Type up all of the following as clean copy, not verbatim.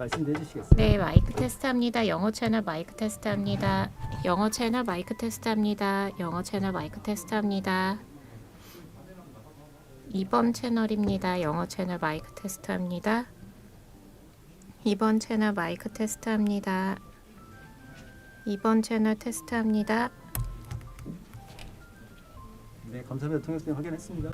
말씀해 주시겠어요? 네, 마이크 테스트합니다. 영어 채널 마이크 테스트합니다. 영어 채널 마이크 테스트합니다. 영어 채널 마이크 테스트합니다. 2번 채널입니다. 영어 채널 마이크 테스트합니다. 2번 채널 마이크 테스트합니다. 2번 채널 테스트합니다. 네, 감사합니다. 통역선생 확인했습니다.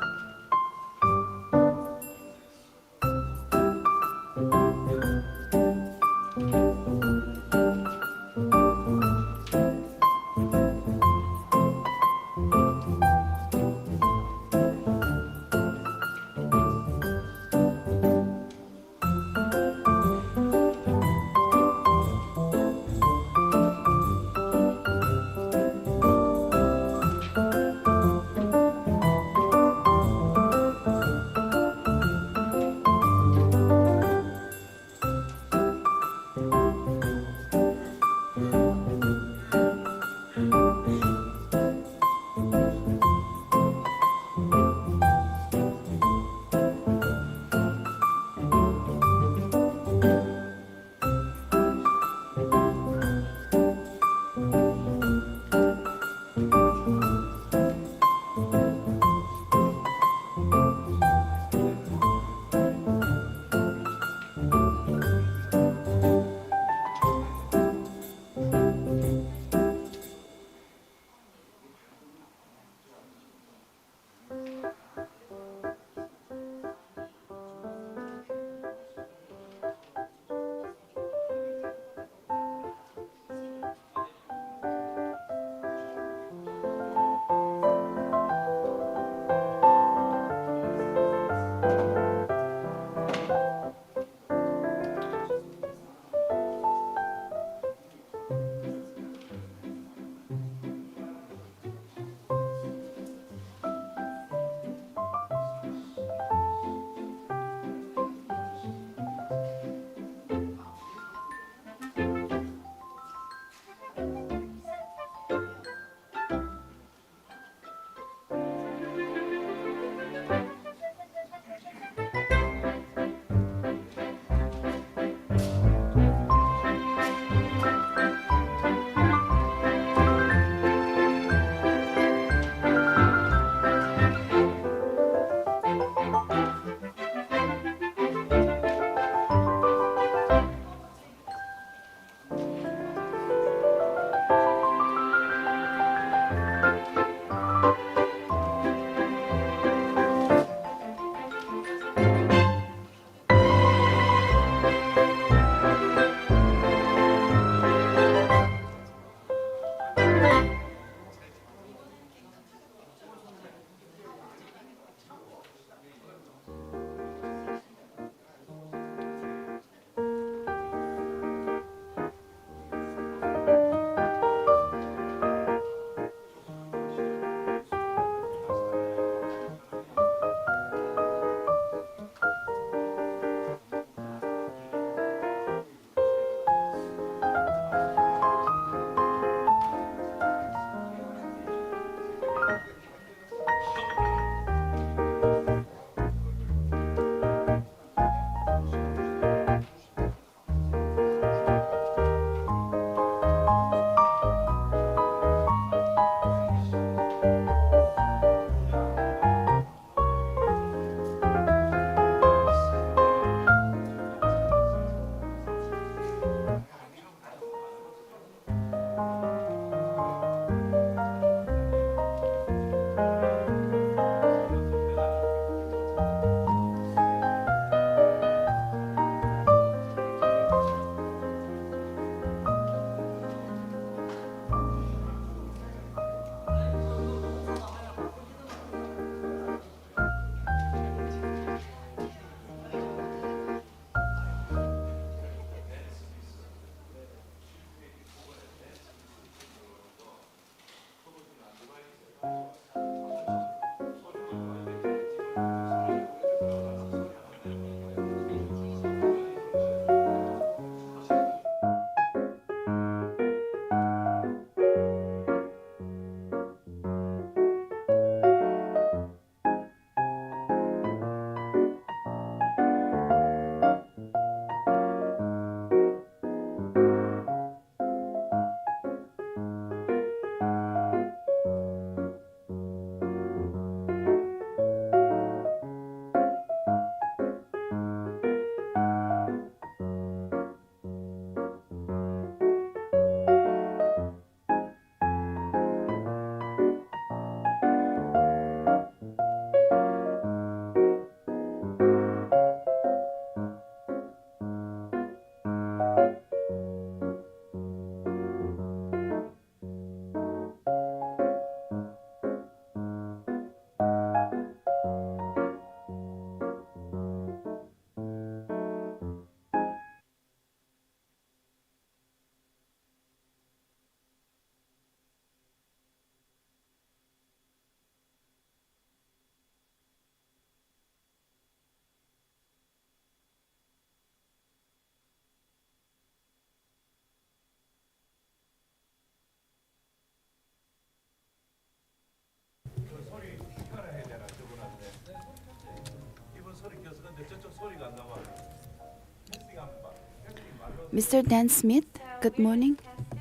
Mr. Dan Smith, good morning. Testing.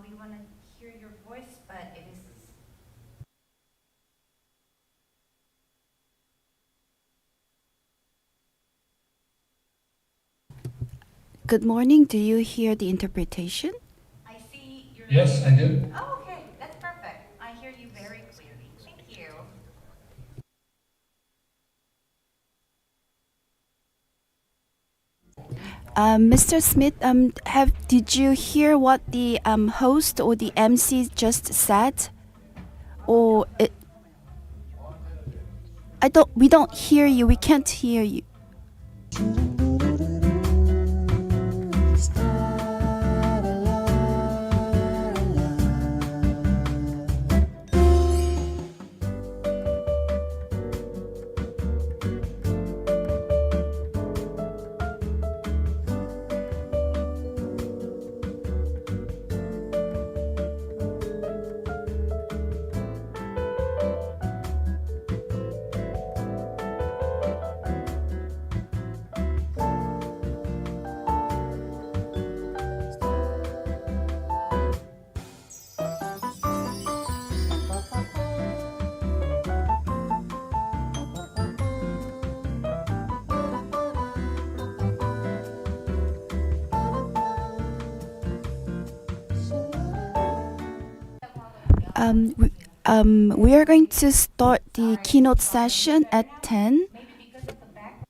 We want to hear your voice, but it is. Good morning. Do you hear the interpretation? I see your. Yes, I do. Oh, okay. That's perfect. I hear you very clearly. Thank you. Mr. Smith, did you hear what the host or the MC just said? Or we don't hear you. We can't hear you. We are going to start the keynote session at 10. Maybe because of the back.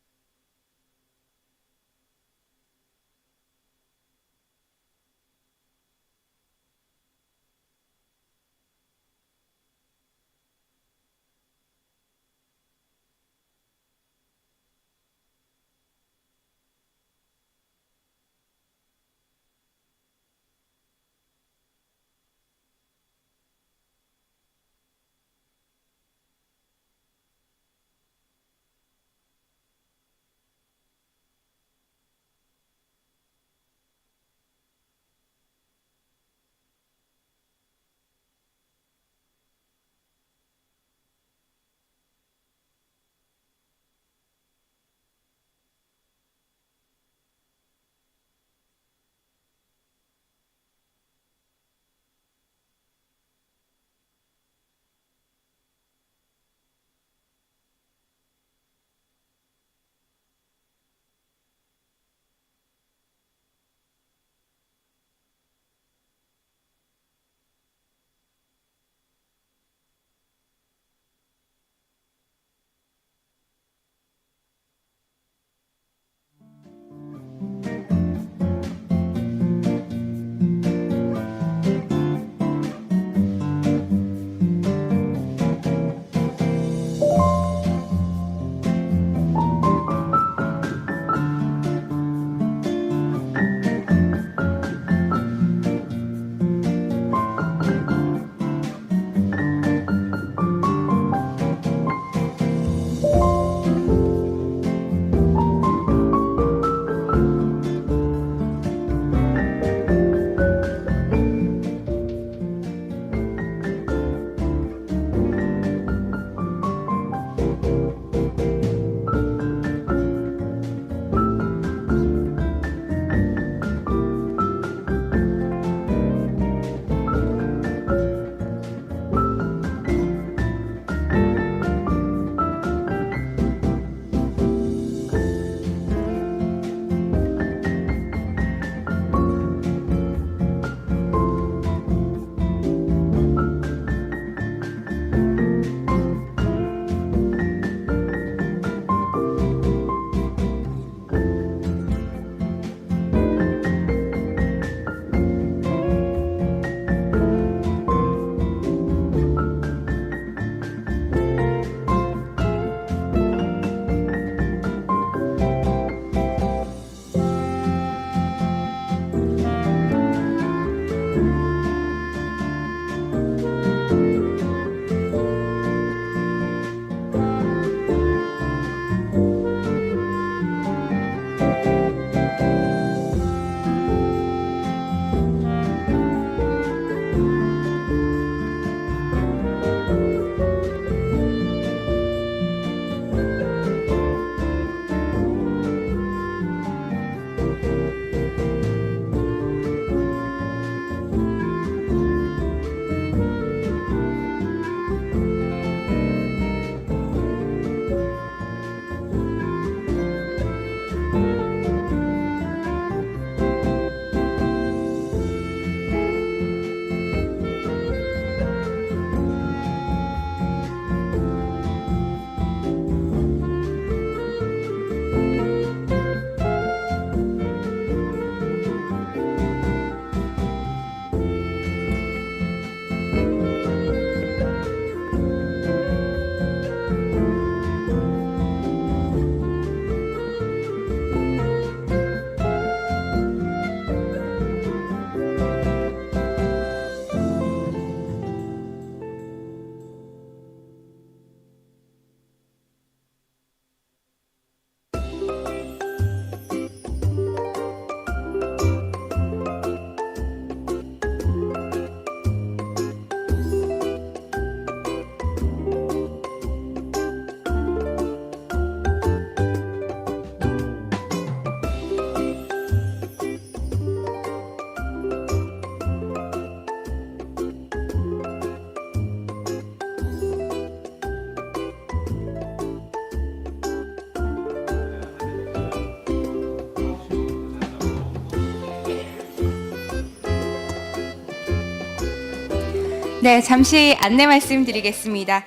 네, 잠시 안내 말씀드리겠습니다.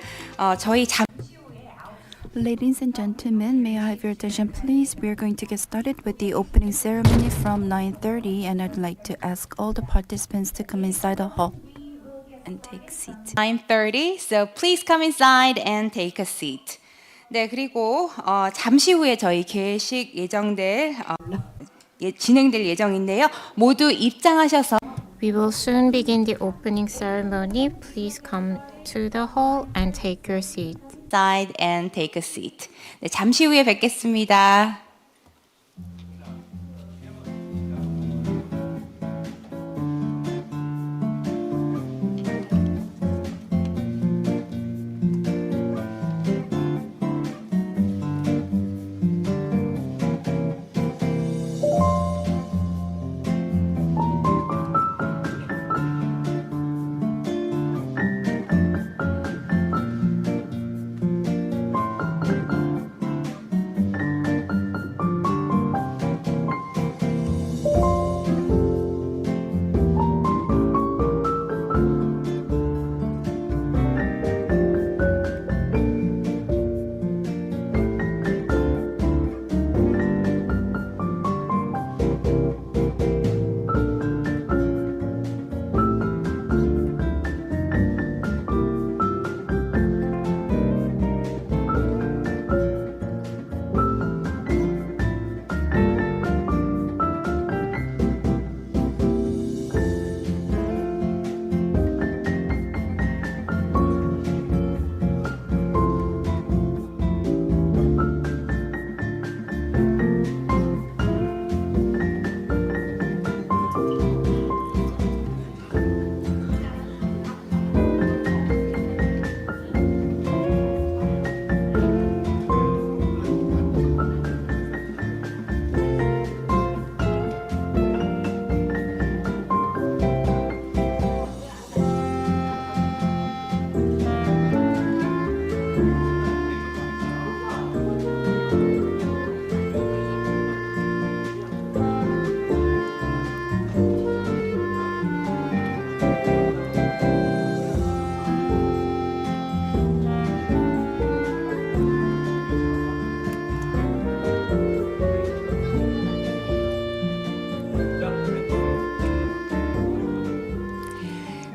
저희 Ladies and gentlemen, may I have your attention please? We are going to get started with the opening ceremony from 9:30 and I'd like to ask all the participants to come inside the hall and take seats. 9:30, so please come inside and take a seat. 네, 그리고 잠시 후에 저희 개식 진행될 예정인데요. 모두 입장하셔서 We will soon begin the opening ceremony. Please come to the hall and take your seat. inside and take a seat. 네, 잠시 후에 뵙겠습니다.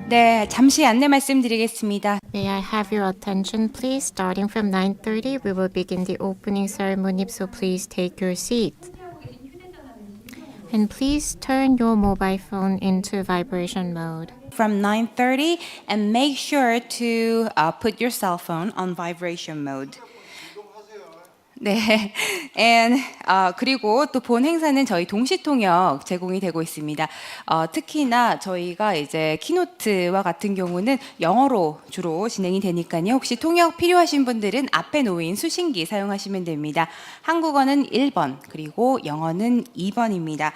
네, 잠시 안내 말씀드리겠습니다. May I have your attention, please? Starting from 9:30, we will begin the opening ceremony, so please take your seat. And please turn your mobile phone into vibration mode. From 9:30 and make sure to put your cell phone on vibration mode. 네, and 그리고 또 본 행사는 저희 동시 통역 제공이 되고 있습니다. 특히나 저희가 이제 키노트와 같은 경우는 영어로 주로 진행이 되니까요. 혹시 통역 필요하신 분들은 앞에 놓인 수신기 사용하시면 됩니다. 한국어는 1번 그리고 영어는 2번입니다.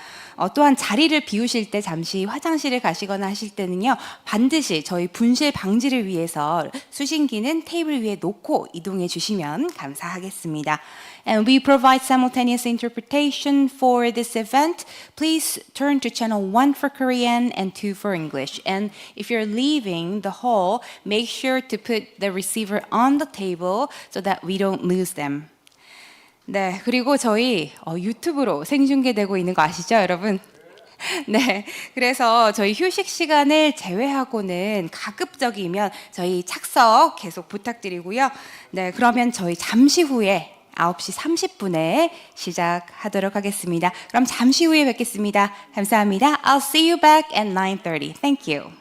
또한 자리를 비우실 때 잠시 화장실을 가시거나 하실 때는요. 반드시 저희 분실 방지를 위해서 수신기는 테이블 위에 놓고 이동해 주시면 감사하겠습니다. And we provide simultaneous interpretation for this event. Please turn to channel 1 for Korean and 2 for English. And if you're leaving the hall, make sure to put the receiver on the table so that we don't lose them. 네, 그리고 저희 유튜브로 생중계되고 있는 거 아시죠, 여러분? 네, 그래서 저희 휴식 시간을 제외하고는 가급적이면 저희 착석 계속 부탁드리고요. 네, 그러면 저희 잠시 후에 9시 30분에 시작하도록 하겠습니다. 그럼 잠시 후에 뵙겠습니다. 감사합니다. I'll see you back at 9:30. Thank you.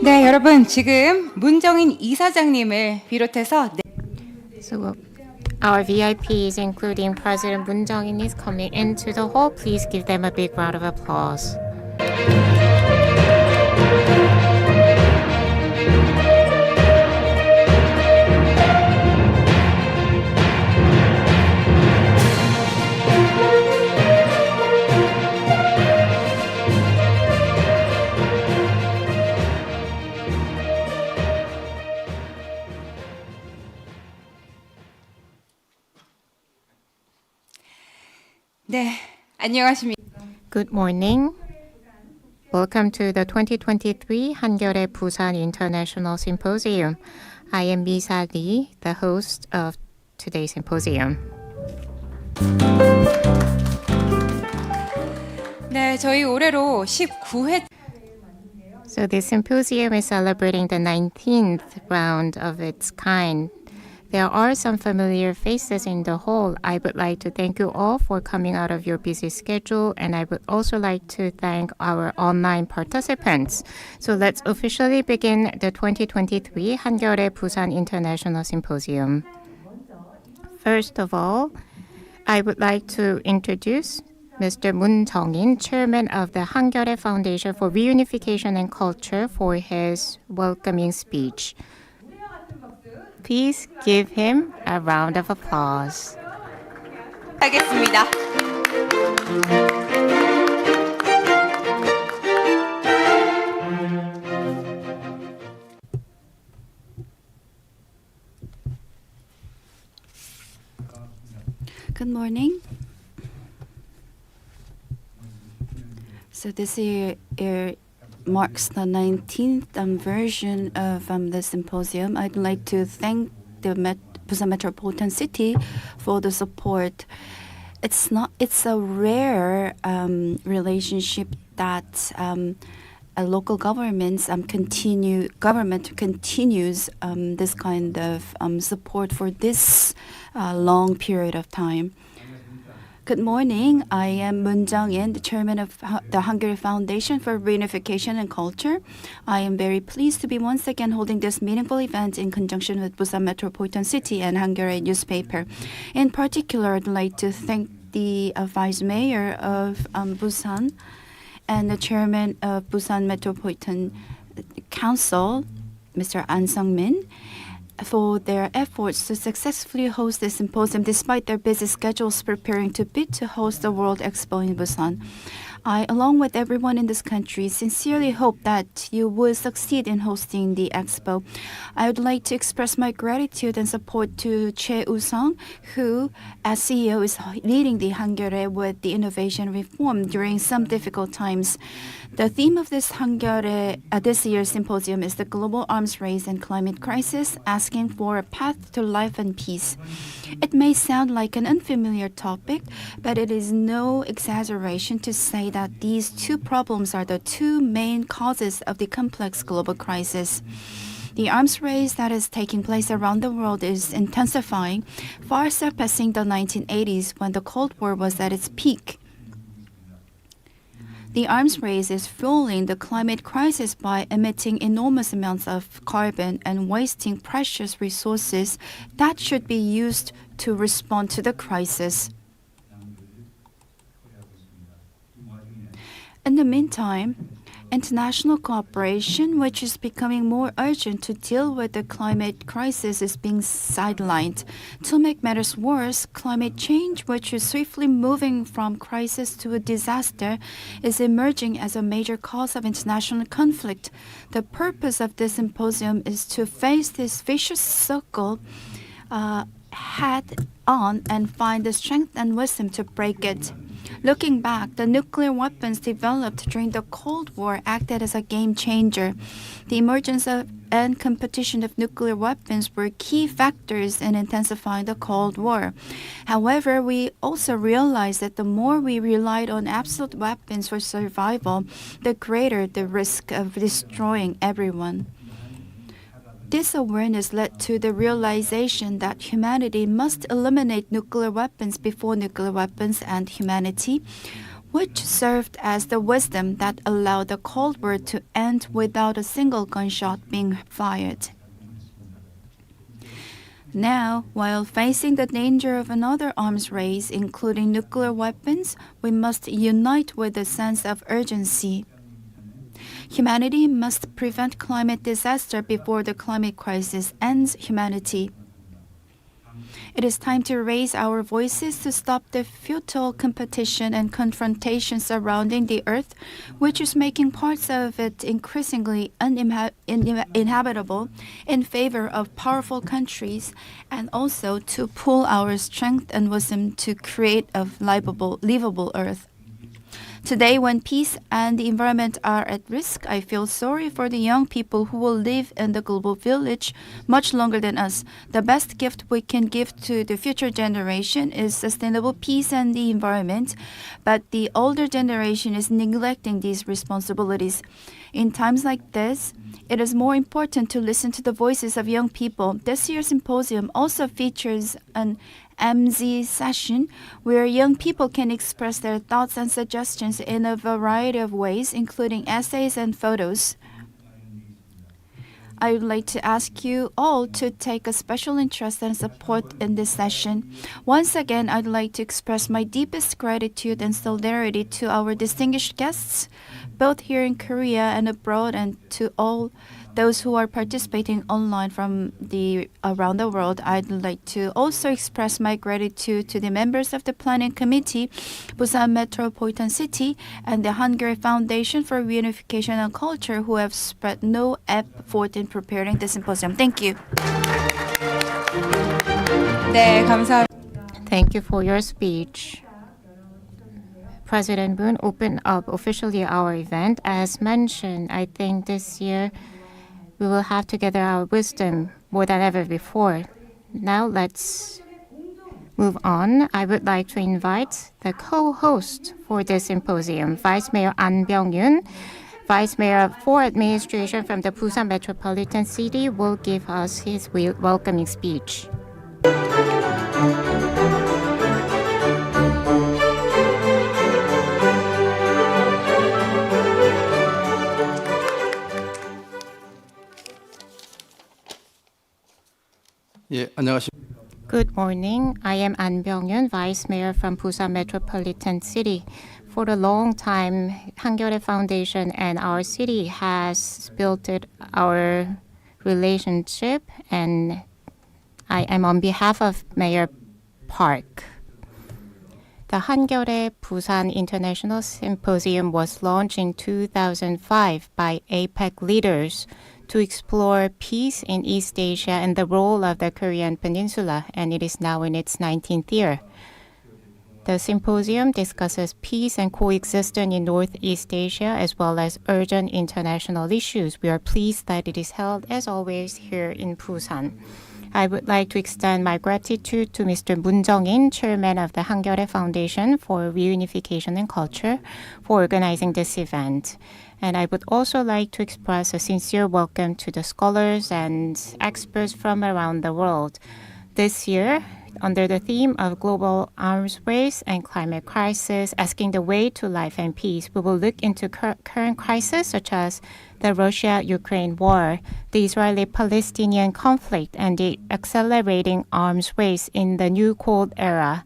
네, 여러분 지금 문정인 이사장님을 비롯해서 So our VIPs, including President Moon Jae-in, is coming into the hall. Please give them a big round of applause. 네, 안녕하십니까? Good morning. Welcome to the 2023 Hankyoreh-Busan International Symposium. I am Misa Lee, the host of today's symposium. 네, 저희 올해로 19회 So this symposium is celebrating the 19th round of its kind. There are some familiar faces in the hall. I would like to thank you all for coming out of your busy schedule, and I would also like to thank our online participants. So let's officially begin the 2023 Hankyoreh-Busan International Symposium. First of all, I would like to introduce Mr. Moon Jong-in, Chairman of the Hankyoreh Foundation for Reunification and Culture, for his welcoming speech. Please give him a round of applause. 하겠습니다. Good morning. So this year marks the 19th version of the symposium. I'd like to thank the Busan Metropolitan City for the support. It's a rare relationship that a local government continues this kind of support for this long period of time. Good morning. I am Moon Jong-in, the chairman of the Hankyoreh Foundation for Reunification and Culture. I am very pleased to be once again holding this meaningful event in conjunction with Busan Metropolitan City and Hankyoreh newspaper. In particular, I'd like to thank the vice mayor of Busan and the chairman of Busan Metropolitan Council, Mr. An Sung-min, for their efforts to successfully host this symposium despite their busy schedules preparing to bid to host the World Expo in Busan. I, along with everyone in this country, sincerely hope that you will succeed in hosting the expo. I would like to express my gratitude and support to Choi Woo-sung, who, as CEO, is leading the Hankyoreh with the innovation reform during some difficult times. The theme of this this year's symposium is the global arms race and climate crisis, asking for a path to life and peace. It may sound like an unfamiliar topic, but it is no exaggeration to say that these two problems are the two main causes of the complex global crisis. The arms race that is taking place around the world is intensifying, far surpassing the 1980s when the Cold War was at its peak. The arms race is fueling the climate crisis by emitting enormous amounts of carbon and wasting precious resources that should be used to respond to the crisis. In the meantime, international cooperation, which is becoming more urgent to deal with the climate crisis, is being sidelined. To make matters worse, climate change, which is swiftly moving from crisis to a disaster, is emerging as a major cause of international conflict. The purpose of this symposium is to face this vicious circle head on and find the strength and wisdom to break it. Looking back, the nuclear weapons developed during the Cold War acted as a game changer. The emergence of and competition of nuclear weapons were key factors in intensifying the Cold War. However, we also realized that the more we relied on absolute weapons for survival, the greater the risk of destroying everyone. This awareness led to the realization that humanity must eliminate nuclear weapons before nuclear weapons and humanity. which served as the wisdom that allowed the Cold War to end without a single gunshot being fired. Now, while facing the danger of another arms race, including nuclear weapons, we must unite with a sense of urgency. Humanity must prevent climate disaster before the climate crisis ends humanity. It is time to raise our voices to stop the futile competition and confrontation surrounding the Earth, which is making parts of it increasingly uninhabitable in favor of powerful countries, and also to pool our strength and wisdom to create a livable Earth. Today, when peace and the environment are at risk, I feel sorry for the young people who will live in the global village much longer than us. The best gift we can give to the future generation is sustainable peace and the environment, but the older generation is neglecting these responsibilities. In times like this, it is more important to listen to the voices of young people. This year's symposium also features an MZ session where young people can express their thoughts and suggestions in a variety of ways, including essays and photos. I would like to ask you all to take a special interest and support in this session. Once again, I'd like to express my deepest gratitude and solidarity to our distinguished guests, both here in Korea and abroad, and to all those who are participating online from around the world. I'd like to also express my gratitude to the members of the Planning Committee, Busan Metropolitan City, and the Hankyoreh Foundation for Reunification and Culture, who have spread no effort in preparing the symposium. Thank you. 네, 감사합니다. Thank you for your speech. President Moon opened up officially our event. As mentioned, I think this year we will have to gather our wisdom more than ever before. Now let's move on. I would like to invite the co-host for this symposium, Vice Mayor An Byung-yoon, Vice Mayor for Administration from the Busan Metropolitan City, will give us his welcoming speech. 예, 안녕하십니까. Good morning. I am An Byung-yoon, Vice Mayor from Busan Metropolitan City. For a long time, Hankyoreh Foundation and our city has built our relationship, and I am on behalf of Mayor Park. The Hankyoreh-Busan International Symposium was launched in 2005 by APEC leaders to explore peace in East Asia and the role of the Korean Peninsula, and it is now in its 19th year. The symposium discusses peace and coexistence in Northeast Asia as well as urgent international issues. We are pleased that it is held, as always, here in Busan. I would like to extend my gratitude to Mr. Moon Jung-in, Chairman of the Hankyoreh Foundation for Reunification and Culture, for organizing this event. And I would also like to express a sincere welcome to the scholars and experts from around the world. This year, under the theme of global arms race and climate crisis, asking the way to life and peace, we will look into current crises such as the Russia-Ukraine war, the Israeli-Palestinian conflict, and the accelerating arms race in the new Cold Era.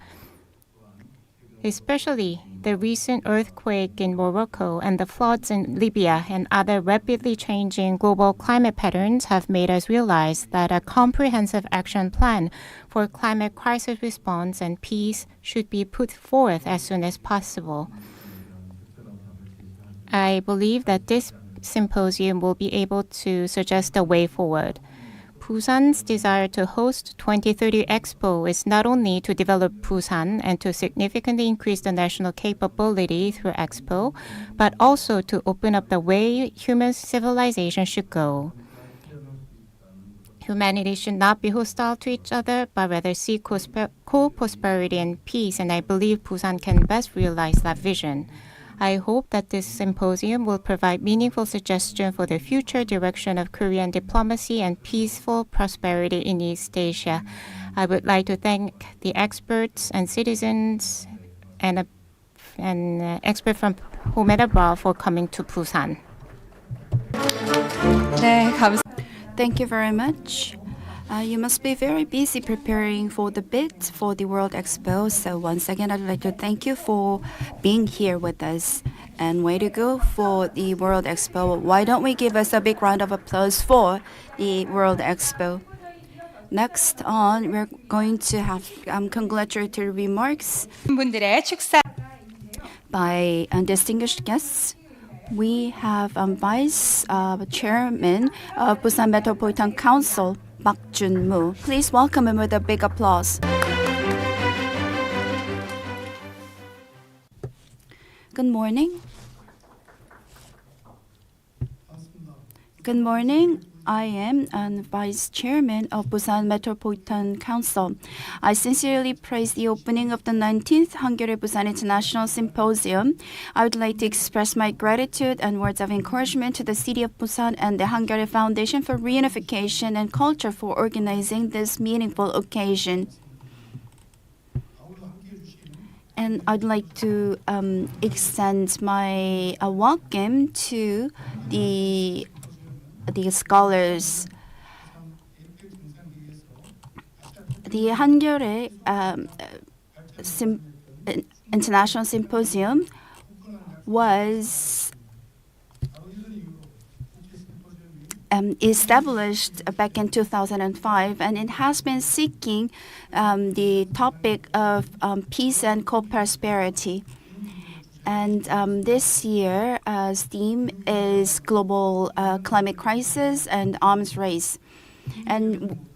Especially the recent earthquake in Morocco and the floods in Libya and other rapidly changing global climate patterns have made us realize that a comprehensive action plan for climate crisis response and peace should be put forth as soon as possible. I believe that this symposium will be able to suggest a way forward. Busan's desire to host 2030 Expo is not only to develop Busan and to significantly increase the national capability through Expo, but also to open up the way human civilization should go. Humanity should not be hostile to each other, but rather seek co-prosperity and peace, and I believe Busan can best realize that vision. I hope that this symposium will provide meaningful suggestions for the future direction of Korean diplomacy and peaceful prosperity in East Asia. I would like to thank the experts and citizens and an expert from home and abroad for coming to Busan. 네, Thank you very much. You must be very busy preparing for the bid for the World Expo. So once again, I'd like to thank you for being here with us. And way to go for the World Expo. Why don't we give us a big round of applause for the World Expo? Next on, we're going to have congratulatory remarks 분들의 축사 by distinguished guests. We have Vice Chairman of Busan Metropolitan Council, Park Jun-moo. Please welcome him with a big applause. Good morning. Good morning. I am Vice Chairman of Busan Metropolitan Council. I sincerely praise the opening of the 19th Hankyoreh-Busan International Symposium. I would like to express my gratitude and words of encouragement to the city of Busan and the Hankyoreh Foundation for Reunification and Culture for organizing this meaningful occasion. And I'd like to extend my welcome to the scholars. The Hankyoreh International Symposium was established back in 2005, and it has been seeking the topic of peace and co-prosperity. And this year's theme is global climate crisis and arms race. And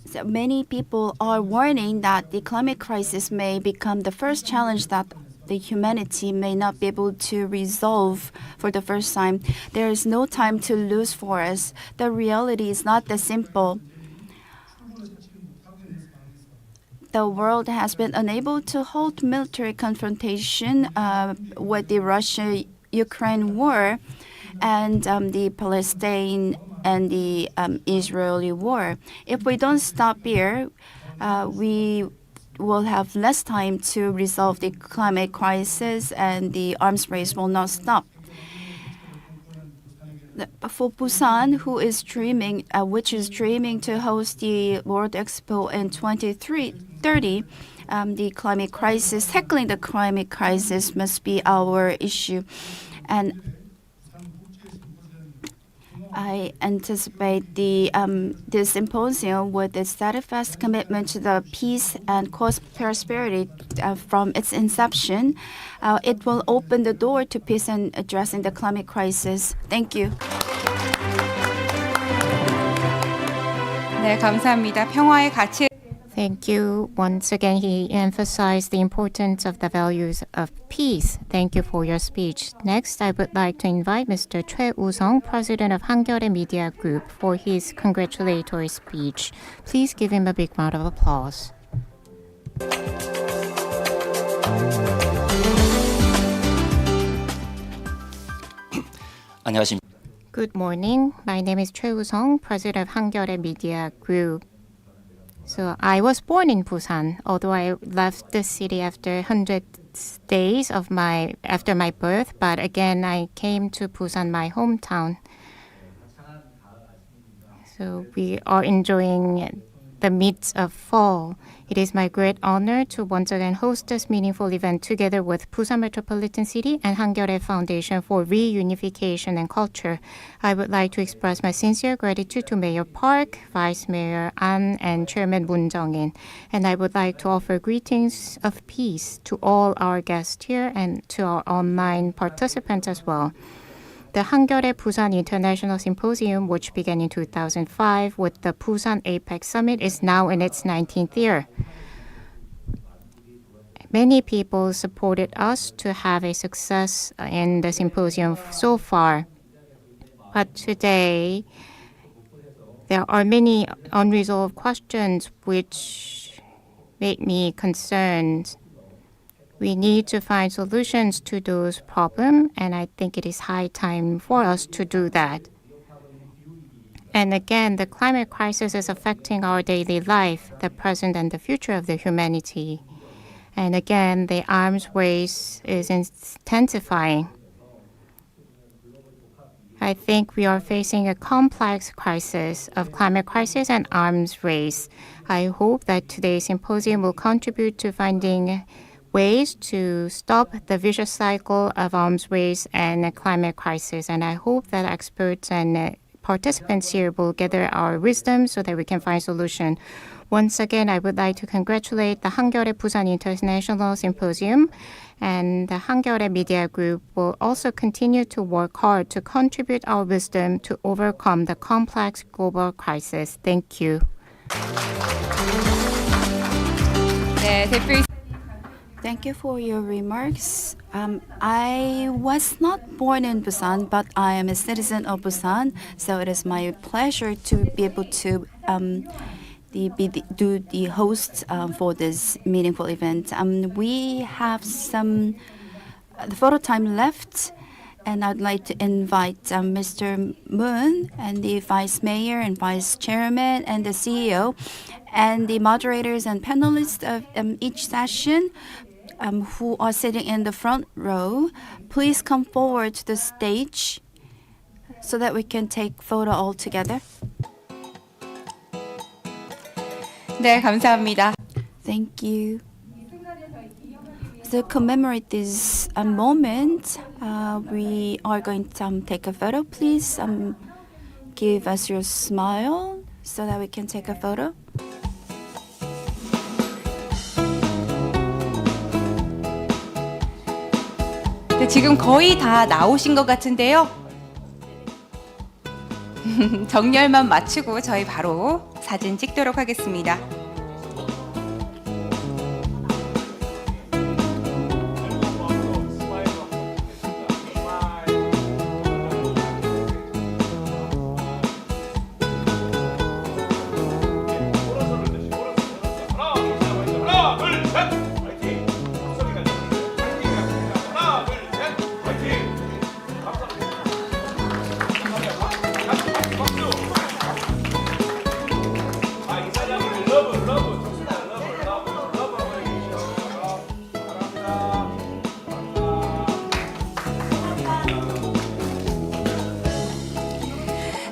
so many people are warning that the climate crisis may become the first challenge that the humanity may not be able to resolve for the first time. There is no time to lose for us. The reality is not that simple. The world has been unable to hold military confrontation with the Russia-Ukraine war and the Palestine and the Israeli war. If we don't stop here, we will have less time to resolve the climate crisis, and the arms race will not stop. For Busan, which is dreaming to host the World Expo in 2030, tackling the climate crisis must be our issue. And I anticipate this symposium with its steadfast commitment to the peace and prosperity from its inception. It will open the door to peace and addressing the climate crisis. Thank you. 네, 감사합니다. 평화의 가치 Thank you. Once again, he emphasized the importance of the values of peace. Thank you for your speech. Next, I would like to invite Mr. Choi Woo-sung, President of Hankyoreh Media Group, for his congratulatory speech. Please give him a big round of applause. 안녕하십니까. Good morning. My name is Choi Woo-sung, President of Hankyoreh Media Group. So I was born in Busan, although I left the city after 100 days after my birth. But again, I came to Busan, my hometown. So we are enjoying the midst of fall. It is my great honor to once again host this meaningful event together with Busan Metropolitan City and Hankyoreh Foundation for Reunification and Culture. I would like to express my sincere gratitude to Mayor Park, Vice Mayor An, and Chairman Moon Jung-in. And I would like to offer greetings of peace to all our guests here and to our online participants as well. The Hankyoreh-Busan International Symposium, which began in 2005 with the Busan APEC Summit, is now in its 19th year. Many people supported us to have a success in the symposium so far. But today, there are many unresolved questions which make me concerned. We need to find solutions to those problems, and I think it is high time for us to do that. And again, the climate crisis is affecting our daily life, the present and the future of the humanity. And again, the arms race is intensifying. I think we are facing a complex crisis of climate crisis and arms race. I hope that today's symposium will contribute to finding ways to stop the vicious cycle of arms race and climate crisis. And I hope that experts and participants here will gather our wisdom so that we can find solution. Once again, I would like to congratulate the Hankyoreh-Busan International Symposium, and the Hankyoreh Media Group will also continue to work hard to contribute our wisdom to overcome the complex global crisis. Thank you. 네, 대표 Thank you for your remarks. I was not born in Busan, but I am a citizen of Busan, so it is my pleasure to be able to do the host for this meaningful event. We have some photo time left, and I'd like to invite Mr. Moon and the Vice Mayor and Vice Chairman and the CEO and the moderators and panelists of each session who are sitting in the front row. Please come forward to the stage so that we can take photo all together. 네, 감사합니다. Thank you. To commemorate this moment, we are going to take a photo. Please give us your smile so that we can take a photo. 네, 지금 거의 다 나오신 것 같은데요. 정렬만 마치고 저희 바로 사진 찍도록 하겠습니다.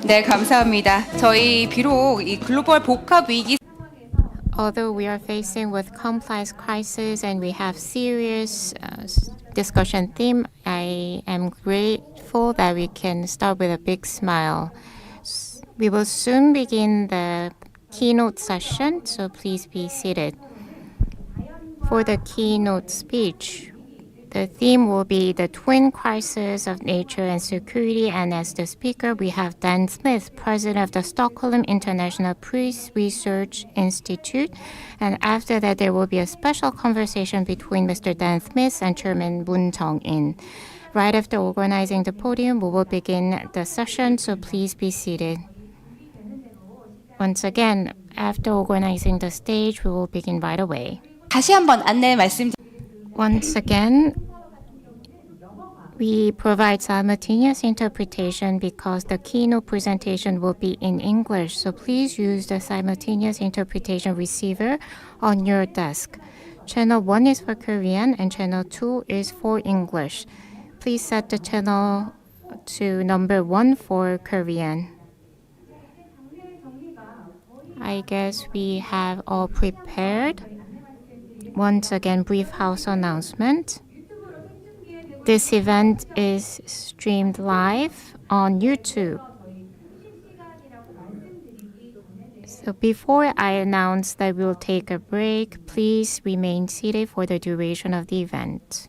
네, 감사합니다. 저희 비록 이 글로벌 복합 위기 Although we are facing with complex crisis and we have serious discussion theme, I am grateful that we can start with a big smile. We will soon begin the keynote session, so please be seated. For the keynote speech, the theme will be the twin crisis of nature and security, and as the speaker, we have Dan Smith, president of the Stockholm International Peace Research Institute. And after that, there will be a special conversation between Mr. Dan Smith and Chairman Moon Jong-in. Right after organizing the podium, we will begin the session, so please be seated. Once again, after organizing the stage, we will begin right away. 다시 한번 안내 말씀. Once again, we provide simultaneous interpretation because the keynote presentation will be in English, so please use the simultaneous interpretation receiver on your desk. Channel 1 is for Korean and channel 2 is for English. Please set the channel to number 1 for Korean. I guess we have all prepared. Once again, brief house announcement. This event is streamed live on YouTube. So before I announce that we'll take a break, please remain seated for the duration of the event.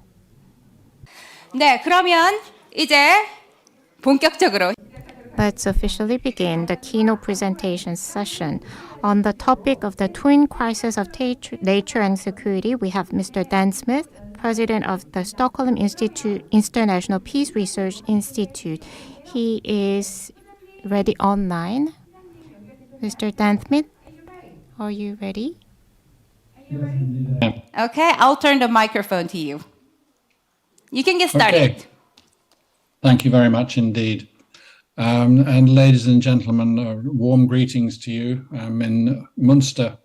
네, 그러면 이제 본격적으로 Let's officially begin the keynote presentation session. On the topic of the twin crisis of nature and security, we have Mr. Dan Smith, president of the Stockholm International Peace Research Institute. He is ready online. Mr. Dan Smith, are you ready? Okay, I'll turn the microphone to you. You can get started. Okay. Thank you very much indeed. And ladies and gentlemen, warm greetings to you. I'm in Münster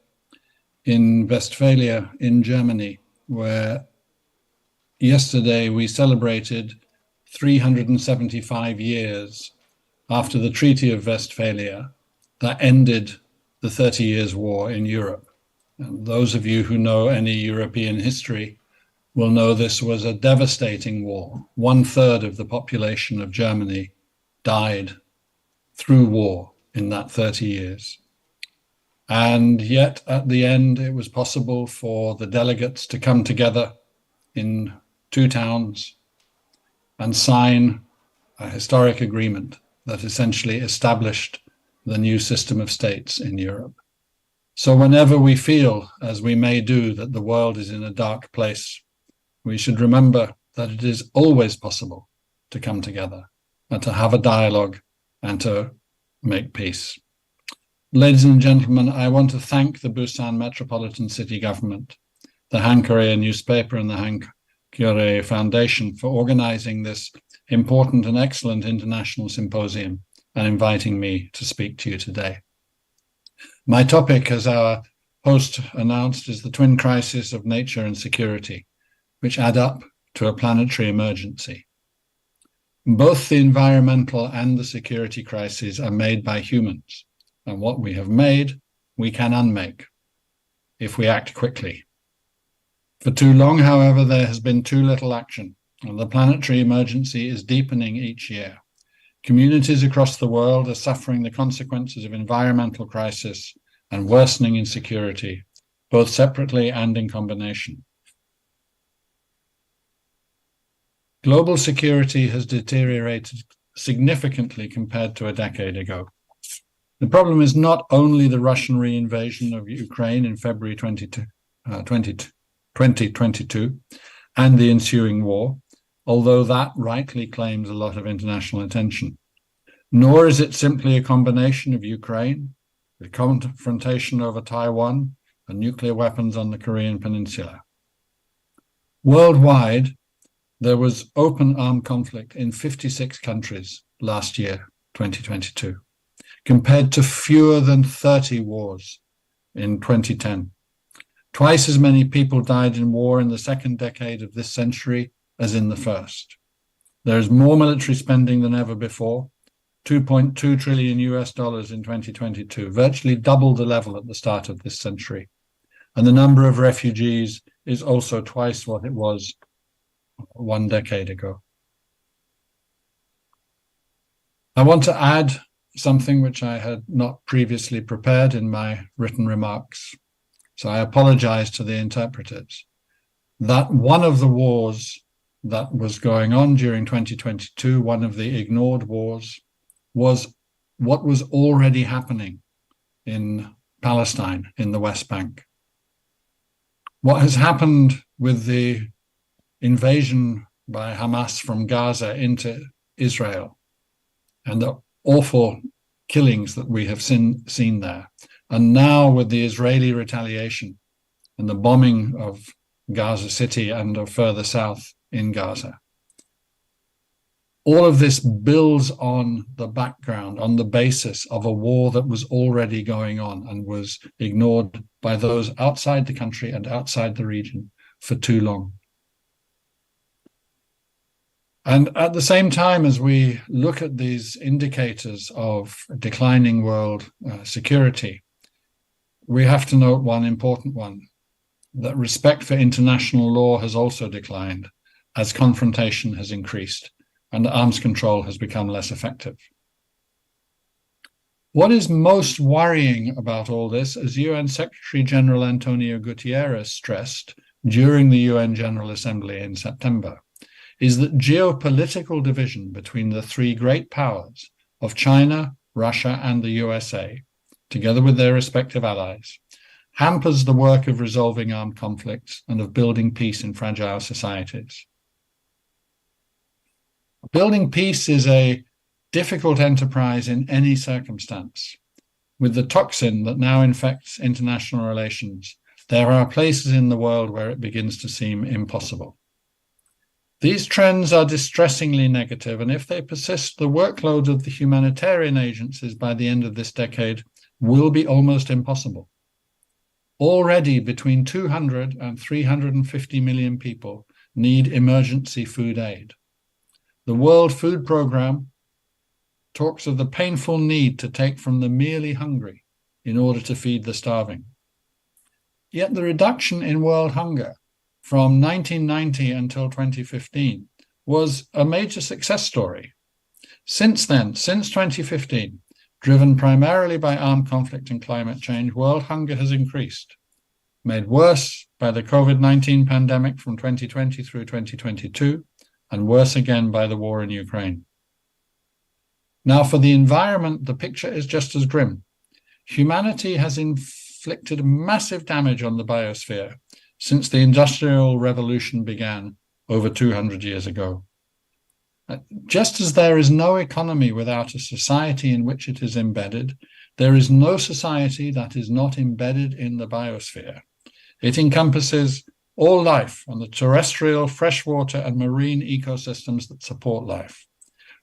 in Westphalia in Germany. where yesterday we celebrated 375 years after the Treaty of Westphalia that ended the 30 Years' War in Europe. And those of you who know any European history will know this was a devastating war. 1/3 of the population of Germany died through war in that 30 years. And yet, at the end, it was possible for the delegates to come together in two towns and sign a historic agreement that essentially established the new system of states in Europe. So whenever we feel, as we may do, that the world is in a dark place, we should remember that it is always possible to come together and to have a dialogue and to make peace. Ladies and gentlemen, I want to thank the Busan Metropolitan City Government, the Hankyoreh newspaper and the Hankyoreh Foundation for organizing this important and excellent international symposium and inviting me to speak to you today. My topic, as our host announced, is the twin crises of nature and security, which add up to a planetary emergency. Both the environmental and the security crises are made by humans, and what we have made, we can unmake if we act quickly. For too long, however, there has been too little action, and the planetary emergency is deepening each year. Communities across the world are suffering the consequences of environmental crisis and worsening insecurity, both separately and in combination. Global security has deteriorated significantly compared to a decade ago. The problem is not only the Russian reinvasion of Ukraine in February 2022 and the ensuing war, although that rightly claims a lot of international attention. Nor is it simply a combination of Ukraine, the confrontation over Taiwan, and nuclear weapons on the Korean Peninsula. Worldwide, there was open armed conflict in 56 countries last year, 2022, compared to fewer than 30 wars in 2010. Twice as many people died in war in the second decade of this century as in the first. There is more military spending than ever before, $2.2 trillion in 2022, virtually double the level at the start of this century. And the number of refugees is also twice what it was one decade ago. I want to add something which I had not previously prepared in my written remarks. So I apologize to the interpreters that one of the wars that was going on during 2022, one of the ignored wars, was what was already happening in Palestine, in the West Bank. What has happened with the invasion by Hamas from Gaza into Israel and the awful killings that we have seen there, and now with the Israeli retaliation and the bombing of Gaza City and of further south in Gaza. All of this builds on the background, on the basis of a war that was already going on and was ignored by those outside the country and outside the region for too long. And at the same time, as we look at these indicators of declining world security, we have to note one important one, that respect for international law has also declined as confrontation has increased and arms control has become less effective. What is most worrying about all this, as UN Secretary General Antonio Guterres stressed during the UN General Assembly in September, is that geopolitical division between the three great powers of China, Russia, and the USA, together with their respective allies, hampers the work of resolving armed conflicts and of building peace in fragile societies. Building peace is a difficult enterprise in any circumstance. With the toxin that now infects international relations, there are places in the world where it begins to seem impossible. These trends are distressingly negative, and if they persist, the workload of the humanitarian agencies by the end of this decade will be almost impossible. Already between 200 and 350 million people need emergency food aid. The World Food Programme talks of the painful need to take from the merely hungry in order to feed the starving. Yet the reduction in world hunger from 1990 until 2015 was a major success story. Since then, since 2015, driven primarily by armed conflict and climate change, world hunger has increased, made worse by the COVID-19 pandemic from 2020 through 2022, and worse again by the war in Ukraine. Now, for the environment, the picture is just as grim. Humanity has inflicted massive damage on the biosphere since the Industrial Revolution began over 200 years ago. Just as there is no economy without a society in which it is embedded, there is no society that is not embedded in the biosphere. It encompasses all life on the terrestrial, freshwater, and marine ecosystems that support life.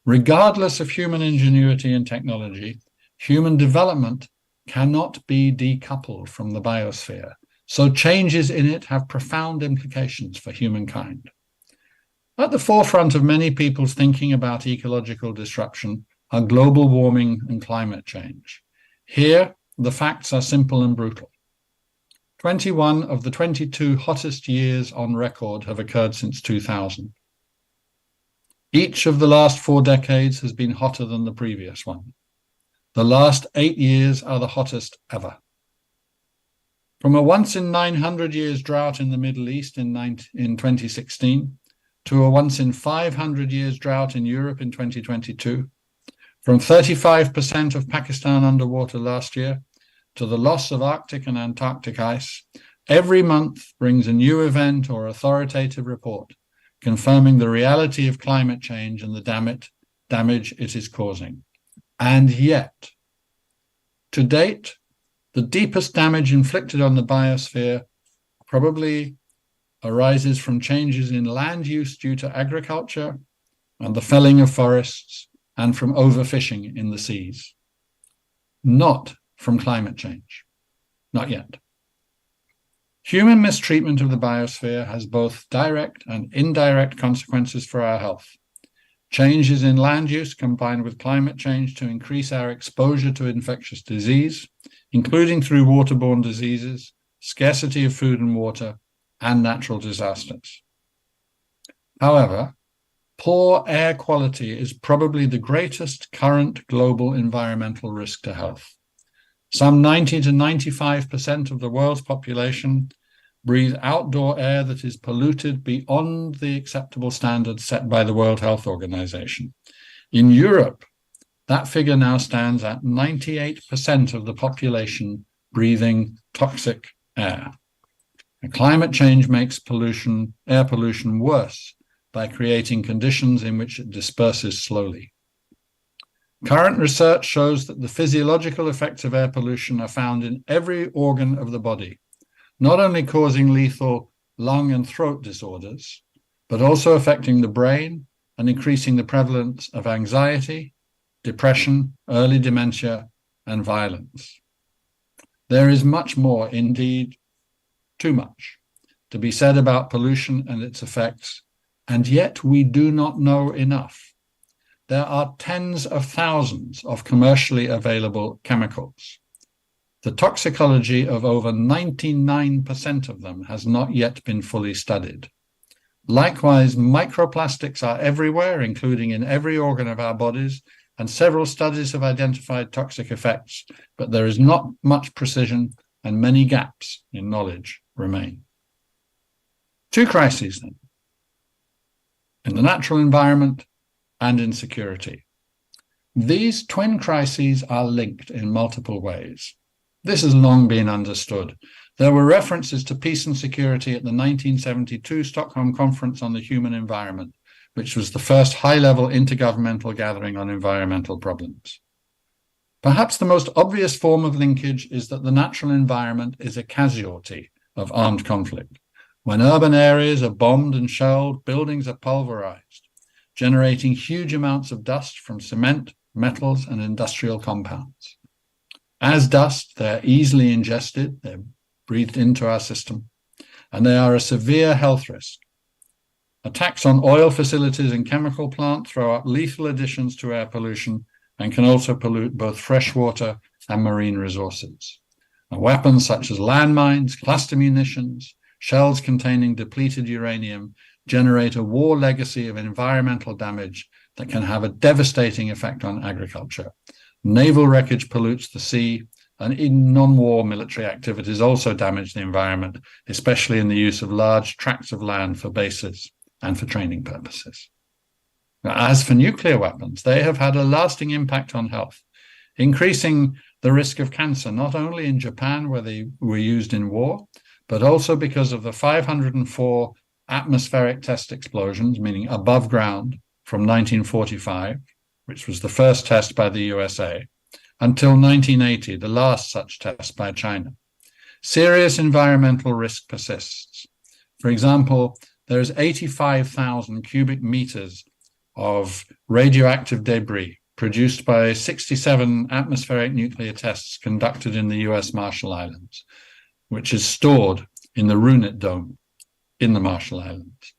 Regardless of human ingenuity and technology, human development cannot be decoupled from the biosphere, so changes in it have profound implications for humankind. At the forefront of many people's thinking about ecological disruption are global warming and climate change. Here, the facts are simple and brutal. 21 of the 22 hottest years on record have occurred since 2000. Each of the last 4 decades has been hotter than the previous one. The last 8 years are the hottest ever. From a once in 900 years drought in the Middle East in 2016, to a once in 500 years drought in Europe in 2022, from 35% of Pakistan underwater last year to the loss of Arctic and Antarctic ice, every month brings a new event or authoritative report confirming the reality of climate change and the damage it is causing. And yet, to date, the deepest damage inflicted on the biosphere probably arises from changes in land use due to agriculture and the felling of forests and from overfishing in the seas. Not from climate change. Not yet. Human mistreatment of the biosphere has both direct and indirect consequences for our health. Changes in land use combined with climate change to increase our exposure to infectious disease, including through waterborne diseases, scarcity of food and water, and natural disasters. However, poor air quality is probably the greatest current global environmental risk to health. Some 90 to 95% of the world's population breathe outdoor air that is polluted beyond the acceptable standards set by the World Health Organization. In Europe, that figure now stands at 98% of the population breathing toxic air. And climate change makes air pollution worse by creating conditions in which it disperses slowly. Current research shows that the physiological effects of air pollution are found in every organ of the body, not only causing lethal lung and throat disorders, but also affecting the brain and increasing the prevalence of anxiety, depression, early dementia, and violence. There is much more, indeed, too much, to be said about pollution and its effects, and yet we do not know enough. There are tens of thousands of commercially available chemicals. The toxicology of over 99% of them has not yet been fully studied. Likewise, microplastics are everywhere, including in every organ of our bodies, and several studies have identified toxic effects, but there is not much precision and many gaps in knowledge remain. 2 crises then, in the natural environment and in security. These twin crises are linked in multiple ways. This has long been understood. There were references to peace and security at the 1972 Stockholm Conference on the Human Environment, which was the first high-level intergovernmental gathering on environmental problems. Perhaps the most obvious form of linkage is that the natural environment is a casualty of armed conflict. When urban areas are bombed and shelled, buildings are pulverized, generating huge amounts of dust from cement, metals, and industrial compounds. As dust, they're easily ingested, they're breathed into our system, and they are a severe health risk. Attacks on oil facilities and chemical plants throw up lethal additions to air pollution and can also pollute both freshwater and marine resources. And weapons such as landmines, cluster munitions, shells containing depleted uranium generate a war legacy of environmental damage that can have a devastating effect on agriculture. Naval wreckage pollutes the sea, and in non-war military activities also damage the environment, especially in the use of large tracts of land for bases and for training purposes. Now, as for nuclear weapons, they have had a lasting impact on health, increasing the risk of cancer, not only in Japan, where they were used in war, but also because of the 504 atmospheric test explosions, meaning above ground, from 1945, which was the first test by the USA, until 1980, the last such test by China. Serious environmental risk persists. For example, there is 85,000 cubic meters of radioactive debris produced by 67 atmospheric nuclear tests conducted in the US Marshall Islands, which is stored in the Runit Dome in the Marshall Islands.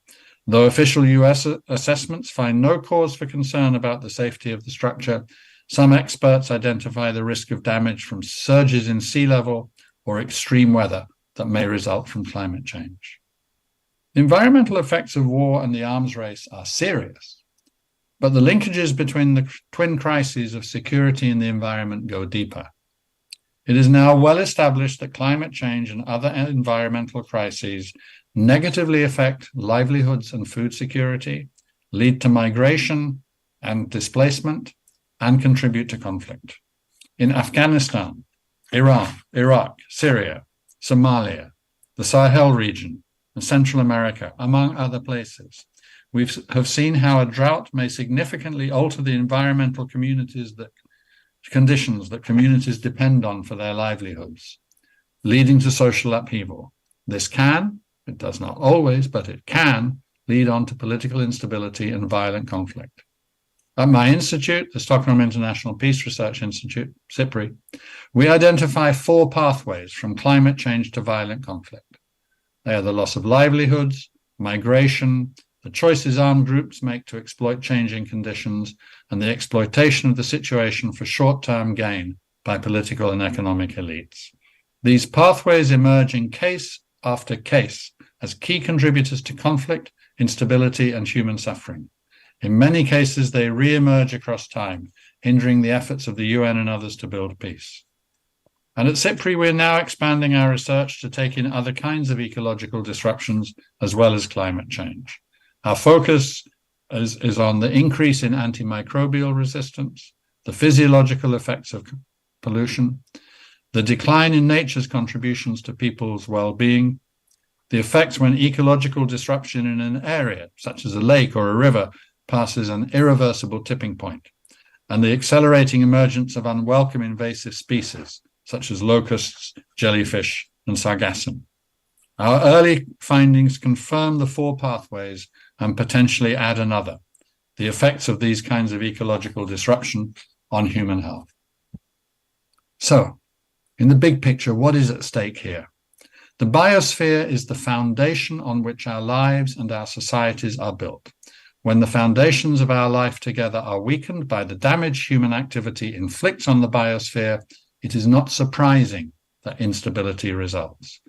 Though official US assessments find no cause for concern about the safety of the structure, some experts identify the risk of damage from surges in sea level or extreme weather that may result from climate change. The environmental effects of war and the arms race are serious, but the linkages between the twin crises of security and the environment go deeper. It is now well established that climate change and other environmental crises negatively affect livelihoods and food security, lead to migration and displacement, and contribute to conflict. In Afghanistan, Iran, Iraq, Syria, Somalia, the Sahel region, and Central America, among other places, we have seen how a drought may significantly alter the environmental conditions that communities depend on for their livelihoods, leading to social upheaval. This can, it does not always, but it can lead on to political instability and violent conflict. At my institute, the Stockholm International Peace Research Institute, SIPRI, we identify 4 pathways from climate change to violent conflict. They are the loss of livelihoods, migration, the choices armed groups make to exploit changing conditions, and the exploitation of the situation for short-term gain by political and economic elites. These pathways emerge in case after case as key contributors to conflict, instability, and human suffering. In many cases, they re-emerge across time, hindering the efforts of the UN and others to build peace. And at SIPRI, we're now expanding our research to take in other kinds of ecological disruptions as well as climate change. Our focus is on the increase in antimicrobial resistance, the physiological effects of pollution, the decline in nature's contributions to people's well-being, the effects when ecological disruption in an area, such as a lake or a river, passes an irreversible tipping point, and the accelerating emergence of unwelcome invasive species, such as locusts, jellyfish, and sargassum. Our early findings confirm the 4 pathways and potentially add another, the effects of these kinds of ecological disruption on human health. So, in the big picture, what is at stake here? The biosphere is the foundation on which our lives and our societies are built. When the foundations of our life together are weakened by the damage human activity inflicts on the biosphere, it is not surprising that instability results.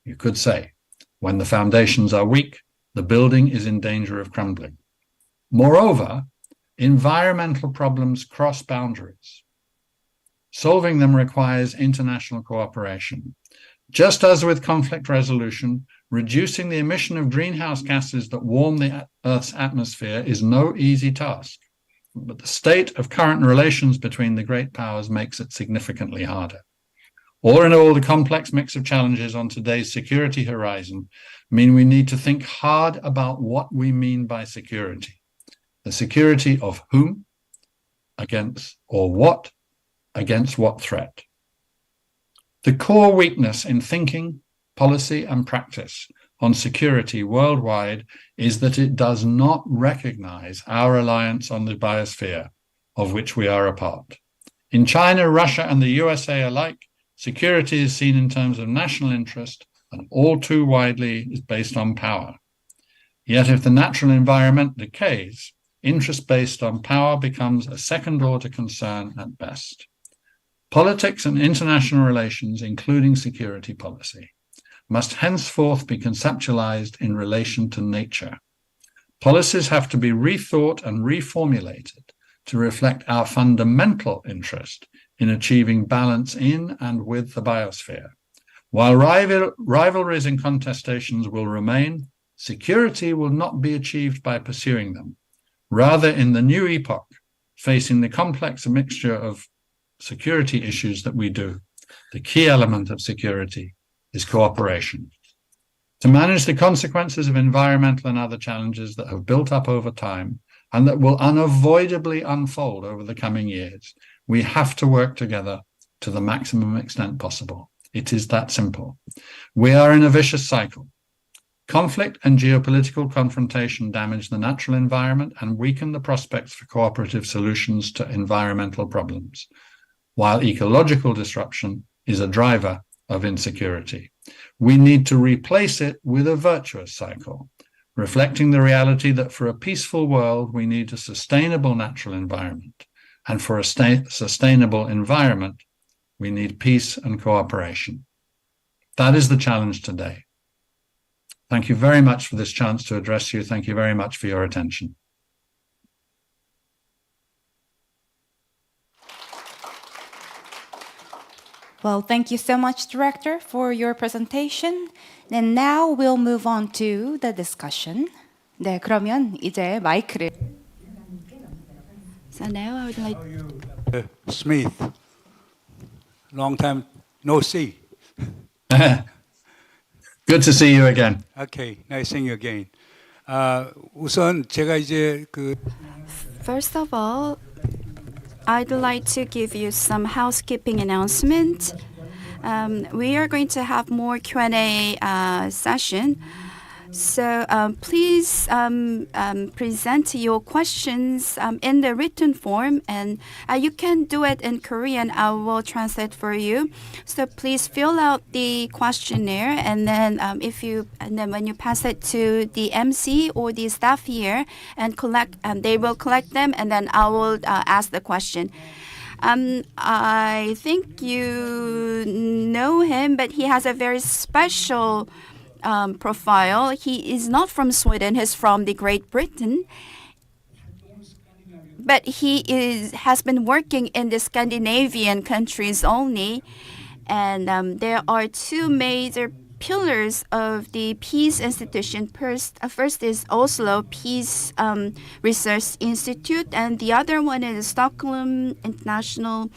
You could say, when the foundations are weak, the building is in danger of crumbling. Moreover, environmental problems cross boundaries. Solving them requires international cooperation. Just as with conflict resolution, reducing the emission of greenhouse gases that warm the Earth's atmosphere is no easy task. But the state of current relations between the great powers makes it significantly harder. All in all, the complex mix of challenges on today's security horizon mean we need to think hard about what we mean by security. The security of whom against, or what against what threat. The core weakness in thinking, policy, and practice on security worldwide is that it does not recognize our reliance on the biosphere of which we are a part. In China, Russia, and the USA alike, Security is seen in terms of national interest and all too widely is based on power. Yet if the natural environment decays, interest based on power becomes a second-order concern at best. Politics and international relations, including security policy, must henceforth be conceptualized in relation to nature. Policies have to be rethought and reformulated to reflect our fundamental interest in achieving balance in and with the biosphere. While rivalries and contestations will remain, security will not be achieved by pursuing them. Rather, in the new epoch, facing the complex mixture of security issues that we do, the key element of security is cooperation. To manage the consequences of environmental and other challenges that have built up over time and that will unavoidably unfold over the coming years, we have to work together to the maximum extent possible. It is that simple. We are in a vicious cycle. Conflict and geopolitical confrontation damage the natural environment and weaken the prospects for cooperative solutions to environmental problems, while ecological disruption is a driver of insecurity. We need to replace it with a virtuous cycle, reflecting the reality that for a peaceful world, we need a sustainable natural environment. And for a sustainable environment, we need peace and cooperation. That is the challenge today. Thank you very much for this chance to address you. Thank you very much for your attention. Well, thank you so much, Director, for your presentation. And now we'll move on to the discussion. 네, 그러면 이제 마이크를. So now I would like Smith, long time no see. Good to see you again. Okay, nice seeing you again. 우선 제가 이제 그 First of all, I'd like to give you some housekeeping announcement. We are going to have more Q&A session. So please present your questions in the written form, and you can do it in Korean. I will translate for you. So please fill out the questionnaire, and then when you pass it to the MC or the staff here, and they will collect them, and then I will ask the question. I think you know him, but he has a very special profile. He is not from Sweden. He's from the Great Britain. But he has been working in the Scandinavian countries only. And there are two major pillars of the peace institution. First is Oslo Peace Research Institute, and the other one is Stockholm International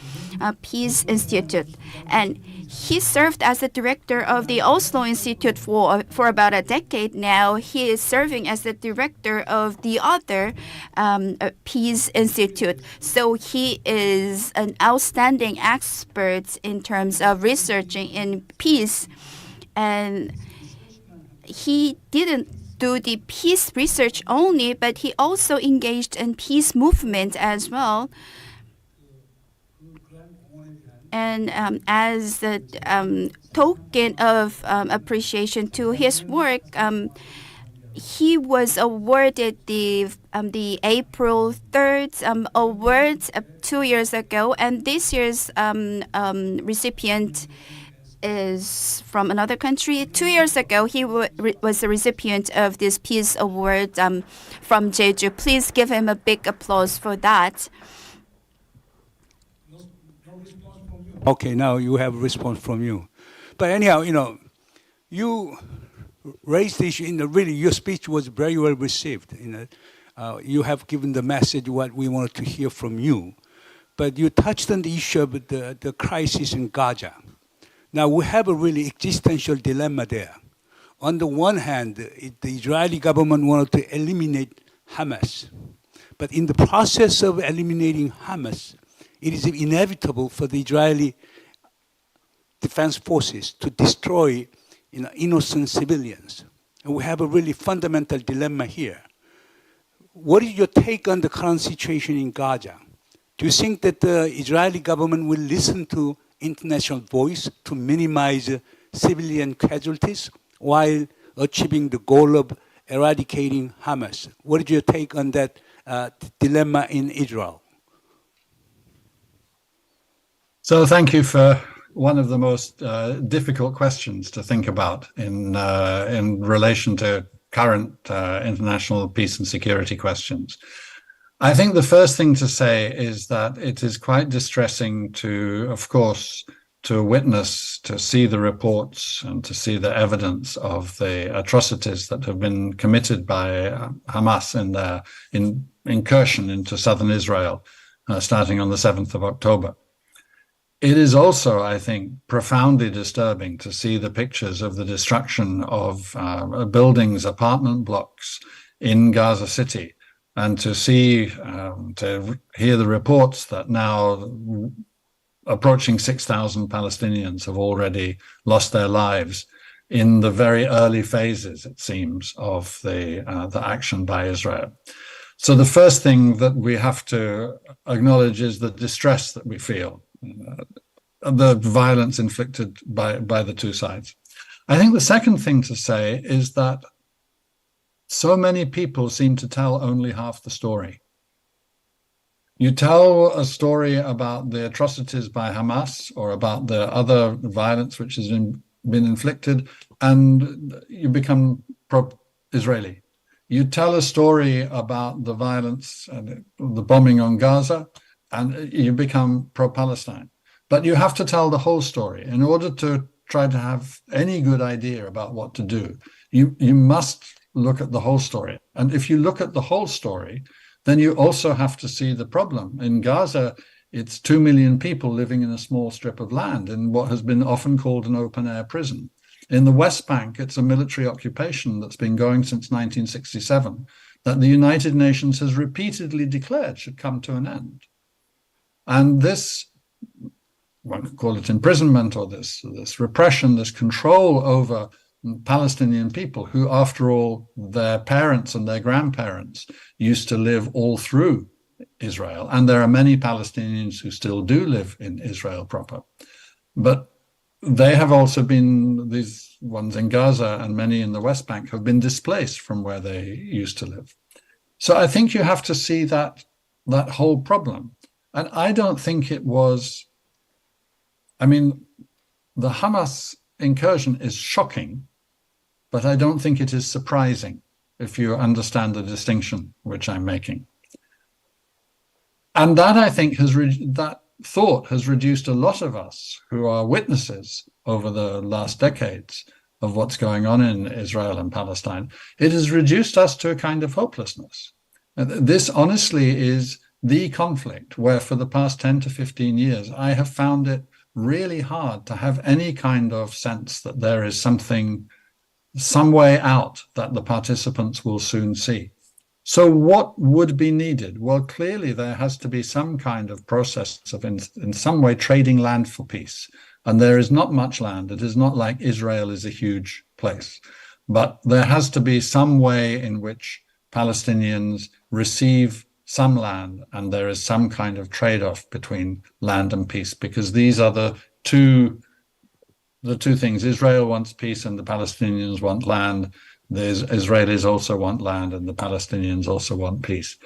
Peace Institute. And he served as the director of the Oslo Institute for about a decade now. He is serving as the director of the other Peace Institute. So he is an outstanding expert in terms of researching in peace. And he didn't do the peace research only, but he also engaged in peace movement as well. And as a token of appreciation to his work, he was awarded the April 3rd award 2 years ago, and this year's recipient is from another country. 2 years ago, he was the recipient of this Peace Award from Jeju. Please give him a big applause for that. okay, now you have a response from you. But anyhow, you raised the issue your speech was very well received. You have given the message what we wanted to hear from you. But you touched on the issue of the crisis in Gaza. Now, we have a really existential dilemma there. On the one hand, the Israeli government wanted to eliminate Hamas. But in the process of eliminating Hamas, it is inevitable for the Israeli defense forces to destroy innocent civilians. And we have a really fundamental dilemma here. What is your take on the current situation in Gaza? Do you think that the Israeli government will listen to international voice to minimize civilian casualties while achieving the goal of eradicating Hamas. What is your take on that dilemma in Israel? So thank you for one of the most difficult questions to think about in relation to current international peace and security questions. I think the first thing to say is that it is quite distressing to, of course, to witness, to see the reports and to see the evidence of the atrocities that have been committed by Hamas in their incursion into southern Israel, starting on the 7th of October. It is also, I think, profoundly disturbing to see the pictures of the destruction of buildings, apartment blocks in Gaza City, and to see, to hear the reports that now approaching 6,000 Palestinians have already lost their lives in the very early phases, it seems, of the action by Israel. So the first thing that we have to acknowledge is the distress that we feel, the violence inflicted by the two sides. I think the second thing to say is that so many people seem to tell only half the story. You tell a story about the atrocities by Hamas or about the other violence which has been inflicted, and you become pro-Israeli. You tell a story about the violence and the bombing on Gaza, and you become pro-Palestine. But you have to tell the whole story. In order to try to have any good idea about what to do, you must look at the whole story. And if you look at the whole story, then you also have to see the problem. In Gaza, it's 2 million people living in a small strip of land in what has been often called an open-air prison. In the West Bank, it's a military occupation that's been going since 1967, that the United Nations has repeatedly declared should come to an end. And this, one could call it imprisonment, or this repression, this control over Palestinian people who, after all, their parents and their grandparents used to live all through Israel. And there are many Palestinians who still do live in Israel proper. But they have also been, these ones in Gaza and many in the West Bank, have been displaced from where they used to live. So I think you have to see that whole problem. And I don't think it was, I mean, the Hamas incursion is shocking, but I don't think it is surprising if you understand the distinction which I'm making. And that, I think, that thought has reduced a lot of us who are witnesses over the last decades of what's going on in Israel and Palestine. It has reduced us to a kind of hopelessness. This honestly is the conflict where for the past 10 to 15 years, I have found it really hard to have any kind of sense that there is some way out that the participants will soon see. So what would be needed? Well, clearly there has to be some kind of process of in some way trading land for peace. And there is not much land. It is not like Israel is a huge place. But there has to be some way in which Palestinians receive some land and there is some kind of trade-off between land and peace, because these are the two things. Israel wants peace and the Palestinians want land. The Israelis also want land and the Palestinians also want peace.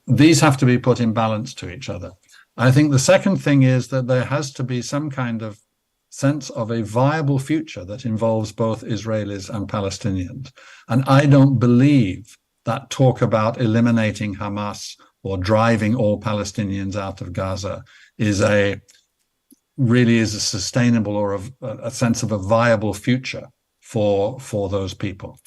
These have to be put in balance to each other. I think the second thing is that there has to be some kind of sense of a viable future that involves both Israelis and Palestinians. And I don't believe that talk about eliminating Hamas or driving all Palestinians out of Gaza really is a sustainable or a sense of a viable future for those people.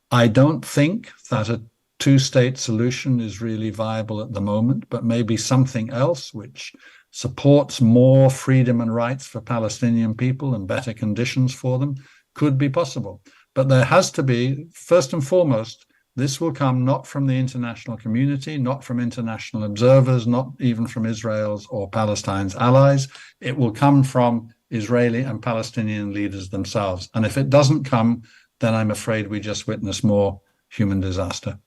I don't think that a two-state solution is really viable at the moment, but maybe something else which supports more freedom and rights for Palestinian people and better conditions for them could be possible. But there has to be, first and foremost, this will come not from the international community, not from international observers, not even from Israel's or Palestine's allies. It will come from Israeli and Palestinian leaders themselves. And if it doesn't come, then I'm afraid we just witness more human disaster.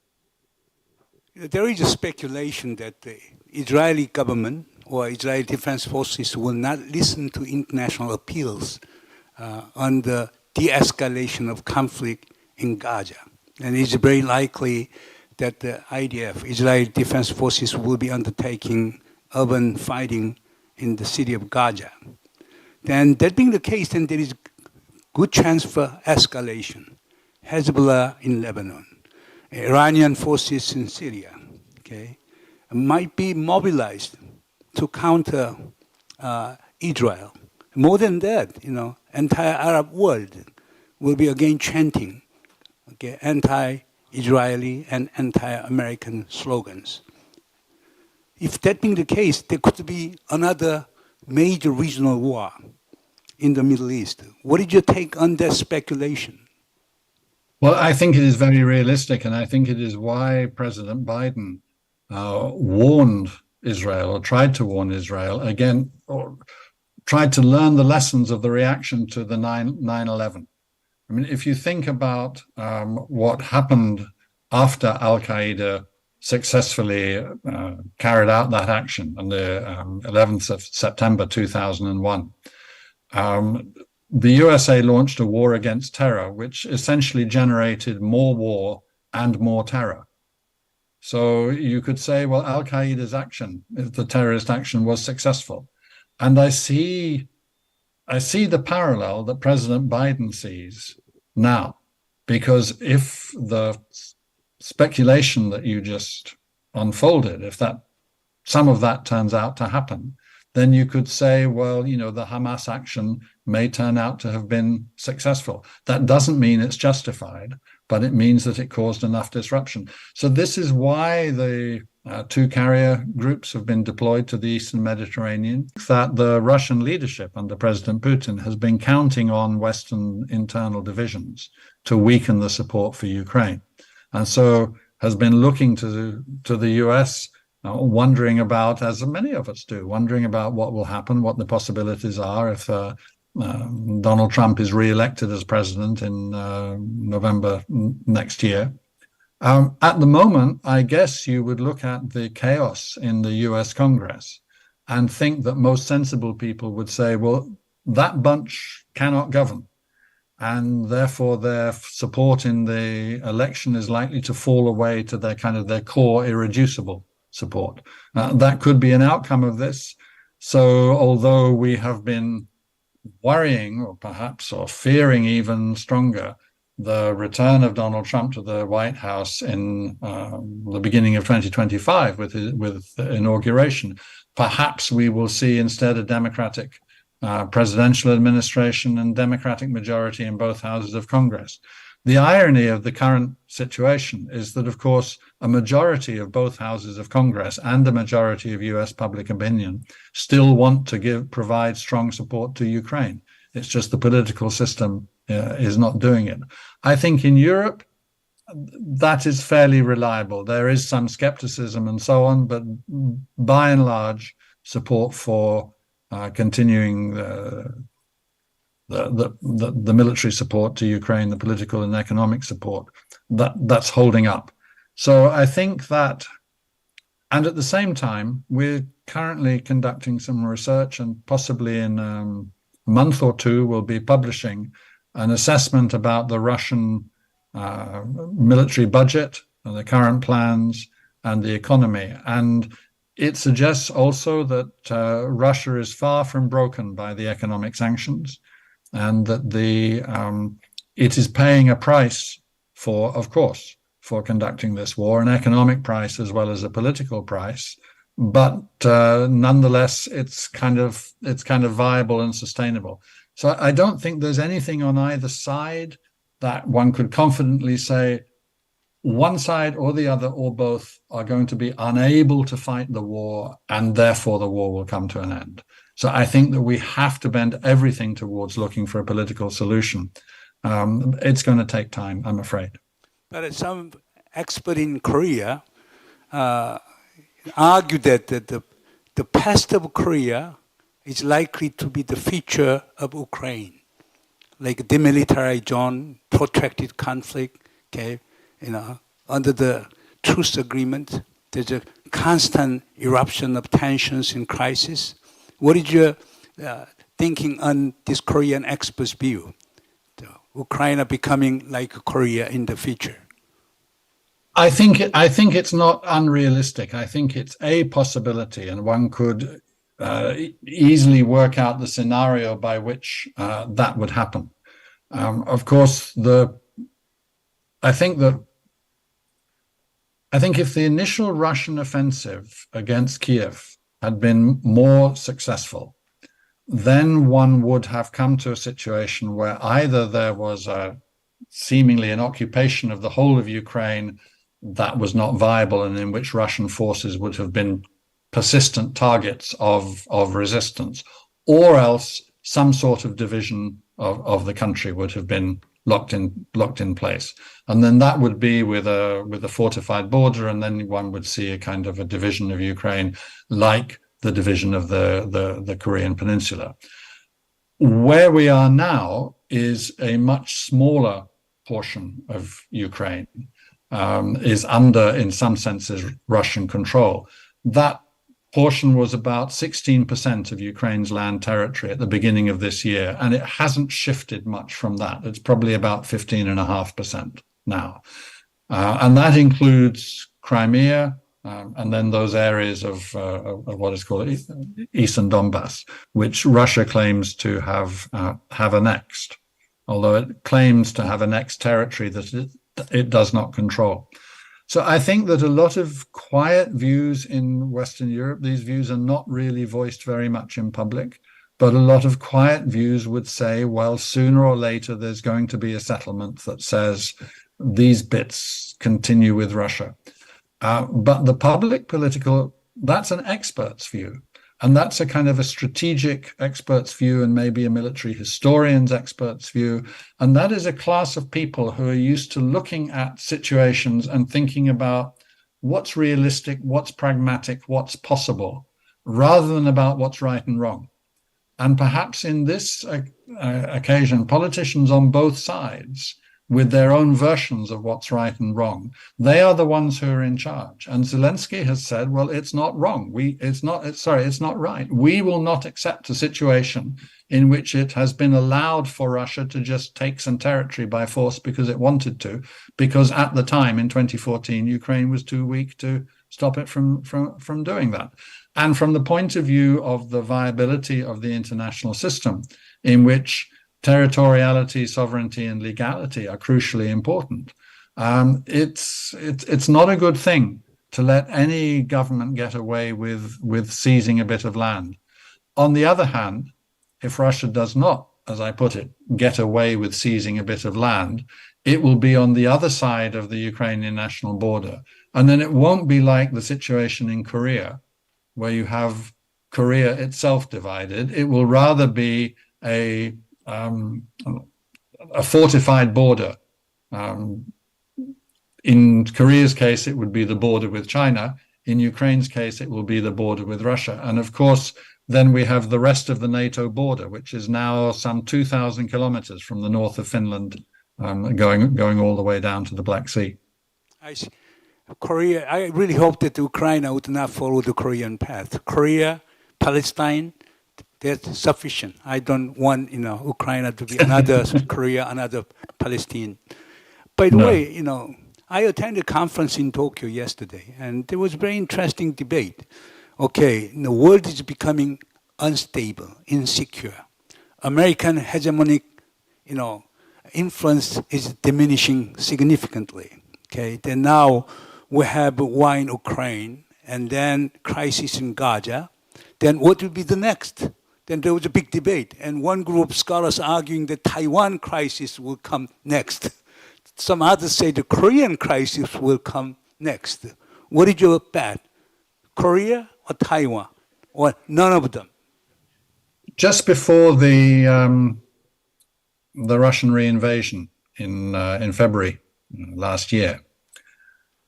There is a speculation that the Israeli government or Israeli Defense Forces will not listen to international appeals on the de-escalation of conflict in Gaza. And it's very likely that the IDF, Israeli Defense Forces, will be undertaking urban fighting in the city of Gaza. Then that being the case, then there is good chance for escalation. Hezbollah in Lebanon, Iranian forces in Syria, okay, might be mobilized to counter Israel. More than that, entire Arab world will be again chanting, okay, anti-Israeli and anti-American slogans. If that being the case, there could be another major regional war in the Middle East. What is your take on that speculation? Well, I think it is very realistic, and I think it is why President Biden warned Israel, or tried to warn Israel again, or tried to learn the lessons of the reaction to the 9/11. I mean, if you think about what happened after Al-Qaeda successfully carried out that action on the 11th of September 2001, the USA launched a war against terror, which essentially generated more war and more terror. So you could say, well, Al-Qaeda's action, the terrorist action, was successful. And I see the parallel that President Biden sees now, because if the speculation that you just unfolded, if that some of that turns out to happen, then you could say, well, the Hamas action may turn out to have been successful. That doesn't mean it's justified, but it means that it caused enough disruption. So this is why the two carrier groups have been deployed to the Eastern Mediterranean, that the Russian leadership under President Putin has been counting on Western internal divisions to weaken the support for Ukraine. And so has been looking to the US, wondering about, as many of us do, wondering about what will happen, what the possibilities are if Donald Trump is re-elected as president in November next year. At the moment, I guess you would look at the chaos in the US Congress and think that most sensible people would say, well, that bunch cannot govern, and therefore their support in the election is likely to fall away to their core irreducible support. That could be an outcome of this. So although we have been worrying, or perhaps fearing even stronger, the return of Donald Trump to the White House in the beginning of 2025 with the inauguration, perhaps we will see instead a Democratic presidential administration and Democratic majority in both houses of Congress. The irony of the current situation is that, of course, a majority of both houses of Congress and a majority of US public opinion still want to provide strong support to Ukraine. It's just the political system is not doing it. I think in Europe, that is fairly reliable. There is some skepticism and so on, but by and large, support for continuing the military support to Ukraine, the political and economic support, that's holding up. So I think that, and at the same time, we're currently conducting some research, and possibly in a month or two, we'll be publishing an assessment about the Russian military budget and the current plans and the economy. And it suggests also that Russia is far from broken by the economic sanctions, and that it is paying a price for, of course, for conducting this war, an economic price as well as a political price. But nonetheless, it's kind of viable and sustainable. So I don't think there's anything on either side that one could confidently say one side or the other or both are going to be unable to fight the war, and therefore the war will come to an end. So I think that we have to bend everything towards looking for a political solution. It's going to take time, I'm afraid. But some expert in Korea argue that the past of Korea is likely to be the future of Ukraine, like demilitarized zone, protracted conflict. Okay, under the truce agreement, there's a constant eruption of tensions and crisis. What is your thinking on this Korean expert's view? Ukraine becoming like Korea in the future? I think it's not unrealistic. I think it's a possibility, and one could easily work out the scenario by which that would happen. Of course, I think if the initial Russian offensive against Kiev had been more successful, then one would have come to a situation where either there was seemingly an occupation of the whole of Ukraine that was not viable and in which Russian forces would have been persistent targets of resistance, or else some sort of division of the country would have been locked in place. And then that would be with a fortified border, and then one would see a kind of a division of Ukraine like the division of the Korean Peninsula. Where we are now is a much smaller portion of Ukraine, is under, in some senses, Russian control. That portion was about 16% of Ukraine's land territory at the beginning of this year, and it hasn't shifted much from that. It's probably about 15.5% now. And that includes Crimea, and then those areas of what is called Eastern Donbass, which Russia claims to have annexed, although it claims to have annexed territory that it does not control. So I think that a lot of quiet views in Western Europe, these views are not really voiced very much in public, but a lot of quiet views would say, well, sooner or later, there's going to be a settlement that says these bits continue with Russia. But the public political, that's an expert's view. And that's a kind of a strategic expert's view and maybe a military historian's expert's view. And that is a class of people who are used to looking at situations and thinking about what's realistic, what's pragmatic, what's possible, rather than about what's right and wrong. And perhaps in this occasion, politicians on both sides, with their own versions of what's right and wrong, they are the ones who are in charge. And Zelensky has said, well, it's not wrong. It's not right. We will not accept a situation in which it has been allowed for Russia to just take some territory by force because it wanted to, because at the time in 2014, Ukraine was too weak to stop it from doing that. And from the point of view of the viability of the international system, in which territoriality, sovereignty, and legality are crucially important. It's not a good thing to let any government get away with seizing a bit of land. On the other hand, if Russia does not, as I put it, get away with seizing a bit of land, it will be on the other side of the Ukrainian national border. And then it won't be like the situation in Korea, where you have Korea itself divided. It will rather be a fortified border. In Korea's case, it would be the border with China. In Ukraine's case, it will be the border with Russia. And of course, then we have the rest of the NATO border, which is now some 2,000 kilometers from the north of Finland, going all the way down to the Black Sea. I see. Korea, I really hope that Ukraine would not follow the Korean path. Korea, Palestine, that's sufficient. I don't want, Ukraine to be another Korea, another Palestine. By the way, I attended a conference in Tokyo yesterday, and there was a very interesting debate. Okay, the world is becoming unstable, insecure. American hegemonic, influence is diminishing significantly. Okay, then now we have war in Ukraine, and then crisis in Gaza. Then what will be the next? Then there was a big debate, and one group of scholars arguing that Taiwan crisis will come next. Some others say the Korean crisis will come next. What is your bet? Korea or Taiwan, or none of them? Just before the Russian reinvasion in February last year,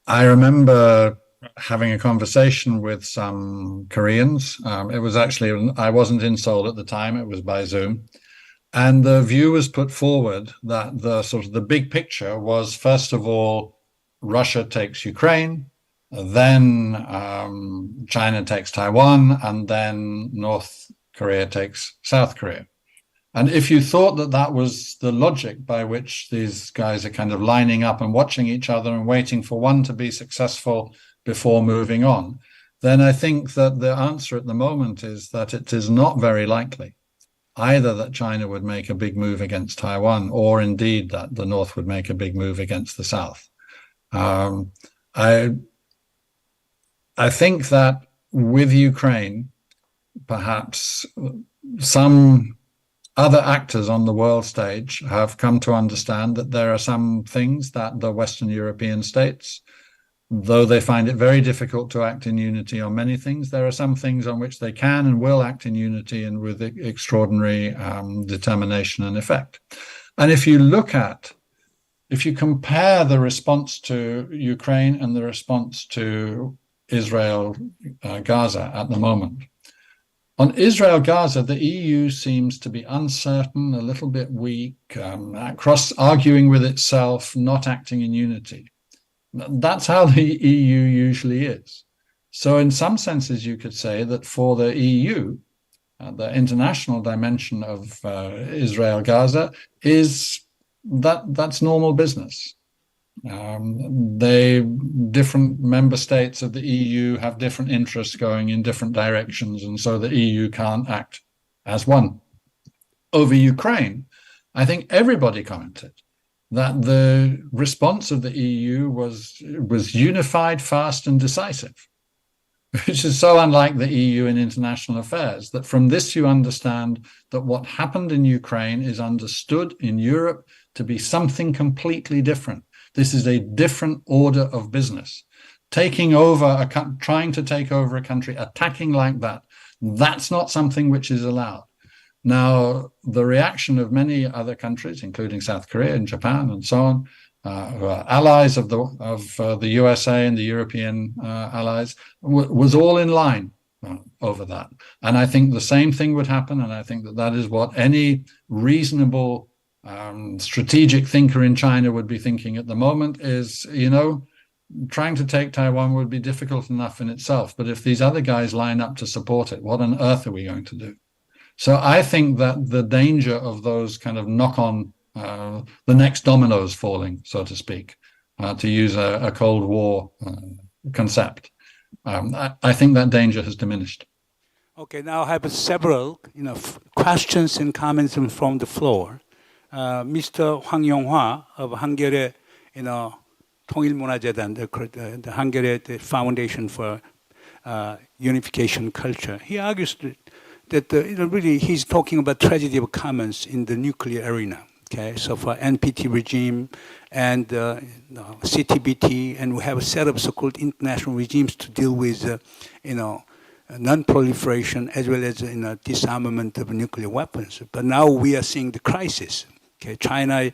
I remember having a conversation with some Koreans. It was actually, I wasn't in Seoul at the time, it was by Zoom. And the view was put forward that the big picture was, first of all, Russia takes Ukraine, then China takes Taiwan, and then North Korea takes South Korea. And if you thought that that was the logic by which these guys are kind of lining up and watching each other and waiting for one to be successful before moving on, then I think that the answer at the moment is that it is not very likely either that China would make a big move against Taiwan, or indeed that the North would make a big move against the South. I think that with Ukraine, perhaps some other actors on the world stage have come to understand that there are some things that the Western European states, though they find it very difficult to act in unity on many things, there are some things on which they can and will act in unity and with extraordinary determination and effect. And if you compare the response to Ukraine and the response to Israel, Gaza at the moment, on Israel, Gaza, the EU seems to be uncertain, a little bit weak, arguing with itself, not acting in unity. That's how the EU usually is. So in some senses, you could say that for the EU, the international dimension of Israel-Gaza that's normal business. Different member states of the EU have different interests going in different directions, and so the EU can't act as one. Over Ukraine, I think everybody commented that the response of the EU was unified, fast, and decisive, which is so unlike the EU in international affairs, that from this you understand that what happened in Ukraine is understood in Europe to be something completely different. This is a different order of business. Taking over trying to take over a country, attacking like that, that's not something which is allowed. Now, the reaction of many other countries, including South Korea and Japan and so on, who are allies of the USA and the European allies, was all in line over that. And I think the same thing would happen, and I think that is what any reasonable strategic thinker in China would be thinking at the moment is, trying to take Taiwan would be difficult enough in itself. But if these other guys line up to support it, what on earth are we going to do? So I think that the danger of those kind of knock-on, the next dominoes falling, so to speak, to use a Cold War concept, I think that danger has diminished. Okay, now I have several questions and comments from the floor. Mr. Hwang Yong-hwa of Hankyoreh, 통일문화재단, the Hankyoreh Foundation for Unification Culture, he argues that really he's talking about tragedy of commons in the nuclear arena. Okay, so for NPT regime and CTBT, and we have a set of so-called international regimes to deal with, non-proliferation as well as disarmament of nuclear weapons. But now we are seeing the crisis. Okay, China,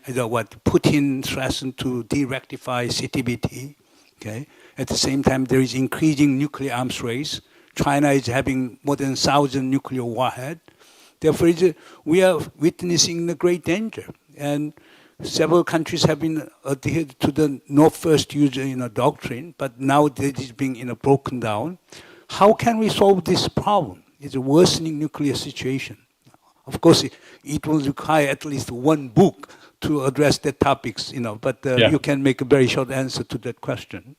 Putin threatened to de-rectify CTBT. Okay, at the same time there is increasing nuclear arms race. China is having more than 1,000 nuclear warheads. Therefore, we are witnessing the great danger. And several countries have been adhered to the no first user doctrine, but now that is being broken down. How can we solve this problem? It's a worsening nuclear situation. Of course, it will require at least one book to address the topics, but you can make a very short answer to that question.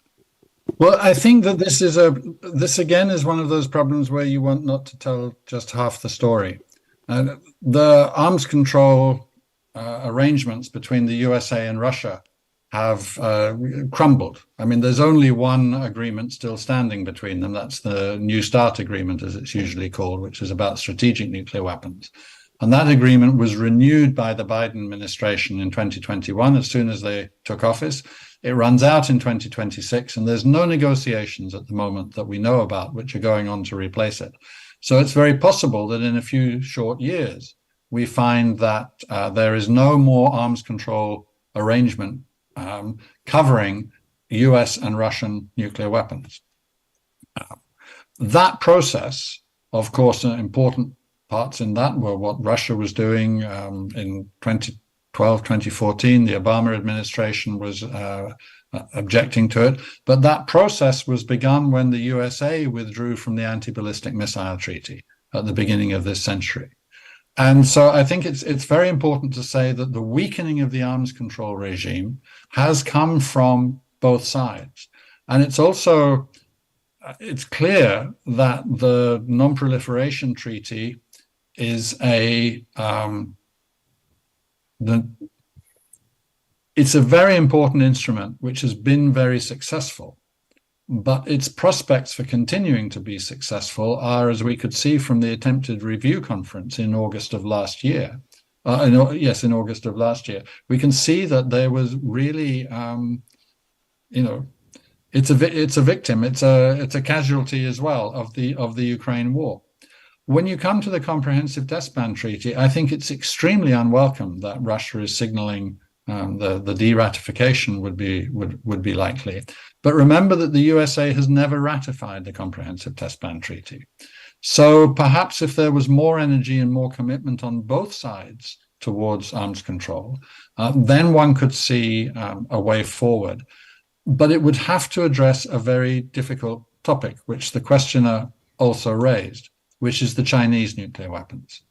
Well, I think that this again is one of those problems where you want not to tell just half the story. The arms control arrangements between the USA and Russia have crumbled. I mean, there's only one agreement still standing between them. That's the New START agreement, as it's usually called, which is about strategic nuclear weapons. And that agreement was renewed by the Biden administration in 2021, as soon as they took office. It runs out in 2026, and there's no negotiations at the moment that we know about which are going on to replace it. So it's very possible that in a few short years, we find that there is no more arms control arrangement covering US and Russian nuclear weapons. That process, of course, important parts in that were what Russia was doing in 2012, 2014. The Obama administration was objecting to it. But that process was begun when the USA withdrew from the Anti-Ballistic Missile Treaty at the beginning of this century. And so I think it's very important to say that the weakening of the arms control regime has come from both sides. And it's clear that the Non-Proliferation Treaty is it's a very important instrument which has been very successful. But its prospects for continuing to be successful are, as we could see from the attempted review conference in August of last year. In August of last year, we can see that there was really, it's a victim, it's a casualty as well of the Ukraine war. When you come to the Comprehensive Test Ban Treaty, I think it's extremely unwelcome that Russia is signaling the de-ratification would be likely. But remember that the USA has never ratified the Comprehensive Test Ban Treaty. So perhaps if there was more energy and more commitment on both sides towards arms control, then one could see a way forward. But it would have to address a very difficult topic, which the questioner also raised, which is the Chinese nuclear weapons.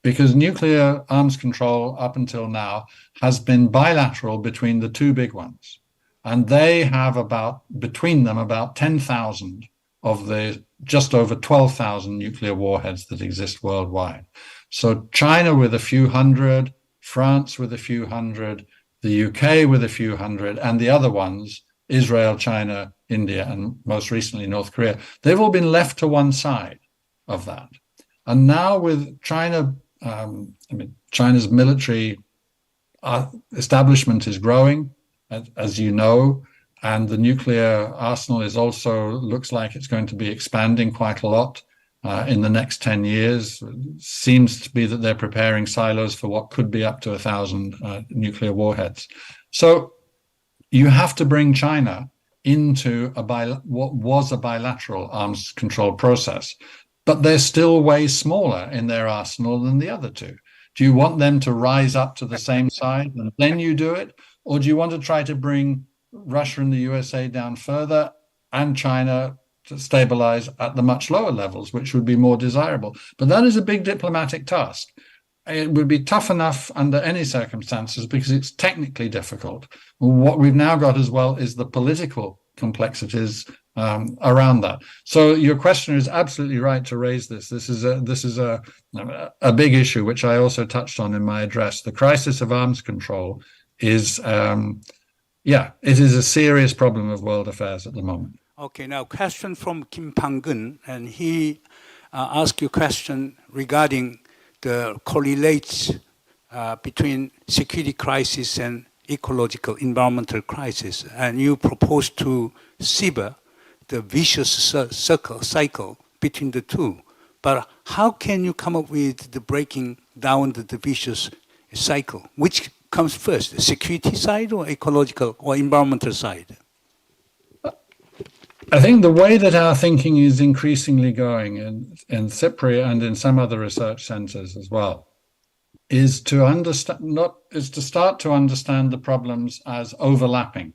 Because nuclear arms control up until now has been bilateral between the two big ones. And they have between them about 10,000 of the just over 12,000 nuclear warheads that exist worldwide. So China with a few hundred, France with a few hundred, the UK with a few hundred, and the other ones, Israel, China, India, and most recently North Korea, they've all been left to one side of that. And now with China, China's military establishment is growing, as you know, and the nuclear arsenal looks like it's going to be expanding quite a lot in the next 10 years. It seems to be that they're preparing silos for what could be up to 1,000 nuclear warheads. So you have to bring China into what was a bilateral arms control process, but they're still way smaller in their arsenal than the other two. Do you want them to rise up to the same side and then you do it? Or do you want to try to bring Russia and the USA down further and China to stabilize at the much lower levels, which would be more desirable? But that is a big diplomatic task. It would be tough enough under any circumstances because it's technically difficult. What we've now got as well is the political complexities around that. So your questioner is absolutely right to raise this. This is a big issue, which I also touched on in my address. The crisis of arms control is, it is a serious problem of world affairs at the moment. Okay, now question from Kim Pang-gun, and he asked you a question regarding the correlates between security crisis and ecological environmental crisis, and you propose to sever the vicious cycle between the two. But how can you come up with the breaking down the vicious cycle? Which comes first, the security side or ecological or environmental side? I think the way that our thinking is increasingly going in Cypria and in some other research centers as well is to start to understand the problems as overlapping,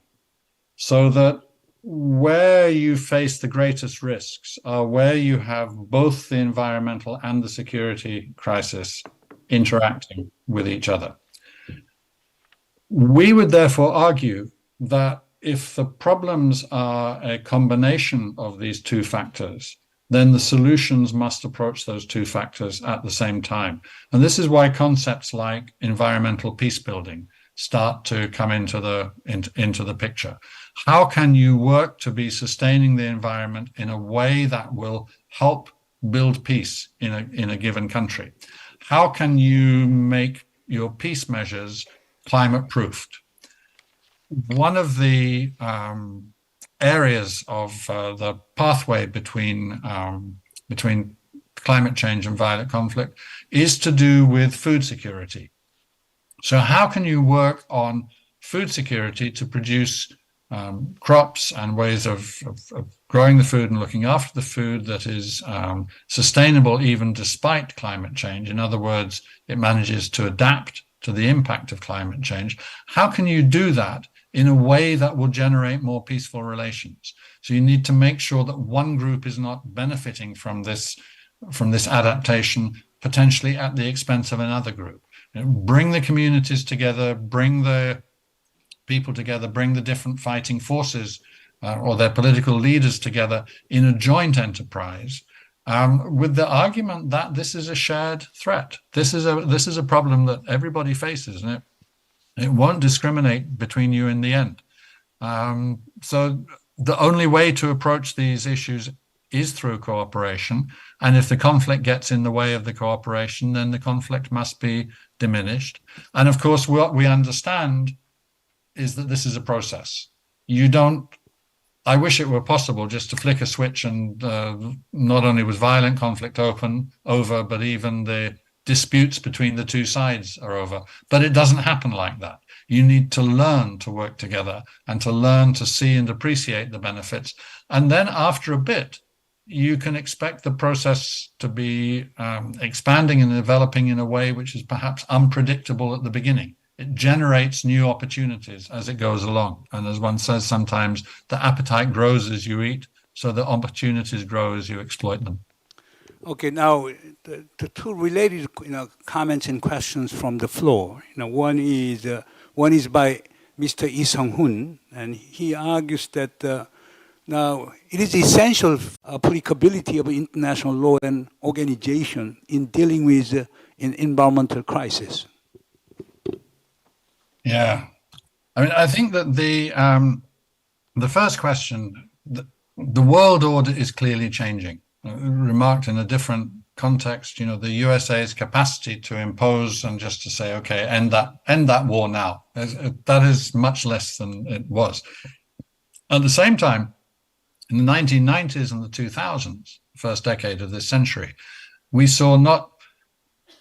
so that where you face the greatest risks are where you have both the environmental and the security crisis interacting with each other. We would therefore argue that if the problems are a combination of these two factors, then the solutions must approach those two factors at the same time. And this is why concepts like environmental peace building start to come into the picture. How can you work to be sustaining the environment in a way that will help build peace in a given country? How can you make your peace measures climate proofed? One of the areas of the pathway between climate change and violent conflict is to do with food security. So how can you work on food security to produce crops and ways of growing the food and looking after the food that is sustainable even despite climate change? In other words, it manages to adapt to the impact of climate change. How can you do that in a way that will generate more peaceful relations. So you need to make sure that one group is not benefiting from this adaptation, potentially at the expense of another group. Bring the communities together, bring the people together, bring the different fighting forces or their political leaders together in a joint enterprise, with the argument that this is a shared threat. This is a problem that everybody faces, and it won't discriminate between you in the end. So the only way to approach these issues is through cooperation. And if the conflict gets in the way of the cooperation, then the conflict must be diminished. And of course, what we understand is that this is a process. I wish it were possible just to flick a switch and not only was violent conflict over, but even the disputes between the two sides are over. But it doesn't happen like that. You need to learn to work together and to learn to see and appreciate the benefits. And then after a bit, you can expect the process to be expanding and developing in a way which is perhaps unpredictable at the beginning. It generates new opportunities as it goes along. And as one says sometimes, the appetite grows as you eat, so the opportunities grow as you exploit them. Okay, now the two related comments and questions from the floor. One is by Mr. Lee Sung-hoon, and he argues that now it is essential applicability of international law and organization in dealing with an environmental crisis. Yeah, I mean, I think that the first question, the world order is clearly changing. Remarked in a different context, the USA's capacity to impose and just to say, okay, end that war now. That is much less than it was. At the same time, in the 1990s and the 2000s, first decade of this century, we saw not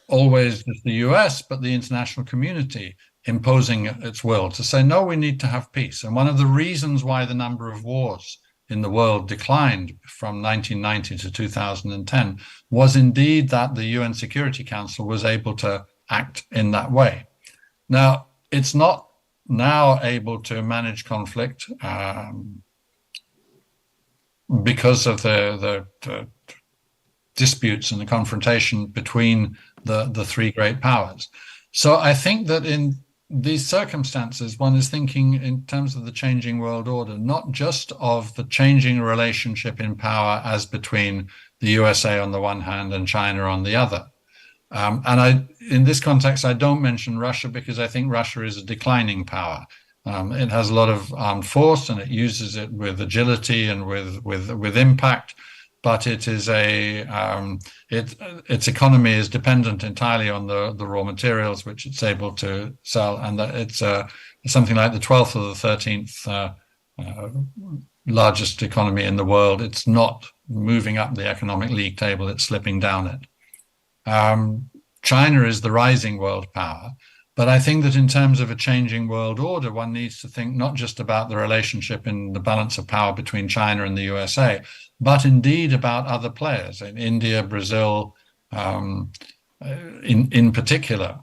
always just the US, but the international community imposing its will to say, no, we need to have peace. And one of the reasons why the number of wars in the world declined from 1990 to 2010 was indeed that the UN Security Council was able to act in that way. Now, it's not now able to manage conflict because of the disputes and the confrontation between the three great powers. So I think that in these circumstances, one is thinking in terms of the changing world order, not just of the changing relationship in power as between the USA on the one hand and China on the other. In this context, I don't mention Russia because I think Russia is a declining power. It has a lot of armed force and it uses it with agility and with impact. But it is its economy is dependent entirely on the raw materials which it's able to sell, and that it's something like the 12th or the 13th largest economy in the world. It's not moving up the economic league table; it's slipping down it. China is the rising world power, but I think that in terms of a changing world order, one needs to think not just about the relationship in the balance of power between China and the USA, but indeed about other players in India, Brazil, in particular.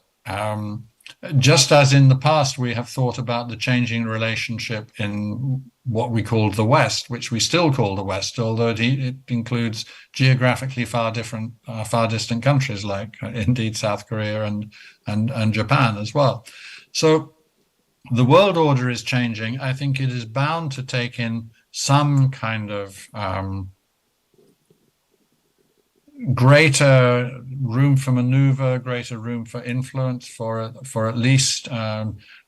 Just as in the past, we have thought about the changing relationship in what we called the West, which we still call the West, although it includes geographically far distant countries like indeed South Korea and Japan as well. So the world order is changing. I think it is bound to take in some kind of greater room for maneuver, greater room for influence for at least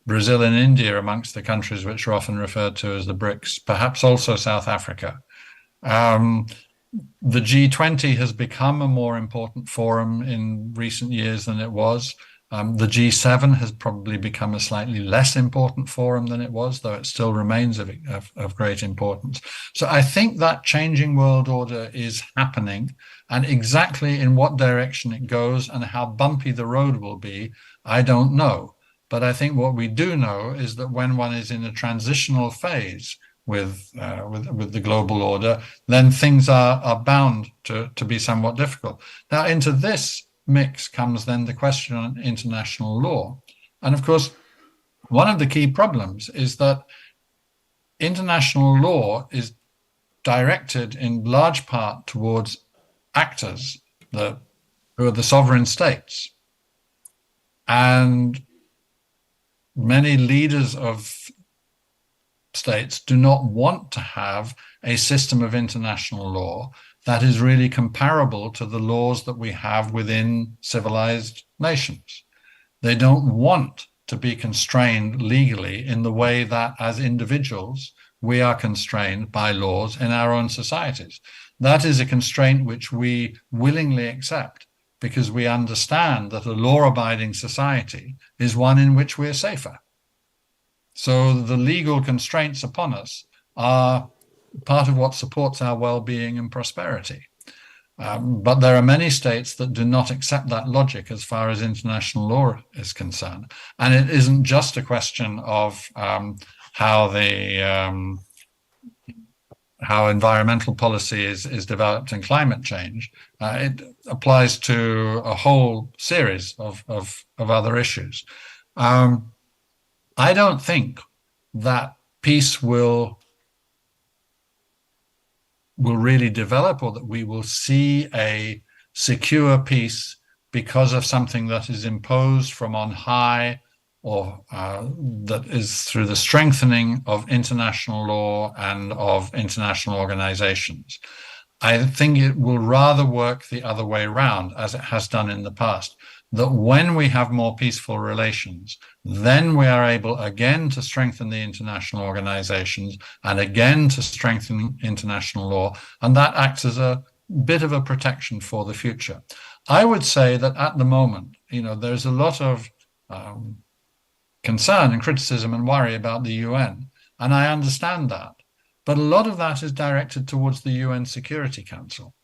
Brazil and India amongst the countries which are often referred to as the BRICS, perhaps also South Africa. The G20 has become a more important forum in recent years than it was. The G7 has probably become a slightly less important forum than it was, though it still remains of great importance. So I think that changing world order is happening, and exactly in what direction it goes and how bumpy the road will be, I don't know. But I think what we do know is that when one is in a transitional phase with the global order, then things are bound to be somewhat difficult. Now, into this mix comes then the question on international law. And of course, one of the key problems is that international law is directed in large part towards actors who are the sovereign states. And many leaders of states do not want to have a system of international law that is really comparable to the laws that we have within civilized nations. They don't want to be constrained legally in the way that as individuals we are constrained by laws in our own societies. That is a constraint which we willingly accept because we understand that a law-abiding society is one in which we're safer. So the legal constraints upon us are part of what supports our well-being and prosperity. But there are many states that do not accept that logic as far as international law is concerned. And it isn't just a question of how environmental policy is developed in climate change. It applies to a whole series of other issues. I don't think that peace will really develop, or that we will see a secure peace because of something that is imposed from on high, or that is through the strengthening of international law and of international organizations. I think it will rather work the other way around, as it has done in the past, that when we have more peaceful relations, then we are able again to strengthen the international organizations and again to strengthen international law, and that acts as a bit of a protection for the future. I would say that at the moment, there's a lot of concern and criticism and worry about the UN, and I understand that. But a lot of that is directed towards the UN Security Council.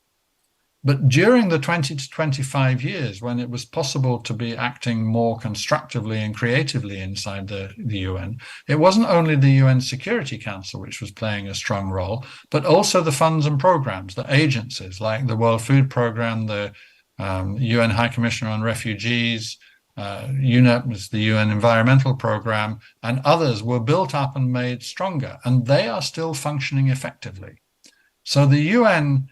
But during the 20 to 25 years when it was possible to be acting more constructively and creatively inside the UN, it wasn't only the UN Security Council which was playing a strong role, but also the funds and programs, the agencies like the World Food Programme, the UN High Commissioner on Refugees, UNEP, the UN Environmental Programme, and others were built up and made stronger, and they are still functioning effectively. So the UN,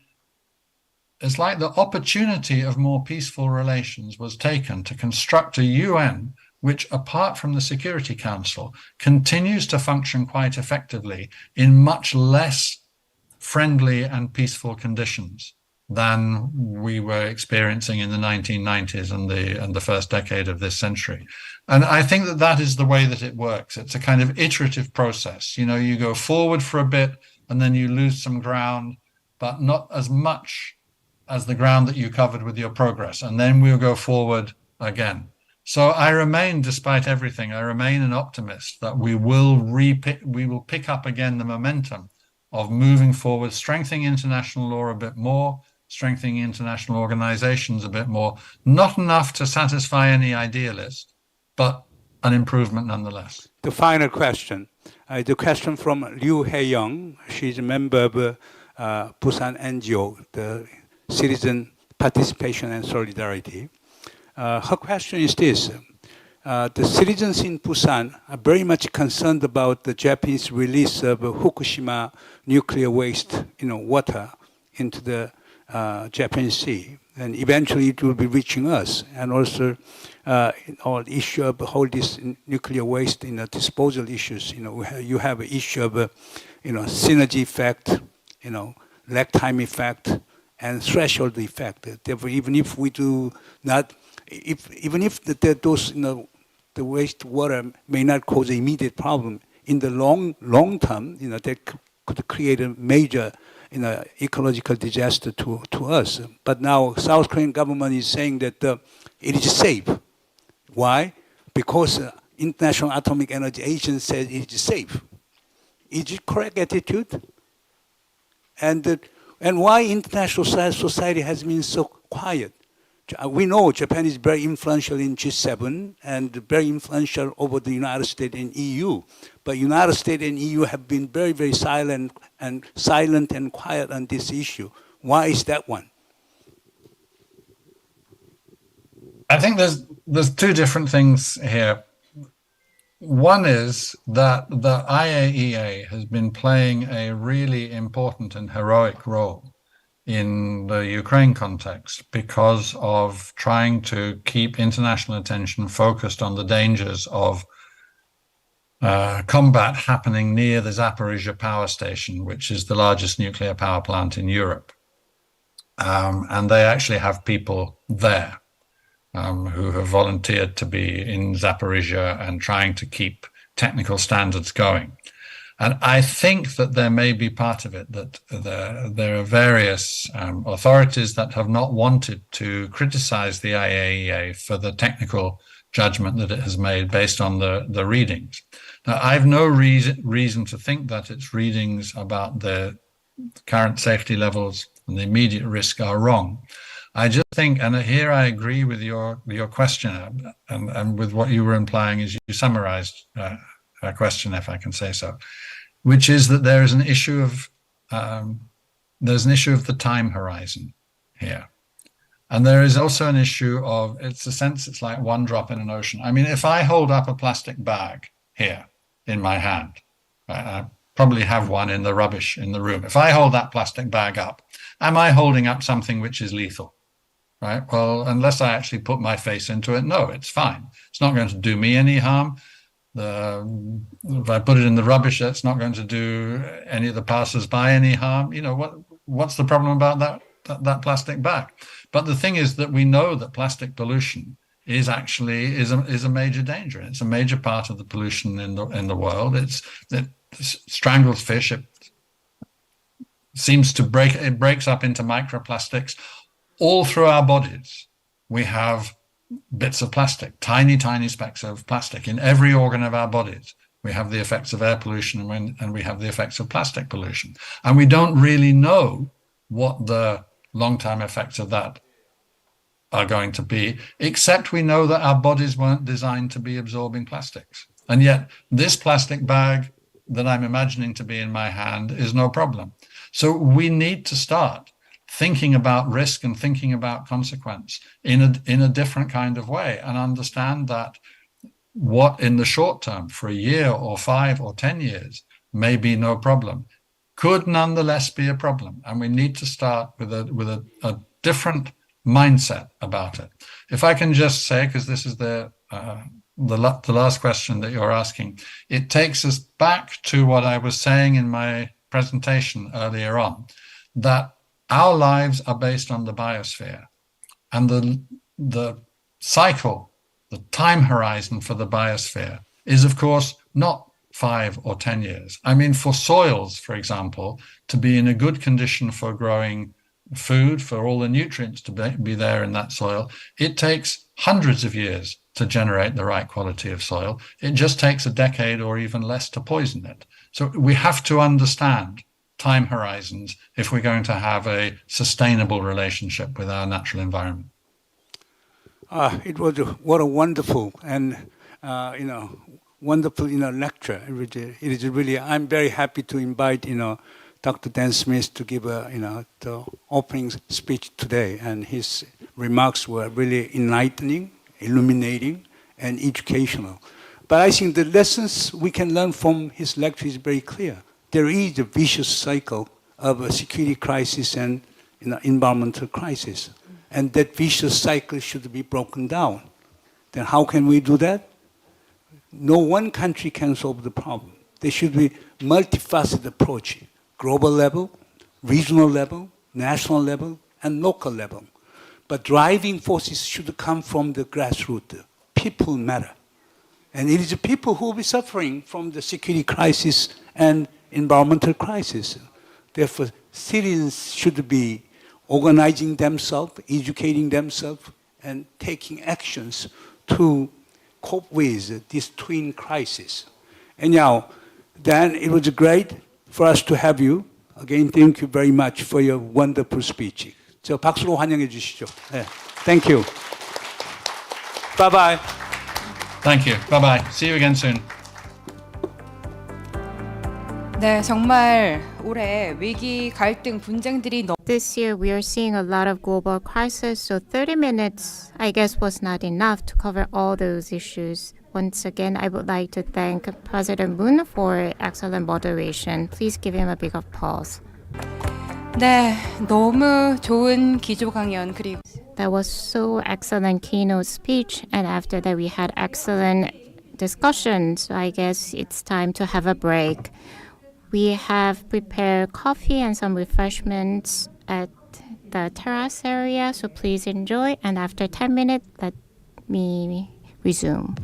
it's like the opportunity of more peaceful relations was taken to construct a UN which, apart from the Security Council, continues to function quite effectively in much less friendly and peaceful conditions than we were experiencing in the 1990s and the first decade of this century. And I think that is the way that it works. It's a kind of iterative process. You go forward for a bit and then you lose some ground, but not as much as the ground that you covered with your progress, and then we'll go forward again. So I remain, despite everything, I remain an optimist that we will pick up again the momentum of moving forward, strengthening international law a bit more, strengthening international organizations a bit more, not enough to satisfy any idealist, but an improvement nonetheless. The final question, the question from Liu Hei-young. She's a member of Busan NGO, the Citizen Participation and Solidarity. Her question is this. The citizens in Busan are very much concerned about the Japanese release of Fukushima nuclear waste, water into the Japanese Sea, and eventually it will be reaching us. And also, all issue of all this nuclear waste, disposal issues. You have an issue of, synergy effect, lag time effect, and threshold effect. Therefore, even if we do not, even if those, the wastewater may not cause an immediate problem, in the long term, that could create a major, ecological disaster to us. But now, South Korean government is saying that it is safe. Why? Because International Atomic Energy Agency says it is safe. Is it correct attitude? And why international society has been so quiet? We know Japan is very influential in G7 and very influential over the United States and EU. But United States and EU have been very, very silent and quiet on this issue. Why is that one? I think there's two different things here. One is that the IAEA has been playing a really important and heroic role in the Ukraine context because of trying to keep international attention focused on the dangers of combat happening near the Zaporizhzhia power station, which is the largest nuclear power plant in Europe. And they actually have people there who have volunteered to be in Zaporizhzhia and trying to keep technical standards going. And I think that there may be part of it that there are various authorities that have not wanted to criticize the IAEA for the technical judgment that it has made based on the readings. Now, I've no reason to think that its readings about the current safety levels and the immediate risk are wrong. I just think, and here I agree with your question and with what you were implying as you summarized a question, if I can say so, which is that there is an issue of the time horizon here. And there is also an issue of, it's like one drop in an ocean. I mean, if I hold up a plastic bag here in my hand, I probably have one in the rubbish in the room. If I hold that plastic bag up, am I holding up something which is lethal? Right? Well, unless I actually put my face into it, no, it's fine. It's not going to do me any harm. If I put it in the rubbish, that's not going to do any of the passers-by any harm. You know, what's the problem about that plastic bag? But the thing is that we know that plastic pollution is actually a major danger. It's a major part of the pollution in the world. It strangles fish. It breaks up into microplastics. All through our bodies, we have bits of plastic, tiny, tiny specks of plastic in every organ of our bodies. We have the effects of air pollution and we have the effects of plastic pollution. And we don't really know what the long-term effects of that are going to be, except we know that our bodies weren't designed to be absorbing plastics. And yet this plastic bag that I'm imagining to be in my hand is no problem. So we need to start thinking about risk and thinking about consequence in a different kind of way, and understand that what in the short term, for a year or 5 or 10 years, may be no problem, could nonetheless be a problem. And we need to start with a different mindset about it. If I can just say, because this is the last question that you're asking, it takes us back to what I was saying in my presentation earlier on, that our lives are based on the biosphere, and the cycle, the time horizon for the biosphere is, of course, not 5 or 10 years. I mean, for soils, for example, to be in a good condition for growing food, for all the nutrients to be there in that soil, it takes hundreds of years to generate the right quality of soil. It just takes a decade or even less to poison it. So we have to understand time horizons if we're going to have a sustainable relationship with our natural environment. It was what a wonderful and wonderful lecture. It is really. I'm very happy to invite Dr. Dan Smith to give the opening speech today, and his remarks were really enlightening, illuminating, and educational. But I think the lessons we can learn from his lecture is very clear. There is a vicious cycle of a security crisis and environmental crisis. And that vicious cycle should be broken down. Then how can we do that? No one country can solve the problem. There should be multifaceted approach, global level, regional level, national level, and local level. But driving forces should come from the grassroots. People matter. And it is the people who will be suffering from the security crisis and environmental crisis. Therefore, citizens should be organizing themselves, educating themselves, and taking actions to cope with these twin crises. Anyhow, Dan, it was great for us to have you. Again, thank you very much for your wonderful speech. 저 박수로 환영해 주시죠. 네. Thank you. Bye-bye. Thank you. Bye-bye. See you again soon. 네, 정말 올해 위기, 갈등, 분쟁들이 너무 This year, we are seeing a lot of global crises, so 30 minutes, I guess, was not enough to cover all those issues. once again, I would like to thank President Moon for excellent moderation. Please give him a big applause. 네, 너무 좋은 기조 강연 그리고 That was so excellent keynote speech, and after that we had excellent discussions. So I guess it's time to have a break. We have prepared coffee and some refreshments at the terrace area, so please enjoy. And after 10 minutes, let me resume.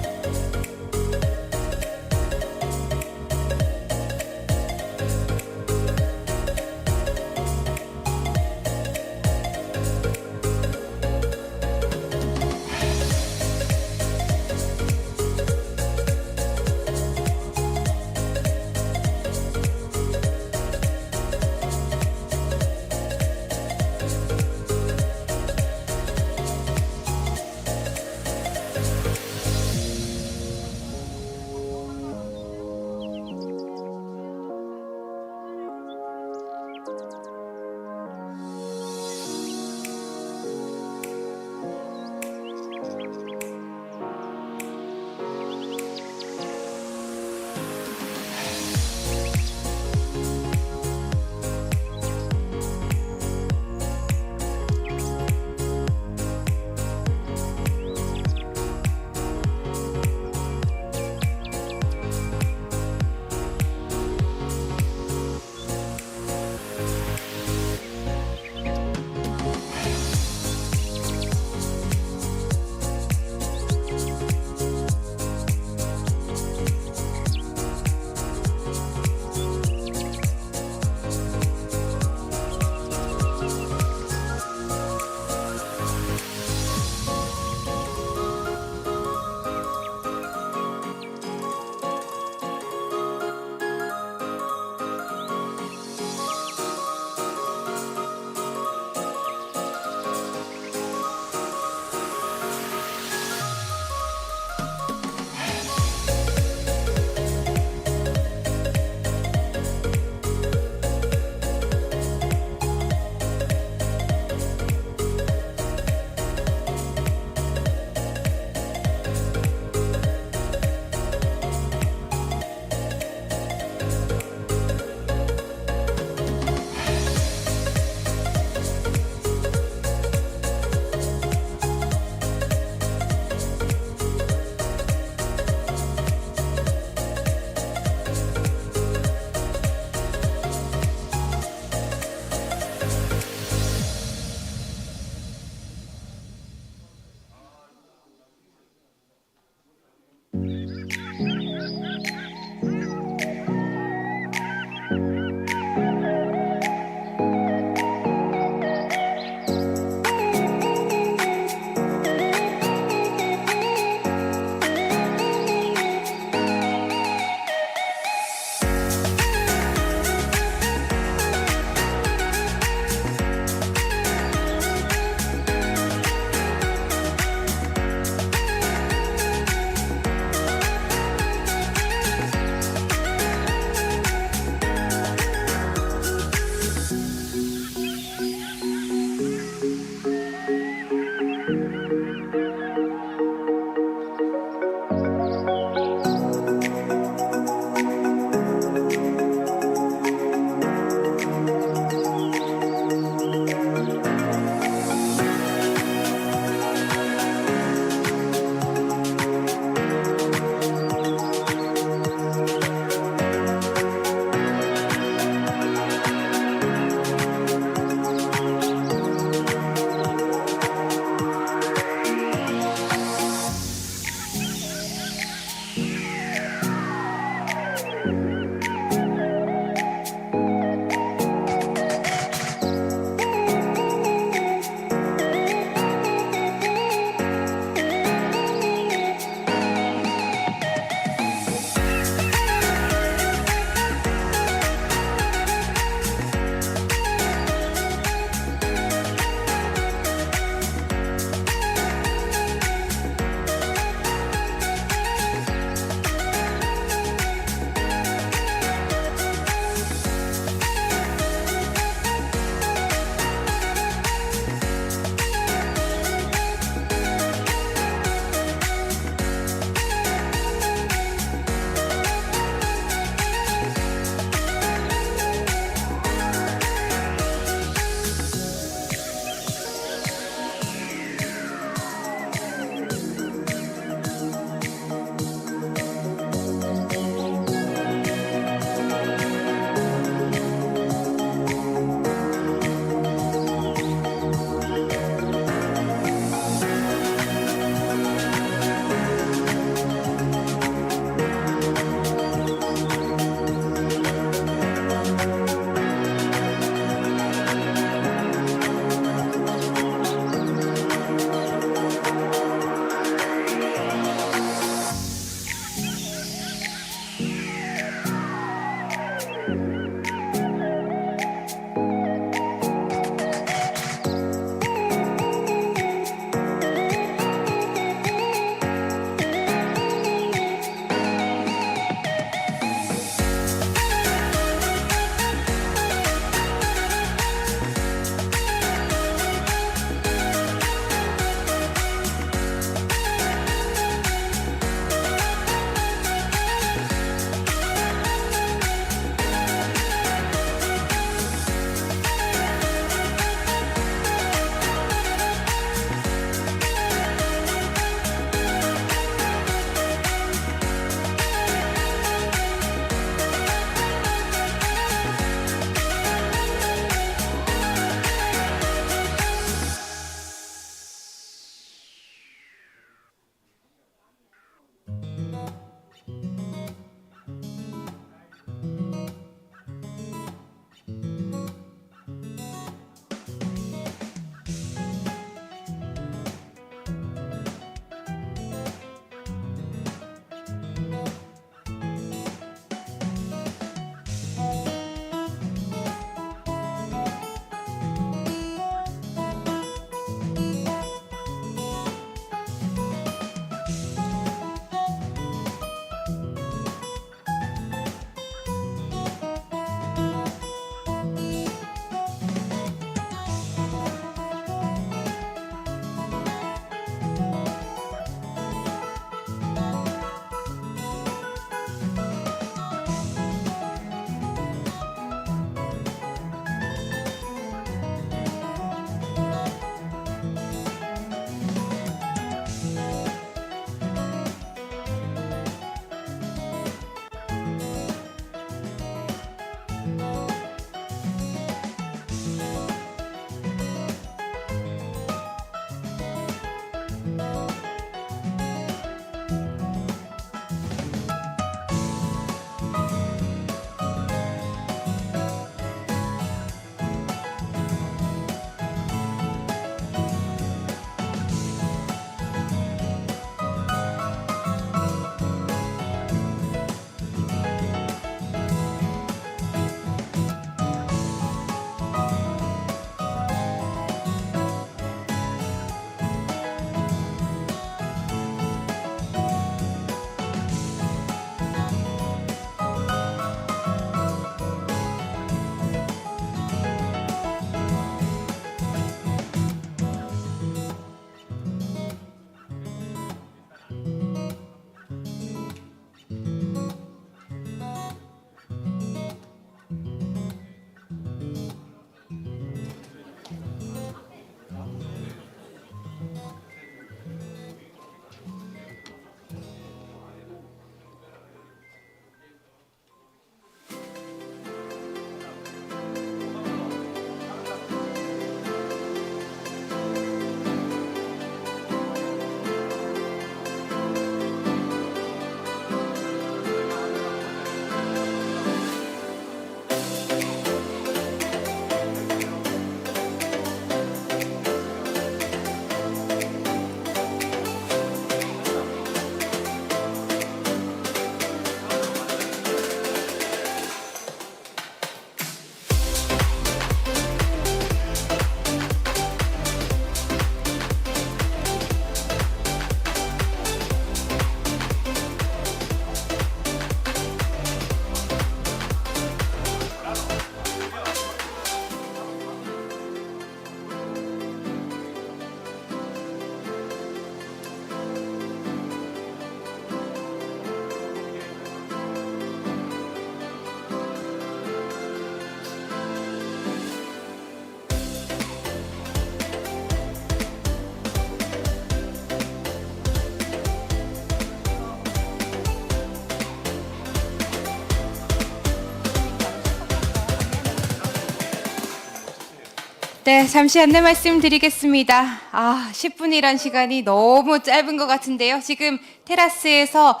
네, 잠시 안내 말씀드리겠습니다. 10분이란 시간이 너무 짧은 것 같은데요. 지금 테라스에서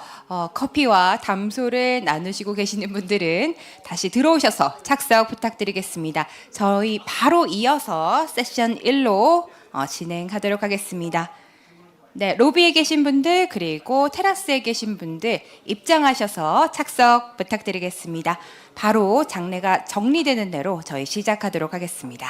커피와 담소를 나누시고 계시는 분들은 다시 들어오셔서 착석 부탁드리겠습니다. 저희 바로 이어서 세션 1로 진행하도록 하겠습니다. 네, 로비에 계신 분들 그리고 테라스에 계신 분들 입장하셔서 착석 부탁드리겠습니다. 바로 장례가 정리되는 대로 저희 시작하도록 하겠습니다.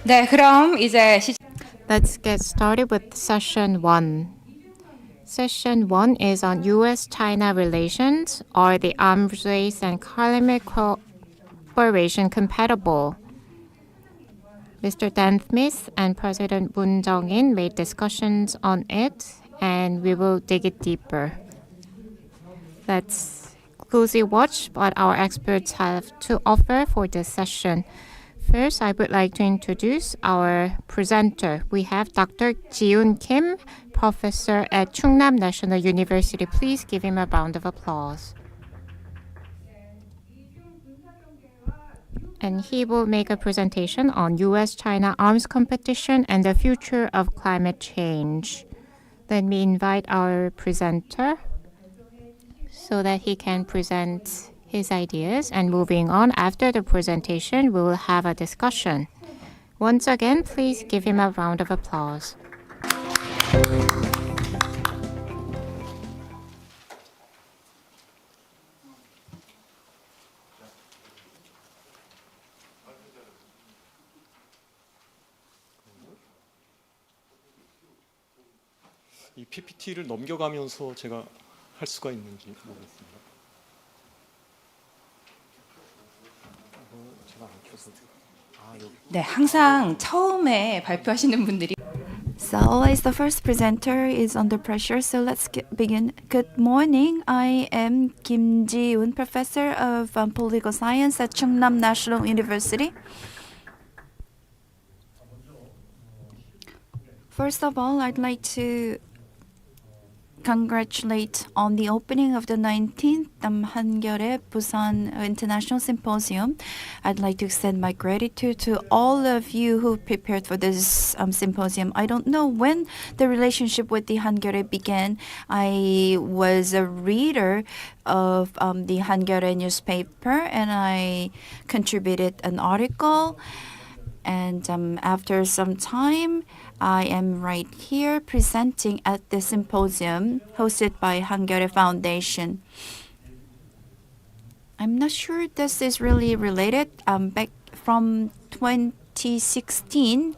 네, 그럼 이제 Let's get started with session 1. Session 1 is on US-China relations. Are the arms race and climate cooperation compatible? Mr. Dan Smith and President Moon Jae-in made discussions on it, and we will dig it deeper. Let's closely watch what our experts have to offer for this session. First, I would like to introduce our presenter. We have Dr. Ji-Yoon Kim, professor at Chungnam National University. Please give him a round of applause. And he will make a presentation on US-China arms competition and the future of climate change. Let me invite our presenter so that he can present his ideas, and moving on, after the presentation, we will have a discussion. Once again, please give him a round of applause. 이 PPT를 넘겨가면서 제가 할 수가 있는지 모르겠습니다. 네, 항상 처음에 발표하시는 분들이 So always the first presenter is under pressure. So let's begin. Good morning. I am Kim Ji-Yoon, professor of political science at Chungnam National University. First of all, I'd like to congratulate on the opening of the 19th Hankyoreh-Busan International Symposium. I'd like to extend my gratitude to all of you who prepared for this symposium. I don't know when the relationship with the Hankyoreh began. I was a reader of the Hankyoreh newspaper, and I contributed an article. And after some time, I am right here presenting at the symposium hosted by Hankyoreh Foundation. I'm not sure this is really related. Back from 2016,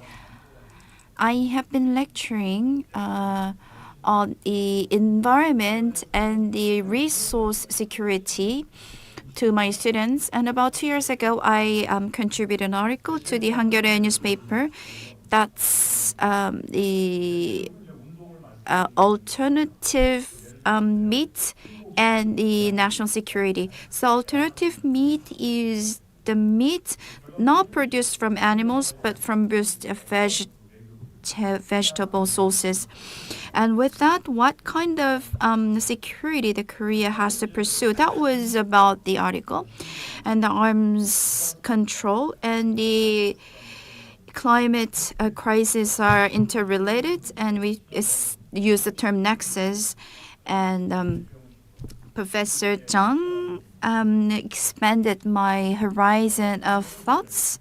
I have been lecturing on the environment and the resource security to my students. And about 2 years ago, I contributed an article to the Hankyoreh newspaper. That's the alternative meat and the national security. So alternative meat is the meat not produced from animals but from vegetable sources. And with that, what kind of security the Korea has to pursue? That was about the article. And the arms control and the climate crisis are interrelated, and we use the term nexus. And Professor Zhang expanded my horizon of thoughts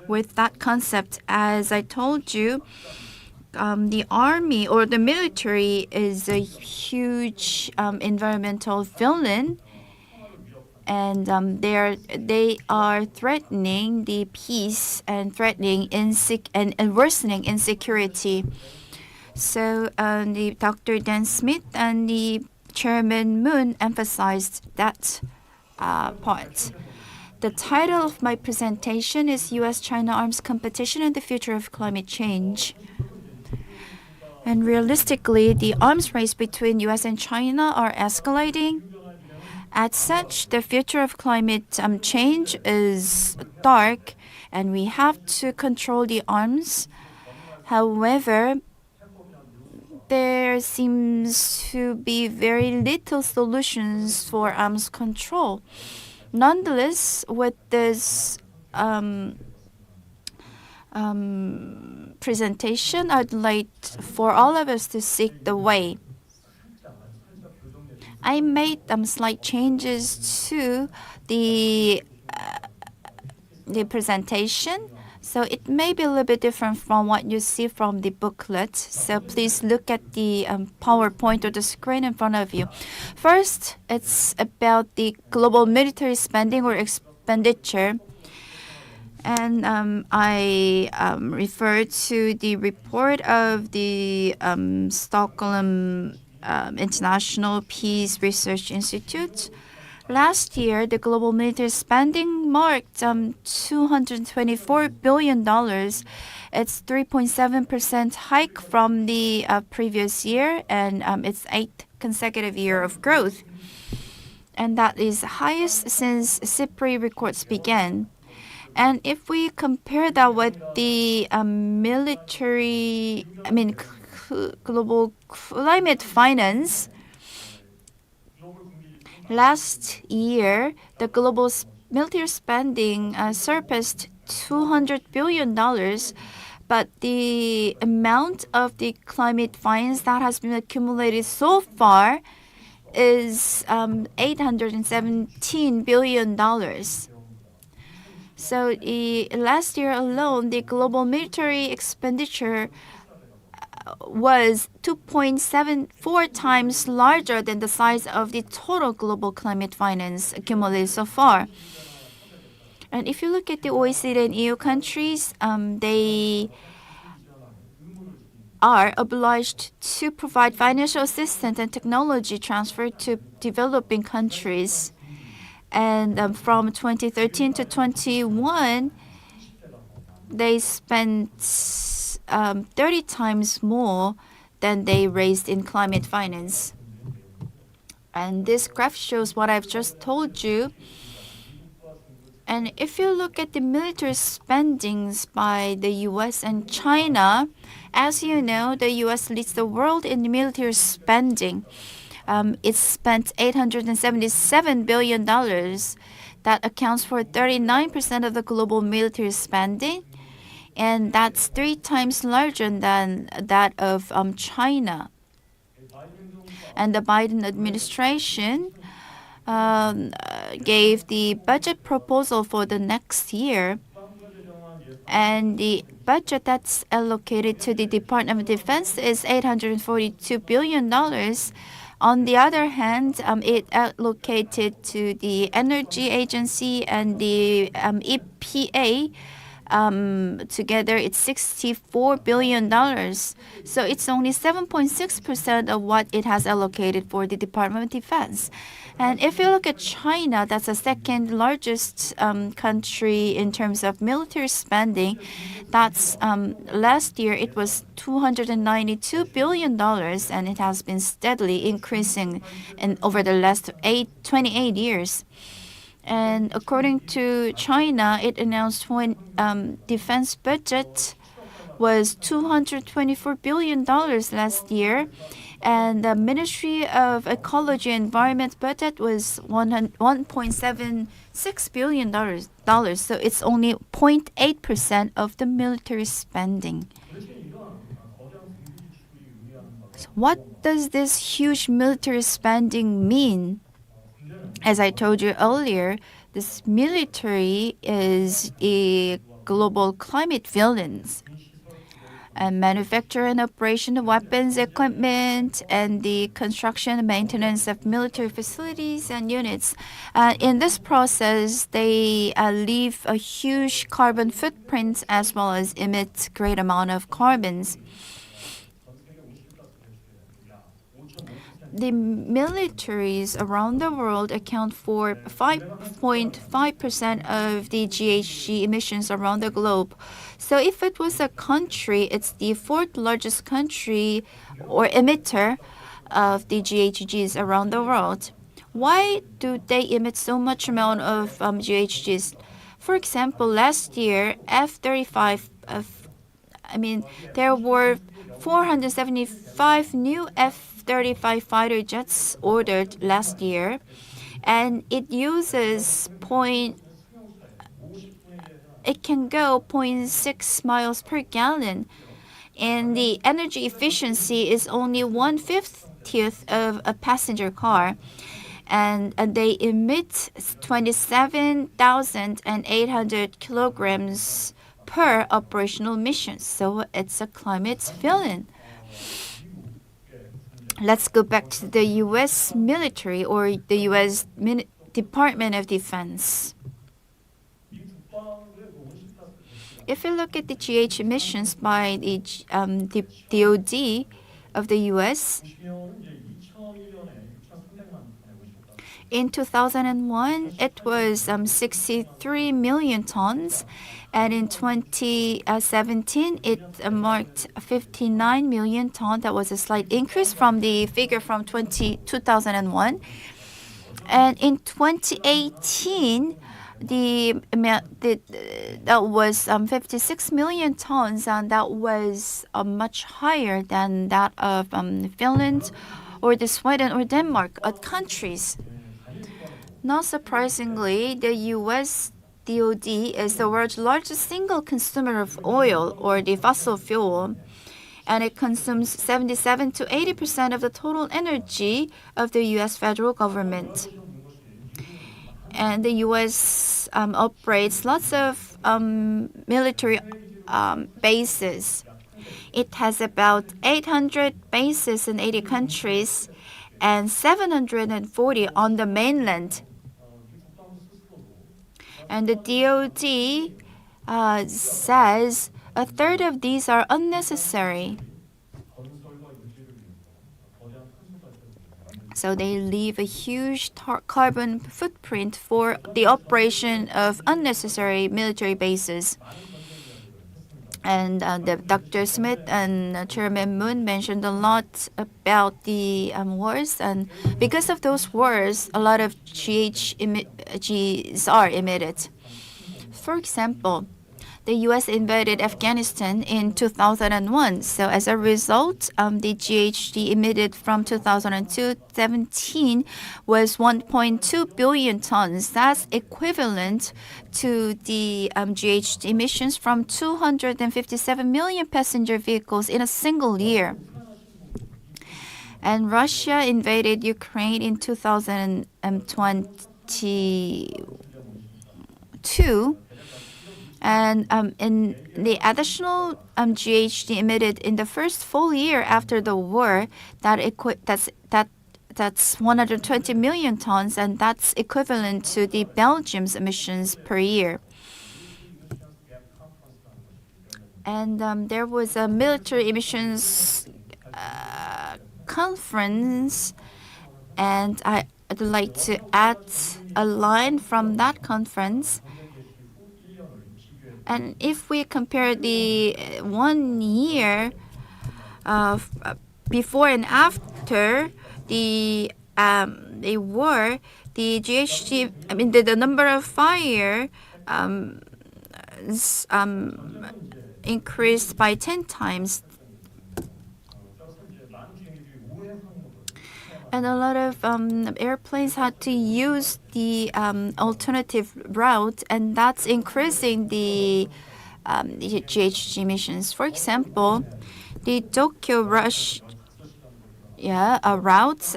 with that concept. As I told you, the army or the military is a huge environmental villain, and they are threatening the peace and threatening and worsening insecurity. So the Dr. Dan Smith and the Chairman Moon emphasized that part. The title of my presentation is U.S.-China Arms Competition and the Future of Climate Change. And realistically, the arms race between U.S. and China are escalating. As such, the future of climate change is dark, and we have to control the arms. However, there seems to be very little solutions for arms control. Nonetheless, with this presentation, I'd like for all of us to seek the way. I made slight changes to the presentation, so it may be a little bit different from what you see from the booklet. So please look at the PowerPoint or the screen in front of you. First, it's about the global military spending or expenditure. And I refer to the report of the Stockholm International Peace Research Institute. Last year, the global military spending marked $224 billion. It's 3.7% hike from the previous year, and it's 8th consecutive year of growth. And that is highest since SIPRI records began. And if we compare that with the global climate finance, last year, the global military spending surpassed $200 billion, but the amount of the climate finance that has been accumulated so far is $817 billion. So last year alone, the global military expenditure was 2.74 times larger than the size of the total global climate finance accumulated so far. And if you look at the OECD and EU countries, they are obliged to provide financial assistance and technology transfer to developing countries. And from 2013 to 21, they spent 30 times more than they raised in climate finance. And this graph shows what I've just told you. And if you look at the military spendings by the US and China, as you know, the US leads the world in military spending. It spent $877 billion. That accounts for 39% of the global military spending. And that's 3 times larger than that of China. And the Biden administration gave the budget proposal for the next year. And the budget that's allocated to the Department of Defense is $842 billion. On the other hand, it allocated to the Energy Agency and the EPA. Together, it's $64 billion. So it's only 7.6% of what it has allocated for the Department of Defense. And if you look at China, that's the second largest country in terms of military spending. That's last year it was $292 billion, and it has been steadily increasing over the last 28 years. And according to China, it announced when defense budget was $224 billion last year. And the Ministry of Ecology and Environment budget was $1.76 billion. So it's only 0.8% of the military spending. So what does this huge military spending mean? As I told you earlier, this military is a global climate villain. And manufacture and operation of weapons equipment and the construction and maintenance of military facilities and units. In this process, they leave a huge carbon footprint as well as emit great amount of carbons. The militaries around the world account for 5.5% of the GHG emissions around the globe. So if it was a country, it's the fourth largest country or emitter of the GHGs around the world. Why do they emit so much amount of GHGs? For example, last year, there were 475 new F-35 fighter jets ordered last year, and it uses it can go 0.6 miles per gallon, and the energy efficiency is only 1/50th of a passenger car, and they emit 27,800 kilograms per operational mission. So it's a climate villain. Let's go back to the U.S. military or the U.S. Department of Defense. If you look at the GH emissions by the DOD of the U.S., in 2001, it was 63 million tons, and in 2017, it marked 59 million tons. That was a slight increase from the figure from 2001. And in 2018, that was 56 million tons, and that was much higher than that of Finland or the Sweden or Denmark countries. Not surprisingly, the U.S. DoD is the world's largest single consumer of oil or the fossil fuel, and it consumes 77 to 80% of the total energy of the U.S. federal government. And the U.S. operates lots of military bases. It has about 800 bases in 80 countries and 740 on the mainland. And the DoD says a third of these are unnecessary. So they leave a huge carbon footprint for the operation of unnecessary military bases. And Dr. Smith and Chairman Moon mentioned a lot about the wars. And because of those wars, a lot of GHGs are emitted. For example, the U.S. invaded Afghanistan in 2001. So as a result, the GHG emitted from 2002 to 2017 was 1.2 billion tons. That's equivalent to the GHG emissions from 257 million passenger vehicles in a single year. And Russia invaded Ukraine in 2022. And in the additional GHG emitted in the first full year after the war, that's 120 million tons, and that's equivalent to the Belgium's emissions per year. And there was a military emissions conference, and I'd like to add a line from that conference. And if we compare the 1 year before and after the war, the GHG, the number of fire increased by 10 times. And a lot of airplanes had to use the alternative route, and that's increasing the GHG emissions. For example, the Tokyo Rush routes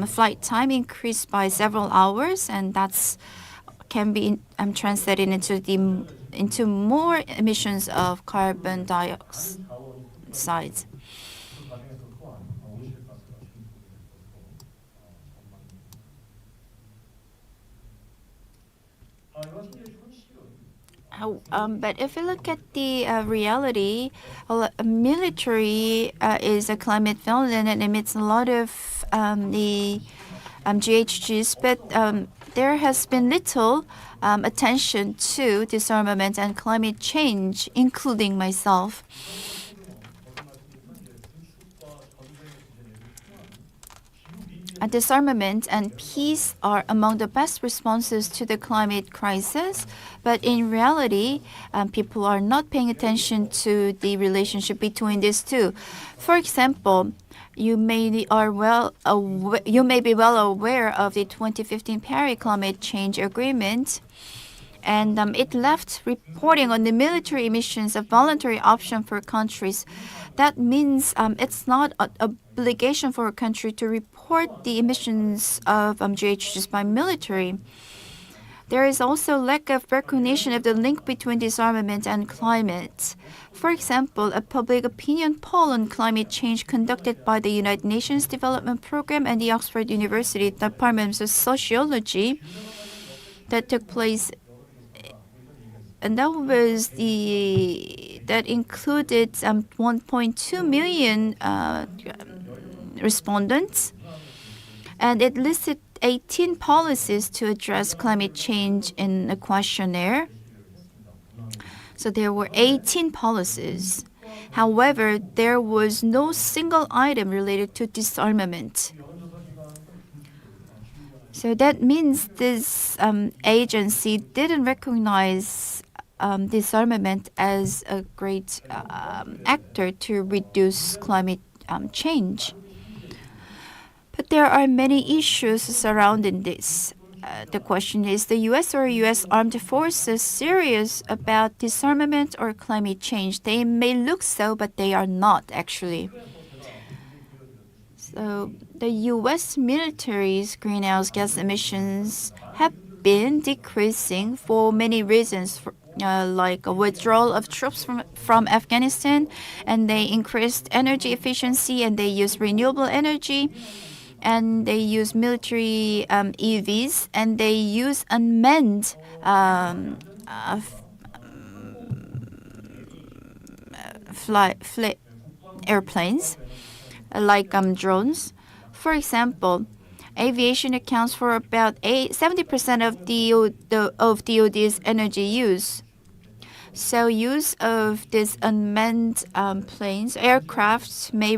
flight time increased by several hours, and that's can be translated into more emissions of carbon dioxide. But if you look at the reality, military is a climate villain and emits a lot of the GHGs, but there has been little attention to disarmament and climate change, including myself. Disarmament and peace are among the best responses to the climate crisis, but in reality, people are not paying attention to the relationship between these two. For example, you may be well aware of the 2015 Paris Climate Change Agreement, and it left reporting on the military emissions a voluntary option for countries. That means it's not an obligation for a country to report the emissions of GHGs by military. There is also lack of recognition of the link between disarmament and climate. For example, a public opinion poll on climate change conducted by the United Nations Development Programme and the Oxford University Department of Sociology that took place, and that included 1.2 million respondents, and it listed 18 policies to address climate change in a questionnaire. So there were 18 policies. However, there was no single item related to disarmament. So that means this agency didn't recognize disarmament as a great actor to reduce climate change. But there are many issues surrounding this. The question is, the U.S. or U.S. armed forces serious about disarmament or climate change? They may look so, but they are not actually. So the U.S. military's greenhouse gas emissions have been decreasing for many reasons, like a withdrawal of troops from Afghanistan, and they increased energy efficiency, and they use renewable energy, and they use military EVs, and they use unmanned airplanes, like drones. For example, aviation accounts for about 70% of DoD's energy use. So use of these unmanned aircraft may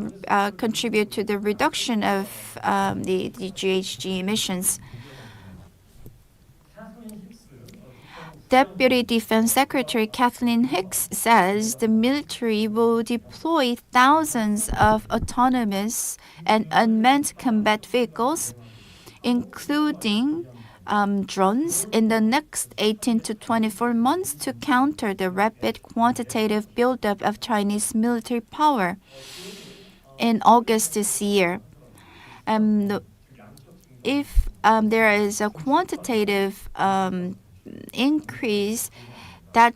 contribute to the reduction of the GHG emissions. Deputy Defense Secretary Kathleen Hicks says the military will deploy thousands of autonomous and unmanned combat vehicles, including drones, in the next 18 to 24 months to counter the rapid quantitative buildup of Chinese military power. In August this year, if there is a quantitative increase, that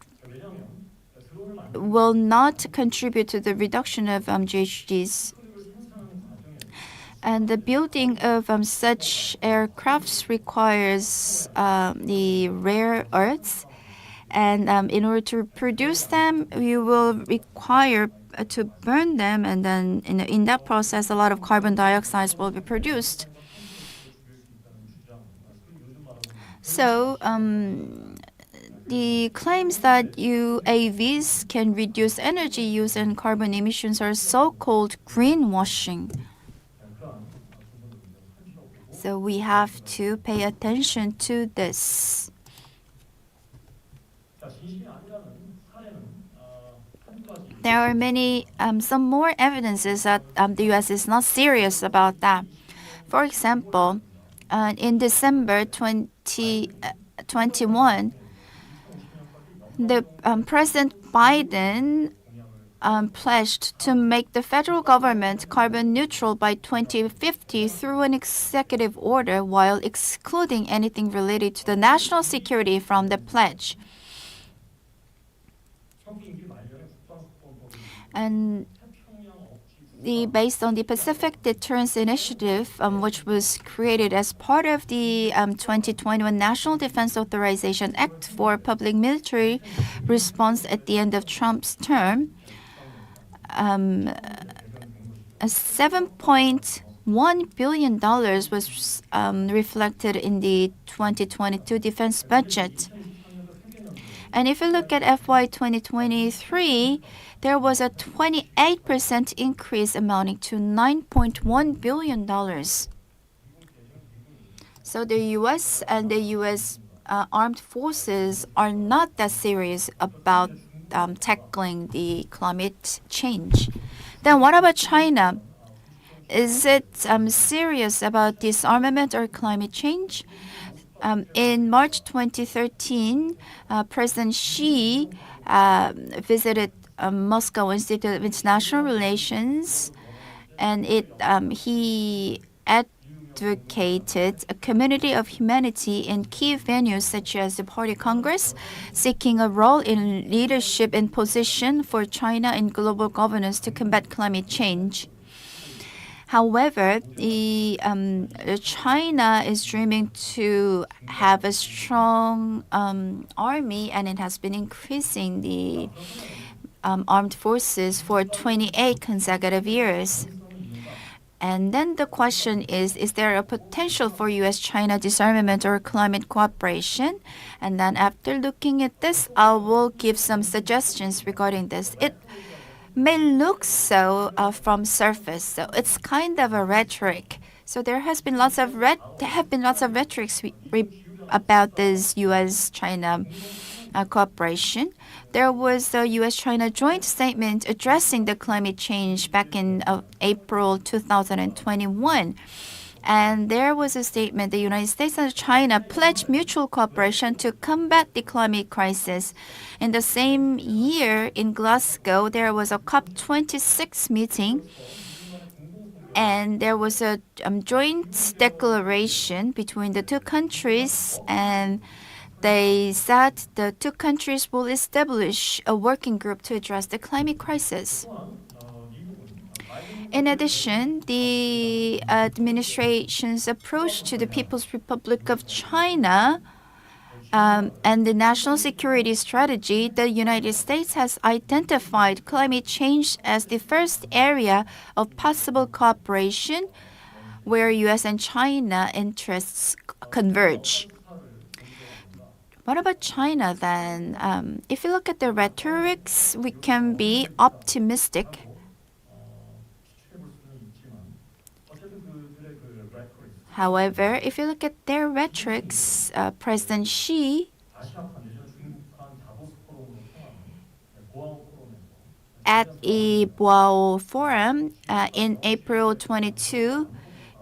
will not contribute to the reduction of GHGs. And the building of such aircrafts requires the rare earths, and in order to produce them, you will require to burn them, and then in that process, a lot of carbon dioxide will be produced. So the claims that UAVs can reduce energy use and carbon emissions are so-called greenwashing. So we have to pay attention to this. there are some more evidences that the U.S. is not serious about that. For example, in December 2021, the President Biden pledged to make the federal government carbon neutral by 2050 through an executive order while excluding anything related to the national security from the pledge. And based on the Pacific Deterrence Initiative, which was created as part of the 2021 National Defense Authorization Act for public military response at the end of Trump's term, $7.1 billion was reflected in the 2022 defense budget. And if you look at FY 2023, there was a 28% increase amounting to $9.1 billion. So the US and the US armed forces are not that serious about tackling the climate change. Then what about China? Is it serious about disarmament or climate change? In March 2013, President Xi visited Moscow Institute of International Relations, and he advocated a community of humanity in key venues such as the Party Congress, seeking a role in leadership and position for China in global governance to combat climate change. However, China is dreaming to have a strong army, and it has been increasing the armed forces for 28 consecutive years. And then the question is there a potential for U.S.-China disarmament or climate cooperation? And then after looking at this, I will give some suggestions regarding this. It may look so from surface, so it's kind of a rhetoric. So there have been lots of rhetorics about this U.S.-China cooperation. There was a U.S.-China joint statement addressing the climate change back in April 2021. And there was a statement: the United States and China pledged mutual cooperation to combat the climate crisis. In the same year in Glasgow, there was a COP26 meeting, and there was a joint declaration between the two countries, and they said the two countries will establish a working group to address the climate crisis. In addition, the administration's approach to the People's Republic of China and the national security strategy, the United States has identified climate change as the first area of possible cooperation where U.S. and China interests converge. What about China then? If you look at the rhetorics, we can be optimistic. However, if you look at their rhetorics, President Xi at a Boao Forum in April 22,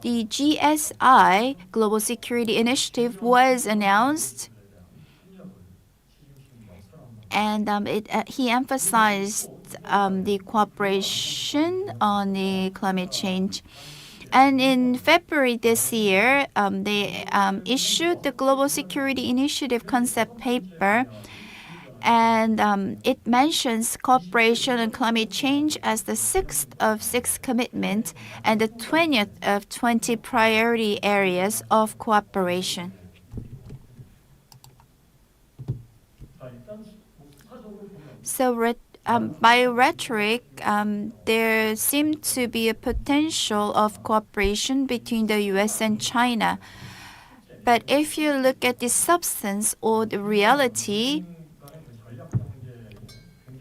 the GSI, Global Security Initiative, was announced, and he emphasized the cooperation on the climate change. And in February this year, they issued the Global Security Initiative concept paper, and it mentions cooperation on climate change as the 6th of 6 commitment and the 20th of 20 priority areas of cooperation. So by rhetoric, there seemed to be a potential of cooperation between the U.S. and China. But if you look at the substance or the reality,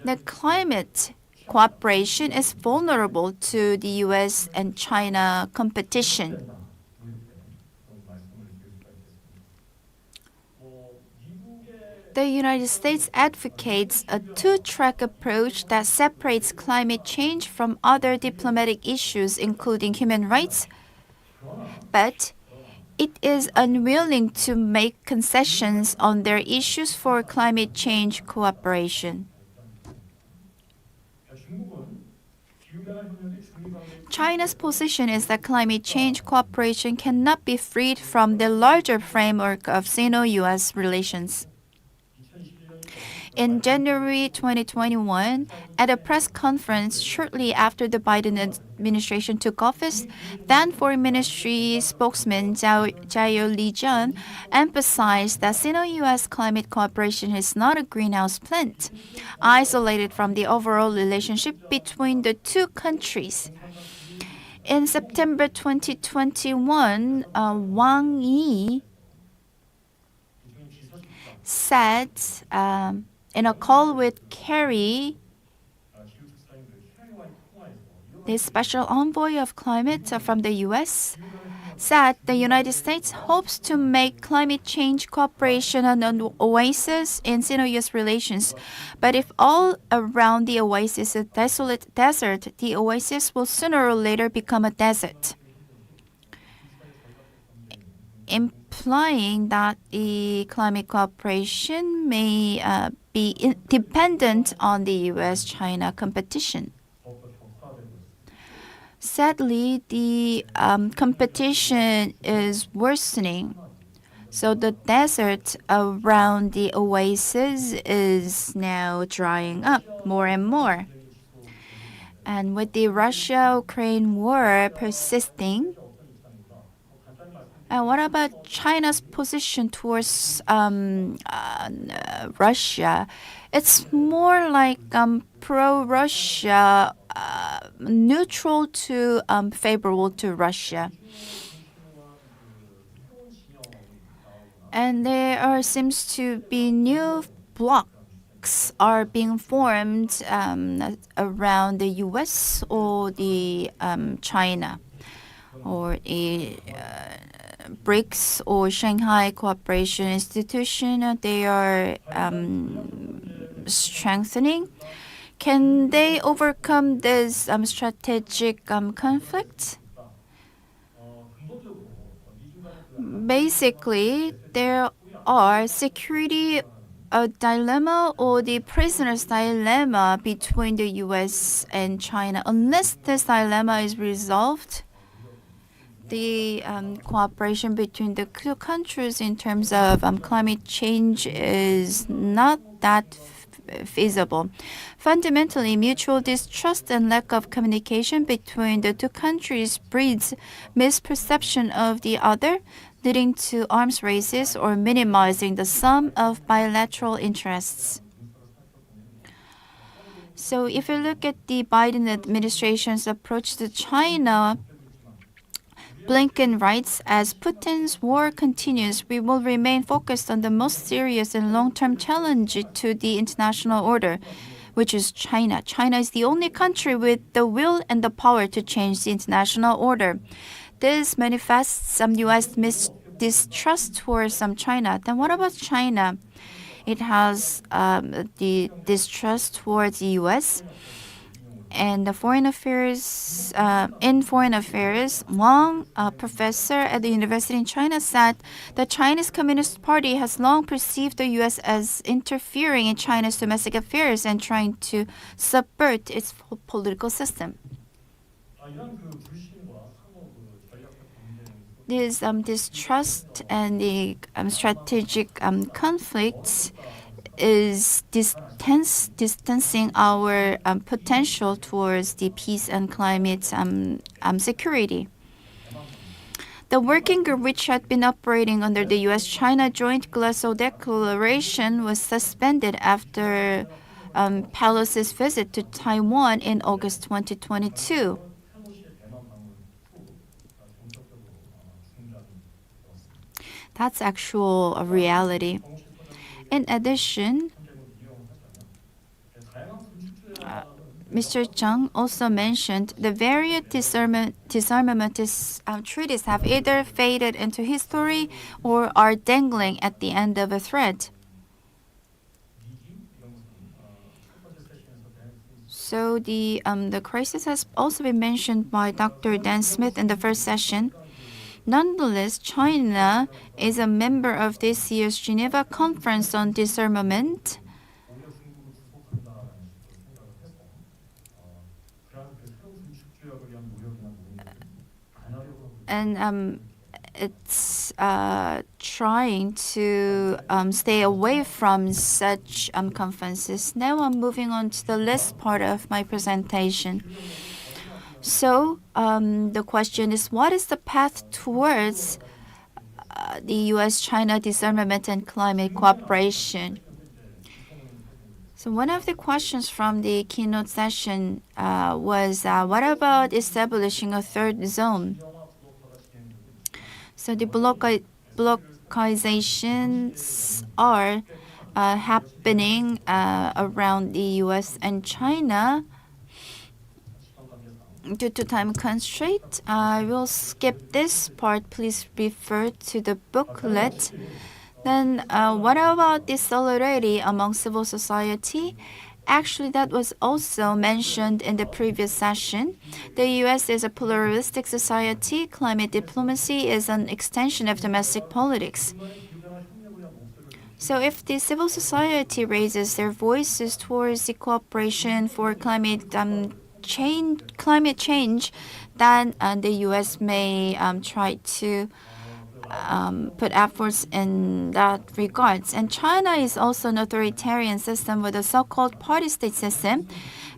the climate cooperation is vulnerable to the U.S. and China competition. The United States advocates a two-track approach that separates climate change from other diplomatic issues, including human rights, but it is unwilling to make concessions on their issues for climate change cooperation. China's position is that climate change cooperation cannot be freed from the larger framework of Sino-US relations. In January 2021, at a press conference shortly after the Biden administration took office, then Foreign Ministry spokesman Zhao Lijian emphasized that Sino-US climate cooperation is not a greenhouse plant, isolated from the overall relationship between the two countries. In September 2021, Wang Yi said in a call with Kerry, the special envoy of climate from the U.S., said the United States hopes to make climate change cooperation an oasis in Sino-US relations. But if all around the oasis is a desolate desert, the oasis will sooner or later become a desert, implying that the climate cooperation may be dependent on the U.S.-China competition. Sadly, the competition is worsening. So the desert around the oasis is now drying up more and more. And with the Russia-Ukraine war persisting, and what about China's position towards Russia? It's more like pro-Russia, neutral to favorable to Russia. And there seems to be new blocs are being formed around the U.S. or the China, or the BRICS or Shanghai Cooperation Institution. They are strengthening. Can they overcome this strategic conflict? Basically, there are security dilemma or the prisoner's dilemma between the U.S. and China. Unless this dilemma is resolved, the cooperation between the two countries in terms of climate change is not that feasible. Fundamentally, mutual distrust and lack of communication between the two countries breeds misperception of the other, leading to arms races or minimizing the sum of bilateral interests. So if you look at the Biden administration's approach to China, Blinken writes, as Putin's war continues, we will remain focused on the most serious and long-term challenge to the international order, which is China. China is the only country with the will and the power to change the international order. This manifests some U.S. distrust towards China. Then what about China? It has the distrust towards the U.S. And the foreign affairs, in foreign affairs, Wang, a professor at the university in China, said the Chinese Communist Party has long perceived the U.S. as interfering in China's domestic affairs and trying to subvert its political system. This distrust and the strategic conflicts is distancing our potential towards the peace and climate security. The working group, which had been operating under the U.S.-China Joint Glasgow Declaration, was suspended after Pelosi's visit to Taiwan in August 2022. That's actual reality. In addition, Mr. Chung also mentioned the various disarmament treaties have either faded into history or are dangling at the end of a thread. So the crisis has also been mentioned by Dr. Dan Smith in the first session. Nonetheless, China is a member of this year's Geneva Conference on Disarmament. And it's trying to stay away from such conferences. Now I'm moving on to the last part of my presentation. So the question is, what is the path towards the U.S.-China disarmament and climate cooperation? So one of the questions from the keynote session was, what about establishing a third zone? So the blockizations are happening around the U.S. and China. Due to time constraint, I will skip this part. Please refer to the booklet. Then what about the solidarity among civil society? Actually, that was also mentioned in the previous session. The U.S. is a pluralistic society. Climate diplomacy is an extension of domestic politics. So if the civil society raises their voices towards the cooperation for climate change, then the U.S. may try to put efforts in that regards. And China is also an authoritarian system with a so-called party-state system,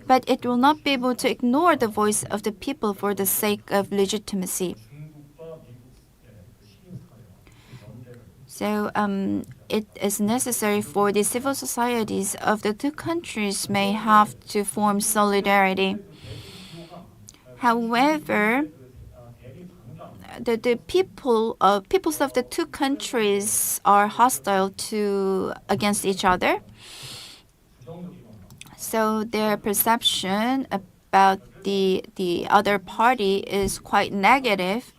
but it will not be able to ignore the voice of the people for the sake of legitimacy. So it is necessary for the civil societies of the two countries may have to form solidarity. However, the peoples of the two countries are hostile against each other. So their perception about the other party is quite negative.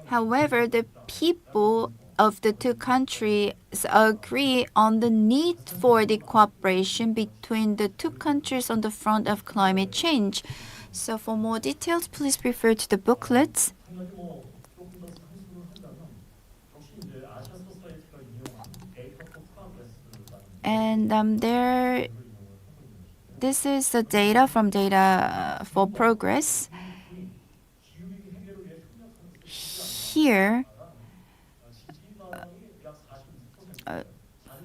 However, the people of the two countries agree on the need for the cooperation between the two countries on the front of climate change. So for more details, please refer to the booklets. And this is the data from Data for Progress. Here,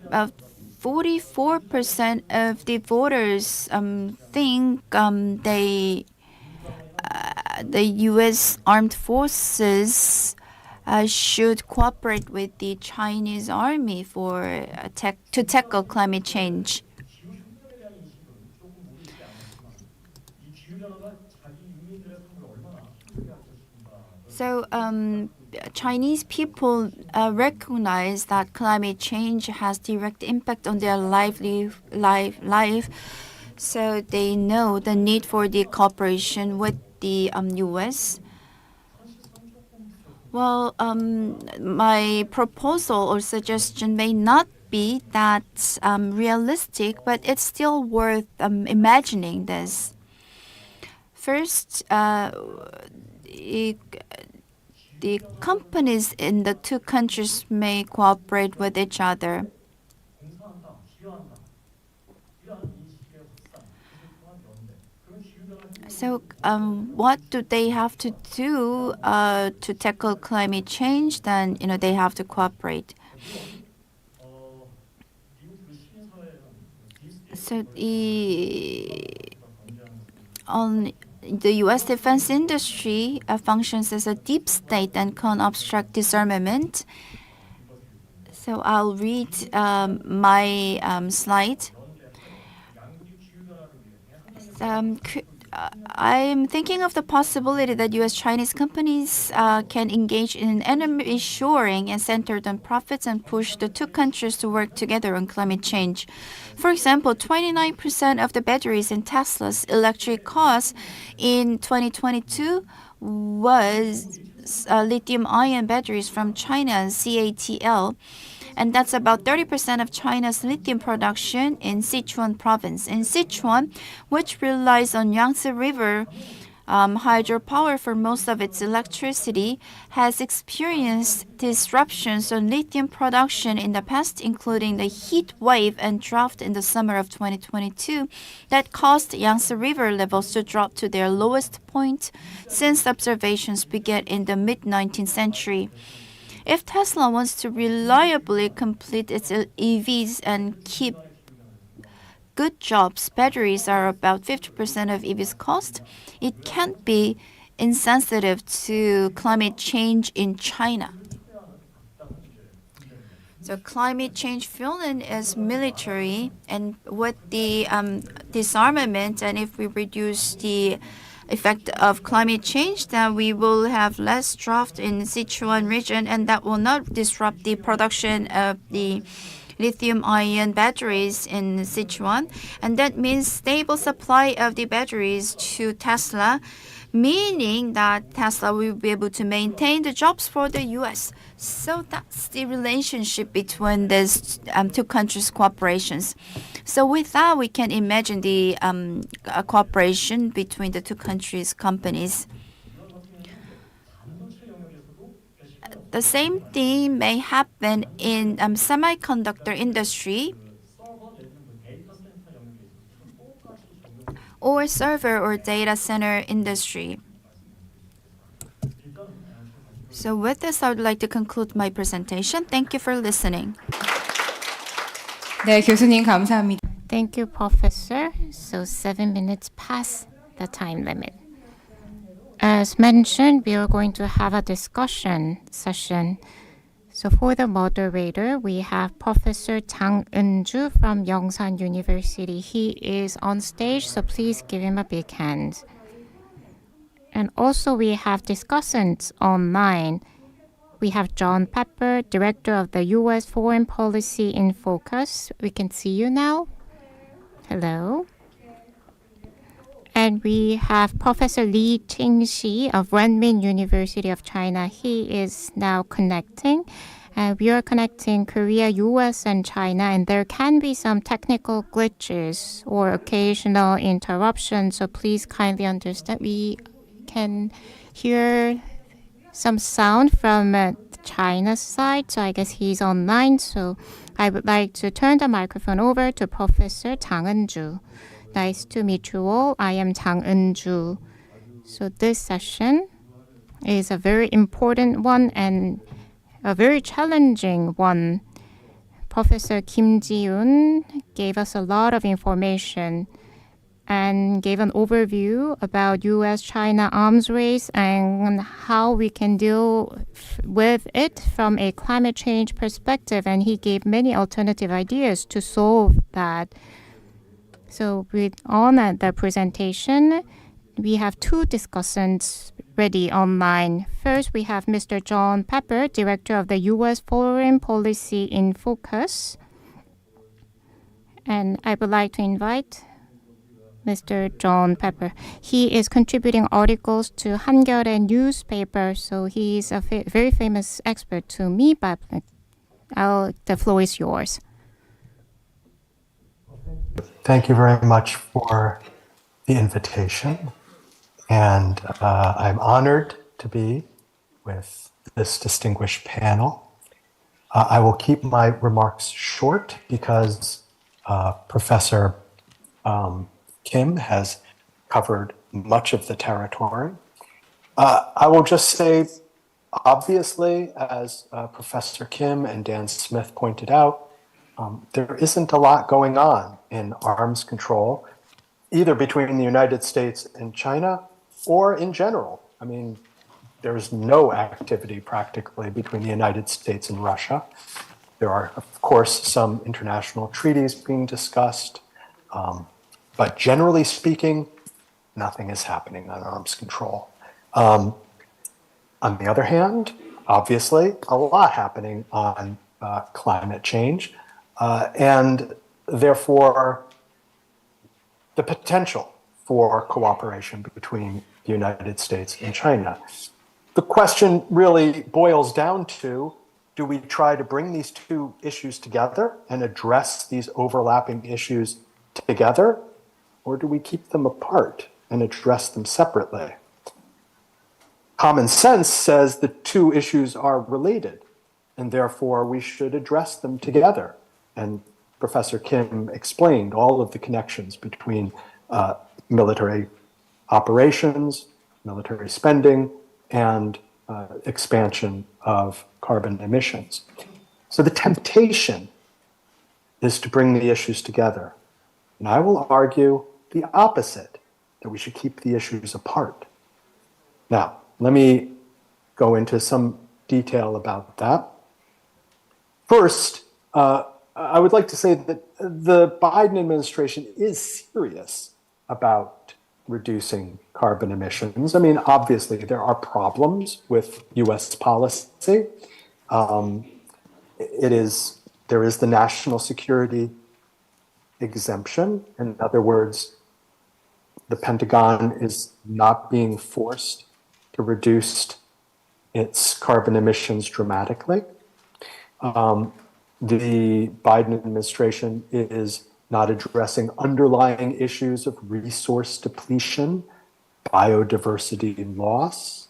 about 44% of the voters think the U.S. armed forces should cooperate with the Chinese army to tackle climate change. So Chinese people recognize that climate change has direct impact on their life, so they know the need for the cooperation with the U.S. Well, my proposal or suggestion may not be that realistic, but it's still worth imagining this. First, the companies in the two countries may cooperate with each other. So what do they have to do to tackle climate change? Then they have to cooperate. So the U.S. defense industry functions as a deep state and can obstruct disarmament. So I'll read my slide. I'm thinking of the possibility that U.S.-Chinese companies can engage in enemy shoring and centered on profits and push the two countries to work together on climate change. For example, 29% of the batteries in Tesla's electric cars in 2022 was lithium-ion batteries from China, CATL. and that's about 30% of China's lithium production in Sichuan province. In Sichuan, which relies on Yangtze River hydropower for most of its electricity, has experienced disruptions on lithium production in the past, including the heat wave and drought in the summer of 2022 that caused Yangtze River levels to drop to their lowest point since observations began in the mid-19th century. If Tesla wants to reliably complete its EVs and keep good jobs, batteries are about 50% of EVs cost, it can't be insensitive to climate change in China. So climate change fueling is military, and with the disarmament, and if we reduce the effect of climate change, then we will have less drought in Sichuan region, and that will not disrupt the production of the lithium-ion batteries in Sichuan, and that means stable supply of the batteries to Tesla, meaning that Tesla will be able to maintain the jobs for the U.S. So that's the relationship between these two countries' cooperations. So with that, we can imagine the cooperation between the two countries' companies. The same thing may happen in semiconductor industry or server or data center industry. So with this, I would like to conclude my presentation. Thank you for listening. 네, 교수님 감사합니다. Thank you, Professor. So 7 minutes past the time limit. As mentioned, we are going to have a discussion session. So for the moderator, we have Professor Jang Eun-ju from Yongsan University. He is on stage, so please give him a big hand. And also we have discussants online. We have John Pepper, Director of the U.S. Foreign Policy in Focus. We can see you now. Hello. And we have Professor Lee Ching-shi of Renmin University of China. He is now connecting. We are connecting Korea, US, and China, and there can be some technical glitches or occasional interruptions, so please kindly understand. We can hear some sound from China's side, so I guess he's online. So I would like to turn the microphone over to Professor Jang Eun-ju. Nice to meet you all. I am Jang Eun-ju. So this session is a very important one and a very challenging one. Professor Kim Ji-yoon gave us a lot of information and gave an overview about US-China arms race and how we can deal with it from a climate change perspective. And he gave many alternative ideas to solve that. So on the presentation, we have two discussants ready online. First, we have Mr. John Pepper, Director of the U.S. Foreign Policy in Focus. And I would like to invite Mr. John Pepper. He is contributing articles to Hankyoreh newspaper, so he is a very famous expert to me, but the floor is yours. Thank you very much for the invitation, and I'm honored to be with this distinguished panel. I will keep my remarks short because Professor Kim has covered much of the territory. I will just say, obviously, as Professor Kim and Dan Smith pointed out, there isn't a lot going on in arms control, either between the United States and China or in general. I mean, there's no activity practically between the United States and Russia. There are, of course, some international treaties being discussed, but generally speaking, nothing is happening on arms control. On the other hand, obviously, a lot happening on climate change. And therefore, the potential for cooperation between the United States and China. The question really boils down to, do we try to bring these two issues together and address these overlapping issues together, or do we keep them apart and address them separately? Common sense says the two issues are related, and therefore we should address them together. And Professor Kim explained all of the connections between military operations, military spending, and expansion of carbon emissions. So the temptation is to bring the issues together. And I will argue the opposite, that we should keep the issues apart. Now, let me go into some detail about that. First, I would like to say that the Biden administration is serious about reducing carbon emissions. I mean, obviously, there are problems with US policy. There is the national security exemption. In other words, the Pentagon is not being forced to reduce its carbon emissions dramatically. The Biden administration is not addressing underlying issues of resource depletion, biodiversity loss.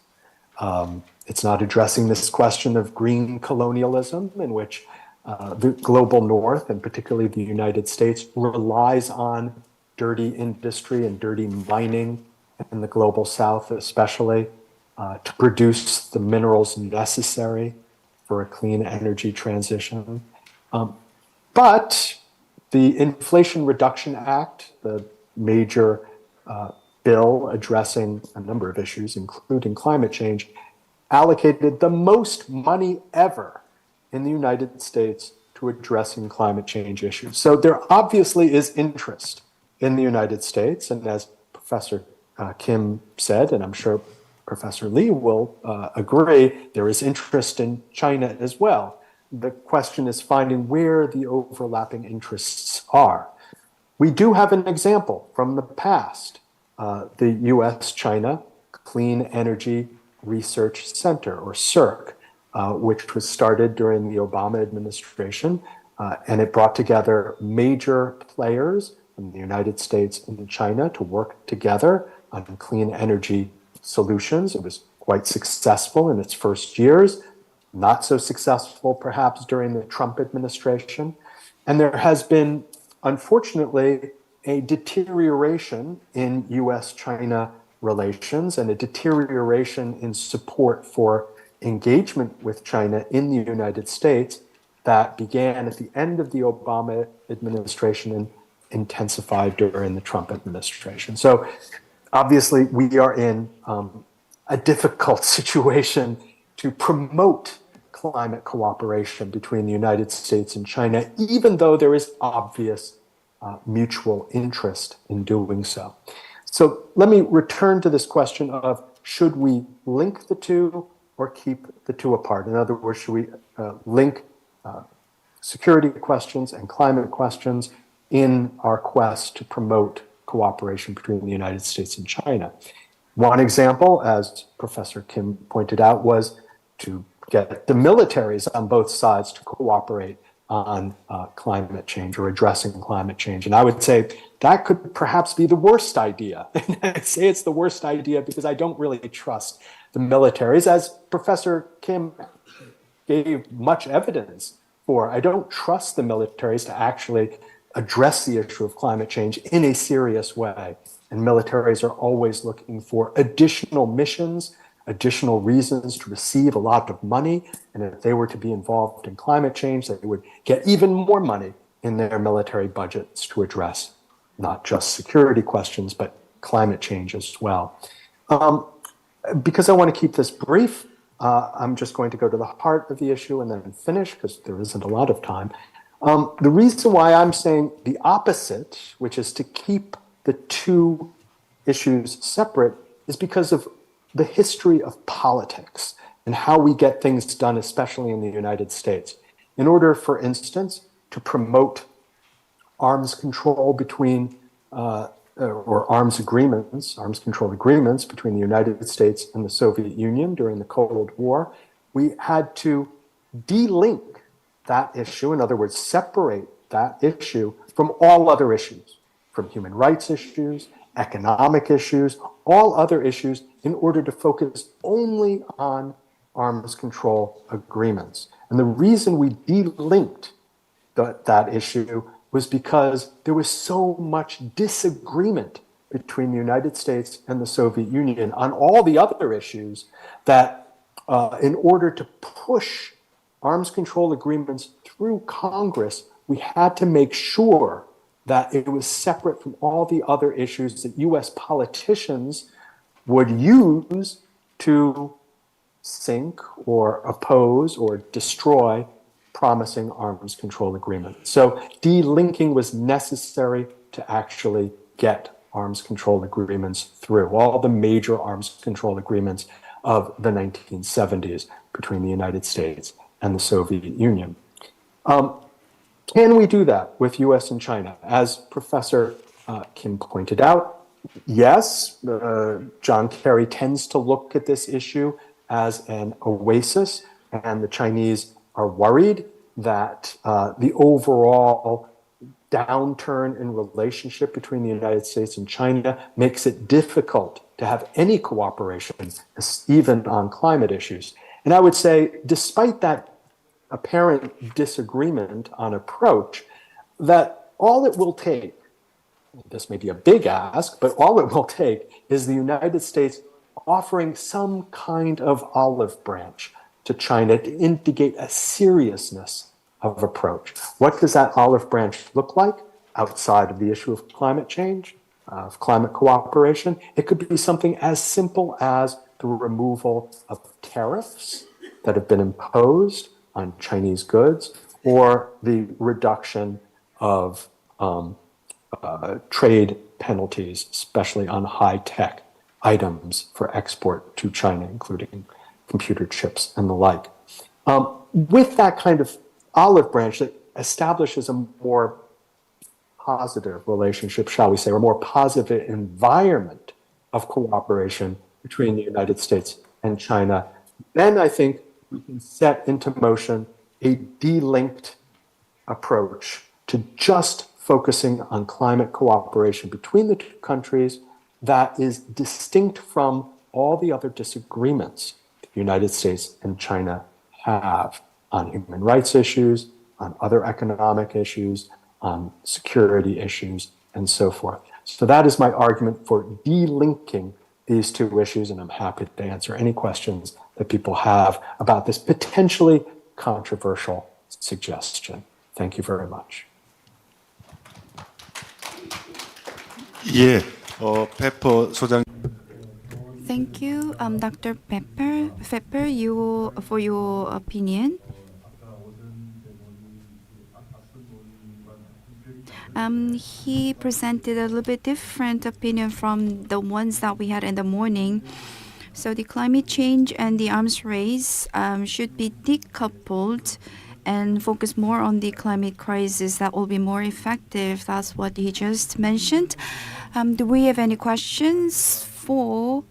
It's not addressing this question of green colonialism, in which the global north, and particularly the United States, relies on dirty industry and dirty mining in the global south especially, to produce the minerals necessary for a clean energy transition. But the Inflation Reduction Act, the major bill addressing a number of issues, including climate change, allocated the most money ever in the United States to addressing climate change issues. So there obviously is interest in the United States, and as Professor Kim said, and I'm sure Professor Lee will agree, there is interest in China as well. The question is finding where the overlapping interests are. We do have an example from the past, the US-China Clean Energy Research Center, or CERC, which was started during the Obama administration, and it brought together major players from the United States and China to work together on clean energy solutions. It was quite successful in its first years, not so successful perhaps during the Trump administration. And there has been, unfortunately, a deterioration in US-China relations and a deterioration in support for engagement with China in the United States that began at the end of the Obama administration and intensified during the Trump administration. So obviously we are in a difficult situation to promote climate cooperation between the United States and China, even though there is obvious mutual interest in doing so. So let me return to this question of, should we link the two or keep the two apart? In other words, should we link security questions and climate questions in our quest to promote cooperation between the United States and China? One example, as Professor Kim pointed out, was to get the militaries on both sides to cooperate on climate change or addressing climate change. And I would say that could perhaps be the worst idea. And I say it's the worst idea because I don't really trust the militaries, as Professor Kim gave much evidence for. I don't trust the militaries to actually address the issue of climate change in a serious way. And militaries are always looking for additional missions, additional reasons to receive a lot of money. And if they were to be involved in climate change, they would get even more money in their military budgets to address not just security questions, but climate change as well. Because I want to keep this brief, I'm just going to go to the heart of the issue and then finish, because there isn't a lot of time. The reason why I'm saying the opposite, which is to keep the two issues separate, is because of the history of politics and how we get things done, especially in the United States. In order, for instance, to promote arms control between, or arms control agreements between the United States and the Soviet Union during the Cold War, we had to de-link that issue, in other words, separate that issue from all other issues, from human rights issues, economic issues, all other issues, in order to focus only on arms control agreements. And the reason we de-linked that issue was because there was so much disagreement between the United States and the Soviet Union on all the other issues that in order to push arms control agreements through Congress, we had to make sure that it was separate from all the other issues that US politicians would use to sink or oppose or destroy promising arms control agreements. So de-linking was necessary to actually get arms control agreements through, all the major arms control agreements of the 1970s between the United States and the Soviet Union. Can we do that with US and China? As Professor Kim pointed out, yes, John Kerry tends to look at this issue as an oasis, and the Chinese are worried that the overall downturn in relationship between the United States and China makes it difficult to have any cooperation, even on climate issues. And I would say, despite that apparent disagreement on approach, that all it will take, this may be a big ask, but all it will take is the United States offering some kind of olive branch to China to indicate a seriousness of approach. What does that olive branch look like outside of the issue of climate change, of climate cooperation? It could be something as simple as the removal of tariffs that have been imposed on Chinese goods, or the reduction of trade penalties, especially on high-tech items for export to China, including computer chips and the like. With that kind of olive branch that establishes a more positive relationship, shall we say, or more positive environment of cooperation between the United States and China, then I think we can set into motion a de-linked approach to just focusing on climate cooperation between the two countries that is distinct from all the other disagreements the United States and China have on human rights issues, on other economic issues, on security issues, and so forth. So that is my argument for de-linking these two issues, and I'm happy to answer any questions that people have about this potentially controversial suggestion. Thank you very much. 예, 페퍼 소장. Thank you, Dr. Pepper, for your opinion. He presented a little bit different opinion from the ones that we had in the morning. So the climate change and the arms race should be decoupled and focus more on the climate crisis. That will be more effective. That's what he just mentioned. Do we have any questions for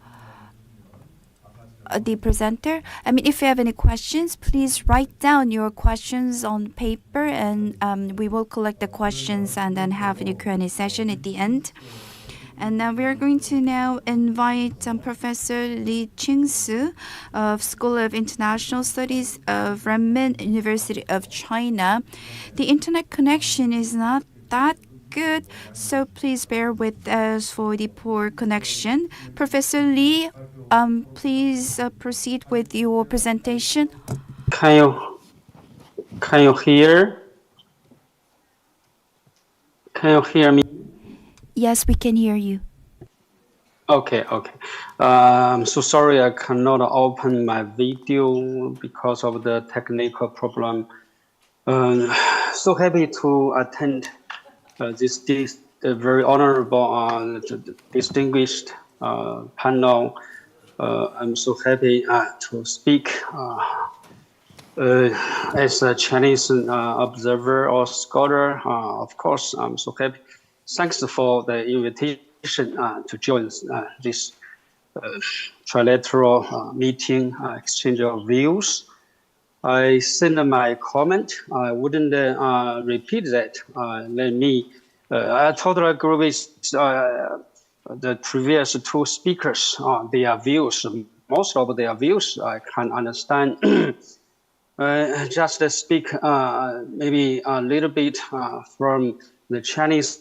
the presenter? I mean, if you have any questions, please write down your questions on paper, and we will collect the questions and then have a Q&A session at the end. And now we are going to now invite Professor Lee Ching-soo of School of International Studies of Renmin University of China. The internet connection is not that good, so please bear with us for the poor connection. Professor Lee, please proceed with your presentation. Can you hear? Can you hear me? Yes, we can hear you. Okay. I'm so sorry I cannot open my video because of the technical problem. So happy to attend this very honorable, distinguished panel. I'm so happy to speak as a Chinese observer or scholar. Of course, I'm so happy. Thanks for the invitation to join this trilateral meeting, exchange of views. I sent my comment. I wouldn't repeat that. I totally agree with the previous two speakers. Their views, most of their views, I can understand. Just to speak maybe a little bit from the Chinese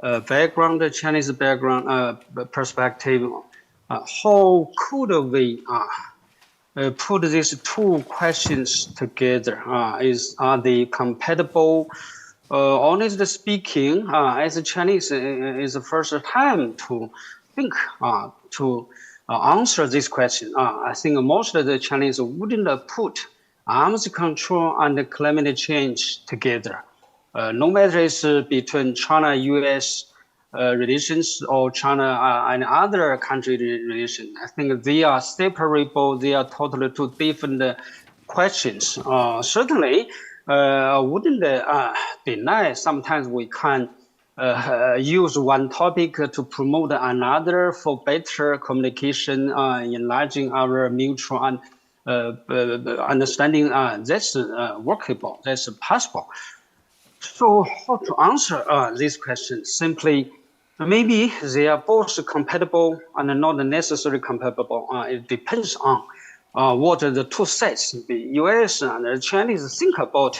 background, the Chinese background perspective. How could we put these two questions together? Are they compatible? Honestly speaking, as a Chinese, it's the first time to think to answer this question. I think most of the Chinese wouldn't put arms control and climate change together. No matter it's between China-U.S. Relations or China and other country relations, I think they are separable. They are totally two different questions. Certainly, I wouldn't deny sometimes we can use one topic to promote another for better communication, enlarging our mutual understanding. That's workable. That's possible. So how to answer this question? Simply, maybe they are both compatible and not necessarily compatible. It depends on what the two sides, the U.S. and the Chinese, think about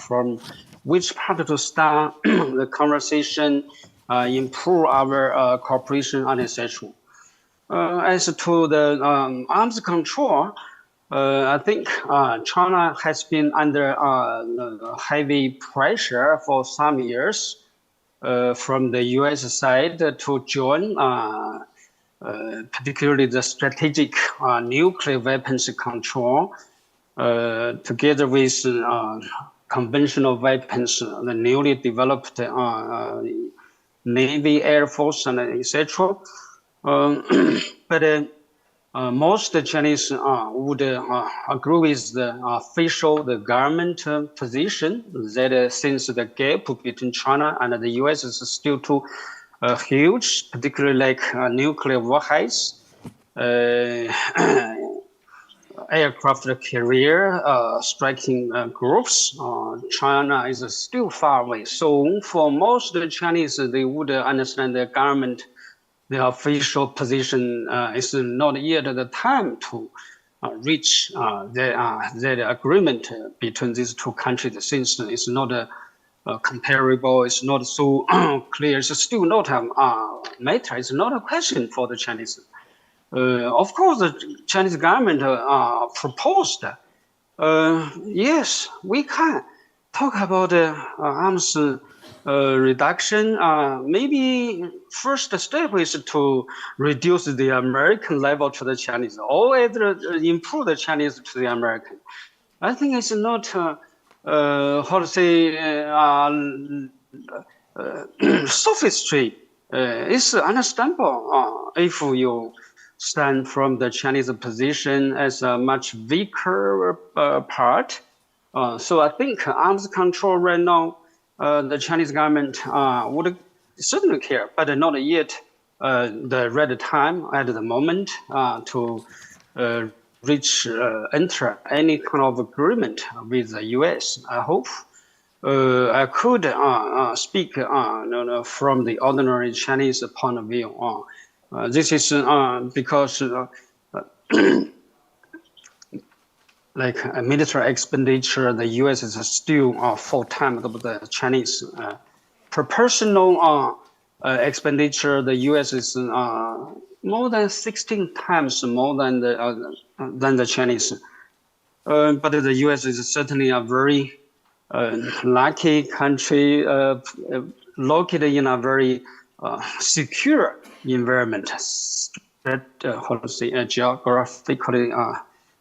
from which part to start the conversation, improve our cooperation, and etc. As to the arms control, I think China has been under heavy pressure for some years from the U.S. side to join, particularly the strategic nuclear weapons control, together with conventional weapons, the newly developed Navy, Air Force, and etc. But most Chinese would agree with the government position that since the gap between China and the U.S. is still too huge, particularly like nuclear warheads, aircraft carrier, striking groups, China is still far away. So for most Chinese, they would understand the government. The official position is not yet the time to reach the agreement between these two countries, since it's not comparable, it's not so clear, it's still not a matter, it's not a question for the Chinese. Of course, the Chinese government proposed, yes, we can talk about arms reduction. Maybe first step is to reduce the American level to the Chinese, or either improve the Chinese to the American. I think it's not how to say sophistry. It's understandable if you stand from the Chinese position as a much weaker part. So I think arms control right now, the Chinese government would certainly care, but not yet the right time at the moment to enter any kind of agreement with the U.S. I hope I could speak from the ordinary Chinese point of view. This is because like a military expenditure, the U.S. is still 4 times of the Chinese. Per personal expenditure, the U.S. is more than 16 times more than the Chinese. But the U.S. is certainly a very lucky country, located in a very secure environment. That how to say,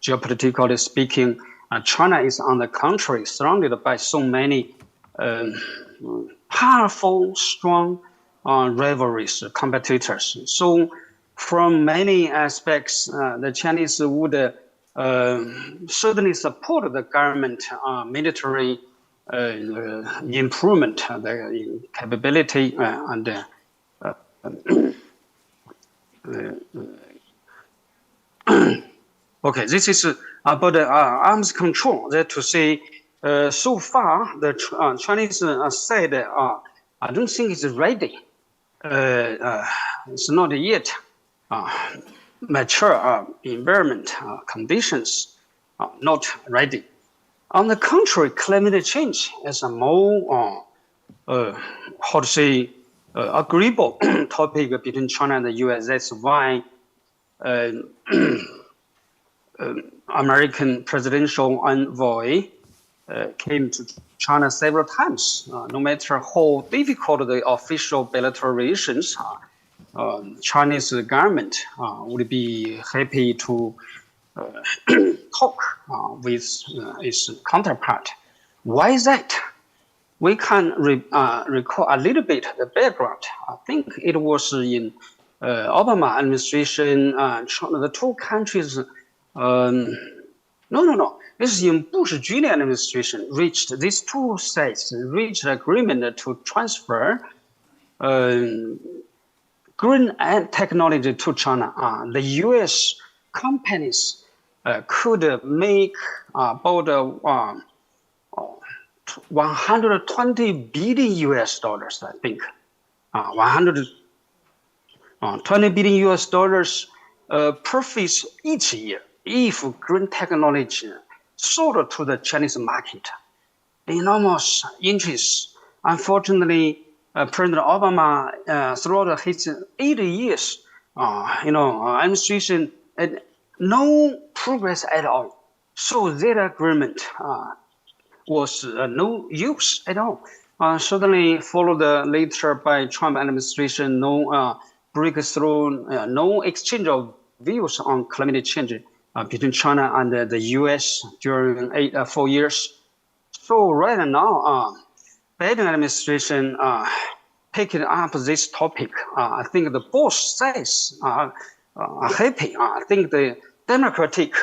geopolitically speaking, China is on the contrary surrounded by so many powerful, strong rivalries, competitors. So from many aspects, the Chinese would certainly support the government military improvement, the capability and Okay, this is about arms control. That to say, so far the Chinese said, I don't think it's ready. It's not yet mature environment conditions not ready. On the contrary, climate change is a more how to say agreeable topic between China and the U.S. That's why American presidential envoy came to China several times. No matter how difficult the official bilateral relations, Chinese government would be happy to talk with its counterpart. Why is that? We can recall a little bit the background. I think it was in Obama administration. The two countries, no. This is in Bush Jr. administration. These two states reached agreement to transfer green technology to China. The U.S. companies could make about 120 billion US dollars, I think. 120 billion US dollars profits each year if green technology sold to the Chinese market. Enormous interest. Unfortunately, President Obama, throughout his 8 years, administration, no progress at all. So that agreement was no use at all. Certainly followed later by Trump administration, no breakthrough, no exchange of views on climate change between China and the US during 4 years. So right now, Biden administration picking up this topic. I think the both sides are happy. I think the Democratic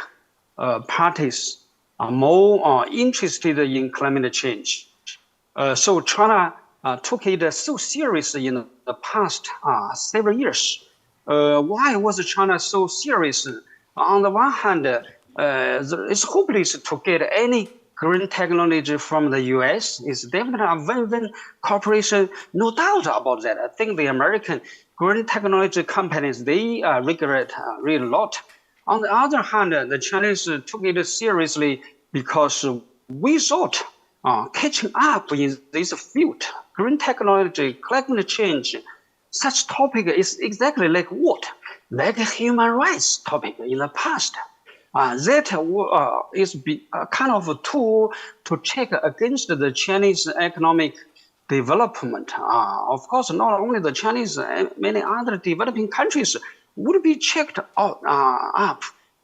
parties are more interested in climate change. So China took it so seriously in the past several years. Why was China so serious? On the one hand, it's hopeless to get any green technology from the US. It's definitely a win-win cooperation, no doubt about that. I think the American green technology companies, they regret really a lot. On the other hand, the Chinese took it seriously because we thought catching up in this field, green technology, climate change, such topic is exactly like what? Like a human rights topic in the past. That is kind of a tool to check against the Chinese economic development. Of course, not only the Chinese, many other developing countries would be checked up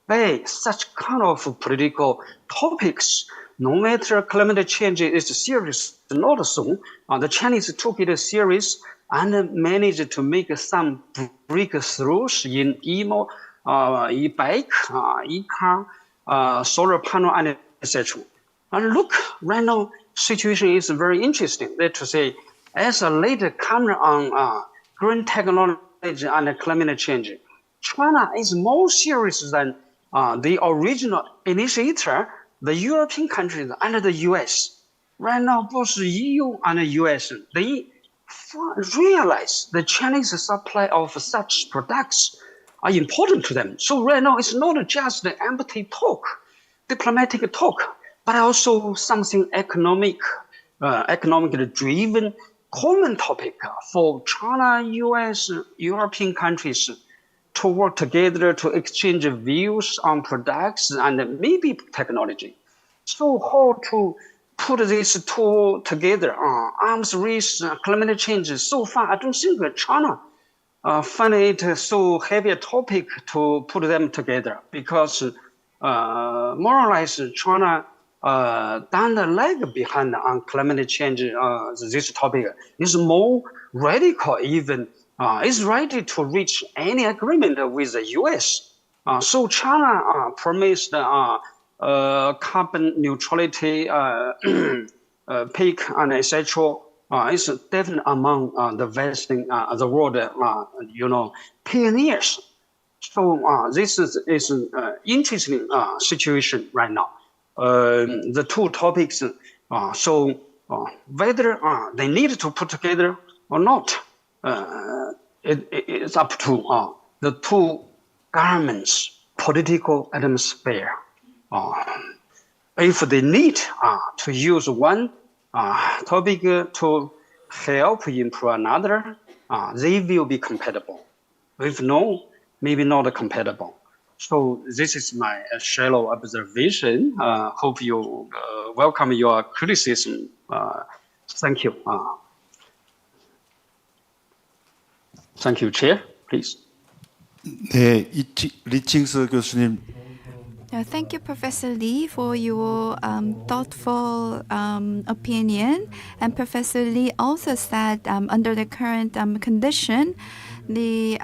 by such kind of political topics. No matter climate change is serious, not so. The Chinese took it serious and managed to make some breakthroughs in e-bike, e-car, solar panel, and etc. And look, right now, situation is very interesting. That to say, as a later comer on green technology and climate change, China is more serious than the original initiator, the European countries and the US. Right now, both the EU and the US, they realize the Chinese supply of such products are important to them. So right now, it's not just the empty talk, diplomatic talk, but also something economically driven common topic for China, US, European countries to work together to exchange views on products and maybe technology. So how to put these two together, arms race, climate change, so far I don't think China find it so heavy a topic to put them together because more or less China down the leg behind on climate change. This topic is more radical even. Is ready to reach any agreement with the US. So China promised carbon neutrality, peak, and etc. Is definitely among the Western, the world, pioneers. So this is an interesting situation right now. The two topics, so whether they need to put together or not, it's up to the two governments' political atmosphere. If they need to use one topic to help improve another, they will be compatible. If no, maybe not compatible. So this is my shallow observation. Hope you welcome your criticism. Thank you. Thank you, Chair. Please. 네, 리칭스 교수님. Thank you, Professor Lee, for your thoughtful opinion. And Professor Lee also said under the current condition, the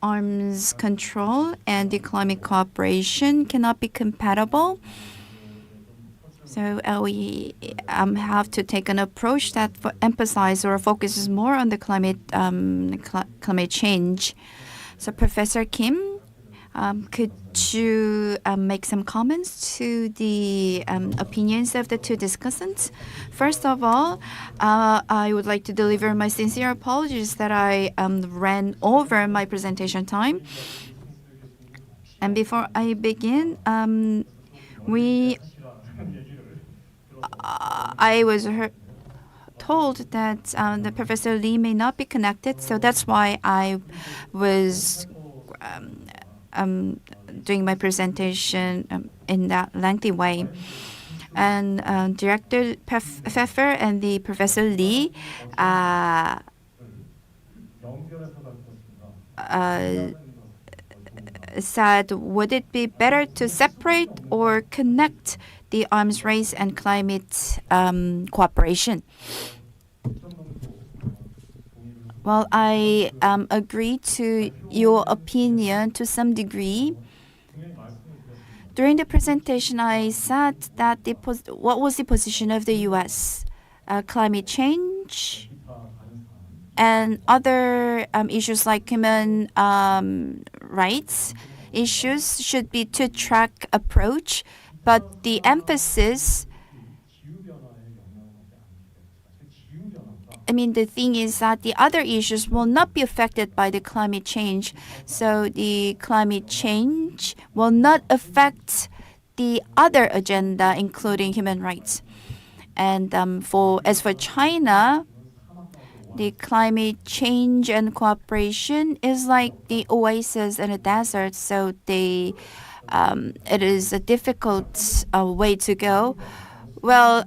arms control and the climate cooperation cannot be compatible. So we have to take an approach that emphasizes or focuses more on the climate change. So Professor Kim, could you make some comments to the opinions of the two discussants? First of all, I would like to deliver my sincere apologies that I ran over my presentation time. And before I begin, I was told that the Professor Lee may not be connected, so that's why I was doing my presentation in that lengthy way. And Director Pfeffer and the Professor Lee said, would it be better to separate or connect the arms race and climate cooperation? Well, I agree to your opinion to some degree. During the presentation, I said that what was the position of the U.S. Climate change and other issues like human rights issues should be two-track approach, but the emphasis, the thing is that the other issues will not be affected by the climate change. So the climate change will not affect the other agenda, including human rights. And as for China, the climate change and cooperation is like the oasis in a desert. So it is a difficult way to go. Well,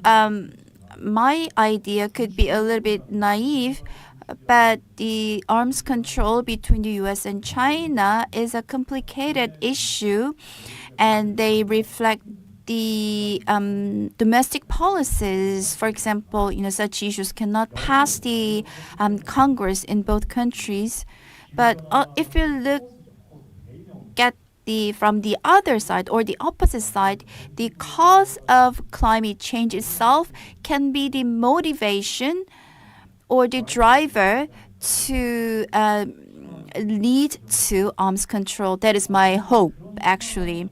my idea could be a little bit naive, but the arms control between the U.S. and China is a complicated issue, and they reflect the domestic policies. For example, such issues cannot pass the Congress in both countries. But if you look at from the other side or the opposite side, the cause of climate change itself can be the motivation or the driver to lead to arms control. That is my hope, actually.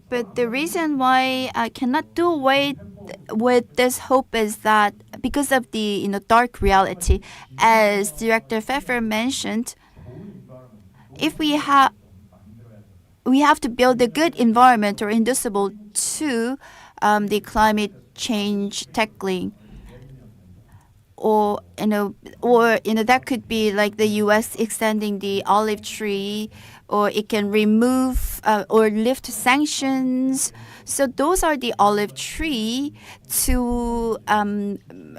But the reason why I cannot do away with this hope is that because of the dark reality, as Director Pfeffer mentioned, if we have to build a good environment or inducible to the climate change tackling, or that could be like the U.S. extending the olive tree, or it can remove or lift sanctions. So those are the olive tree to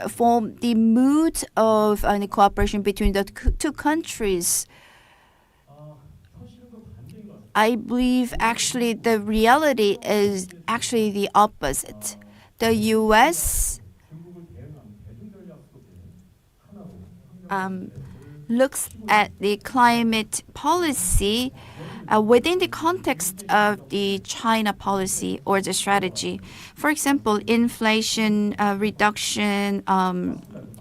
form the mood of the cooperation between the two countries. I believe actually the reality is actually the opposite. The U.S. looks at the climate policy within the context of the China policy or the strategy. For example, Inflation Reduction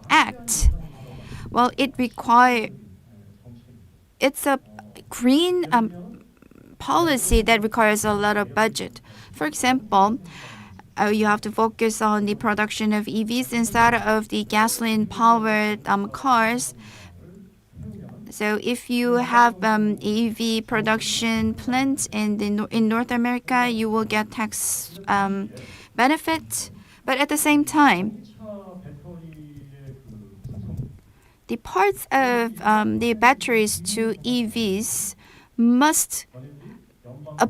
Act. well, it's a green policy that requires a lot of budget. For example, you have to focus on the production of EVs instead of the gasoline-powered cars. So if you have EV production plants in North America, you will get tax benefit. But at the same time, the parts of the batteries to EVs must a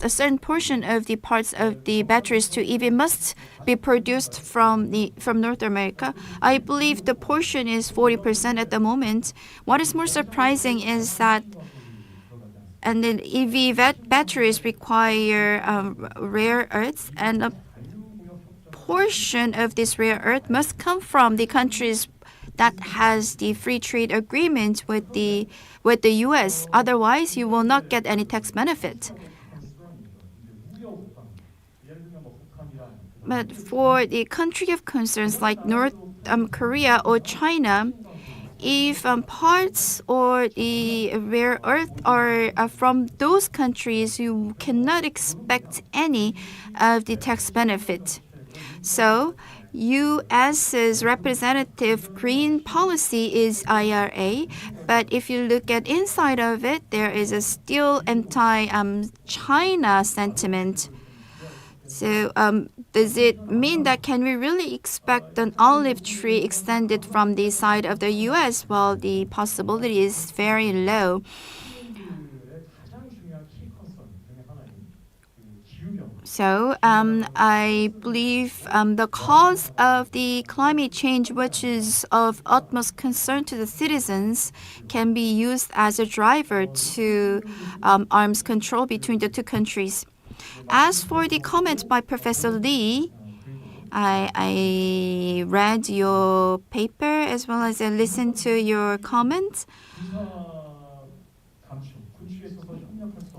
certain portion of the parts of the batteries to EV must be produced from North America. I believe the portion is 40% at the moment. What is more surprising is that and then EV batteries require rare earths, and a portion of this rare earth must come from the countries that has the free trade agreement with the US. Otherwise, you will not get any tax benefit. But for the country of concerns like North Korea or China, if parts or the rare earth are from those countries, you cannot expect any of the tax benefit. So, US's representative green policy is IRA, but if you look at inside of it, there is a still anti-China sentiment. So does it mean that can we really expect an olive tree extended from the side of the US? Well, the possibility is very low. So I believe the cause of the climate change, which is of utmost concern to the citizens, can be used as a driver to arms control between the two countries. As for the comment by Professor Lee, I read your paper as well as I listened to your comments.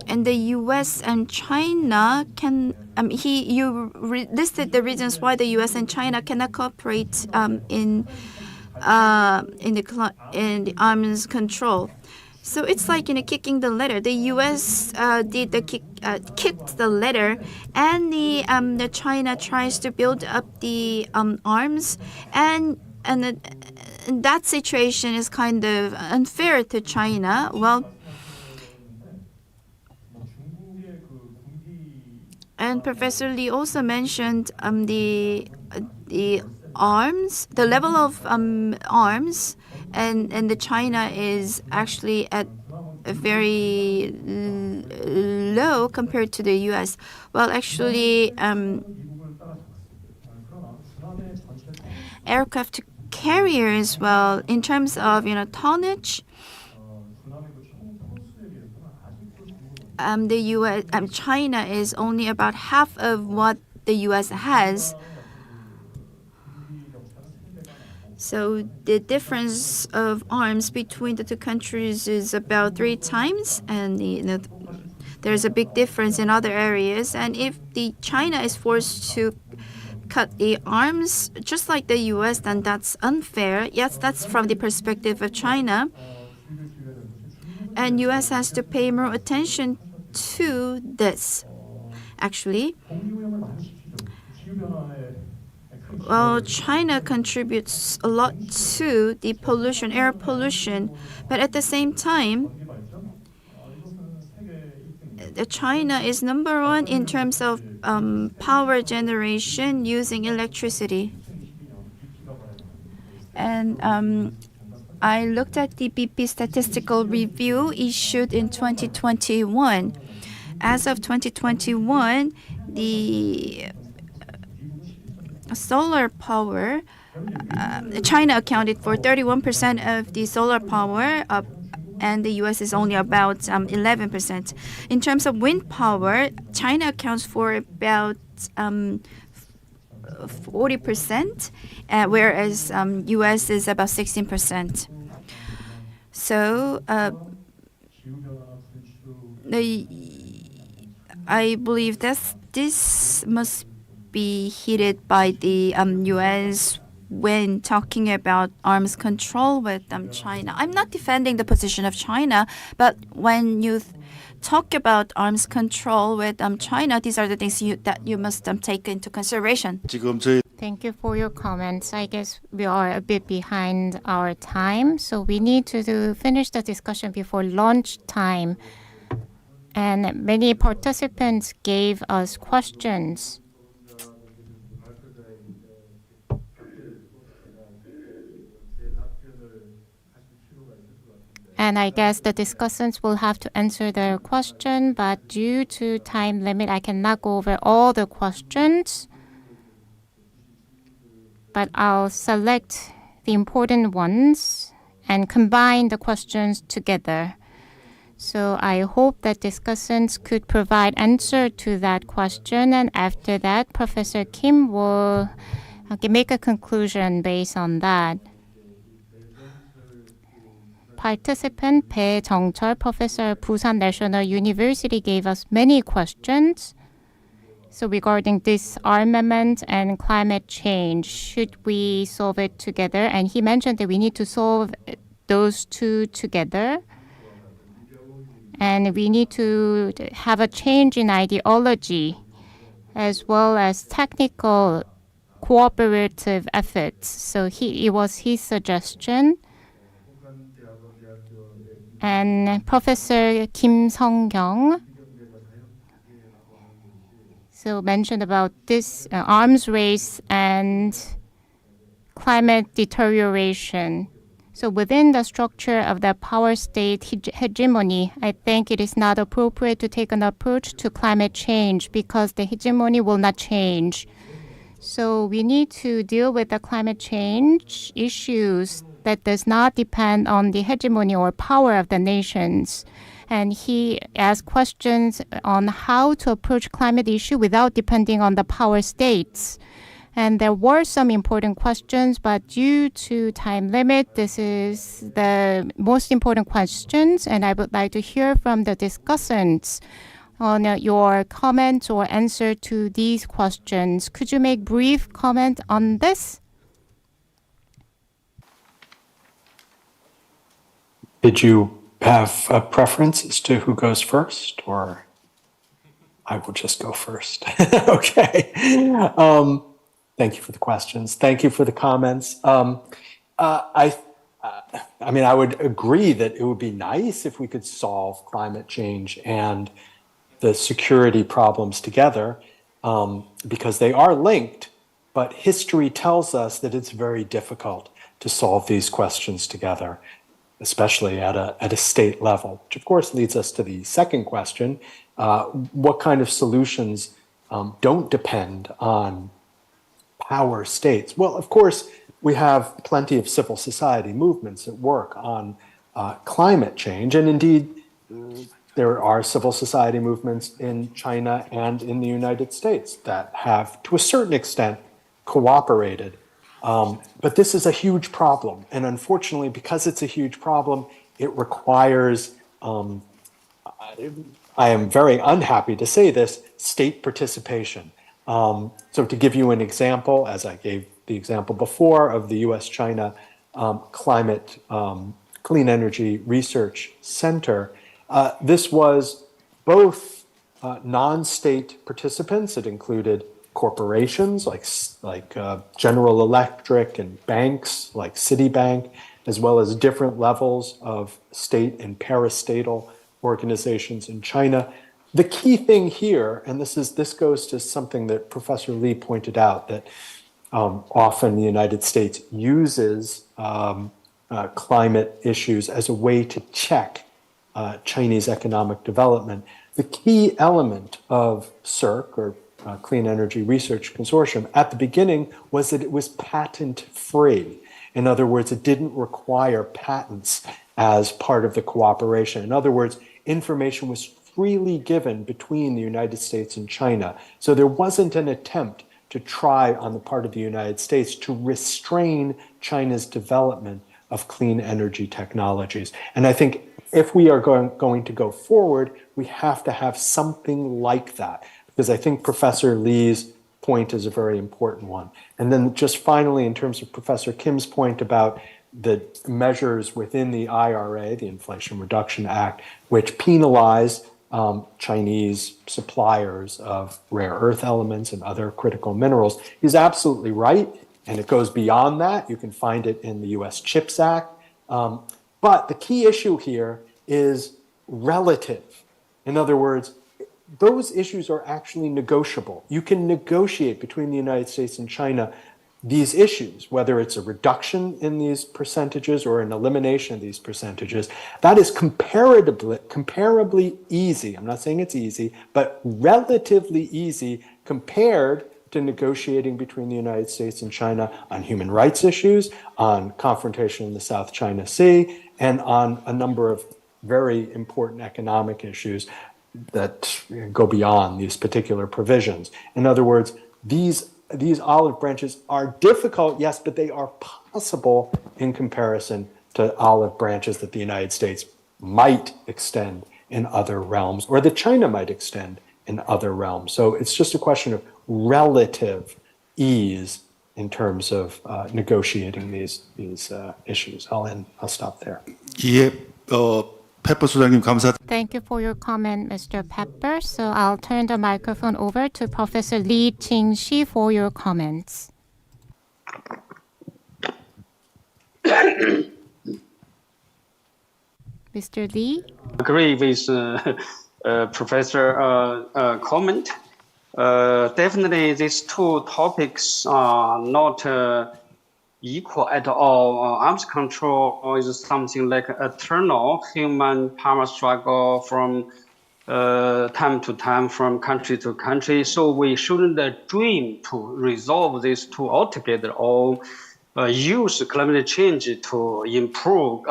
And the U.S. and China can. Listed the reasons why the U.S. and China cannot cooperate in the arms control. So it's like kicking the letter. The U.S. kicked the letter, and the China tries to build up the arms, and that situation is kind of unfair to China. Well. And Professor Lee also mentioned the arms, the level of arms, and the China is actually at a very low compared to the U.S. Well, actually, aircraft carriers, well, in terms of tonnage. The U.S. China is only about half of what the U.S. has. So the difference of arms between the two countries is about 3 times, and there's a big difference in other areas. And if China is forced to cut the arms just like the U.S., then that's unfair. Yes, that's from the perspective of China. And U.S. has to pay more attention to this, actually. Well, China contributes a lot to the pollution, air pollution, but at the same time, China is number 1 in terms of power generation using electricity. And I looked at the BP statistical review issued in 2021. As of 2021, the solar power, China accounted for 31% of the solar power, and the U.S. is only about 11%. In terms of wind power, China accounts for about 40%, whereas U.S. is about 16%. So I believe this must be heeded by the U.S. when talking about arms control with China. I'm not defending the position of China, but when you talk about arms control with China, these are the things that you must take into consideration. 지금 저희 Thank you for your comments. I guess we are a bit behind our time, so we need to finish the discussion before lunch time. And many participants gave us questions. And I guess the discussants will have to answer their question, but due to time limit, I cannot go over all the questions. But I'll select the important ones and combine the questions together. So I hope that discussants could provide answer to that question, and after that, Professor Kim will make a conclusion based on that. Participant 배정철 professor Busan National University gave us many questions. So regarding disarmament and climate change, should we solve it together? And he mentioned that we need to solve those two together. And we need to have a change in ideology as well as technical cooperative efforts. So it was his suggestion. And Professor Kim Sung-kyung mentioned about this arms race and climate deterioration. So within the structure of the power state hegemony, I think it is not appropriate to take an approach to climate change because the hegemony will not change. So we need to deal with the climate change issues that does not depend on the hegemony or power of the nations. And he asked questions on how to approach climate issue without depending on the power states. And there were some important questions, but due to time limit, this is the most important questions. And I would like to hear from the discussants on your comments or answer to these questions. Could you make brief comment on this? Did you have a preference as to who goes first, or I will just go first? Okay. Thank you for the questions. Thank you for the comments. I mean, I would agree that it would be nice if we could solve climate change and the security problems together, because they are linked, but history tells us that it's very difficult to solve these questions together, especially at a state level, which of course leads us to the second question. What kind of solutions don't depend on power states? Well, of course, we have plenty of civil society movements that work on climate change. And indeed, there are civil society movements in China and in the United States that have, to a certain extent, cooperated. But this is a huge problem. And unfortunately, because it's a huge problem, it requires, I am very unhappy to say this, state participation. So to give you an example, as I gave the example before of the US-China Climate Clean Energy Research Center, this was both non-state participants. It included corporations like General Electric and banks like Citibank, as well as different levels of state and parastatal organizations in China. The key thing here, and this goes to something that Professor Lee pointed out, that often the United States uses climate issues as a way to check Chinese economic development. The key element of CERC, or Clean Energy Research Consortium, at the beginning was that it was patent-free. In other words, it didn't require patents as part of the cooperation. In other words, information was freely given between the United States and China. So there wasn't an attempt to try on the part of the United States to restrain China's development of clean energy technologies. And I think if we are going to go forward, we have to have something like that. Because I think Professor Lee's point is a very important one. And then just finally, in terms of Professor Kim's point about the measures within the IRA, the Inflation Reduction Act, which penalize Chinese suppliers of rare earth elements and other critical minerals, he's absolutely right. And it goes beyond that. You can find it in the US CHIPS Act. But the key issue here is relative. In other words, those issues are actually negotiable. You can negotiate between the United States and China these issues, whether it's a reduction in these percentages or an elimination of these percentages. That is comparably easy. I'm not saying it's easy, but relatively easy compared to negotiating between the United States and China on human rights issues, on confrontation in the South China Sea, and on a number of very important economic issues that go beyond these particular provisions. In other words, these olive branches are difficult, yes, but they are possible in comparison to olive branches that the United States might extend in other realms, or that China might extend in other realms. So it's just a question of relative ease in terms of negotiating these issues. I'll stop there. 페퍼 소장님 감사. Thank you for your comment, Mr. Pepper. So I'll turn the microphone over to Professor Lee Ching-shi for your comments. Mr. Lee? Agree with Professor comment. Definitely these two topics are not equal at all. Arms control is something like eternal human power struggle from time to time, from country to country. So we shouldn't dream to resolve these two altogether or use climate change to improve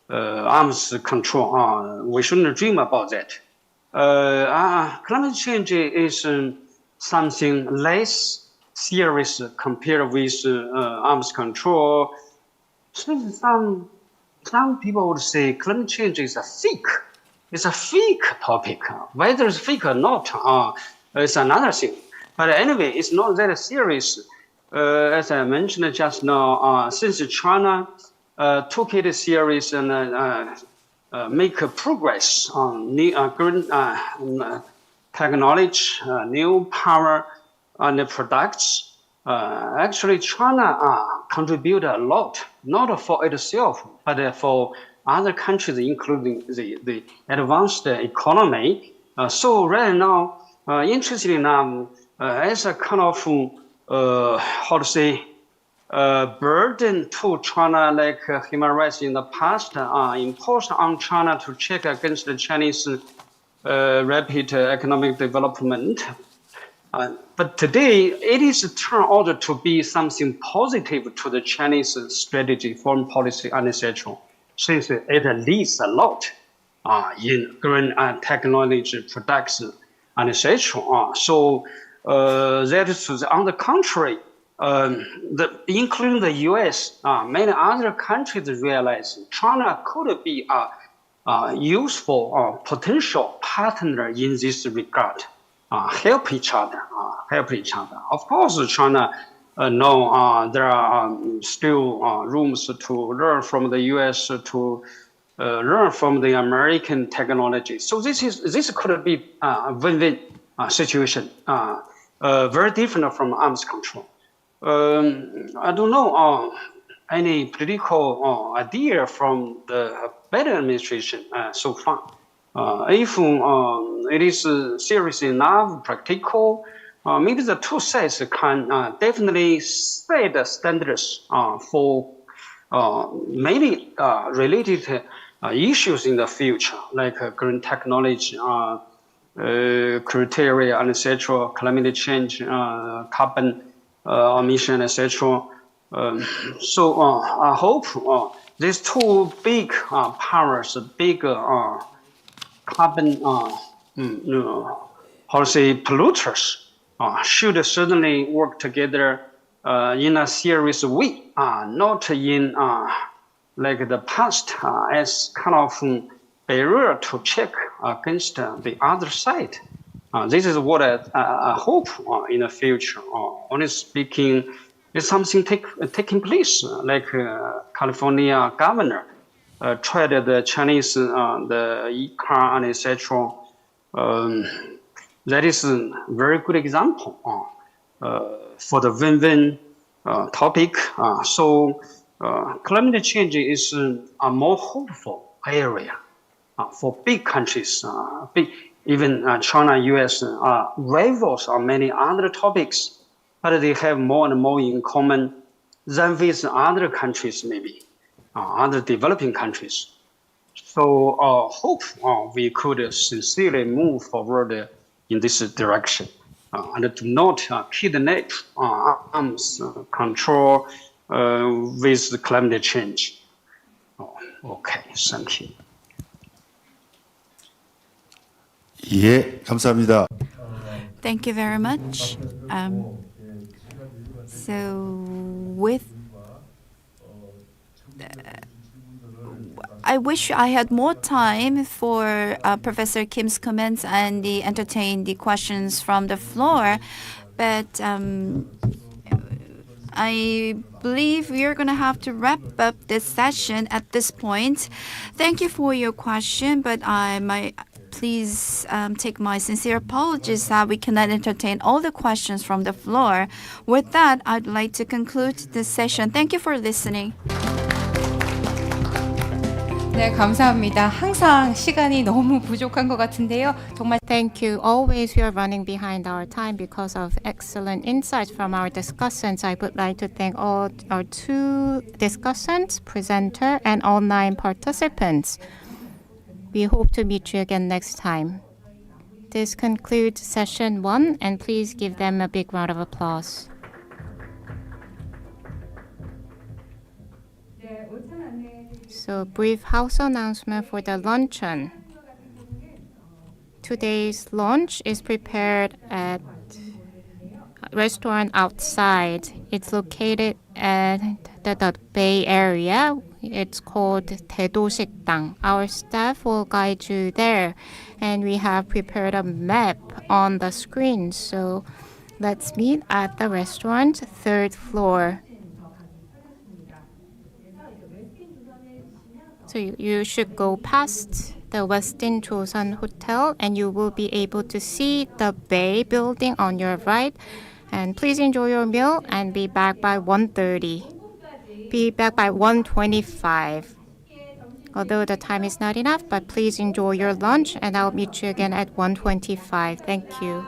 arms control. We shouldn't dream about that. Climate change is something less serious compared with arms control. Some people would say climate change is a fake. It's a fake topic. Whether it's fake or not, it's another thing. But anyway, it's not that serious. As I mentioned just now, since China took it serious and make progress on green technology, new power and the products, actually China contribute a lot, not for itself, but for other countries, including the advanced economy. So right now, interestingly enough, as a kind of, burden to China, like human rights in the past, imposed on China to check against the Chinese rapid economic development. But today, it is turned out to be something positive to the Chinese strategy, foreign policy, and etc. Since it leads a lot in green technology products, and etc. So that is on the contrary, including the US, many other countries realize China could be a useful potential partner in this regard. Help each other. Of course, China know there are still rooms to learn from the US, to learn from the American technology. So this could be a win-win situation, very different from arms control. I don't know any political idea from the Biden administration so far. If it is serious enough, practical, maybe the two sides can definitely set the standards for maybe related issues in the future, like green technology, criteria, and etc., climate change, carbon emission, etc. So I hope these two big powers, big carbon, polluters, should certainly work together in a serious way, not in like the past as kind of barrier to check against the other side. This is what I hope in the future. Honestly speaking, there's something taking place, like California governor tried the Chinese, the e-car and etc. That is a very good example for the win-win topic. So climate change is a more hopeful area for big countries, even China, US, rivals on many other topics, but they have more and more in common than with other countries, maybe other developing countries. So hope we could sincerely move forward in this direction and do not kidnap arms control with climate change. Okay, thank you. 예, 감사합니다. Thank you very much. So with I wish I had more time for Professor Kim's comments and entertain the questions from the floor, but I believe we are going to have to wrap up this session at this point. Thank you for your question, but I might please take my sincere apologies that we cannot entertain all the questions from the floor. With that, I'd like to conclude this session. Thank you for listening. 네, 감사합니다. 항상 시간이 너무 부족한 것 같은데요. 정말 Thank you. Always we are running behind our time because of excellent insights from our discussants. I would like to thank all our two discussants, presenter, and online participants. We hope to meet you again next time. This concludes session 1, and please give them a big round of applause. So, brief house announcement for the luncheon. Today's lunch is prepared at a restaurant outside. It's located at the Bay Area. It's called 대도식당. Our staff will guide you there, and we have prepared a map on the screen. So let's meet at the restaurant, 3rd floor. So you should go past the Westin Joseon Hotel, and you will be able to see the Bay building on your right. And please enjoy your meal and be back by 1:30. Be back by 1:25. Although the time is not enough, but please enjoy your lunch, and I'll meet you again at 1:25. Thank you.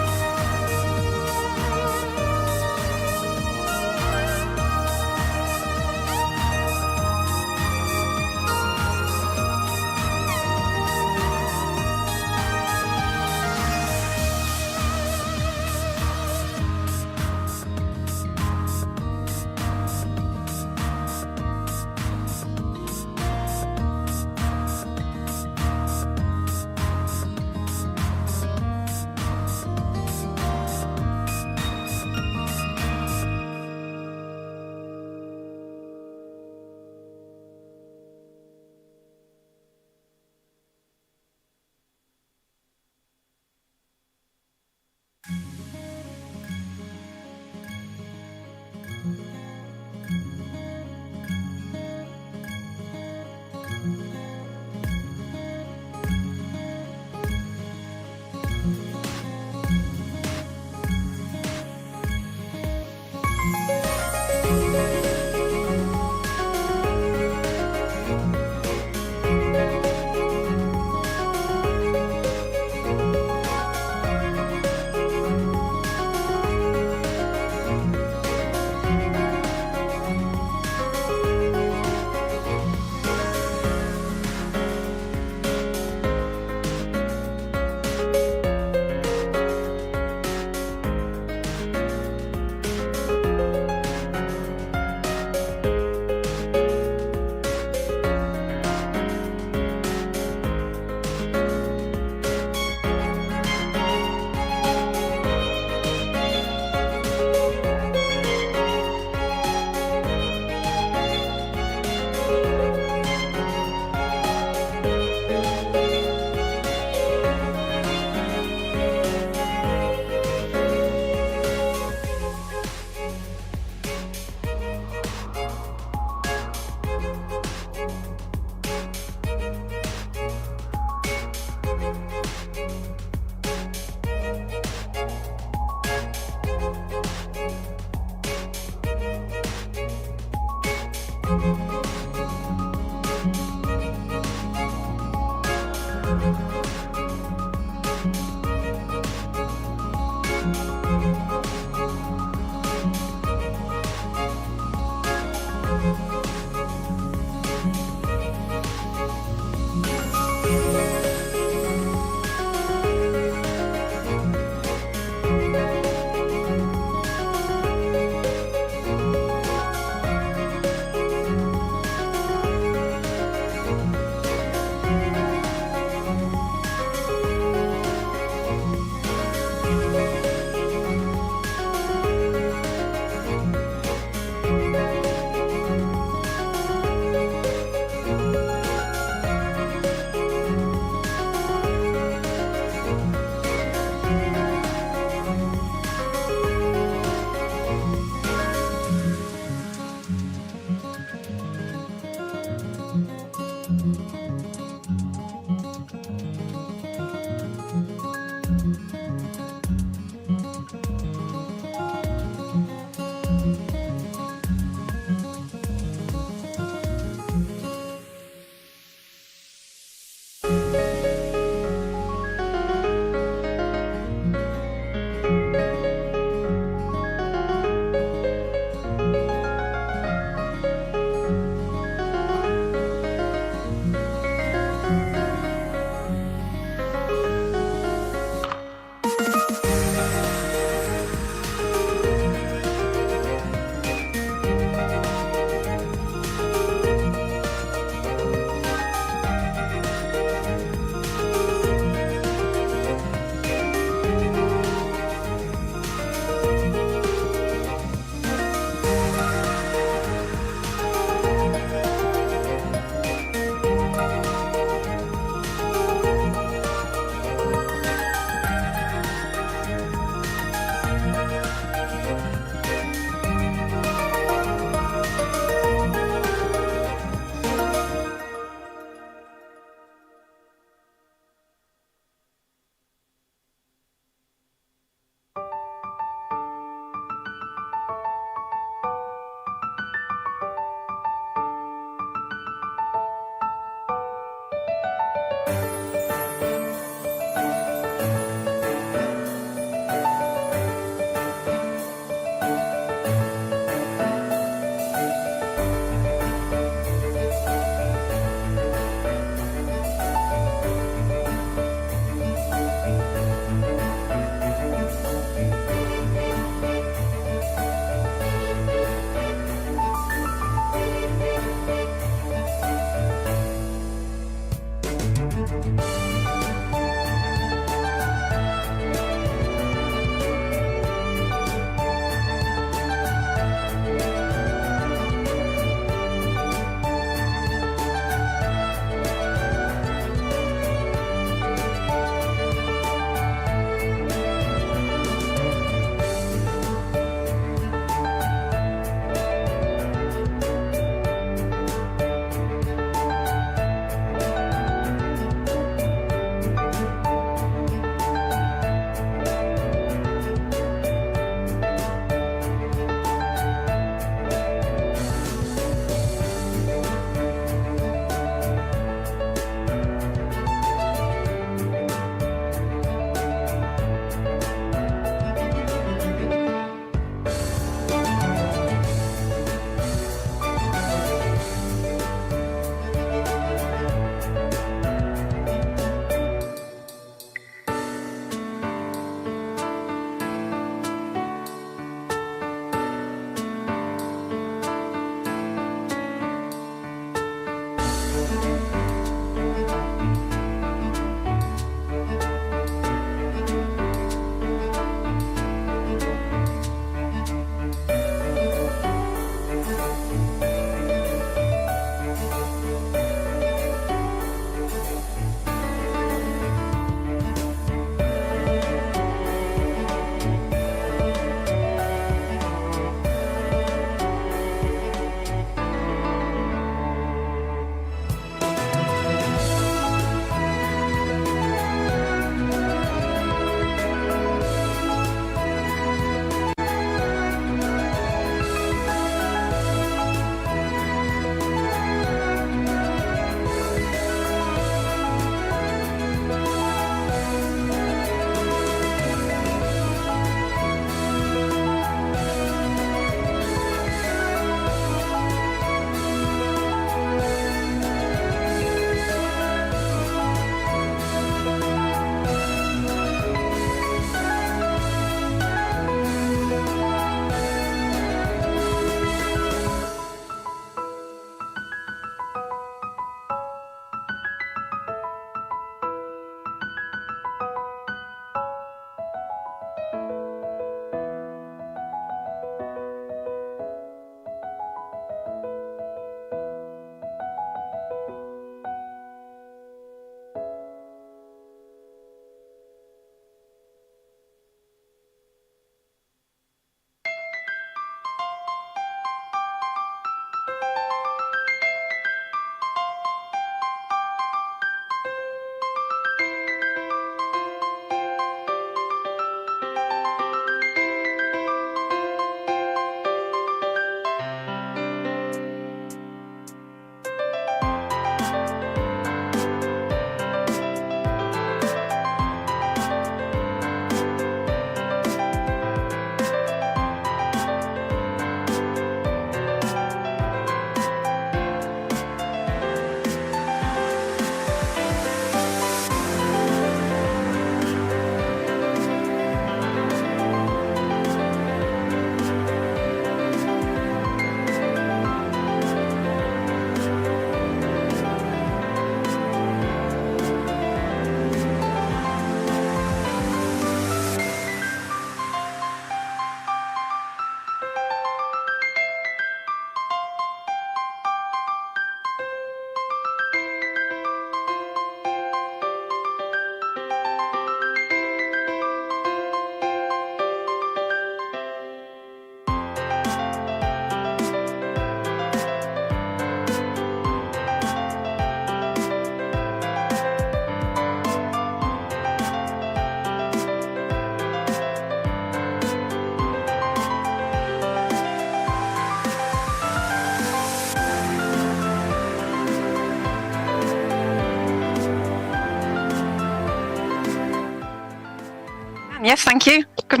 Yes, thank you. Good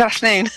afternoon.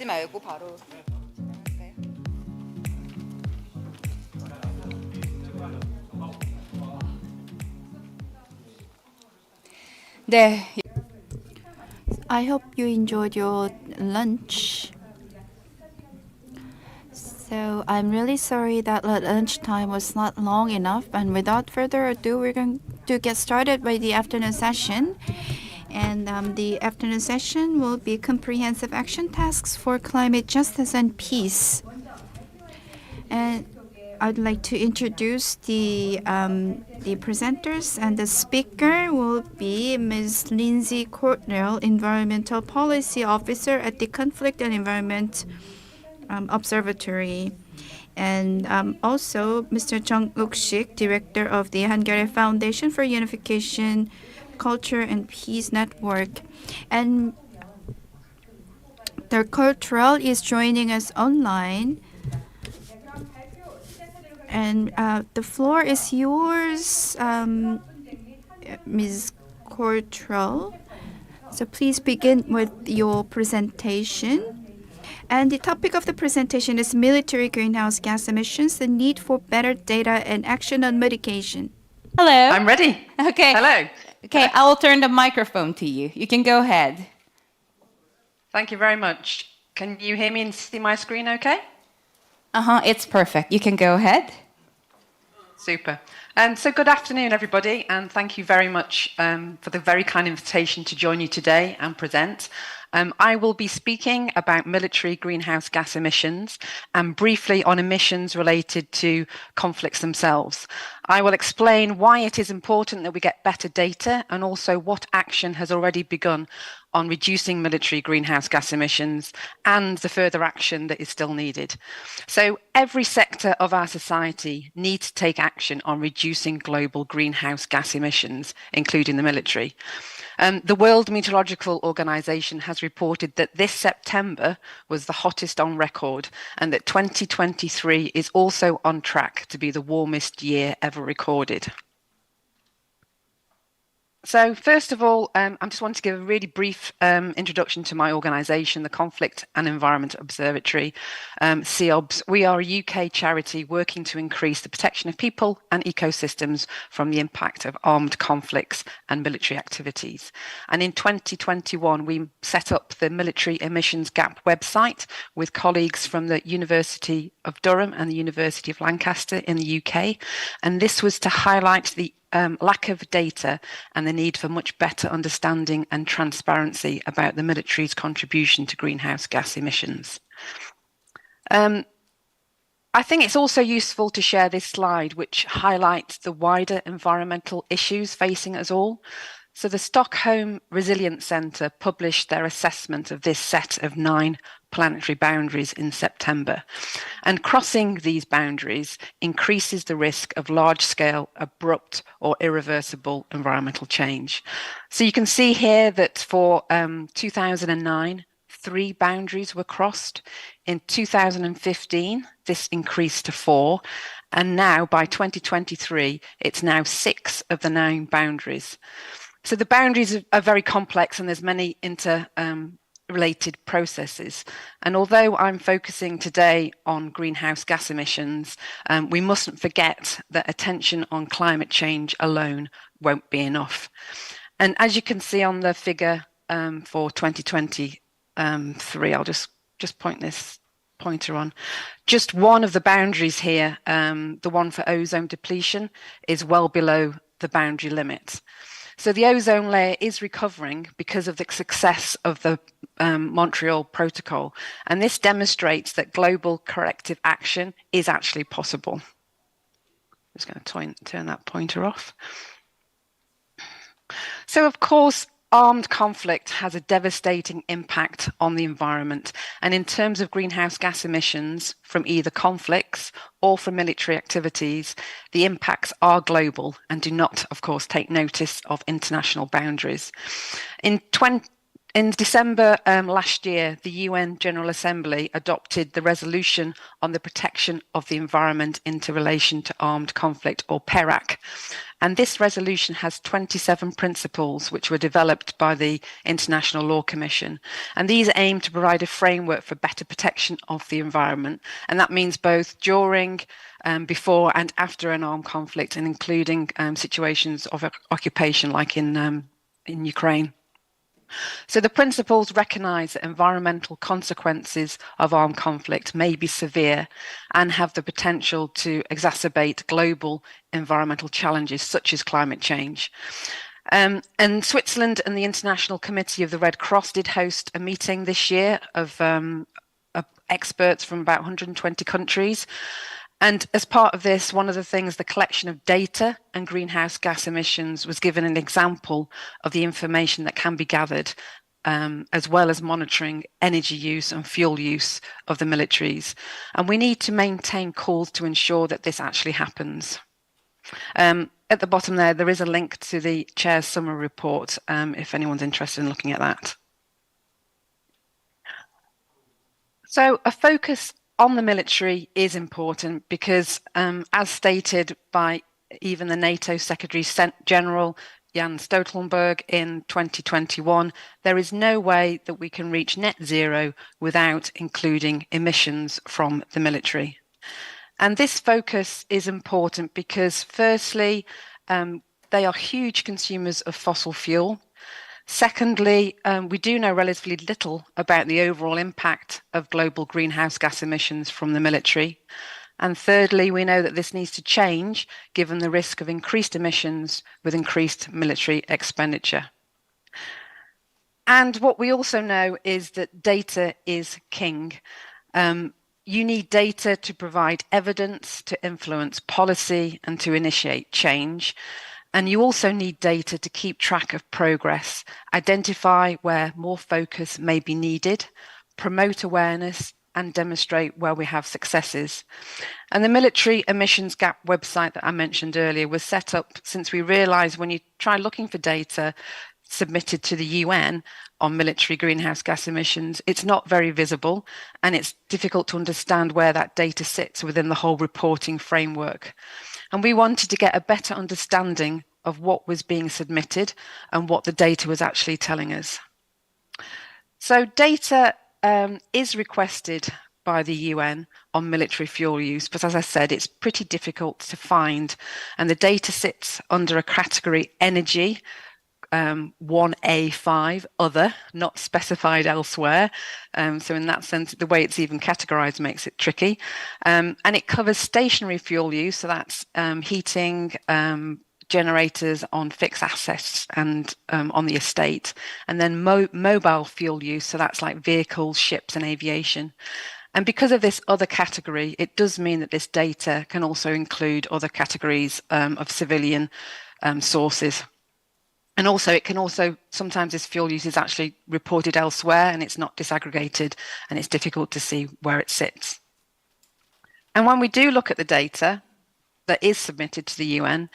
읽지 말고 바로 진행할까요? 네. I hope you enjoyed your lunch. So I'm really sorry that lunch time was not long enough. And without further ado, we're going to get started by the afternoon session. And the afternoon session will be comprehensive action tasks for climate justice and peace. And I'd like to introduce the presenters, and the speaker will be Ms. Lindsay Courtnell, Environmental Policy Officer at the Conflict and Environment Observatory, and also Mr. Jung Uk-sik, Director of the Hankyoreh Foundation for Unification, Culture and Peace Network. And the cultural is joining us online. And the floor is yours, Ms. Courtrell. So please begin with your presentation. And the topic of the presentation is military greenhouse gas emissions, the need for better data and action on mitigation. Hello. I'm ready. Okay. Hello. Okay, I will turn the microphone to you. You can go ahead. Thank you very much. Can you hear me and see my screen okay? It's perfect. You can go ahead. Super. So good afternoon, everybody, and thank you very much for the very kind invitation to join you today and present. I will be speaking about military greenhouse gas emissions and briefly on emissions related to conflicts themselves. I will explain why it is important that we get better data and also what action has already begun on reducing military greenhouse gas emissions and the further action that is still needed. So every sector of our society needs to take action on reducing global greenhouse gas emissions, including the military. The World Meteorological Organization has reported that this September was the hottest on record and that 2023 is also on track to be the warmest year ever recorded. So first of all, I just want to give a really brief introduction to my organisation, the Conflict and Environment Observatory, CEOBS. We are a UK charity working to increase the protection of people and ecosystems from the impact of armed conflicts and military activities. And in 2021, we set up the Military Emissions Gap website with colleagues from the University of Durham and the University of Lancaster in the UK. And this was to highlight the lack of data and the need for much better understanding and transparency about the military's contribution to greenhouse gas emissions. I think it's also useful to share this slide, which highlights the wider environmental issues facing us all. So the Stockholm Resilience Centre published their assessment of this set of 9 planetary boundaries in September. And crossing these boundaries increases the risk of large-scale, abrupt or irreversible environmental change. So you can see here that for 2009, 3 boundaries were crossed. In 2015, this increased to 4. And now by 2023, it's now 6 of the 9 boundaries. So the boundaries are very complex and there's many related processes. And although I'm focusing today on greenhouse gas emissions, we mustn't forget that attention on climate change alone won't be enough. And as you can see on the figure for 2023, I'll just point this pointer on. Just one of the boundaries here, the one for ozone depletion, is well below the boundary limit. So the ozone layer is recovering because of the success of the Montreal Protocol. And this demonstrates that global corrective action is actually possible. I'm just going to turn that pointer off. So of course, armed conflict has a devastating impact on the environment. And in terms of greenhouse gas emissions from either conflicts or from military activities, the impacts are global and do not, of course, take notice of international boundaries. In In December last year, the UN General Assembly adopted the resolution on the protection of the environment into relation to armed conflict, or PERAC. And this resolution has 27 principles which were developed by the International Law Commission. And these aim to provide a framework for better protection of the environment. And that means both during, before and after an armed conflict, and including situations of occupation like in Ukraine. So the principles recognise that environmental consequences of armed conflict may be severe and have the potential to exacerbate global environmental challenges such as climate change. And Switzerland and the International Committee of the Red Cross did host a meeting this year of experts from about 120 countries. And as part of this, one of the things, the collection of data and greenhouse gas emissions, was given an example of the information that can be gathered, as well as monitoring energy use and fuel use of the militaries. And we need to maintain calls to ensure that this actually happens. At the bottom there is a link to the Chair's summary report, if anyone's interested in looking at that. So a focus on the military is important because, as stated by even the NATO Secretary General Jens Stoltenberg in 2021, there is no way that we can reach net zero without including emissions from the military. And this focus is important because, firstly, they are huge consumers of fossil fuel. Secondly, we do know relatively little about the overall impact of global greenhouse gas emissions from the military. And thirdly, we know that this needs to change given the risk of increased emissions with increased military expenditure. And what we also know is that data is king. You need data to provide evidence, to influence policy, and to initiate change. And you also need data to keep track of progress, identify where more focus may be needed, promote awareness, and demonstrate where we have successes. And the Military Emissions Gap website that I mentioned earlier was set up since we realised when you try looking for data submitted to the UN on military greenhouse gas emissions, it's not very visible and it's difficult to understand where that data sits within the whole reporting framework. And we wanted to get a better understanding of what was being submitted and what the data was actually telling us. So data is requested by the UN on military fuel use, but as I said, it's pretty difficult to find. And the data sits under a category energy, 1A5, other, not specified elsewhere. So in that sense, the way it's even categorized makes it tricky. And it covers stationary fuel use, so that's heating, generators on fixed assets and on the estate, and then mobile fuel use, so that's like vehicles, ships and aviation. And because of this other category, it does mean that this data can also include other categories of civilian sources. And also, it can also, sometimes this fuel use is actually reported elsewhere and it's not disaggregated and it's difficult to see where it sits. And when we do look at the data that is submitted to the UN,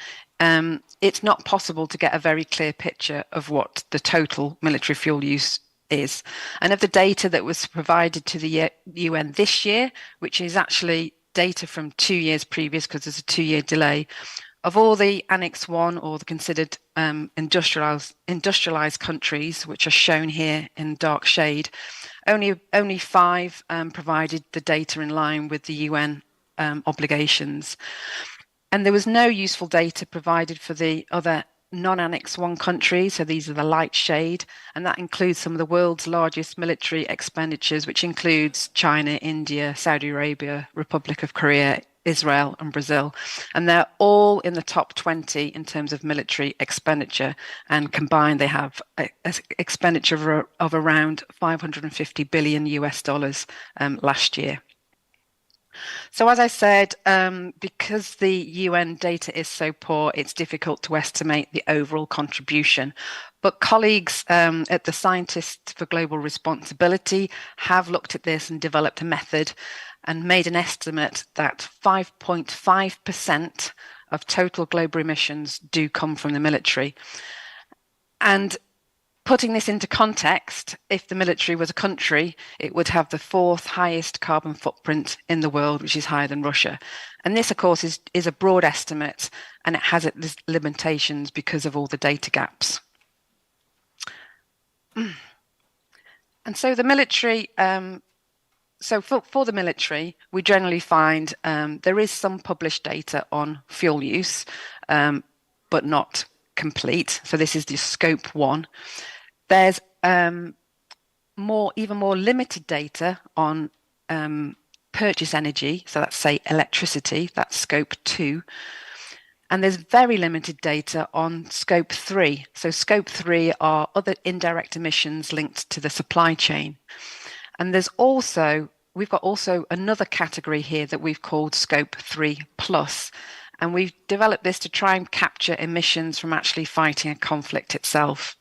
it's not possible to get a very clear picture of what the total military fuel use is. And of the data that was provided to the UN this year, which is actually data from 2 years previous because there's a 2-year delay, of all the Annex 1 or the considered industrialized countries, which are shown here in dark shade, only 5 provided the data in line with the UN obligations. And there was no useful data provided for the other non-Annex 1 countries, so these are the light shade, and that includes some of the world's largest military expenditures, which includes China, India, Saudi Arabia, Republic of Korea, Israel and Brazil. And they're all in the top 20 in terms of military expenditure, and combined they have an expenditure of around $550 billion last year. So as I said, because the UN data is so poor, it's difficult to estimate the overall contribution. But colleagues at the Scientists for Global Responsibility have looked at this and developed a method and made an estimate that 5.5% of total global emissions do come from the military. And putting this into context, if the military was a country, it would have the 4th highest carbon footprint in the world, which is higher than Russia. And this, of course, is a broad estimate, and it has its limitations because of all the data gaps. And so the military, so for the military, we generally find there is some published data on fuel use, but not complete. So this is the scope 1. There's even more limited data on purchase energy. So that's, say, electricity, that's scope 2. And there's very limited data on scope 3. So scope 3 are other indirect emissions linked to the supply chain. And we've got also another category here that we've called scope 3 plus. And we've developed this to try and capture emissions from actually fighting a conflict itself,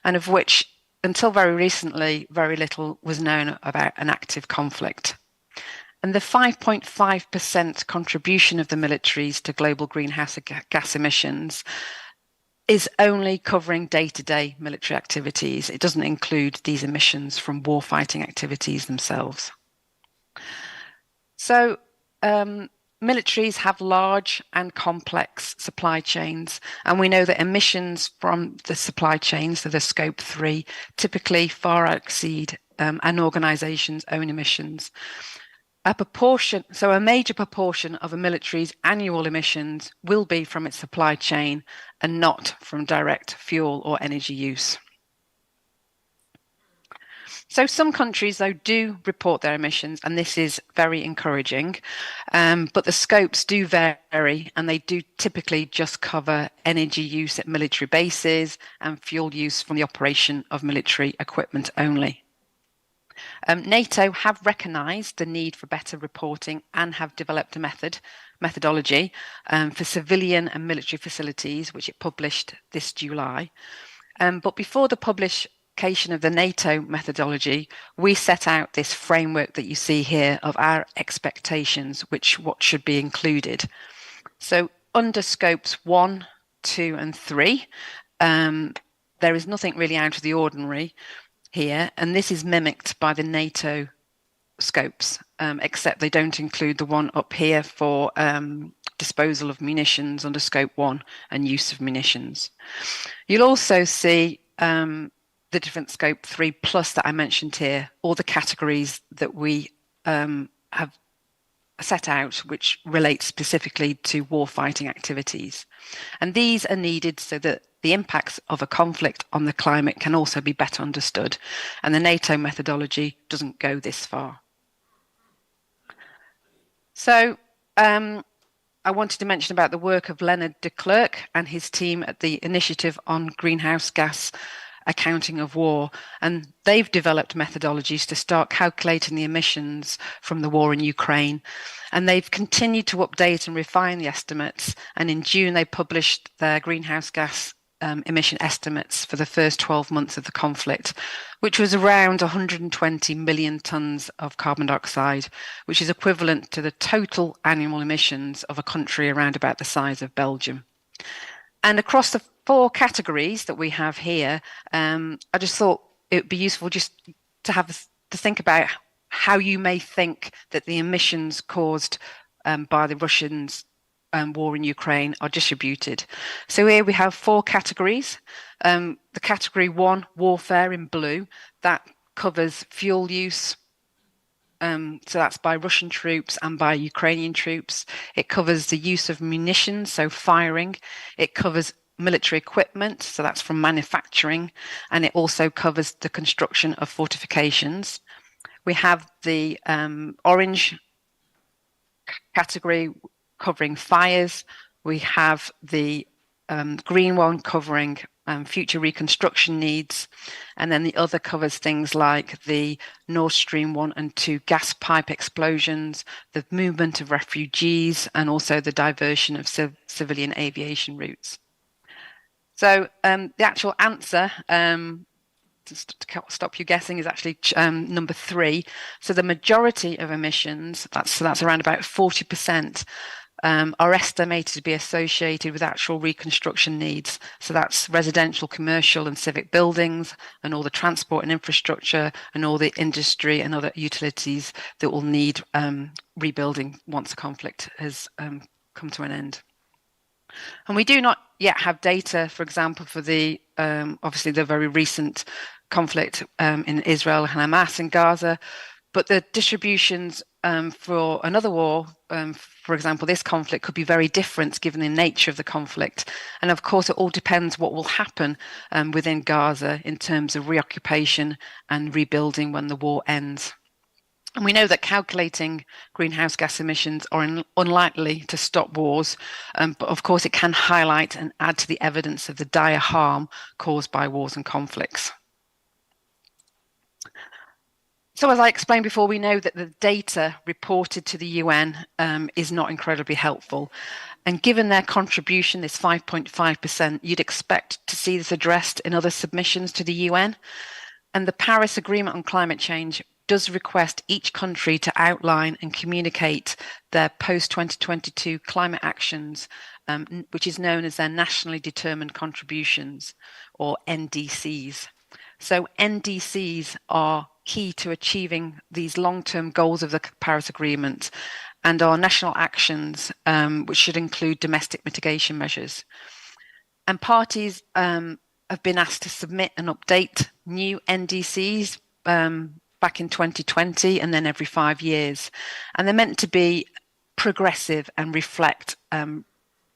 and of which, until very recently, very little was known about an active conflict. And the 5.5% contribution of the militaries to global greenhouse gas emissions is only covering day-to-day military activities. It doesn't include these emissions from warfighting activities themselves. So militaries have large and complex supply chains, and we know that emissions from the supply chains, so the scope 3, typically far exceed an organization's own emissions. A major proportion of a military's annual emissions will be from its supply chain and not from direct fuel or energy use. So some countries, though, do report their emissions, and this is very encouraging, but the scopes do vary, and they do typically just cover energy use at military bases and fuel use from the operation of military equipment only. NATO have recognised the need for better reporting and have developed a methodology for civilian and military facilities, which it published this July. But before the publication of the NATO methodology, we set out this framework that you see here of our expectations, what should be included. So under scopes 1, 2 and 3, there is nothing really out of the ordinary here, and this is mimicked by the NATO scopes, except they don't include the one up here for disposal of munitions under scope 1 and use of munitions. You'll also see the different scope 3 plus that I mentioned here, all the categories that we have set out, which relate specifically to warfighting activities. And these are needed so that the impacts of a conflict on the climate can also be better understood. And the NATO methodology doesn't go this far. So I wanted to mention about the work of Leonard de Klerk and his team at the Initiative on Greenhouse Gas Accounting of War, and they've developed methodologies to start calculating the emissions from the war in Ukraine, and they've continued to update and refine the estimates, and in June they published their greenhouse gas emission estimates for the first 12 months of the conflict, which was around 120 million tonnes of carbon dioxide, which is equivalent to the total annual emissions of a country around about the size of Belgium. And across the 4 categories that we have here, I just thought it would be useful just to think about how you may think that the emissions caused by the Russians' war in Ukraine are distributed. So here we have 4 categories. The category 1, warfare in blue, that covers fuel use. So that's by Russian troops and by Ukrainian troops. It covers the use of munitions, so firing. It covers military equipment, so that's from manufacturing, and it also covers the construction of fortifications. We have the orange category covering fires. We have the green one covering future reconstruction needs, and then the other covers things like the Nord Stream 1 and 2 gas pipe explosions, the movement of refugees, and also the diversion of civilian aviation routes. So the actual answer, to stop you guessing, is actually number 3. So the majority of emissions, that's around about 40%, are estimated to be associated with actual reconstruction needs. So that's residential, commercial and civic buildings and all the transport and infrastructure and all the industry and other utilities that will need rebuilding once the conflict has come to an end. And we do not yet have data, for example, for the obviously the very recent conflict in Israel and Hamas in Gaza, but the distributions for another war, for example, this conflict could be very different given the nature of the conflict. And of course, it all depends what will happen within Gaza in terms of reoccupation and rebuilding when the war ends. And we know that calculating greenhouse gas emissions are unlikely to stop wars, but of course it can highlight and add to the evidence of the dire harm caused by wars and conflicts. So as I explained before, we know that the data reported to the UN is not incredibly helpful. And given their contribution, this 5.5%, you'd expect to see this addressed in other submissions to the UN. And the Paris Agreement on Climate Change does request each country to outline and communicate their post-2022 climate actions, which is known as their nationally determined contributions, or NDCs. So NDCs are key to achieving these long-term goals of the Paris Agreement and are national actions which should include domestic mitigation measures. And parties have been asked to submit and update new NDCs back in 2020 and then every 5 years. And they're meant to be progressive and reflect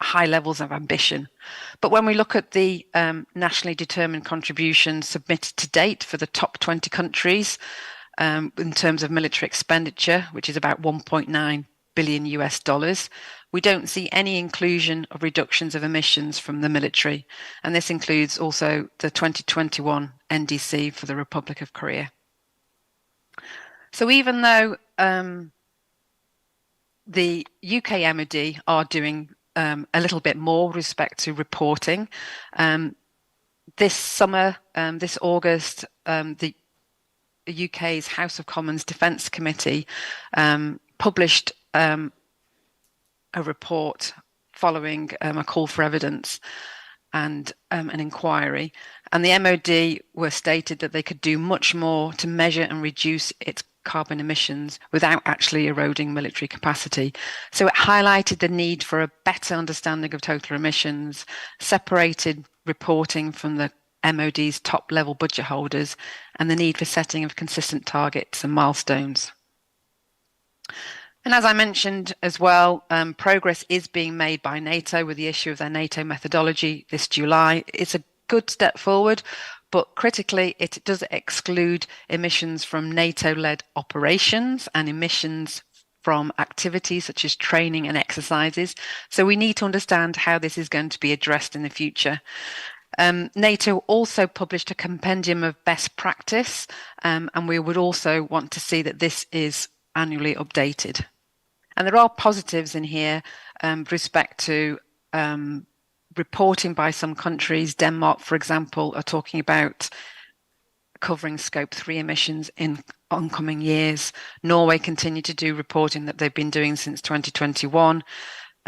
high levels of ambition. But when we look at the nationally determined contributions submitted to date for the top 20 countries in terms of military expenditure, which is about 1.9 billion US dollars, we don't see any inclusion of reductions of emissions from the military. And this includes also the 2021 NDC for the Republic of Korea. So even though the UK MOD are doing a little bit more with respect to reporting, this summer, this August, the UK's House of Commons Defence Committee published a report following a call for evidence and an inquiry. And the MOD were stated that they could do much more to measure and reduce its carbon emissions without actually eroding military capacity. So it highlighted the need for a better understanding of total emissions, separated reporting from the MOD's top level budget holders, and the need for setting of consistent targets and milestones. And as I mentioned as well, progress is being made by NATO with the issue of their NATO methodology this July. It's a good step forward, but critically, it does exclude emissions from NATO-led operations and emissions from activities such as training and exercises. So we need to understand how this is going to be addressed in the future. NATO also published a compendium of best practice, and we would also want to see that this is annually updated. And there are positives in here with respect to reporting by some countries. Denmark, for example, are talking about covering scope 3 emissions in oncoming years. Norway continue to do reporting that they've been doing since 2021.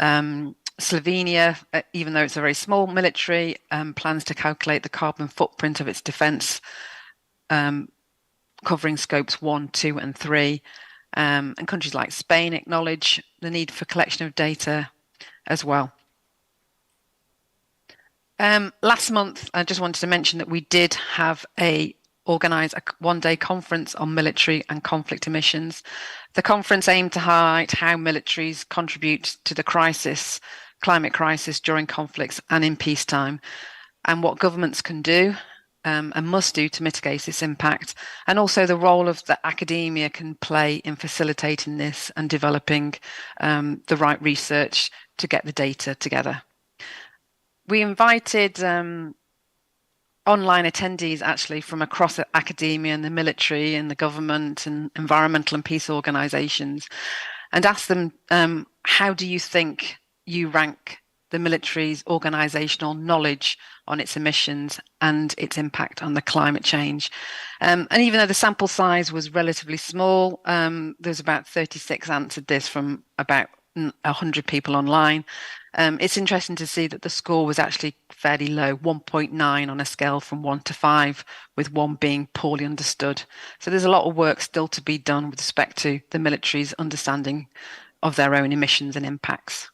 Slovenia, even though it's a very small military, plans to calculate the carbon footprint of its defence, covering scopes 1, 2 and 3. And countries like Spain acknowledge the need for collection of data as well. Last month, I just wanted to mention that we did have organise a one-day conference on military and conflict emissions. The conference aimed to highlight how militaries contribute to the climate crisis during conflicts and in peacetime, and what governments can do and must do to mitigate this impact, and also the role of the academia can play in facilitating this and developing the right research to get the data together. We invited online attendees actually from across academia and the military and the government and environmental and peace organisations, and asked them, how do you think you rank the military's organisational knowledge on its emissions and its impact on the climate change? And even though the sample size was relatively small, there's about 36 answered this from about 100 people online. It's interesting to see that the score was actually fairly low, 1.9 on a scale from 1 to 5, with 1 being poorly understood. So there's a lot of work still to be done with respect to the military's understanding of their own emissions and impacts.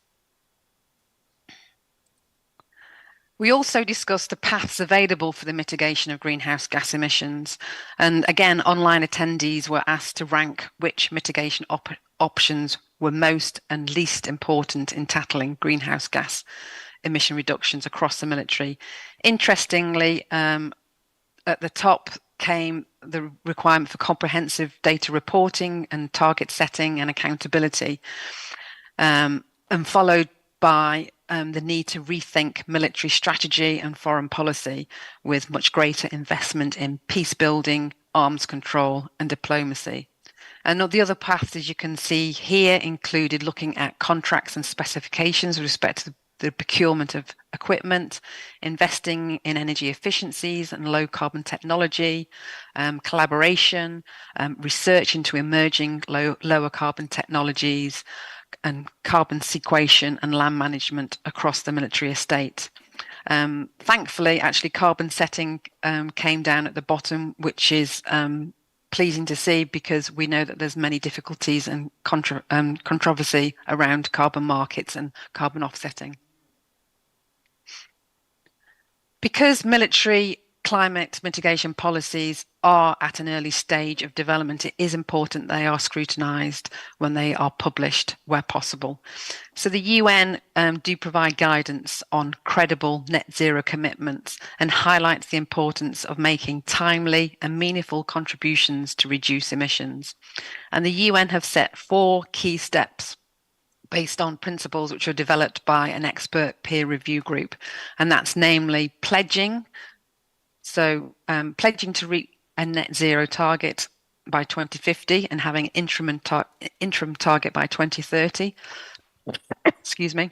We also discussed the paths available for the mitigation of greenhouse gas emissions. And again, online attendees were asked to rank which mitigation options were most and least important in tackling greenhouse gas emission reductions across the military. Interestingly, at the top came the requirement for comprehensive data reporting and target setting and accountability, and followed by the need to rethink military strategy and foreign policy with much greater investment in peace building, arms control and diplomacy. And the other paths, as you can see here, included looking at contracts and specifications with respect to the procurement of equipment, investing in energy efficiencies and low carbon technology, collaboration, research into emerging lower carbon technologies, and carbon sequestration and land management across the military estate. Thankfully, actually, carbon setting came down at the bottom, which is pleasing to see, because we know that there's many difficulties and controversy around carbon markets and carbon offsetting. Because military climate mitigation policies are at an early stage of development, it is important they are scrutinised when they are published where possible. So the UN do provide guidance on credible net zero commitments and highlights the importance of making timely and meaningful contributions to reduce emissions. And the UN have set 4 key steps based on principles which are developed by an expert peer review group. And that's namely pledging. So pledging to reach a net zero target by 2050 and having an interim target by 2030. Excuse me.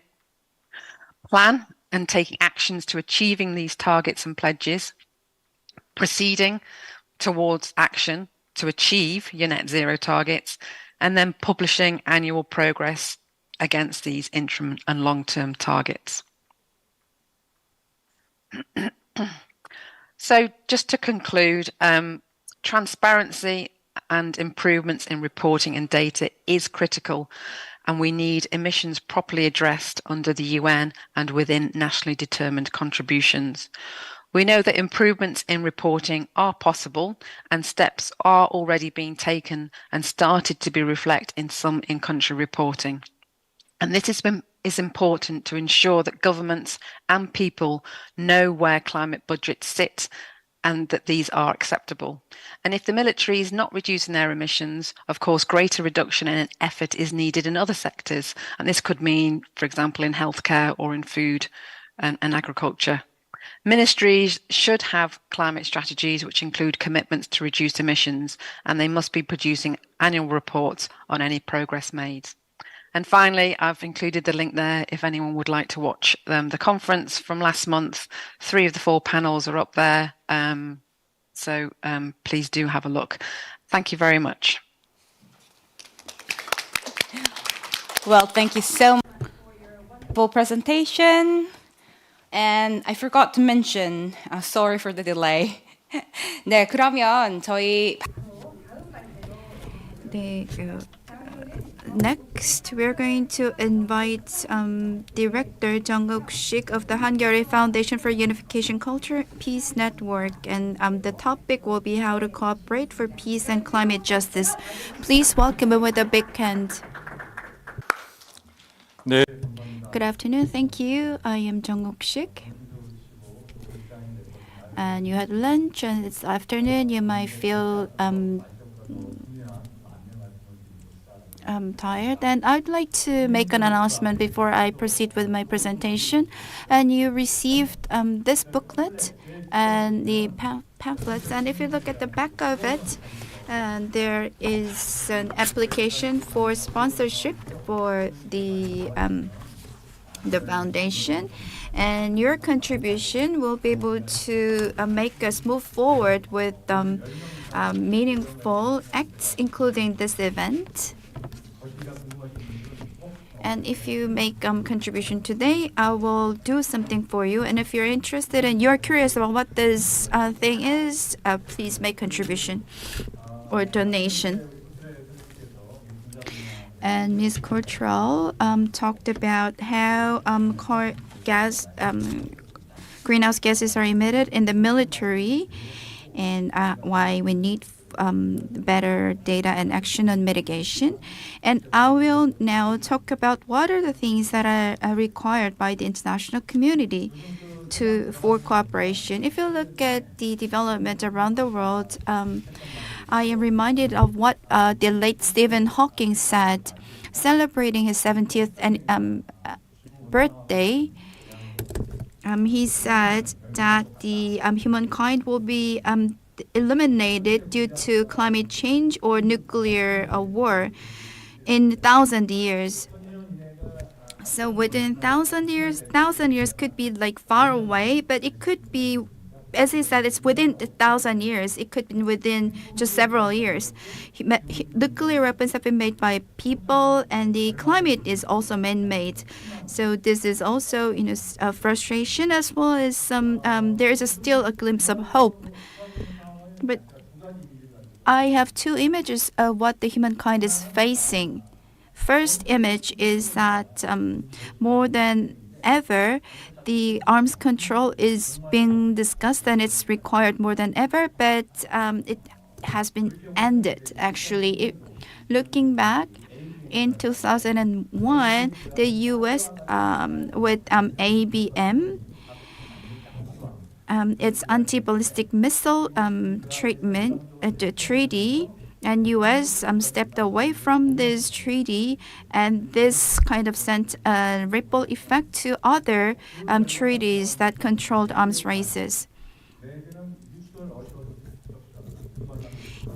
Plan and taking actions to achieving these targets and pledges. Proceeding towards action to achieve your net zero targets, and then publishing annual progress against these interim and long-term targets. So just to conclude, transparency and improvements in reporting and data is critical, and we need emissions properly addressed under the UN and within nationally determined contributions. We know that improvements in reporting are possible, and steps are already being taken and started to be reflected in some in-country reporting. And this is important to ensure that governments and people know where climate budgets sit and that these are acceptable. And if the military is not reducing their emissions, of course, greater reduction and effort is needed in other sectors. And this could mean, for example, in healthcare or in food and agriculture. Ministries should have climate strategies which include commitments to reduce emissions, and they must be producing annual reports on any progress made. And finally, I've included the link there if anyone would like to watch the conference from last month. 3 of the 4 panels are up there, so please do have a look. Thank you very much. Well, thank you so much for your wonderful presentation. And I forgot to mention, sorry for the delay. 네, 그러면 저희 Next, we're going to invite Director Jung Wook-sik of the Hankyoreh Foundation for Unification Culture Peace Network, and the topic will be how to cooperate for peace and climate justice. Please welcome him with a big hand. 네. Good afternoon. Thank you. I am Jung Wook-sik. And you had lunch, and it's afternoon. You might feel tired, and I'd like to make an announcement before I proceed with my presentation. And you received this booklet and the pamphlets, and if you look at the back of it, there is an application for sponsorship for the foundation, and your contribution will be able to make us move forward with meaningful acts, including this event. And if you make contribution today, I will do something for you. And if you're interested and you're curious about what this thing is, please make contribution or donation. And Ms. Cottrell talked about how greenhouse gases are emitted in the military and why we need better data and action on mitigation. And I will now talk about what are the things that are required by the international community for cooperation. If you look at the development around the world, I am reminded of what the late Stephen Hawking said, celebrating his 70th birthday. He said that the humankind will be eliminated due to climate change or nuclear war in 1,000 years. So within 1,000 years could be like far away, but it could be, as he said, it's within 1,000 years. It could be within just several years. Nuclear weapons have been made by people, and the climate is also man-made. So this is also, a frustration as well as some. There is still a glimpse of hope. But I have two images of what the humankind is facing. First image is that more than ever, the arms control is being discussed and it's required more than ever, but it has been ended, actually. Looking back, in 2001, the U.S. With ABM, its anti-ballistic missile treaty, and U.S. Stepped away from this treaty, and this kind of sent a ripple effect to other treaties that controlled arms races.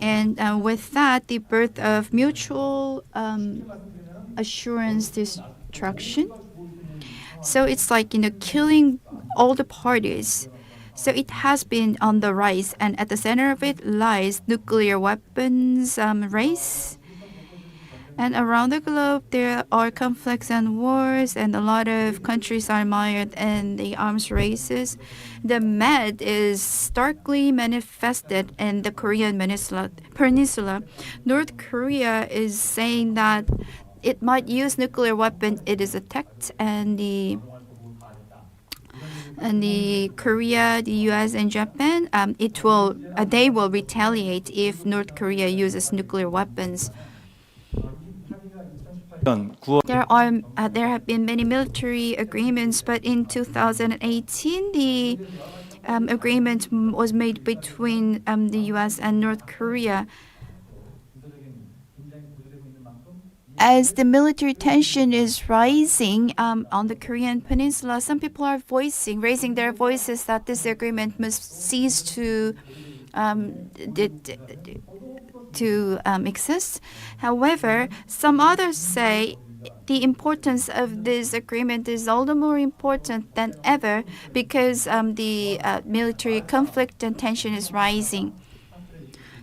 And with that, the birth of mutual assurance destruction. So it's like, killing all the parties. So it has been on the rise, and at the center of it lies nuclear weapons race. And around the globe, there are conflicts and wars, and a lot of countries are mired in the arms races. The MAD is starkly manifested in the Korean peninsula. North Korea is saying that it might use nuclear weapon. It is attacked, and the Korea, the U.S. and Japan, they will retaliate if North Korea uses nuclear weapons. There have been many military agreements, but in 2018, the agreement was made between the U.S. and North Korea. As the military tension is rising on the Korean peninsula, some people are raising their voices that this agreement must cease to exist. However, some others say the importance of this agreement is all the more important than ever because the military conflict and tension is rising.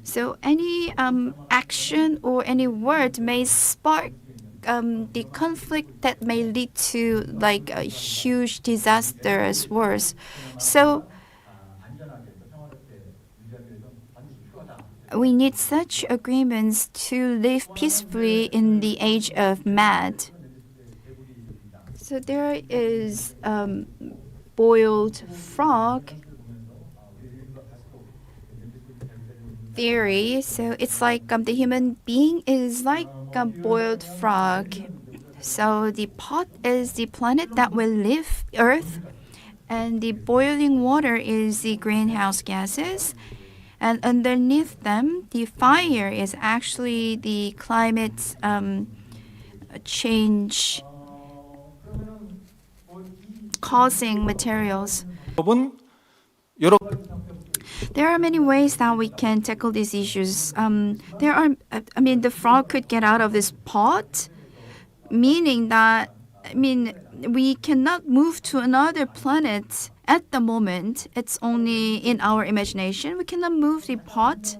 So any action or any word may spark the conflict that may lead to like a huge disaster as worse. So we need such agreements to live peacefully in the age of MAD. So there is boiled frog theory. So it's like the human being is like a boiled frog. So the pot is the planet that will live, Earth, and the boiling water is the greenhouse gases. And underneath them, the fire is actually the climate change causing materials. There are many ways that we can tackle these issues. The frog could get out of this pot, meaning that, we cannot move to another planet at the moment. It's only in our imagination. We cannot move the pot.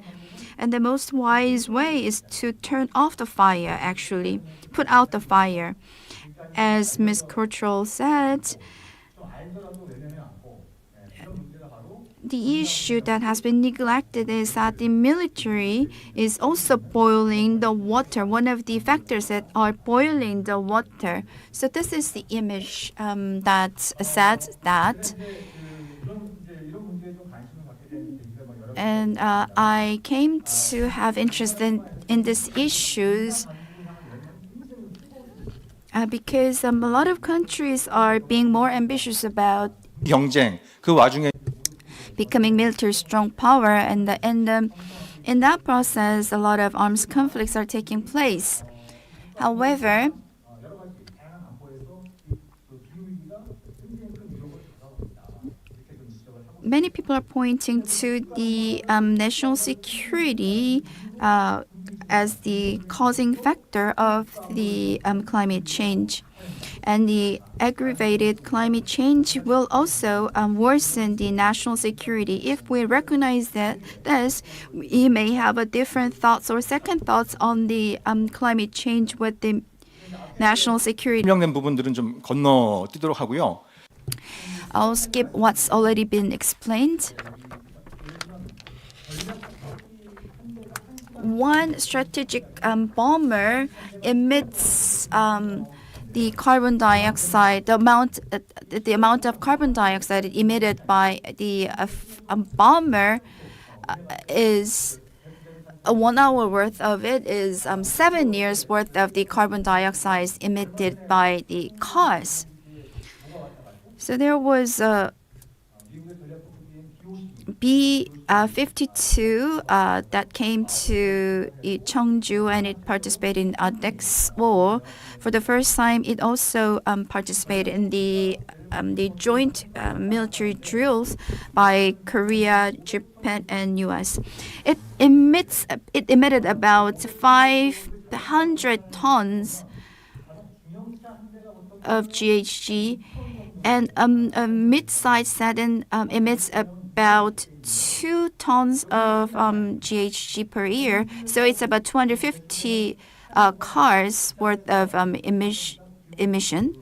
And the most wise way is to turn off the fire, actually, put out the fire. as Ms. Cottrell said, the issue that has been neglected is that the military is also boiling the water, one of the factors that are boiling the water. So this is the image that says that. And I came to have interest in these issues because a lot of countries are being more ambitious about 경쟁 그 와중에 becoming military strong power, and in that process, a lot of arms conflicts are taking place. However, many people are pointing to the national security as the causing factor of the climate change. And the aggravated climate change will also worsen the national security. If we recognize that we may have a different thoughts or second thoughts on the climate change with the national security. 설명된 부분들은 좀 건너뛰도록 하고요. I'll skip what's already been explained. One strategic bomber emits the carbon dioxide, the amount of carbon dioxide emitted by the bomber is 1 hour worth of it is 7 years worth of the carbon dioxide emitted by the cars. So there was a B-52 that came to Cheongju, and it participated in next war. For the first time, it also participated in the joint military drills by Korea, Japan, and U.S. It emitted about 500 tons of GHG, and a mid-sized sedan emits about 2 tons of GHG per year. So it's about 250 cars worth of emission.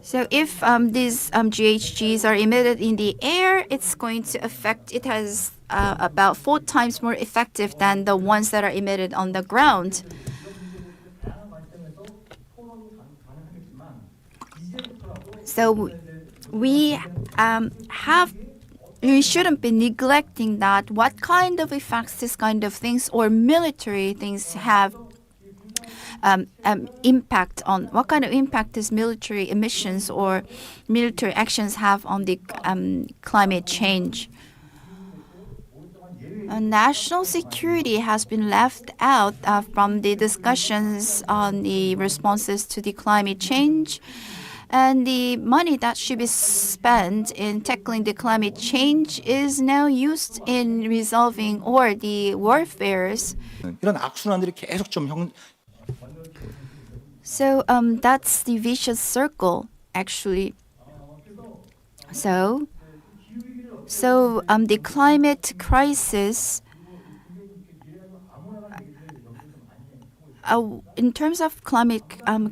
So if these GHGs are emitted in the air, it's going to affect, it has about 4 times more effective than the ones that are emitted on the ground. So we shouldn't be neglecting that what kind of effects this kind of things or military things have impact on, what kind of impact these military emissions or military actions have on the climate change. National security has been left out from the discussions on the responses to the climate change. And the money that should be spent in tackling the climate change is now used in resolving or the warfares. 이런 악순환들이 계속 좀 So that's the vicious circle, actually. So the climate crisis. In terms of climate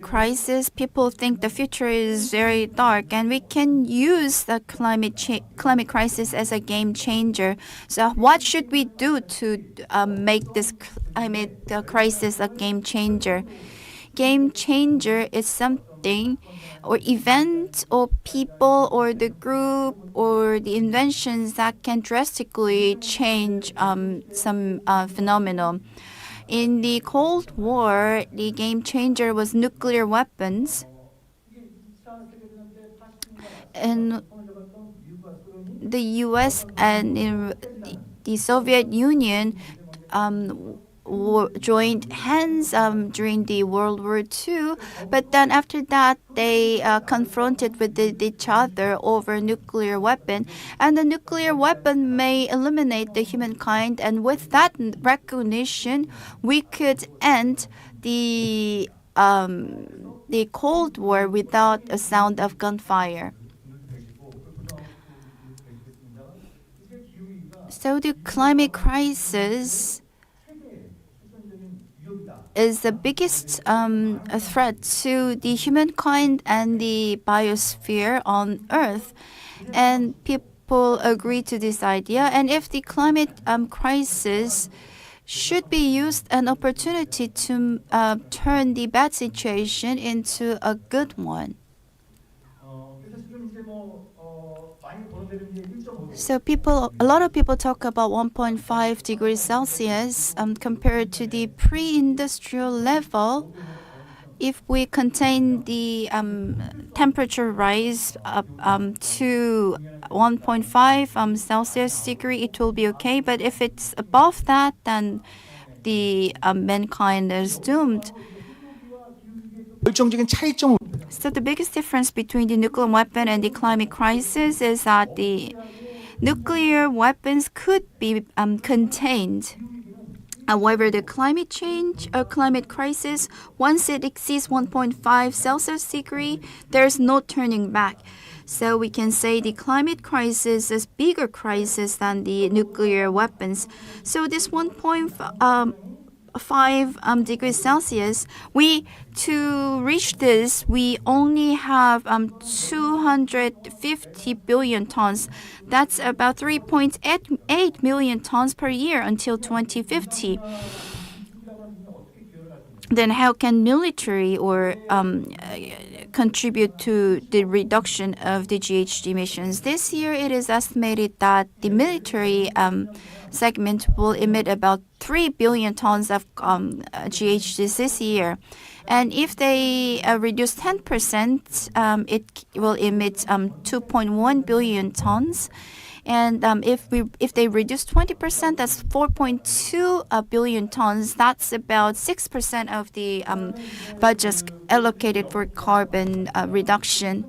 crisis, people think the future is very dark, and we can use the climate crisis as a game changer. So, what should we do to make this climate crisis a game changer? Game changer is something, or event, or people, or the group, or the inventions that can drastically change some phenomenon. In the Cold War, the game changer was nuclear weapons. And the US and the Soviet Union joined hands during the World War II, but then after that they confronted with each other over nuclear weapon, and the nuclear weapon may eliminate the humankind, and with that recognition we could end the Cold War without a sound of gunfire. So the climate crisis is the biggest threat to the humankind and the biosphere on Earth. And people agree to this idea. And if the climate crisis should be used an opportunity to turn the bad situation into a good one. So a lot of people talk about 1.5 degrees Celsius compared to the pre-industrial level. If we contain the temperature rise up to 1.5 Celsius degree, it will be okay. But if it's above that, then the mankind is doomed. 결정적인 차이점을 So the biggest difference between the nuclear weapon and the climate crisis is that the nuclear weapons could be contained. However, the climate change or climate crisis, once it exceeds 1.5 Celsius degree, there's no turning back. So we can say the climate crisis is bigger crisis than the nuclear weapons. So this 1.5 degrees Celsius, to reach this, we only have 250 billion tons. That's about 3.8 million tons per year until 2050. Then how can military or contribute to the reduction of the GHG emissions? This year, it is estimated that the military segment will emit about 3 billion tons of GHGs this year. And if they reduce 10%, it will emit 2.1 billion tons. And if they reduce 20%, that's 4.2 billion tons. That's about 6% of the budgets allocated for carbon reduction.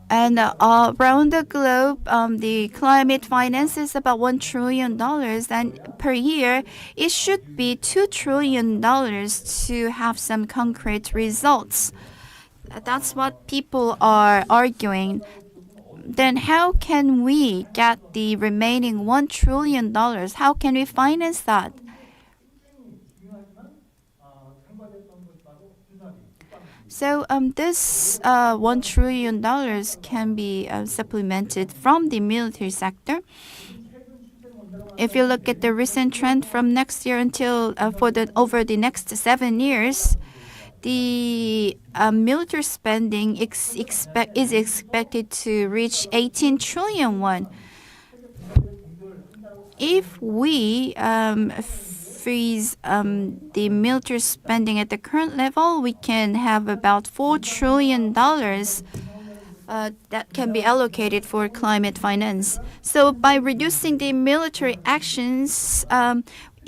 And around the globe, the climate finance is about $1 trillion. And per year, it should be $2 trillion to have some concrete results. That's what people are arguing. Then how can we get the remaining $1 trillion? How can we finance that? So this $1 trillion can be supplemented from the military sector. If you look at the recent trend from next year until over the next 7 years, the military spending is expected to reach 18 trillion won. If we freeze the military spending at the current level, we can have about $4 trillion that can be allocated for climate finance. So by reducing the military actions,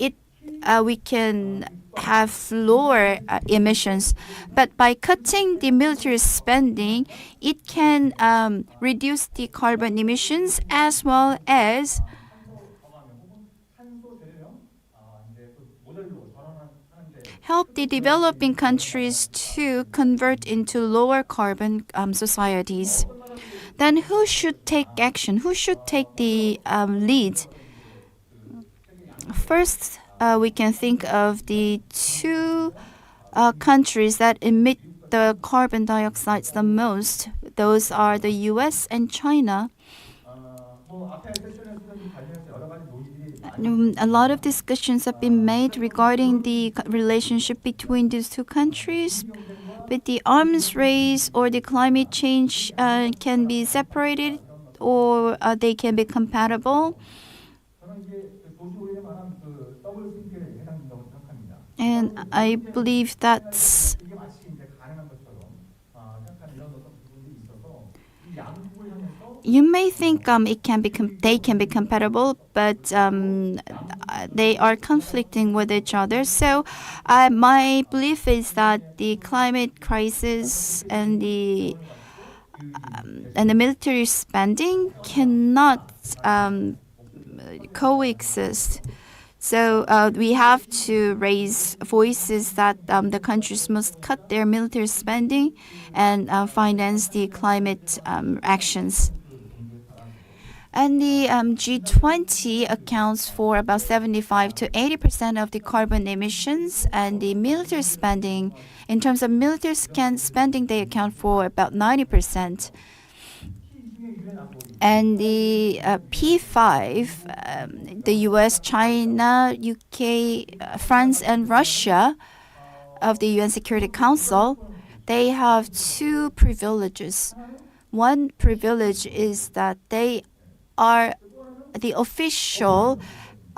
we can have lower emissions. But by cutting the military spending, it can reduce the carbon emissions as well as help the developing countries to convert into lower carbon societies. Then who should take action? Who should take the lead? First, we can think of the two countries that emit the carbon dioxide the most. Those are the US and China. A lot of discussions have been made regarding the relationship between these two countries. But the arms race or the climate change can be separated or they can be compatible. And I believe that's you may think they can be compatible, but they are conflicting with each other. So my belief is that the climate crisis and the military spending cannot coexist. So we have to raise voices that the countries must cut their military spending and finance the climate actions. And the G20 accounts for about 75 to 80% of the carbon emissions, and the military spending, in terms of military spending, they account for about 90%. And the P5, the US, China, UK, France, and Russia of the UN Security Council, they have two privileges. One privilege is that they are the official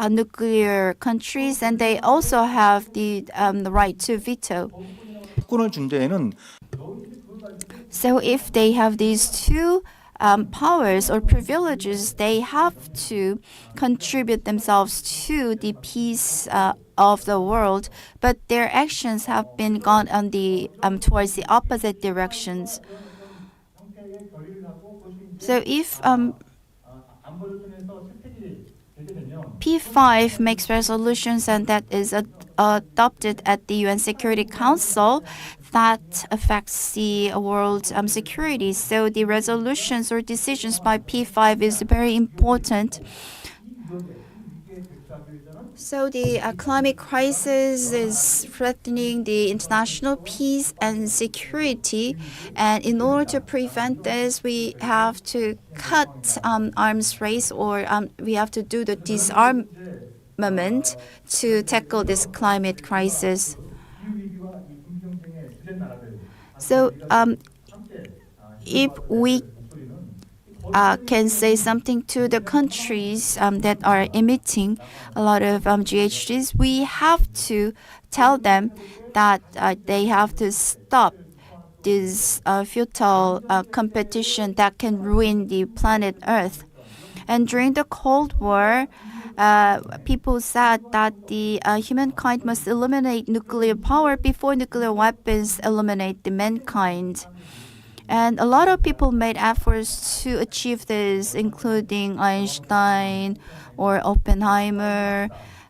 nuclear countries, and they also have the right to veto. 조건을 준 데에는 So if they have these two powers or privileges, they have to contribute themselves to the peace of the world. But their actions have been gone on the towards the opposite directions. So if P5 makes resolutions and that is adopted at the UN Security Council, that affects the world security. So the resolutions or decisions by P5 is very important. So the climate crisis is threatening the international peace and security. And in order to prevent this, we have to cut arms race, or we have to do the disarmament to tackle this climate crisis. So if we can say something to the countries that are emitting a lot of GHGs, we have to tell them that they have to stop this futile competition that can ruin the planet Earth. And during the Cold War, people said that the humankind must eliminate nuclear power before nuclear weapons eliminate the mankind. And a lot of people made efforts to achieve this, including Einstein or Oppenheimer,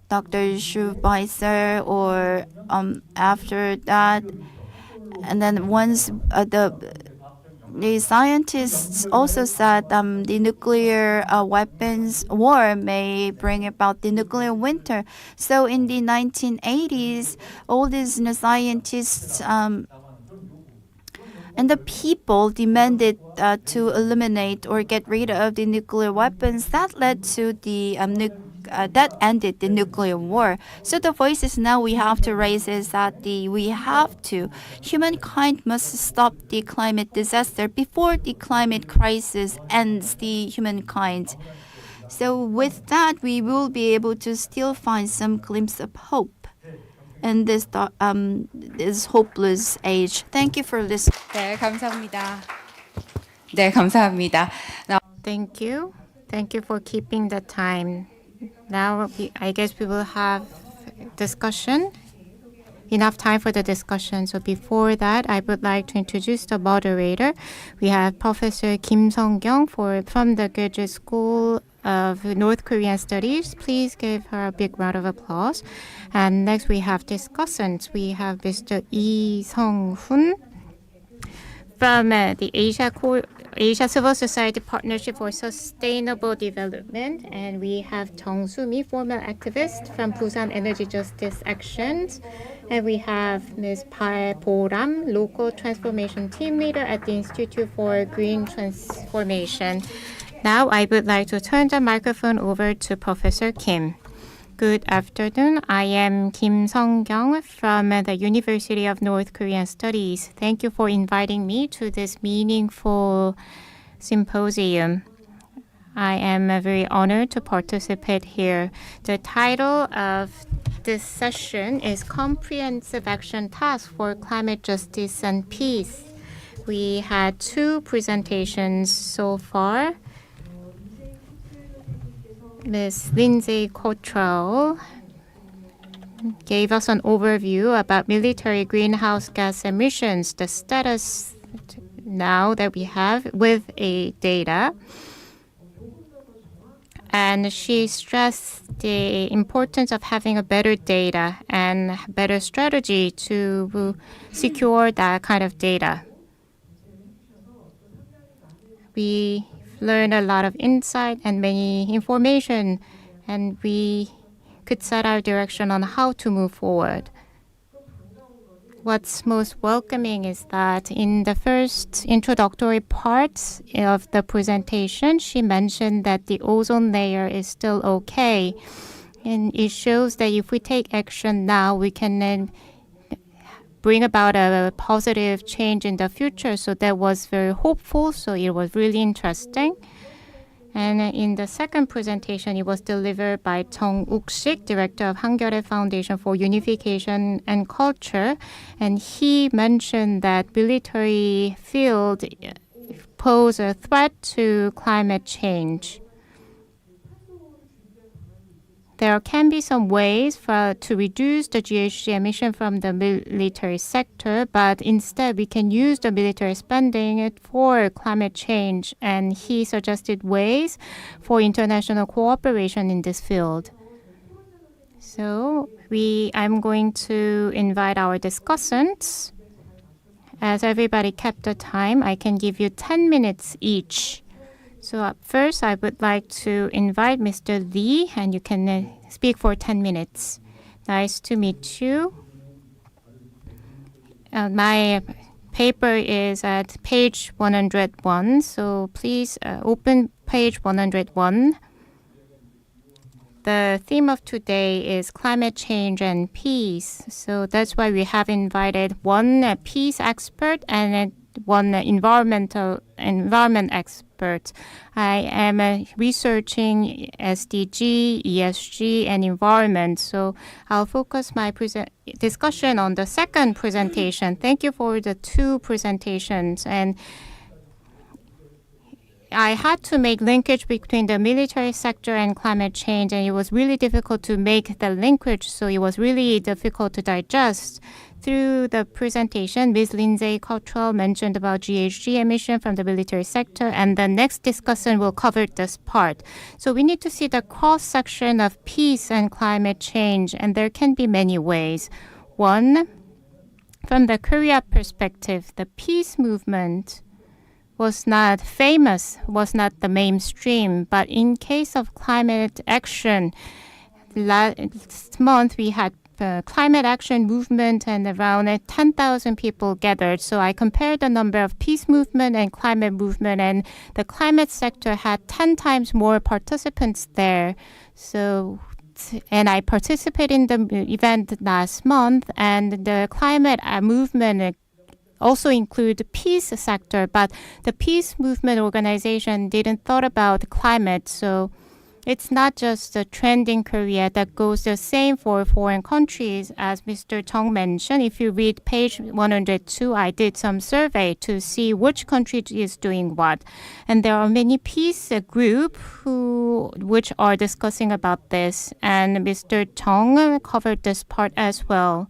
Dr. Schweizer, or after that. And then once the scientists also said the nuclear weapons war may bring about the nuclear winter. So in the 1980s, all these scientists and the people demanded to eliminate or get rid of the nuclear weapons. That led to the that ended the nuclear war. So the voices now we have to raise is that humankind must stop the climate disaster before the climate crisis ends the humankind. So with that, we will be able to still find some glimpse of hope in this hopeless age. Thank you for listening. 네, 감사합니다. 네, 감사합니다. Thank you. Thank you for keeping the time. Now, I guess we will have discussion. Enough time for the discussion. So before that, I would like to introduce the moderator. We have Professor Kim Sung-kyung from the Graduate School of North Korean Studies. Please give her a big round of applause. And next we have discussants. We have Mr. Lee Sung-hoon from the Asia Civil Society Partnership for Sustainable Development, and we have Jung Soo-mi, former activist from Busan Energy Justice Actions, and we have Ms. Park Bo-ram, local transformation team leader at the Institute for Green Transformation. Now I would like to turn the microphone over to Professor Kim. Good afternoon. I am Kim Sung-kyung from the University of North Korean Studies. Thank you for inviting me to this meaningful symposium. I am very honored to participate here. The title of this session is Comprehensive Action Task for Climate Justice and Peace. We had two presentations so far. Ms. Lindsay Cottrell gave us an overview about military greenhouse gas emissions, the status now that we have with a data. And she stressed the importance of having a better data and better strategy to secure that kind of data. We learned a lot of insight and many information, and we could set our direction on how to move forward. What's most welcoming is that in the first introductory part of the presentation, she mentioned that the ozone layer is still okay. And it shows that if we take action now, we can then bring about a positive change in the future. So that was very hopeful. So it was really interesting. And in the second presentation, it was delivered by Jung Uk-sik, director of Hankyoreh Foundation for Unification and Culture. And he mentioned that military field pose a threat to climate change. There can be some ways to reduce the GHG emission from the military sector, but instead we can use the military spending for climate change. And he suggested ways for international cooperation in this field. So I'm going to invite our discussants. As everybody kept the time, I can give you 10 minutes each. So first, I would like to invite Mr. Lee, and you can speak for 10 minutes. Nice to meet you. My paper is at page 101, so please open page 101. The theme of today is climate change and peace. So that's why we have invited one peace expert and one environment expert. I am researching SDG, ESG, and environment. So I'll focus my discussion on the second presentation. Thank you for the two presentations. And I had to make linkage between the military sector and climate change, and it was really difficult to make the linkage, so it was really difficult to digest. Through the presentation, Ms. Lindsay Cottrell mentioned about GHG emission from the military sector, and the next discussion will cover this part. So we need to see the cross-section of peace and climate change, and there can be many ways. One, from the Korea perspective, the peace movement was not famous, was not the mainstream. But in case of climate action, last month we had climate action movement and around 10,000 people gathered. So I compared the number of peace movement and climate movement, and the climate sector had 10 times more participants there. And I participated in the event last month, and the climate movement also include the peace sector, but the peace movement organization didn't thought about climate. So it's not just a trend in Korea that goes the same for foreign countries. As Mr. Jung mentioned, if you read page 102, I did some survey to see which country is doing what. And there are many peace groups which are discussing about this. And Mr. Jung covered this part as well.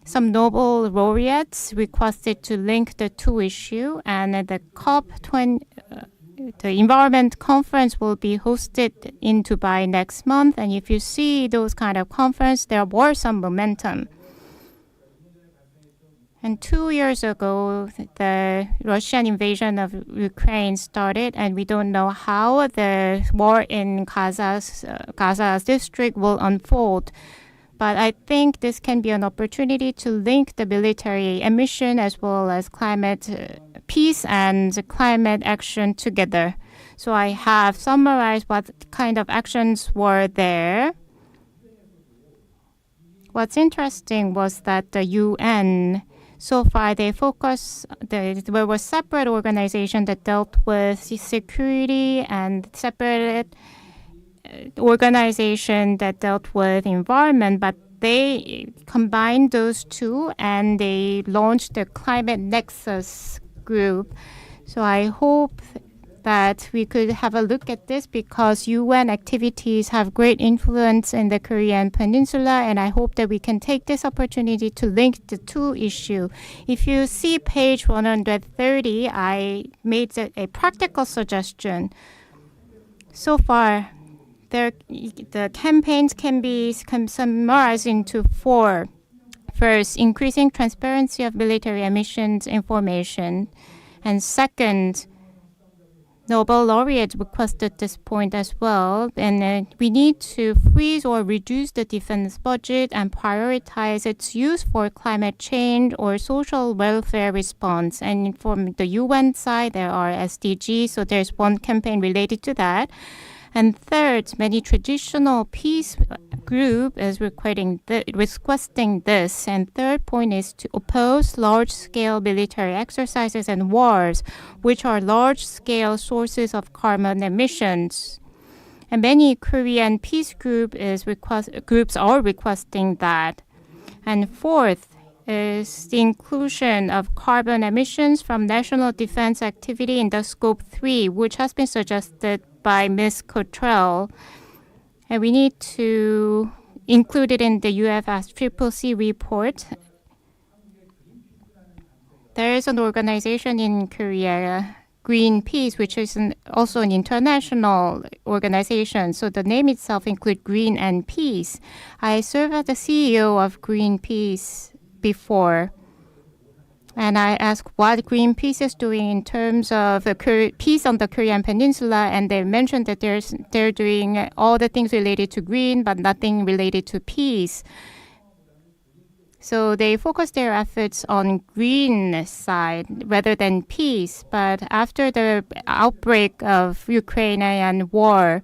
Some Nobel laureates requested to link the two issues, and the the environment conference will be hosted in Dubai next month. And if you see those kind of conference, there was some momentum. And 2 years ago, the Russian invasion of Ukraine started, and we don't know how the war in Gaza's district will unfold. But I think this can be an opportunity to link the military emission as well as climate peace and climate action together. So I have summarized what kind of actions were there. What's interesting was that the UN, so far they there was separate organization that dealt with security and separate organization that dealt with environment, but they combined those two and they launched the Climate Nexus group. So I hope that we could have a look at this because UN activities have great influence in the Korean Peninsula, and I hope that we can take this opportunity to link the two issues. If you see page 130, I made a practical suggestion. So far, the campaigns can be summarized into 4. First, increasing transparency of military emissions information. And second, Nobel laureate requested this point as well, and we need to freeze or reduce the defense budget and prioritize its use for climate change or social welfare response. And from the UN side, there are SDGs, so there's one campaign related to that. And third, many traditional peace group is requesting this. And third point is to oppose large-scale military exercises and wars, which are large-scale sources of carbon emissions. And many Korean peace groups are requesting that. And fourth is the inclusion of carbon emissions from national defense activity in the Scope 3, which has been suggested by Ms. Cottrell. And we need to include it in the UFSCCC report. There is an organization in Korea, Greenpeace, which is also an international organization. So the name itself includes Green and Peace. I served as the CEO of Greenpeace before. And I asked what Greenpeace is doing in terms of peace on the Korean Peninsula, and they mentioned that they're doing all the things related to green, but nothing related to peace. So they focus their efforts on green side rather than peace. But after the outbreak of Ukrainian war,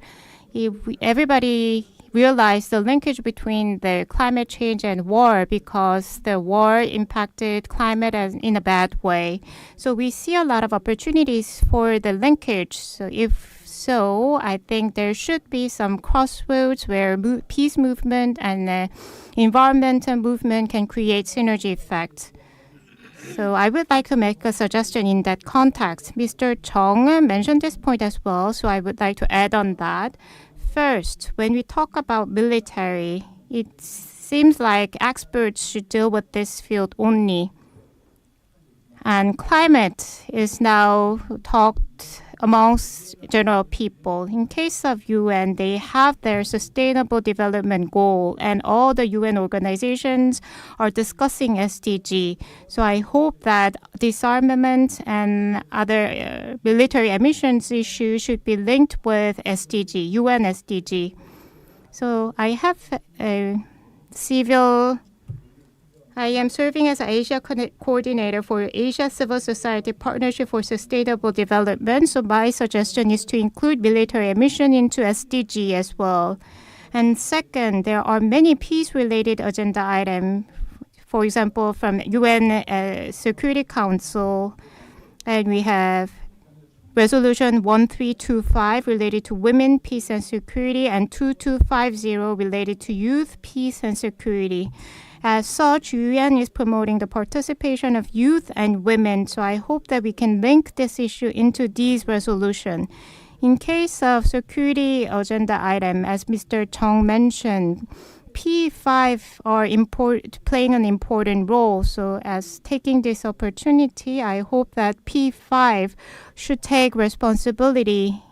everybody realized the linkage between the climate change and war, because the war impacted climate in a bad way. So we see a lot of opportunities for the linkage. So if so, I think there should be some crossroads where peace movement and environmental movement can create synergy effects. So I would like to make a suggestion in that context. Mr. Chung mentioned this point as well, so I would like to add on that. First, when we talk about military, it seems like experts should deal with this field only. And climate is now talked amongst general people. In case of UN, they have their sustainable development goal, and all the UN organizations are discussing SDG. So I hope that disarmament and other military emissions issues should be linked with SDG, UN SDG. So I have a I am serving as an Asia coordinator for Asia Civil Society Partnership for Sustainable Development. So my suggestion is to include military emission into SDG as well. And second, there are many peace-related agenda items, for example, from UN Security Council, and we have Resolution 1325 related to women, peace and security, and 2250 related to youth, peace and security. As such, UN is promoting the participation of youth and women, so I hope that we can link this issue into these resolutions. In case of security agenda item, as Mr. Chung mentioned, P5 are playing an important role. So as taking this opportunity, I hope that P5 should take responsibility.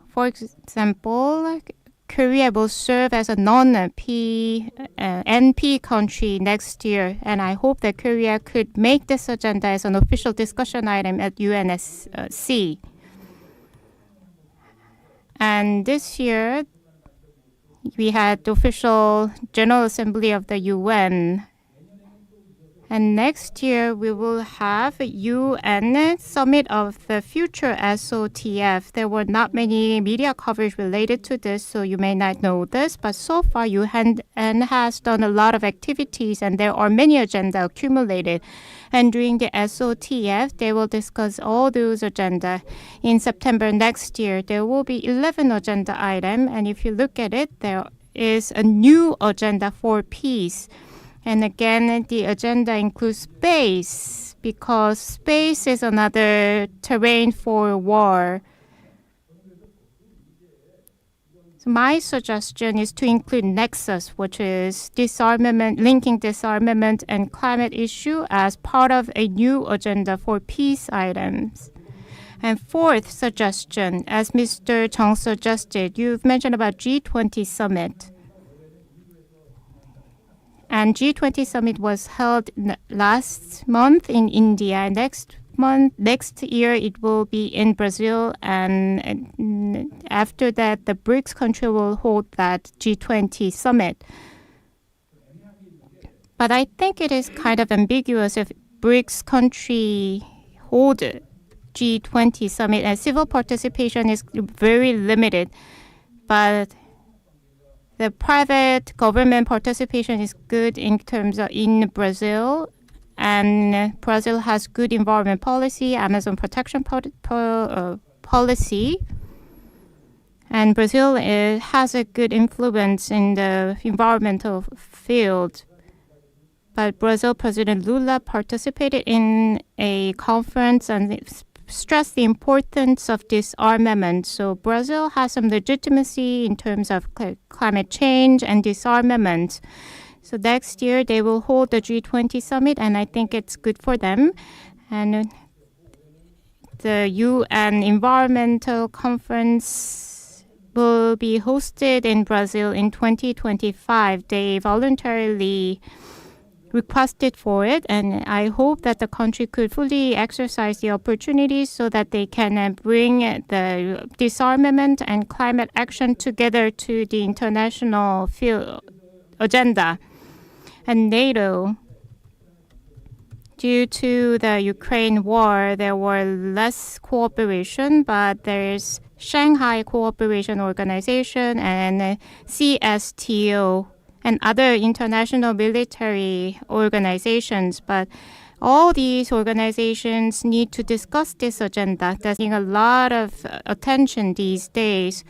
For example, Korea will serve as a non-NP country next year, and I hope that Korea could make this agenda as an official discussion item at UNSC. And this year, we had the official General Assembly of the UN. And next year, we will have a UN Summit of the Future SOTF. There were not many media coverage related to this, so you may not know this. But so far, UN has done a lot of activities, and there are many agendas accumulated. And during the SOTF, they will discuss all those agendas. In September next year, there will be 11 agenda items. And if you look at it, there is a new agenda for peace. And again, the agenda includes space, because space is another terrain for war. So my suggestion is to include Nexus, which is disarmament, linking disarmament and climate issue as part of a new agenda for peace items. And fourth suggestion, as Mr. Chung suggested, you've mentioned about G20 summit. And G20 summit was held last month in India. Next next year it will be in Brazil, and after that the BRICS country will hold that G20 summit. But I think it is kind of ambiguous if BRICS country hold G20 summit, and civil participation is very limited. But the private government participation is good in terms of in Brazil, and Brazil has good environment policy, Amazon protection policy, and Brazil has a good influence in the environmental field. But Brazil President Lula participated in a conference and stressed the importance of disarmament. So Brazil has some legitimacy in terms of climate change and disarmament. So next year they will hold the G20 summit, and I think it's good for them. And the UN Environmental Conference will be hosted in Brazil in 2025. They voluntarily requested for it, and I hope that the country could fully exercise the opportunities so that they can bring the disarmament and climate action together to the international field agenda. And NATO, due to the Ukraine war, there were less cooperation, but there's Shanghai Cooperation Organization and CSTO and other international military organizations. But all these organizations need to discuss this agenda. There's a lot of attention these days.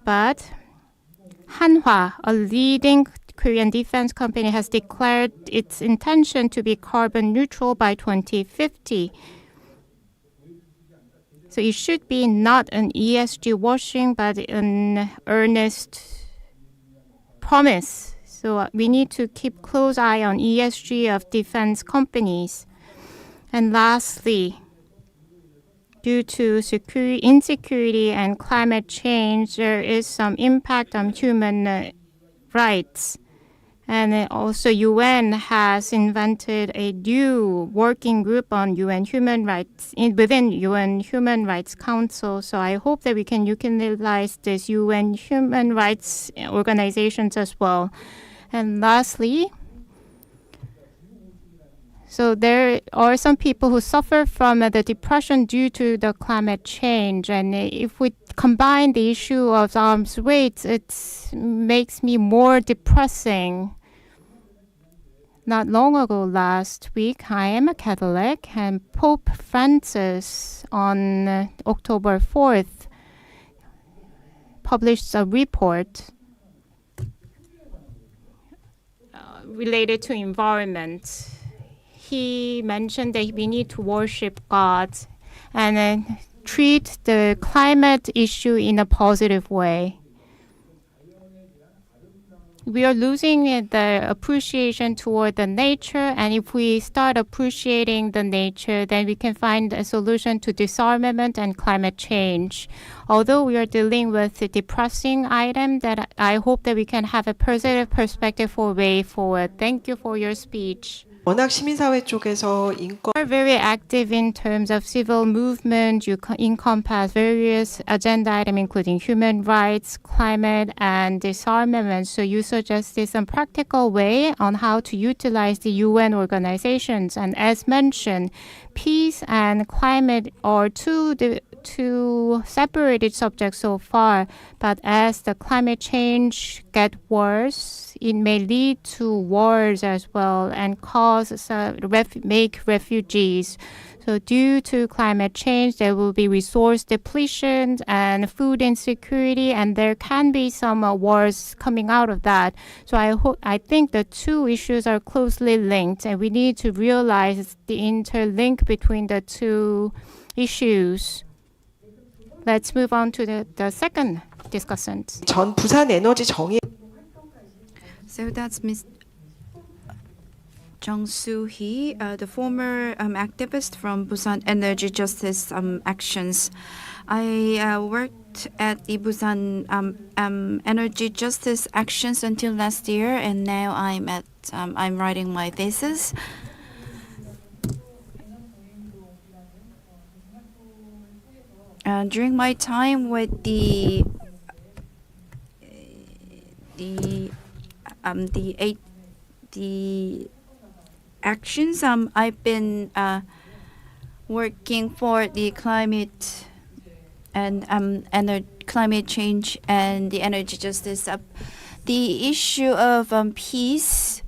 But Hanwha, a leading Korean defense company, has declared its intention to be carbon neutral by 2050. So it should be not an ESG washing, but an earnest promise. So we need to keep close eye on ESG of defense companies. And lastly, due to insecurity and climate change, there is some impact on human rights. And also UN has invented a new working group on UN human rights within UN Human Rights Council. So I hope that we can utilize this UN human rights organizations as well. And lastly, so there are some people who suffer from the depression due to the climate change. And if we combine the issue of arms race, it makes me more depressing. Not long ago, last week, I am a Catholic, and Pope Francis on October 4th published a report related to environment. He mentioned that we need to worship God and treat the climate issue in a positive way. We are losing the appreciation toward the nature, and if we start appreciating the nature, then we can find a solution to disarmament and climate change. Although we are dealing with a depressing item, that I hope that we can have a positive perspective for way forward. Thank you for your speech. 워낙 시민사회 쪽에서 인권 are very active in terms of civil movement. You encompass various agenda items, including human rights, climate, and disarmament. So you suggested some practical way on how to utilize the UN organizations. And as mentioned, peace and climate are two separated subjects so far. But as the climate change gets worse, it may lead to wars as well and make refugees. So due to climate change, there will be resource depletion and food insecurity, and there can be some wars coming out of that. So I think the two issues are closely linked, and we need to realize the interlink between the two issues. Let's move on to the second discussant. 전 부산 에너지 정의 So that's Ms. Jung Soo-hee, the former activist from Busan Energy Justice Actions. I worked at the Busan Energy Justice Actions until last year, and now I'm writing my thesis. during my time with the actions, I've been working for the climate and climate change and the energy justice. The issue of peace.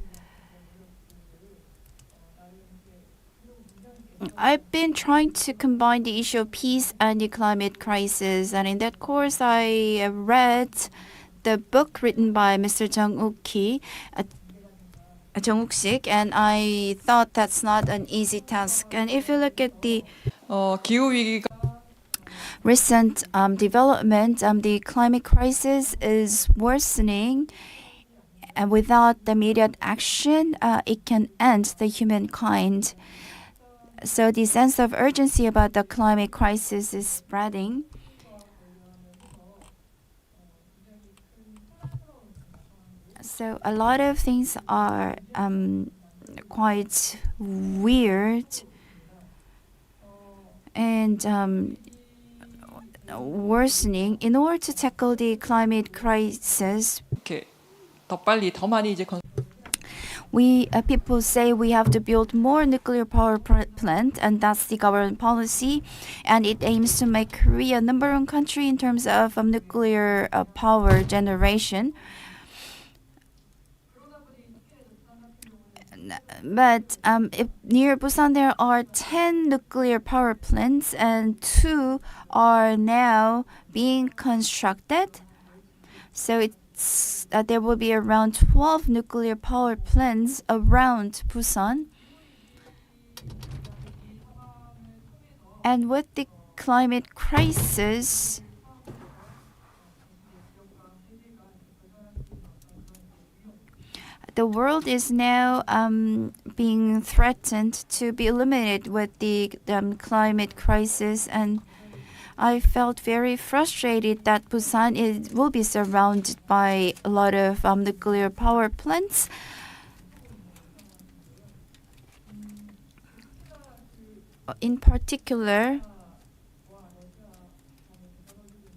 I've been trying to combine the issue of peace and the climate crisis, and in that course, I read the book written by Mr. Jung-Uk-sik, and I thought that's not an easy task. And if you look at the recent development, the climate crisis is worsening, and without immediate action, it can end the humankind. So the sense of urgency about the climate crisis is spreading. So a lot of things are quite weird and worsening. In order to tackle the climate crisis, people say we have to build more nuclear power plant, and that's the government policy, and it aims to make Korea number one country in terms of nuclear power generation. But near Busan there are 10 nuclear power plants, and 2 are now being constructed. So there will be around 12 nuclear power plants around Busan. And with the climate crisis, the world is now being threatened to be eliminated with the climate crisis, and I felt very frustrated that Busan will be surrounded by a lot of nuclear power plants. In particular,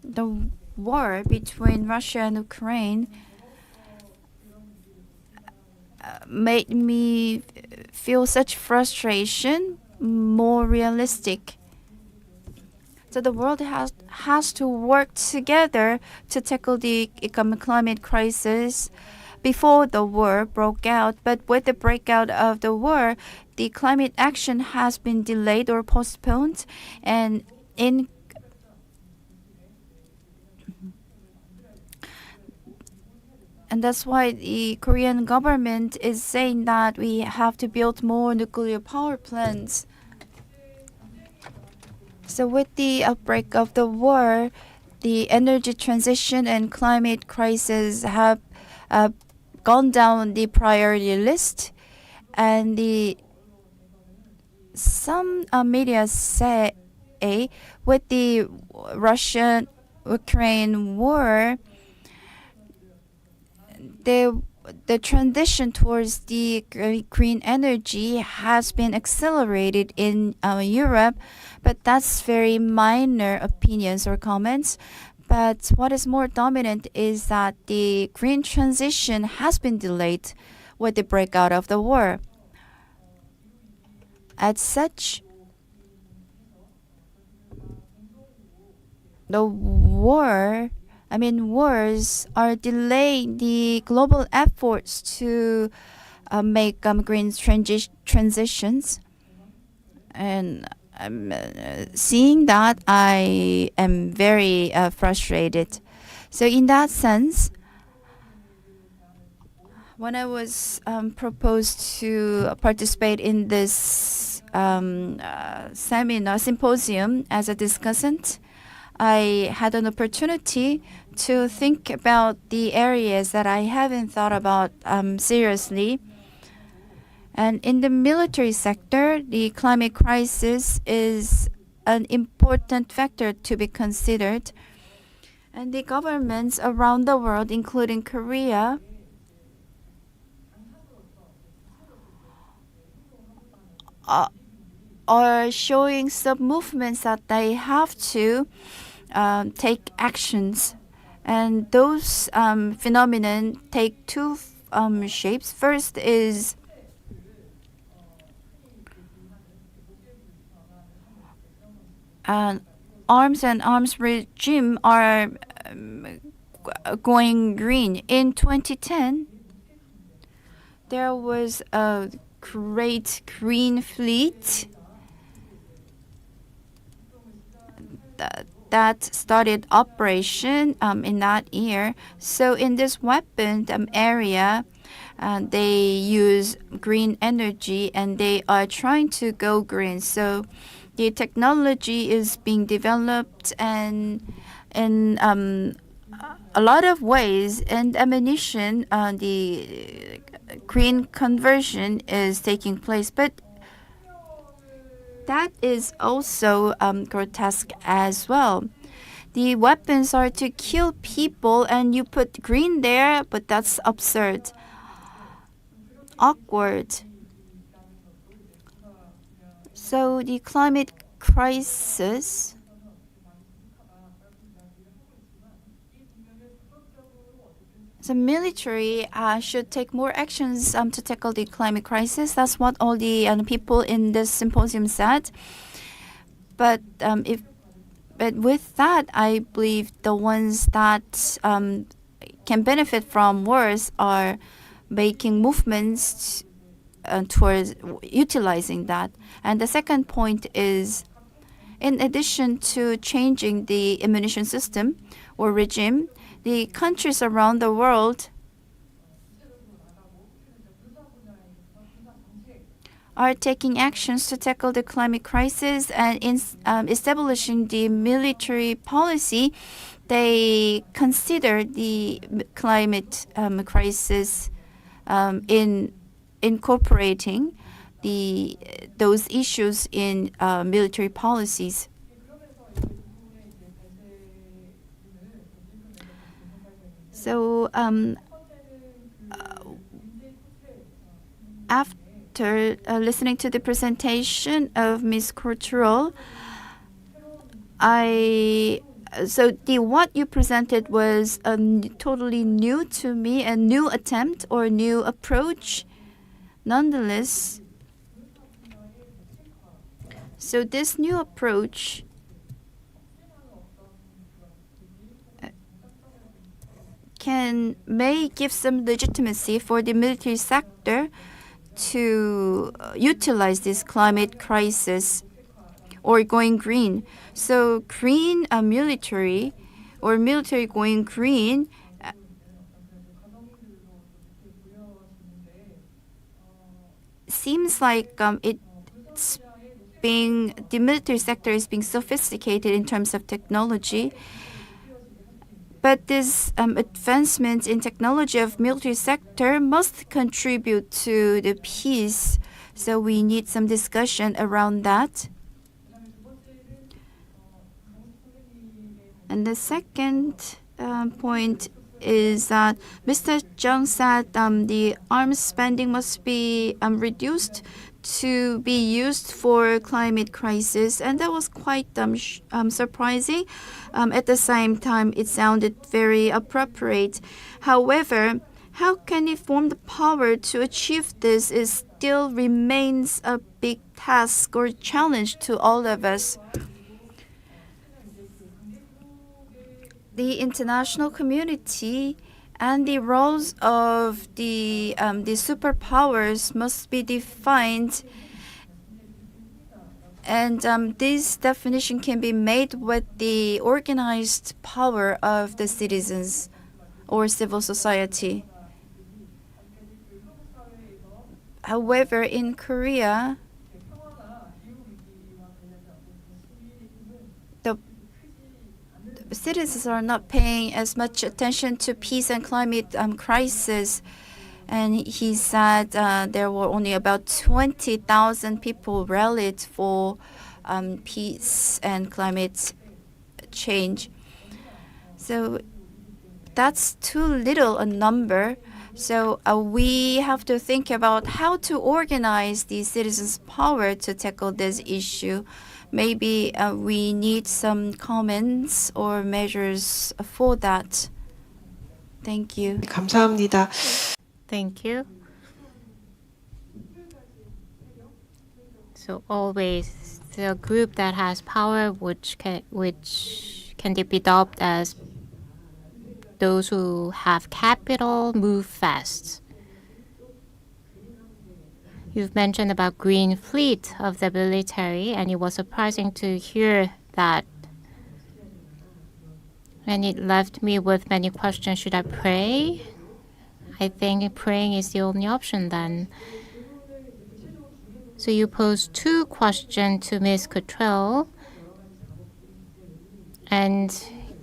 the war between Russia and Ukraine made me feel such frustration, more realistic. So the world has to work together to tackle the climate crisis before the war broke out. But with the breakout of the war, the climate action has been delayed or postponed, and that's why the Korean government is saying that we have to build more nuclear power plants. So with the outbreak of the war, the energy transition and climate crisis have gone down the priority list, and some media say with the Russian-Ukraine war, the transition towards the green energy has been accelerated in Europe, but that's very minor opinions or comments. But what is more dominant is that the green transition has been delayed with the breakout of the war. As such, wars are delaying the global efforts to make green transitions. And seeing that, I am very frustrated. So in that sense, when I was proposed to participate in this symposium as a discussant, I had an opportunity to think about the areas that I haven't thought about seriously. And in the military sector, the climate crisis is an important factor to be considered. And the governments around the world, including Korea, are showing some movements that they have to take actions. And those phenomenon take two shapes. First is arms and arms regime are going green. In 2010, there was a great green fleet that started operation in that year. So in this weapon area, they use green energy and they are trying to go green. So the technology is being developed and in a lot of ways, and ammunition, the green conversion is taking place. But that is also grotesque as well. The weapons are to kill people and you put green there, but that's absurd. Awkward. So the climate crisis the military should take more actions to tackle the climate crisis. That's what all the people in this symposium said. But with that, I believe the ones that can benefit from wars are making movements towards utilizing that. And the second point is, in addition to changing the ammunition system or regime, the countries around the world are taking actions to tackle the climate crisis, and in establishing the military policy, they consider the climate crisis in incorporating those issues in military policies. So after listening to the presentation of Ms. Cortural, what you presented was totally new to me, a new attempt or new approach. Nonetheless, so this new approach may give some legitimacy for the military sector to utilize this climate crisis or going green. So green military or military going green seems like the military sector is being sophisticated in terms of technology. But this advancement in technology of military sector must contribute to the peace. So we need some discussion around that. And the second point is that Mr. Chung said the arms spending must be reduced to be used for climate crisis, and that was quite surprising. At the same time, it sounded very appropriate. However, how can it form the power to achieve this is still remains a big task or challenge to all of us. The international community and the roles of the superpowers must be defined, and this definition can be made with the organized power of the citizens or civil society. However, in Korea, citizens are not paying as much attention to peace and climate crisis. And he said there were only about 20,000 people rallied for peace and climate change. So that's too little a number. So we have to think about how to organize the citizens' power to tackle this issue. Maybe we need some comments or measures for that. Thank you. 감사합니다. Thank you. So always the group that has power, which can be dubbed as those who have capital, move fast. You've mentioned about green fleet of the military, and it was surprising to hear that. And it left me with many questions. Should I pray? I think praying is the only option then. So you posed 2 questions to Ms. Cottrell, and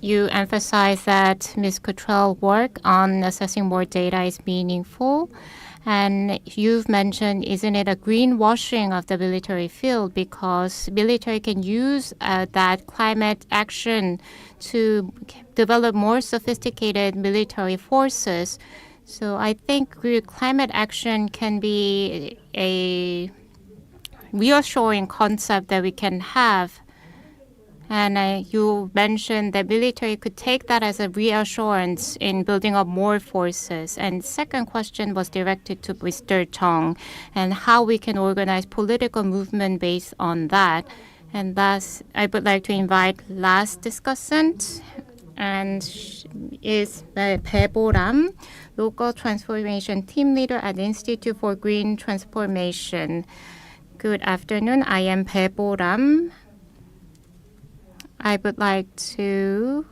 you emphasize that Ms. Cottrell's work on assessing more data is meaningful. And you've mentioned, isn't it a greenwashing of the military field, because military can use that climate action to develop more sophisticated military forces. So I think climate action can be a reassuring concept that we can have. And you mentioned that military could take that as a reassurance in building up more forces. And second question was directed to Mr. Chung, and how we can organize political movement based on that. And thus, I would like to invite last discussant, and is Bae-Bo-Ram, Local Transformation Team Leader at the Institute for Green Transformation. Good afternoon. I am Bae-Bo-Ram. I would like to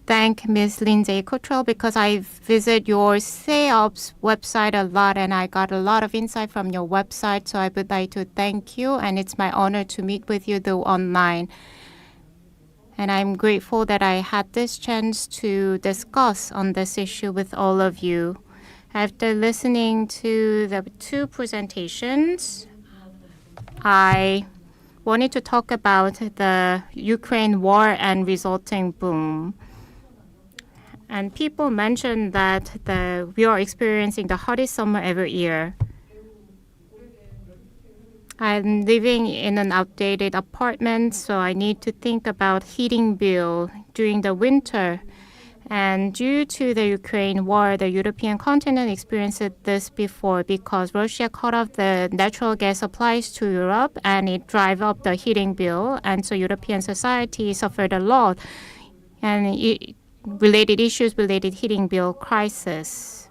thank Ms. Lindsay Cottrell, because I visit your SEOPS website a lot, and I got a lot of insight from your website. So I would like to thank you, and it's my honor to meet with you though online. And I'm grateful that I had this chance to discuss on this issue with all of you. After listening to the 2 presentations, I wanted to talk about the Ukraine war and resulting boom. And people mentioned that we are experiencing the hottest summer every year. I'm living in an outdated apartment, so I need to think about heating bill during the winter. And due to the Ukraine war, the European continent experienced this before, because Russia cut off the natural gas supplies to Europe, and it drive up the heating bill. And so European society suffered a lot, and related heating bill crisis.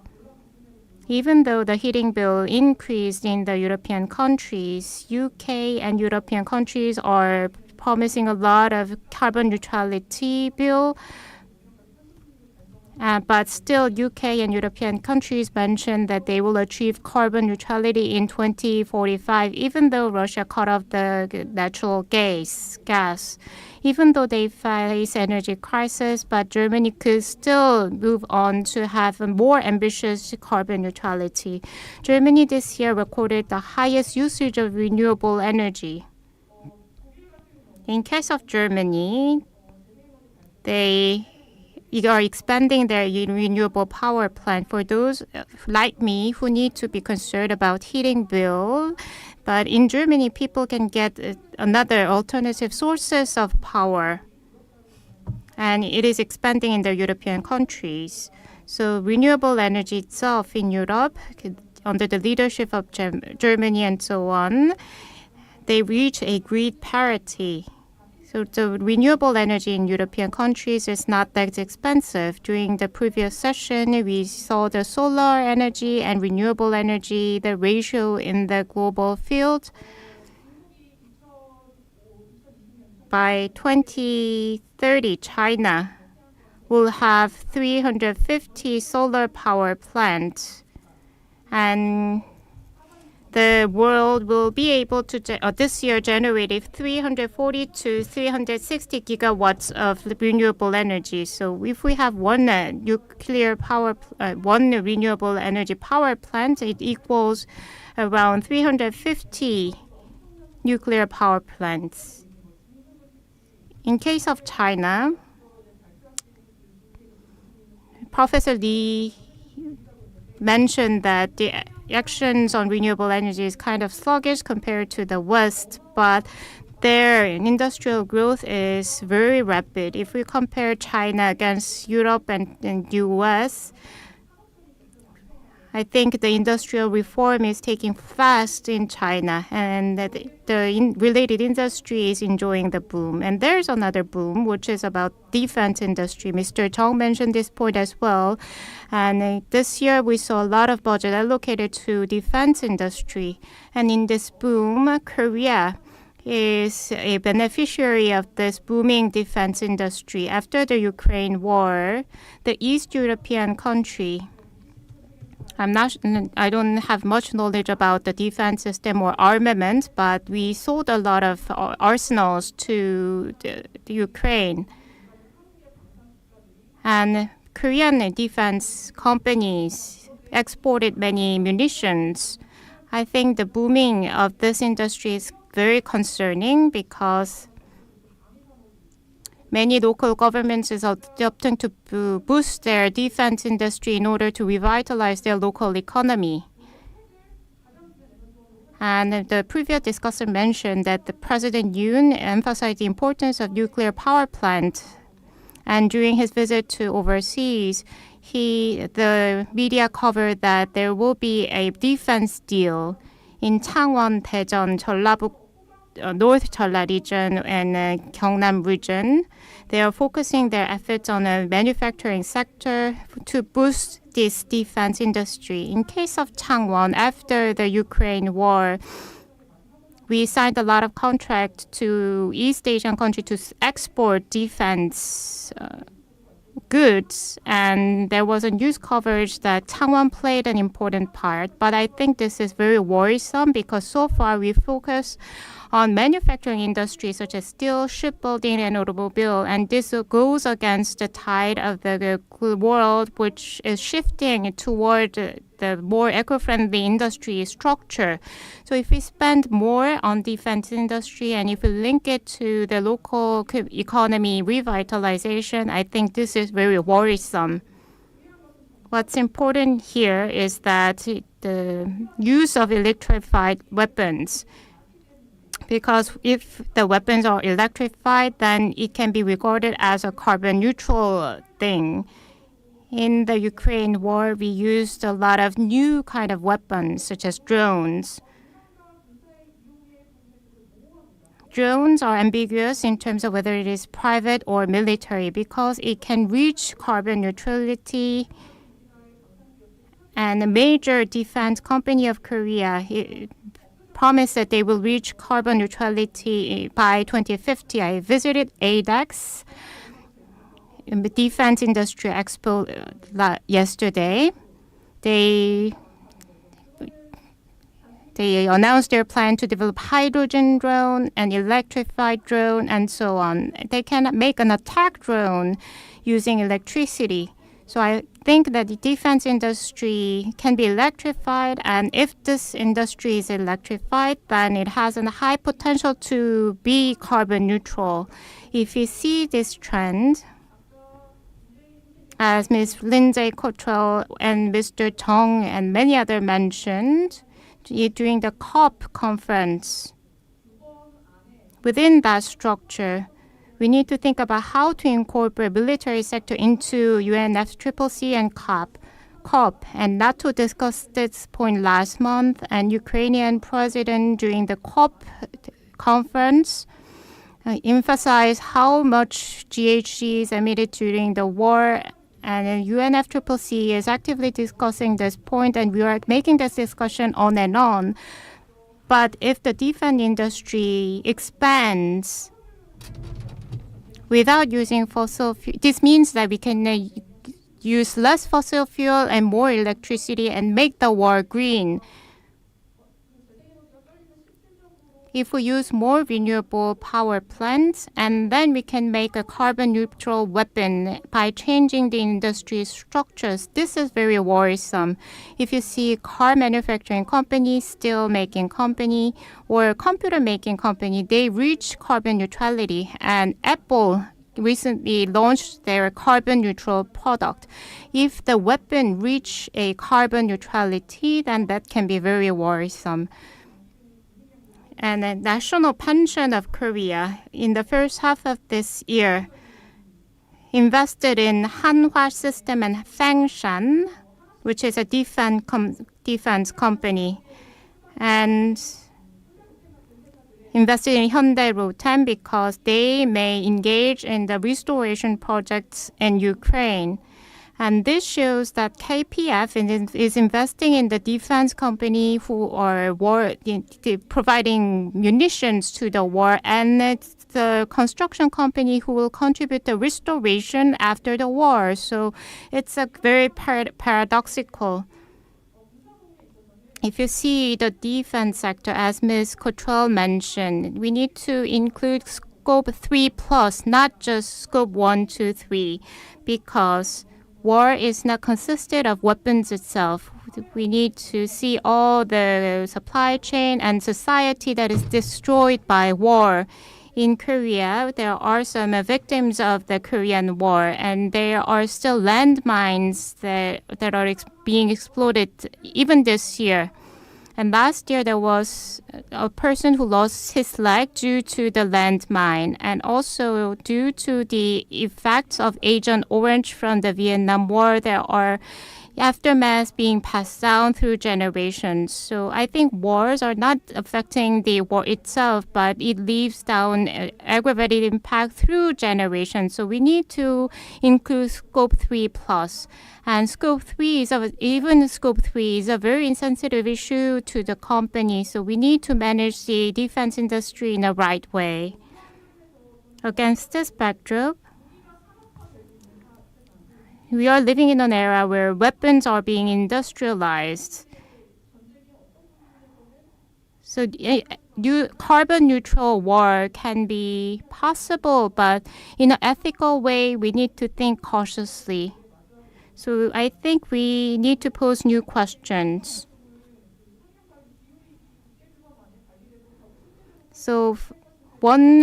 Even though the heating bill increased in the European countries, UK and European countries are promising a lot of carbon neutrality bill. But still, UK and European countries mentioned that they will achieve carbon neutrality in 2045, even though Russia cut off the natural gas. Even though they face energy crisis, but Germany could still move on to have a more ambitious carbon neutrality. Germany this year recorded the highest usage of renewable energy. In case of Germany, they are expanding their renewable power plant for those like me who need to be concerned about heating bill. But in Germany, people can get another alternative sources of power. And it is expanding in the European countries. So renewable energy itself in Europe, under the leadership of Germany and so on, they reach a grid parity. So the renewable energy in European countries is not that expensive. During the previous session, we saw the solar energy and renewable energy, the ratio in the global field. By 2030, China will have 350 solar power plants, and the world will be able to this year generate 340 to 360 gigawatts of renewable energy. So if we have one renewable energy power plant, it equals around 350 nuclear power plants. In case of China, Professor Lee mentioned that the actions on renewable energy is kind of sluggish compared to the West, but their industrial growth is very rapid. If we compare China against Europe and US, I think the industrial reform is taking fast in China, and that the related industry is enjoying the boom. And there's another boom, which is about defense industry. Mr. Chung mentioned this point as well. And this year, we saw a lot of budget allocated to defense industry. And in this boom, Korea is a beneficiary of this booming defense industry. After the Ukraine war, the East European country, I don't have much knowledge about the defense system or armament, but we sold a lot of arsenals to the Ukraine. And Korean defense companies exported many munitions. I think the booming of this industry is very concerning because many local governments is adopting to boost their defense industry in order to revitalize their local economy. And the previous discussion mentioned that the President Yoon emphasized the importance of nuclear power plant. And during his visit to overseas, the media covered that there will be a defense deal in Changwon, Daejeon, Jeollabuk, North Jeolla region and Gyeongnam region. They are focusing their efforts on a manufacturing sector to boost this defense industry. In case of Changwon, after the Ukraine war, we signed a lot of contracts to East Asian countries to export defense goods, and there was a news coverage that Changwon played an important part. But I think this is very worrisome because so far we focus on manufacturing industries such as steel, shipbuilding, and automobile, and this goes against the tide of the world, which is shifting toward the more eco-friendly industry structure. So if we spend more on defense industry and if we link it to the local economy revitalization, I think this is very worrisome. What's important here is that the use of electrified weapons, because if the weapons are electrified, then it can be regarded as a carbon neutral thing. In the Ukraine war, we used a lot of new kind of weapons, such as drones. Drones are ambiguous in terms of whether it is private or military because it can reach carbon neutrality. And a major defense company of Korea promised that they will reach carbon neutrality by 2050. I visited ADEX, the Defense Industry Expo, yesterday. They announced their plan to develop hydrogen drone and electrified drone and so on. They can make an attack drone using electricity. So I think that the defense industry can be electrified, and if this industry is electrified, then it has a high potential to be carbon neutral. If you see this trend, as Ms. Lindsay Cottrell and Mr. Chung and many others mentioned during the COP conference, within that structure, we need to think about how to incorporate military sector into UNFCCC and COP. And NATO discussed this point last month, and Ukrainian president during the COP conference emphasized how much GHG is emitted during the war. And UNFCCC is actively discussing this point, and we are making this discussion on and on. But if the defense industry expands without using fossil fuel, this means that we can use less fossil fuel and more electricity and make the war green. If we use more renewable power plants, and then we can make a carbon neutral weapon by changing the industry structures, this is very worrisome. If you see car manufacturing company, steel making company, or computer making company, they reach carbon neutrality, and Apple recently launched their carbon neutral product. If the weapon reach a carbon neutrality, then that can be very worrisome. And the national pension of Korea in the first half of this year invested in Hanwha System and Fangshan, which is a defense company, and invested in Hyundai Rotem because they may engage in the restoration projects in Ukraine. And this shows that KPF is investing in the defense company who are providing munitions to the war, and it's the construction company who will contribute the restoration after the war. So it's a very paradoxical. If you see the defense sector, as Ms. Cottrell mentioned, we need to include scope 3+, not just scope 1, 2, 3, because war is not consisted of weapons itself. We need to see all the supply chain and society that is destroyed by war. In Korea, there are some victims of the Korean War, and there are still landmines that are being exploded even this year. And last year, there was a person who lost his leg due to the landmine, and also due to the effects of Agent Orange from the Vietnam War, there are aftermaths being passed down through generations. So I think wars are not affecting the war itself, but it leaves down aggravated impact through generations. So we need to include scope 3+. And scope 3 is a very insensitive issue to the company. So we need to manage the defense industry in the right way. Against this backdrop, we are living in an era where weapons are being industrialized. So carbon neutral war can be possible, but in an ethical way, we need to think cautiously. So I think we need to pose new questions. So one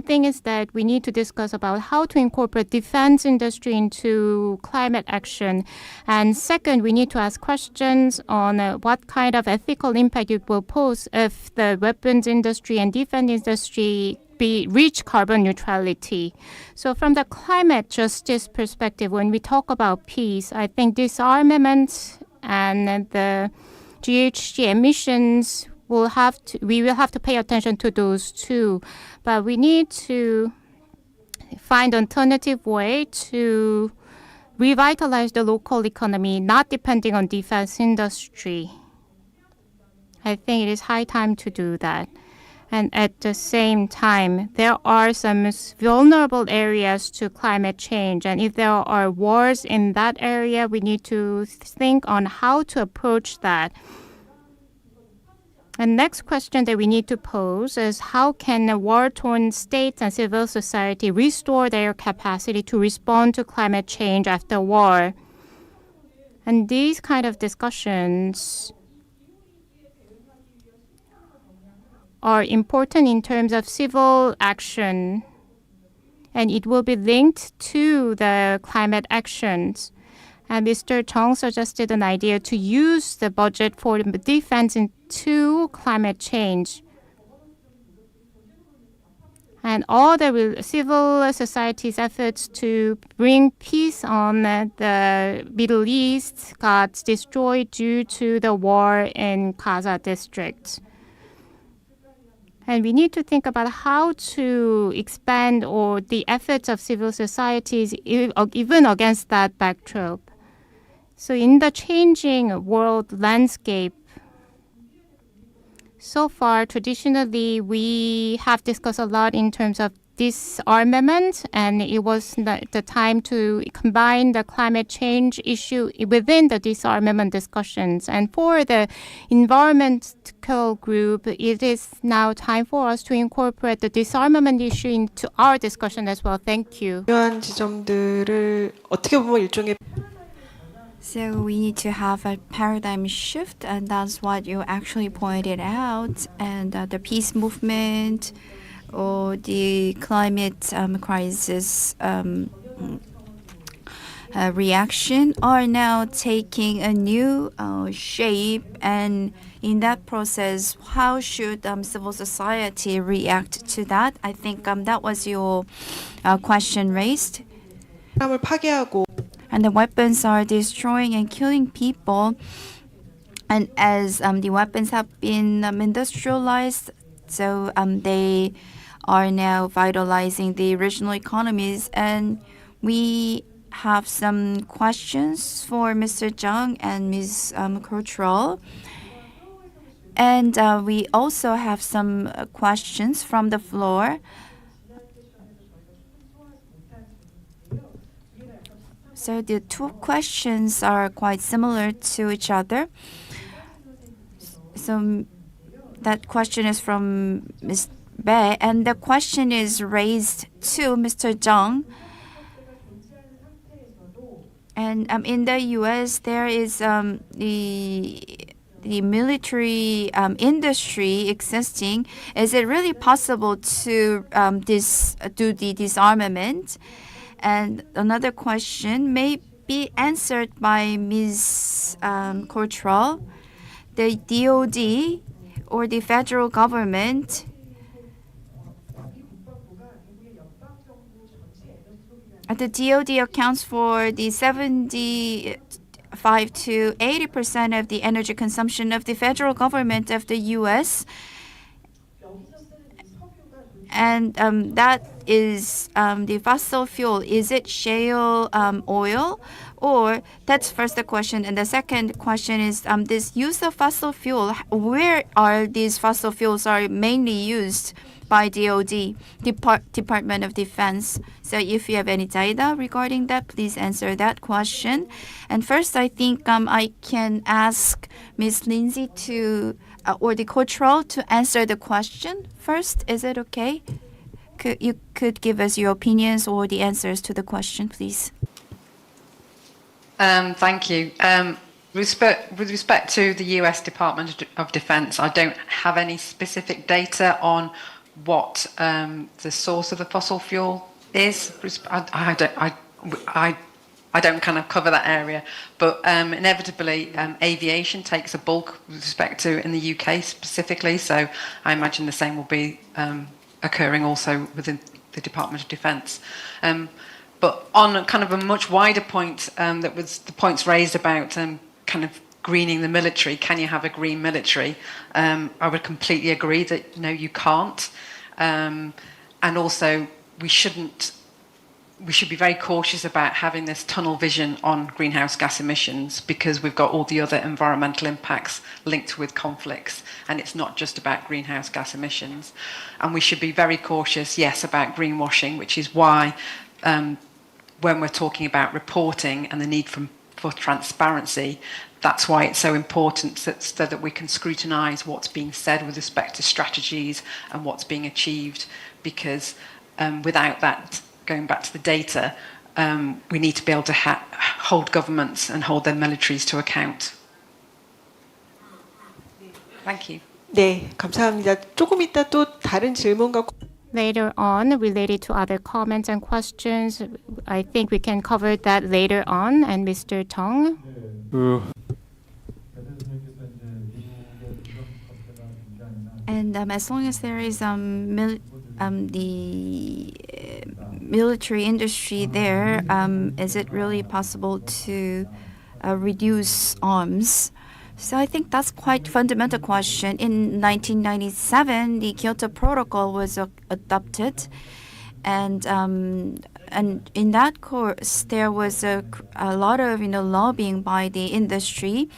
thing is that we need to discuss about how to incorporate defense industry into climate action. And second, we need to ask questions on what kind of ethical impact it will pose if the weapons industry and defense industry reach carbon neutrality. So from the climate justice perspective, when we talk about peace, I think disarmament and the GHG emissions we will have to pay attention to those too. But we need to find an alternative way to revitalize the local economy, not depending on defense industry. I think it is high time to do that. And at the same time, there are some vulnerable areas to climate change. And if there are wars in that area, we need to think on how to approach that. And next question that we need to pose is how can war-torn states and civil society restore their capacity to respond to climate change after war? And these kind of discussions are important in terms of civil action, and it will be linked to the climate actions. And Mr. Chung suggested an idea to use the budget for defense into climate change. And all the civil society's efforts to bring peace on the Middle East got destroyed due to the war in Gaza district. And we need to think about how to expand the efforts of civil societies even against that backdrop. So in the changing world landscape, so far, traditionally, we have discussed a lot in terms of disarmament, and it was the time to combine the climate change issue within the disarmament discussions. And for the environmental group, it is now time for us to incorporate the disarmament issue into our discussion as well. Thank you. 중요한 지점들을 어떻게 보면 일종의 So we need to have a paradigm shift, and that's what you actually pointed out. And the peace movement or the climate crisis reaction are now taking a new shape, and in that process, how should civil society react to that? I think that was your question raised. 사람을 파괴하고 And the weapons are destroying and killing people. And as the weapons have been industrialized, so they are now vitalizing the regional economies. And we have some questions for Mr. Jung and Ms. Cottrell. And we also have some questions from the floor. So the two questions are quite similar to each other. So that question is from Ms. Bae, and the question is raised to Mr. Jung. And in the U.S., there is the military industry existing. Is it really possible to do the disarmament? And another question may be answered by Ms. Cottrell. The DOD or the federal government the DOD accounts for the 75 to 80% of the energy consumption of the federal government of the U.S. And that is the fossil fuel. Is it shale oil? Or that's first the question. And the second question is this use of fossil fuel. Where are these fossil fuels are mainly used by DOD, Department of Defense? So if you have any data regarding that, please answer that question. And first, I think I can ask Ms. Lindsay to or the Cottrell to answer the question first. Is it okay? You could give us your opinions or the answers to the question, please. Thank you. With respect to the US Department of Defense, I don't have any specific data on what the source of the fossil fuel is. I don't kind of cover that area, but inevitably aviation takes a bulk with respect to in the UK specifically, so I imagine the same will be occurring also within the Department of Defense. But on kind of a much wider point, that was the points raised about kind of greening the military. Can you have a green military? I would completely agree that no, you can't. And also, we should be very cautious about having this tunnel vision on greenhouse gas emissions, because we've got all the other environmental impacts linked with conflicts, and it's not just about greenhouse gas emissions. And we should be very cautious, yes, about greenwashing, which is why when we're talking about reporting and the need for transparency, that's why it's so important so that we can scrutinise what's being said with respect to strategies and what's being achieved, because without that, going back to the data, we need to be able to hold governments and hold their militaries to account. Thank you. 네, 감사합니다. 조금 이따 또 다른 질문과 Later on, related to other comments and questions, I think we can cover that later on. And Mr. Tong? And as long as there is the military industry there, is it really possible to reduce arms? So I think that's quite fundamental question. In 1997, the Kyoto Protocol was adopted, and in that course there was a lot of lobbying by the industry,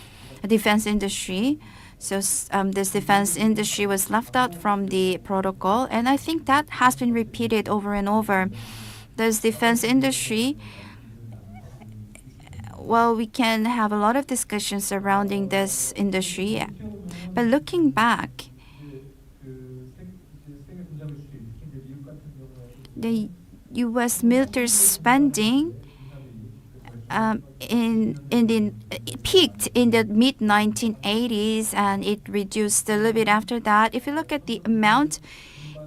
defense industry. So this defense industry was left out from the protocol, and I think that has been repeated over and over. This defense industry, well, we can have a lot of discussions surrounding this industry, but looking back, the U.S. military spending it peaked in the mid-1980s, and it reduced a little bit after that. If you look at the amount,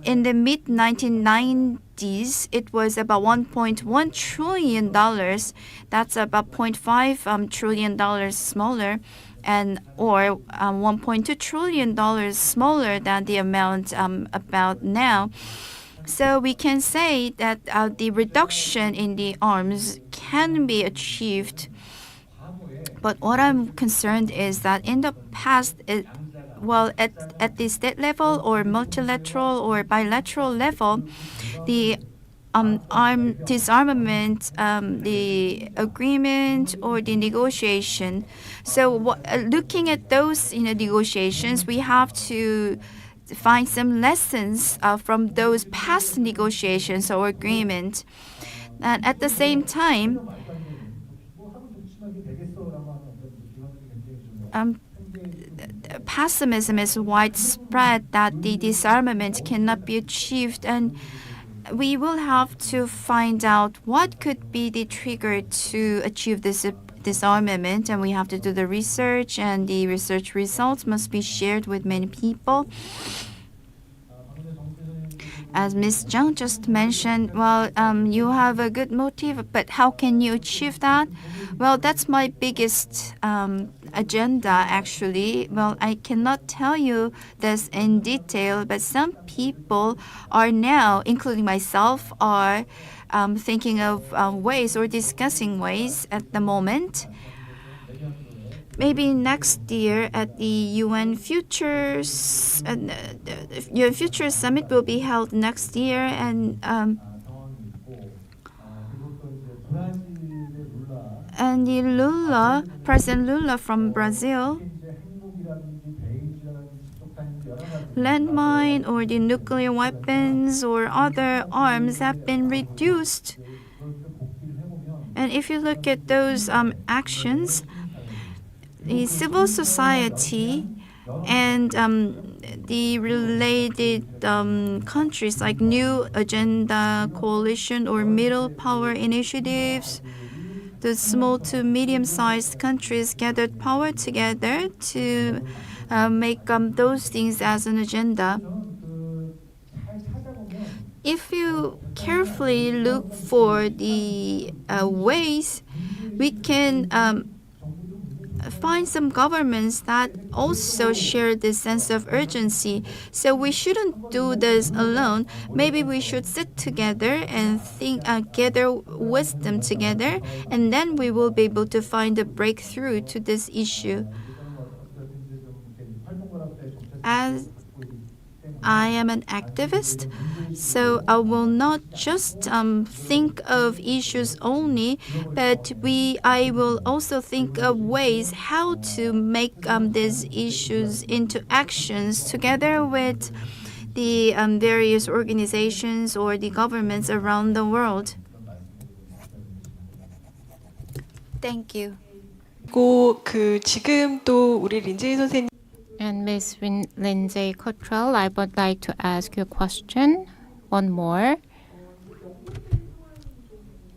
in the mid 1990s, it was about $1.1 trillion. That's about $0.5 trillion smaller, and or $1.2 trillion smaller than the amount about now. So we can say that the reduction in the arms can be achieved. But what I'm concerned is that in the past, at the state level or multilateral or bilateral level, the disarmament, the agreement or the negotiation. So looking at those negotiations, we have to find some lessons from those past negotiations or agreement. And at the same time, pessimism is widespread that the disarmament cannot be achieved, and we will have to find out what could be the trigger to achieve this disarmament, and we have to do the research, and the research results must be shared with many people. As Ms. Zhang just mentioned, you have a good motive, but how can you achieve that? Well, that's my biggest agenda, actually. Well, I cannot tell you this in detail, but some people are now, including myself, are thinking of ways or discussing ways at the moment. Maybe next year at the UN Futures Summit will be held next year, and the President Lula from Brazil, landmine or the nuclear weapons or other arms have been reduced. And if you look at those actions, the civil society and the related countries like New Agenda Coalition or Middle Power Initiatives, the small to medium-sized countries gathered power together to make those things as an agenda. If you carefully look for the ways, we can find some governments that also share this sense of urgency. So we shouldn't do this alone. Maybe we should sit together and think, gather wisdom together, and then we will be able to find a breakthrough to this issue. As I am an activist, so I will not just think of issues only, but I will also think of ways how to make these issues into actions together with the various organizations or the governments around the world. Thank you. 지금 또 우리 린제이 선생님. And Ms. Lindsay Cottrell, I would like to ask you a question. One more.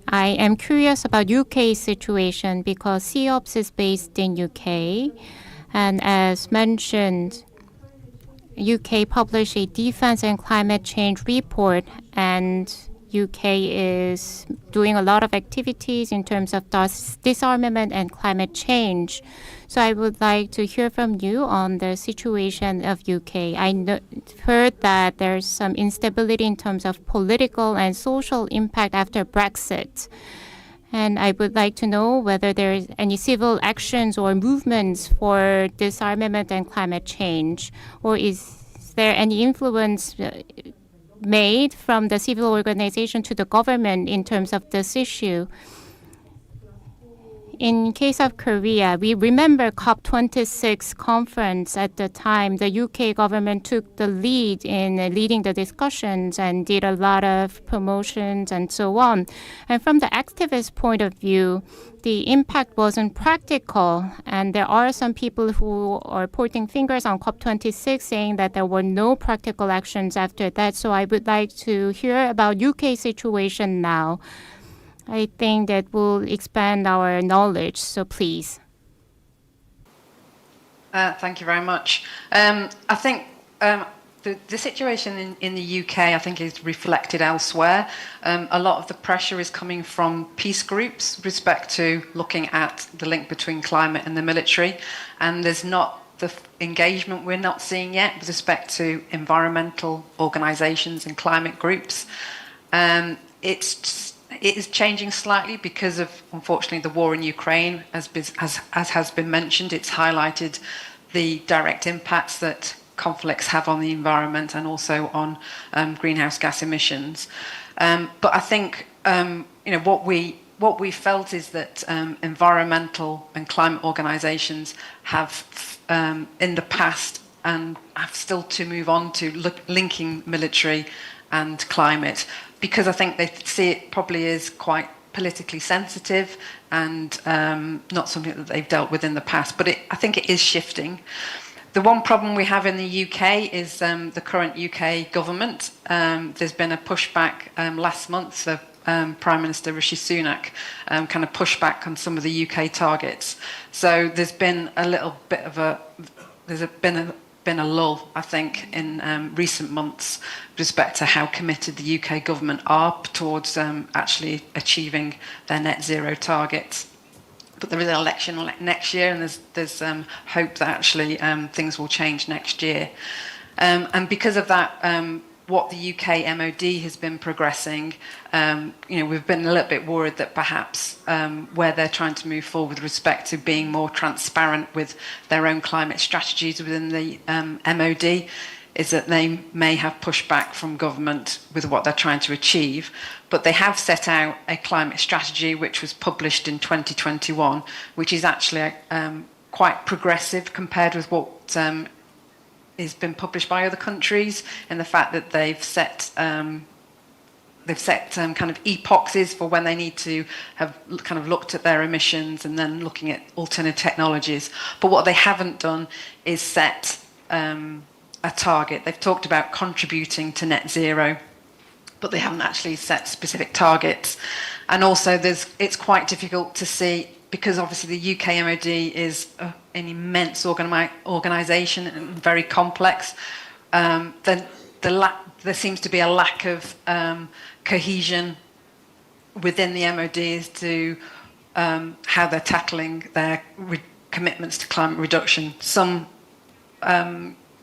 I am curious about UK situation because CEOPS is based in UK, and as mentioned, UK published a defense and climate change report, and UK is doing a lot of activities in terms of disarmament and climate change. So I would like to hear from you on the situation of UK. I heard that there's some instability in terms of political and social impact after Brexit. And I would like to know whether there is any civil actions or movements for disarmament and climate change, or is there any influence made from the civil organization to the government in terms of this issue? In case of Korea, we remember COP26 conference at the time. The UK government took the lead in leading the discussions and did a lot of promotions and so on. And from the activist point of view, the impact wasn't practical. And there are some people who are pointing fingers on COP26 saying that there were no practical actions after that. So I would like to hear about UK situation now. I think that will expand our knowledge, so please. Thank you very much. I think The situation in the UK, I think, is reflected elsewhere. A lot of the pressure is coming from peace groups with respect to looking at the link between climate and the military, and there's not the engagement we're not seeing yet with respect to environmental organisations and climate groups. It is changing slightly because of, unfortunately, the war in Ukraine, as has been mentioned. It's highlighted the direct impacts that conflicts have on the environment and also on greenhouse gas emissions. But I think what we felt is that environmental and climate organisations have in the past and have still to move on to linking military and climate, because I think they see it probably as quite politically sensitive and not something that they've dealt with in the past. But I think it is shifting. The one problem we have in the UK is the current UK government. There's been a pushback last month. The Prime Minister Rishi Sunak kind of pushed back on some of the UK targets. So there's been a little bit of been a lull, I think, in recent months with respect to how committed the UK government are towards actually achieving their net zero targets. But there is an election next year, and there's hope that actually things will change next year. And because of that, what the UK MOD has been progressing, we've been a little bit worried that perhaps where they're trying to move forward with respect to being more transparent with their own climate strategies within the MOD, is that they may have pushback from government with what they're trying to achieve. But they have set out a climate strategy which was published in 2021, which is actually quite progressive compared with what has been published by other countries, in the fact that they've set kind of epochs for when they need to have kind of looked at their emissions and then looking at alternative technologies. But what they haven't done is set a target. They've talked about contributing to net zero, but they haven't actually set specific targets. And also it's quite difficult to see, because obviously the UK MOD is an immense organisation and very complex. Then there seems to be a lack of cohesion within the MOD as to how they're tackling their commitments to climate reduction. Some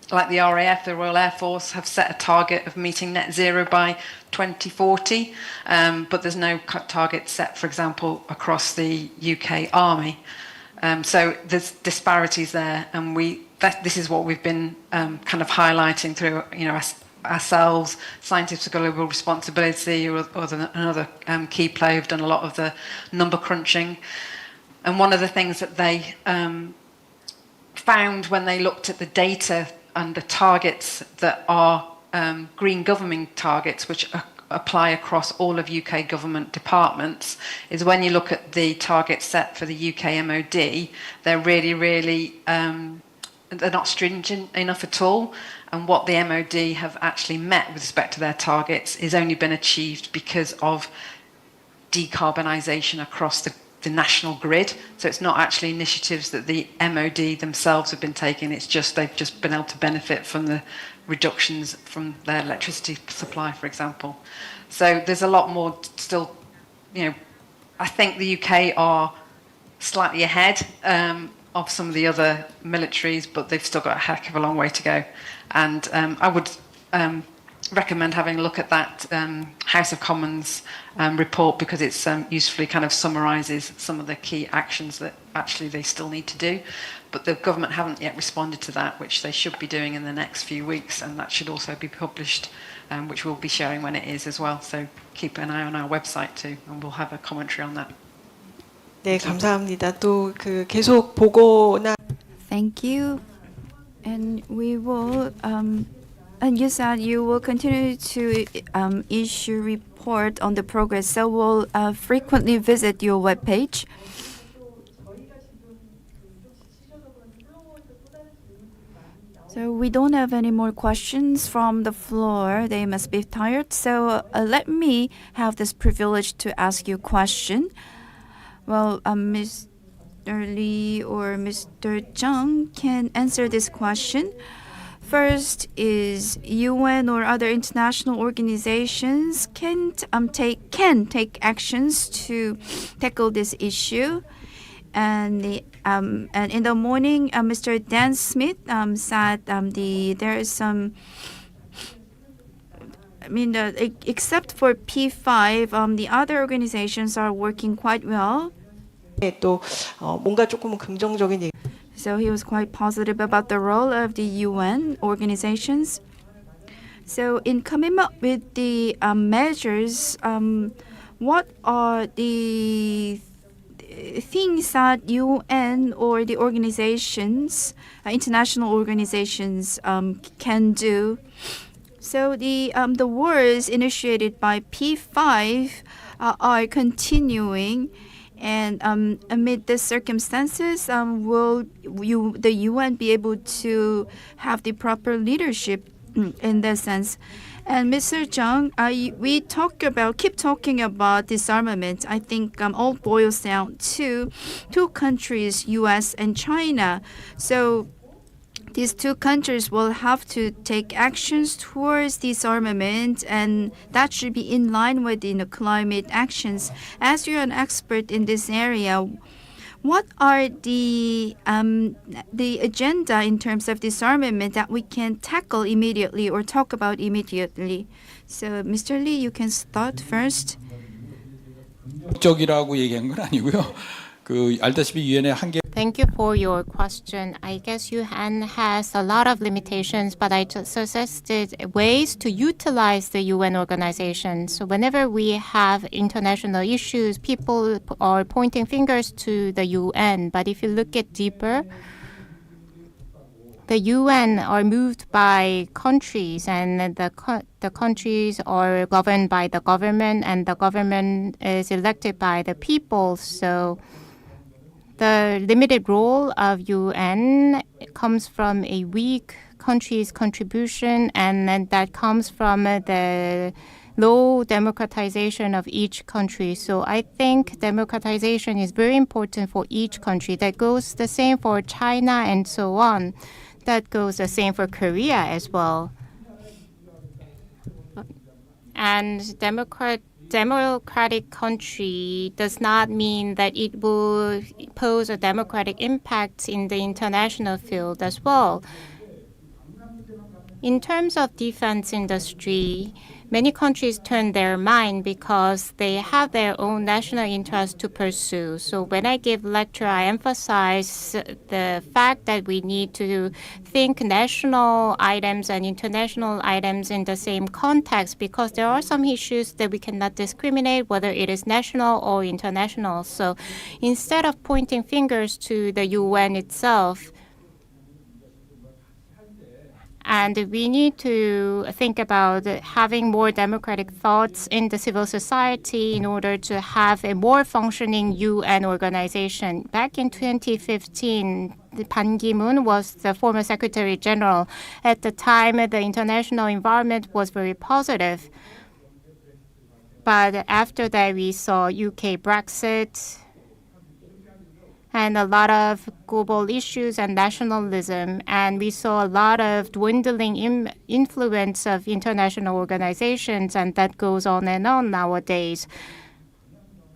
like the RAF, the Royal Air Force, have set a target of meeting net zero by 2040, but there's no target set, for example, across the UK Army. So there's disparities there, and this is what we've been kind of highlighting through, ourselves, Scientists for Global Responsibility, or another key player who've done a lot of the number crunching. And one of the things that they found when they looked at the data and the targets that are green government targets, which apply across all of UK government departments, is when you look at the targets set for the UK MOD, they're really, really, they're not stringent enough at all. And what the MOD have actually met with respect to their targets is only been achieved because of decarbonisation across the national grid. So it's not actually initiatives that the MOD themselves have been taking, it's just they've just been able to benefit from the reductions from their electricity supply, for example. So there's a lot more still, I think the UK are slightly ahead of some of the other militaries, but they've still got a heck of a long way to go. And I would recommend having a look at that House of Commons report, because it's usefully kind of summarises some of the key actions that actually they still need to do. But the government haven't yet responded to that, which they should be doing in the next few weeks, and that should also be published, which we'll be sharing when it is as well. So keep an eye on our website too, and we'll have a commentary on that. 네, 감사합니다. 또 계속 보고나. Thank you. And we will, and you said you will continue to issue report on the progress, so we'll frequently visit your webpage. So we don't have any more questions from the floor. They must be tired. So let me have this privilege to ask you a question. Well, Mr. Lee or Mr. Chung can answer this question. First is UN or other international organizations can take actions to tackle this issue. And in the morning, Mr. Dan Smith said there is some. I mean, except for P5, the other organizations are working quite well. 또 뭔가 조금은 긍정적인 얘기. So he was quite positive about the role of the UN organizations. So in coming up with the measures, what are the things that UN or the organizations, international organizations, can do? So the wars initiated by P5 are continuing. And amid the circumstances, will the UN be able to have the proper leadership in that sense? And Mr. Jung, we keep talking about disarmament. I think all boils down to two countries, US and China. So these two countries will have to take actions towards disarmament, and that should be in line with climate actions. As you're an expert in this area, what are the agenda in terms of disarmament that we can tackle immediately or talk about immediately? So, Mr. Lee, you can start first. 적이라고 얘기한 건 아니고요. 알다시피 유엔의 한계. Thank you for your question. I guess UN has a lot of limitations, but I just suggested ways to utilize the UN organization. So whenever we have international issues, people are pointing fingers to the UN. But if you look at deeper, the UN are moved by countries, and the countries are governed by the government, and the government is elected by the people. So the limited role of UN comes from a weak country's contribution, and then that comes from the low democratization of each country. So I think democratization is very important for each country. That goes the same for China and so on. That goes the same for Korea as well. And democratic country does not mean that it will pose a democratic impact in the international field as well. In terms of defense industry, many countries turn their mind because they have their own national interest to pursue. So when I give lecture, I emphasize the fact that we need to think national items and international items in the same context, because there are some issues that we cannot discriminate whether it is national or international. So instead of pointing fingers to the UN itself, and we need to think about having more democratic thoughts in the civil society in order to have a more functioning UN organization. Back in 2015, Ban Ki-moon was the former Secretary General. At the time, the international environment was very positive. But after that, we saw UK Brexit, and a lot of global issues and nationalism. And we saw a lot of dwindling influence of international organizations, and that goes on and on nowadays.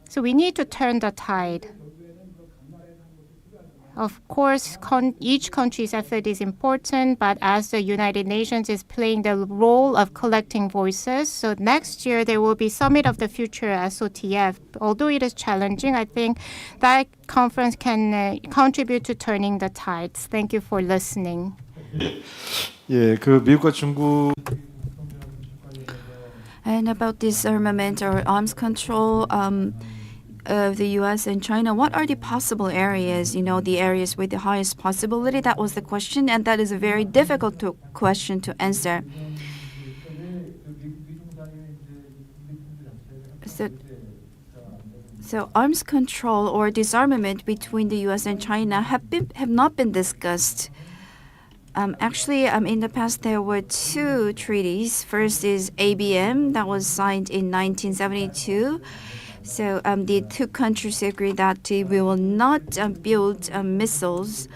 So we need to turn the tide. Of course, each country's effort is important, but as the United Nations is playing the role of collecting voices, so next year there will be Summit of the Future SOTF. Although it is challenging, I think that conference can contribute to turning the tides. Thank you for listening. 예, 미국과 중국. And about disarmament or arms control of the US and China, what are the possible areas, the areas with the highest possibility? That was the question, and that is a very difficult question to answer. So arms control or disarmament between the US and China have not been discussed. Actually, in the past, there were two treaties. First is ABM, that was signed in 1972. So the two countries agree that we will not build missiles.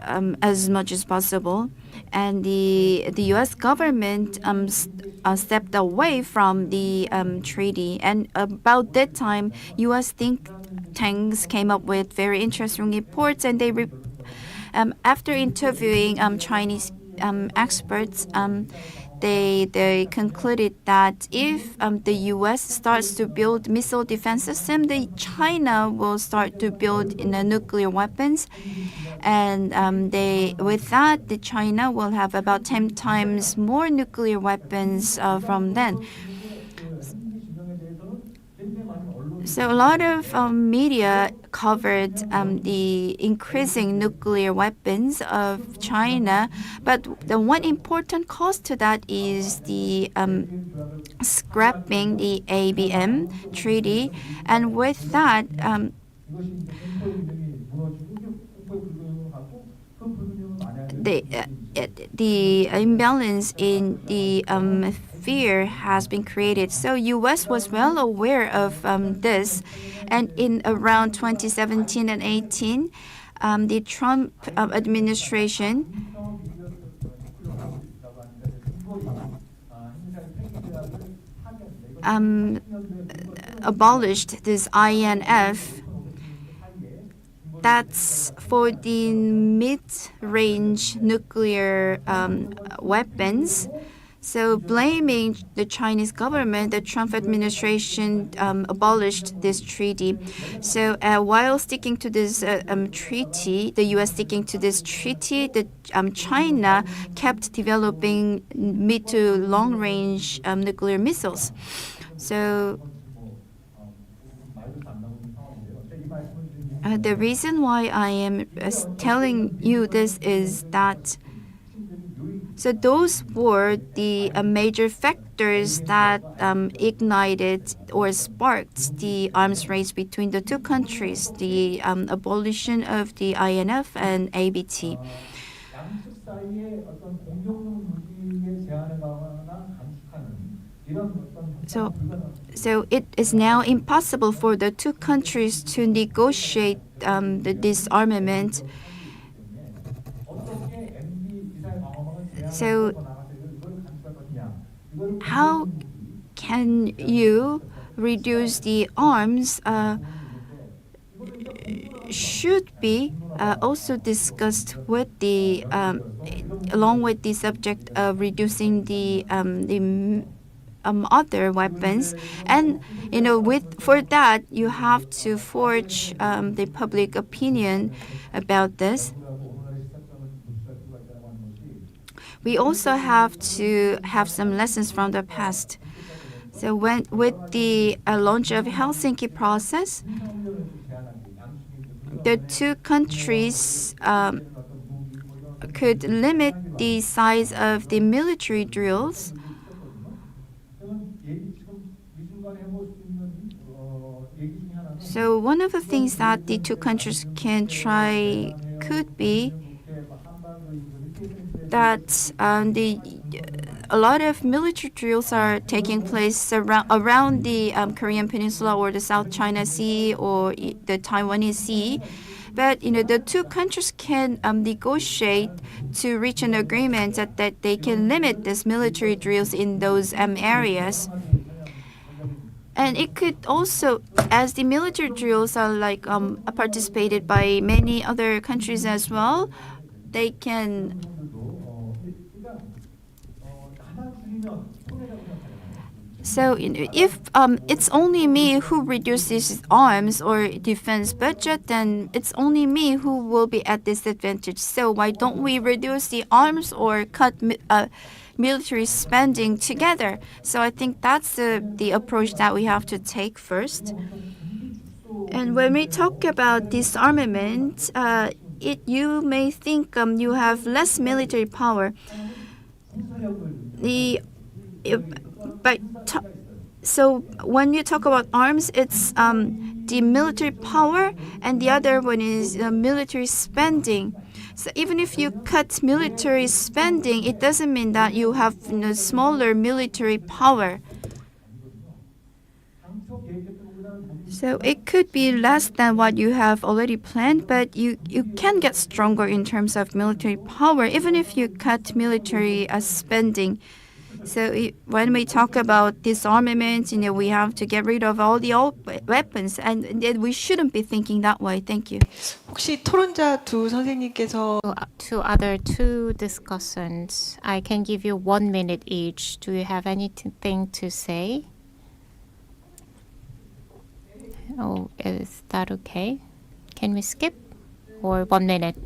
as much as possible. And the U.S. government stepped away from the treaty. And about that time, U.S. think tanks came up with very interesting reports, and they after interviewing Chinese experts, they concluded that if the U.S. starts to build missile defense system, China will start to build nuclear weapons, and with that, China will have about 10 times more nuclear weapons from then. So a lot of media covered the increasing nuclear weapons of China, but the one important cost to that is the scrapping the ABM treaty, and with that, the imbalance in the fear has been created. So U.S. was well aware of this, and in around 2017 and 18, the Trump administration abolished this INF. That's for the mid-range nuclear weapons. So blaming the Chinese government, the Trump administration abolished this treaty. So while sticking to this treaty, the U.S. sticking to this treaty, China kept developing mid to long-range nuclear missiles. So the reason why I am telling you this is that those were the major factors that ignited or sparked the arms race between the two countries, the abolition of the INF and ABT. So it is now impossible for the two countries to negotiate the disarmament. So how can you reduce the arms should be also discussed with the along with the subject of reducing the other weapons, and for that you have to forge the public opinion about this. We also have to have some lessons from the past. So with the launch of Helsinki process, the two countries could limit the size of the military drills. So one of the things that the two countries can try could be that a lot of military drills are taking place around the Korean Peninsula or the South China Sea or the Taiwanese Sea. But the two countries can negotiate to reach an agreement that they can limit these military drills in those areas. And it could also, as the military drills are participated by many other countries as well, they can. So if it's only me who reduces arms or defense budget, then it's only me who will be at disadvantage. So why don't we reduce the arms or cut military spending together? So I think that's the approach that we have to take first. And when we talk about disarmament, you may think you have less military power. So when you talk about arms, it's the military power, and the other one is military spending. So even if you cut military spending, it doesn't mean that you have smaller military power. So it could be less than what you have already planned, but you can get stronger in terms of military power, even if you cut military spending. So when we talk about disarmament, we have to get rid of all the old weapons, and we shouldn't be thinking that way. Thank you. 혹시 토론자 두 선생님께서 To other two discussants, I can give you 1 minute each. Do you have anything to say? Oh, is that okay? Can we skip? Or 1 minute?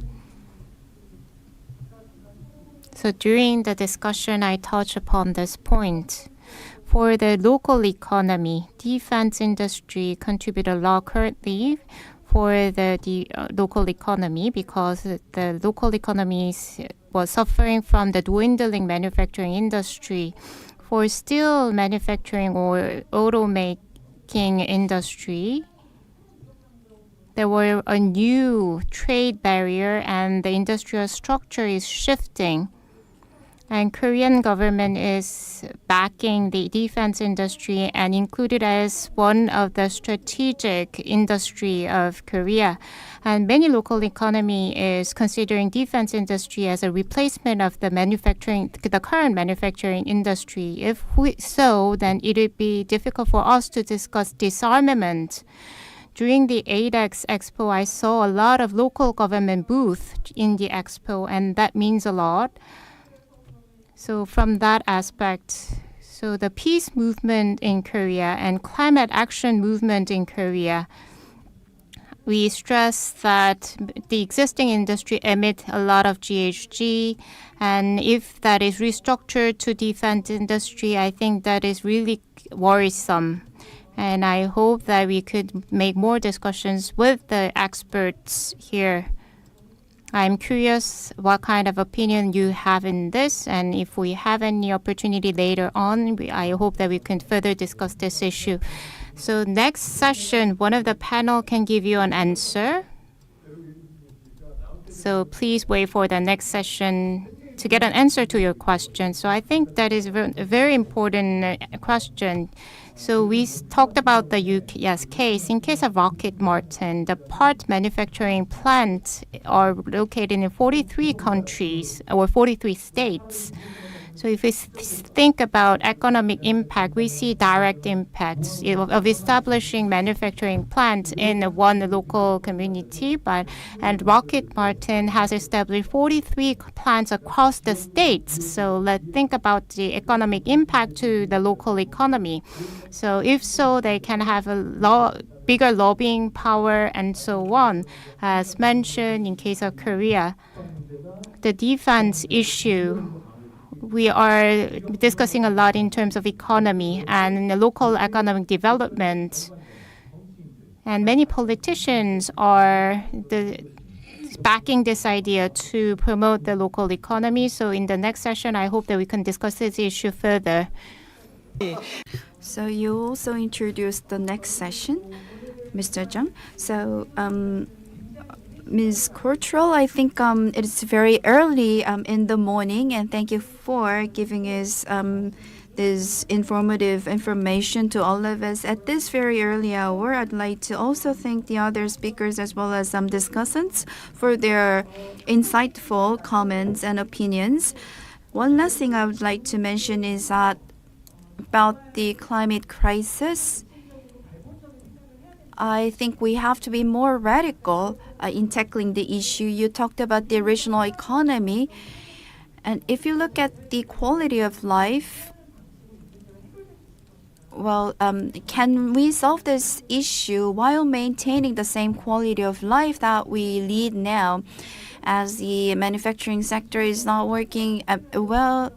So during the discussion, I touched upon this point. For the local economy, defense industry contribute a lot currently for the local economy because the local economy was suffering from the dwindling manufacturing industry. For steel manufacturing or automaking industry, there were a new trade barrier and the industrial structure is shifting. And Korean government is backing the defense industry and included as one of the strategic industry of Korea. And many local economy is considering defense industry as a replacement of the current manufacturing industry. If so, then it would be difficult for us to discuss disarmament. During the ADEX Expo, I saw a lot of local government booths in the expo, and that means a lot. So from that aspect, so the peace movement in Korea and climate action movement in Korea, we stress that the existing industry emit a lot of GHG, and if that is restructured to defense industry, I think that is really worrisome. And I hope that we could make more discussions with the experts here. I'm curious what kind of opinion you have in this, and if we have any opportunity later on, I hope that we can further discuss this issue. So next session, one of the panel can give you an answer. So please wait for the next session to get an answer to your question. So I think that is a very important question. So we talked about the US case. In case of Lockheed Martin, the part manufacturing plants are located in 43 countries or 43 states. So if we think about economic impact, we see direct impacts of establishing manufacturing plants in one local community. And Lockheed Martin has established 43 plants across the states. So let's think about the economic impact to the local economy. So if so, they can have a bigger lobbying power and so on. As mentioned in case of Korea, the defense issue, we are discussing a lot in terms of economy and local economic development. And many politicians are backing this idea to promote the local economy. So in the next session, I hope that we can discuss this issue further. So you also introduced the next session, Mr. Jung. So Ms. Cortrell, I think it's very early in the morning, and thank you for giving us this informative information to all of us at this very early hour. I'd like to also thank the other speakers as well as discussants for their insightful comments and opinions. One last thing I would like to mention is that about the climate crisis, I think we have to be more radical in tackling the issue. You talked about the regional economy. And if you look at the quality of life, well, can we solve this issue while maintaining the same quality of life that we lead now, as the manufacturing sector is not working well,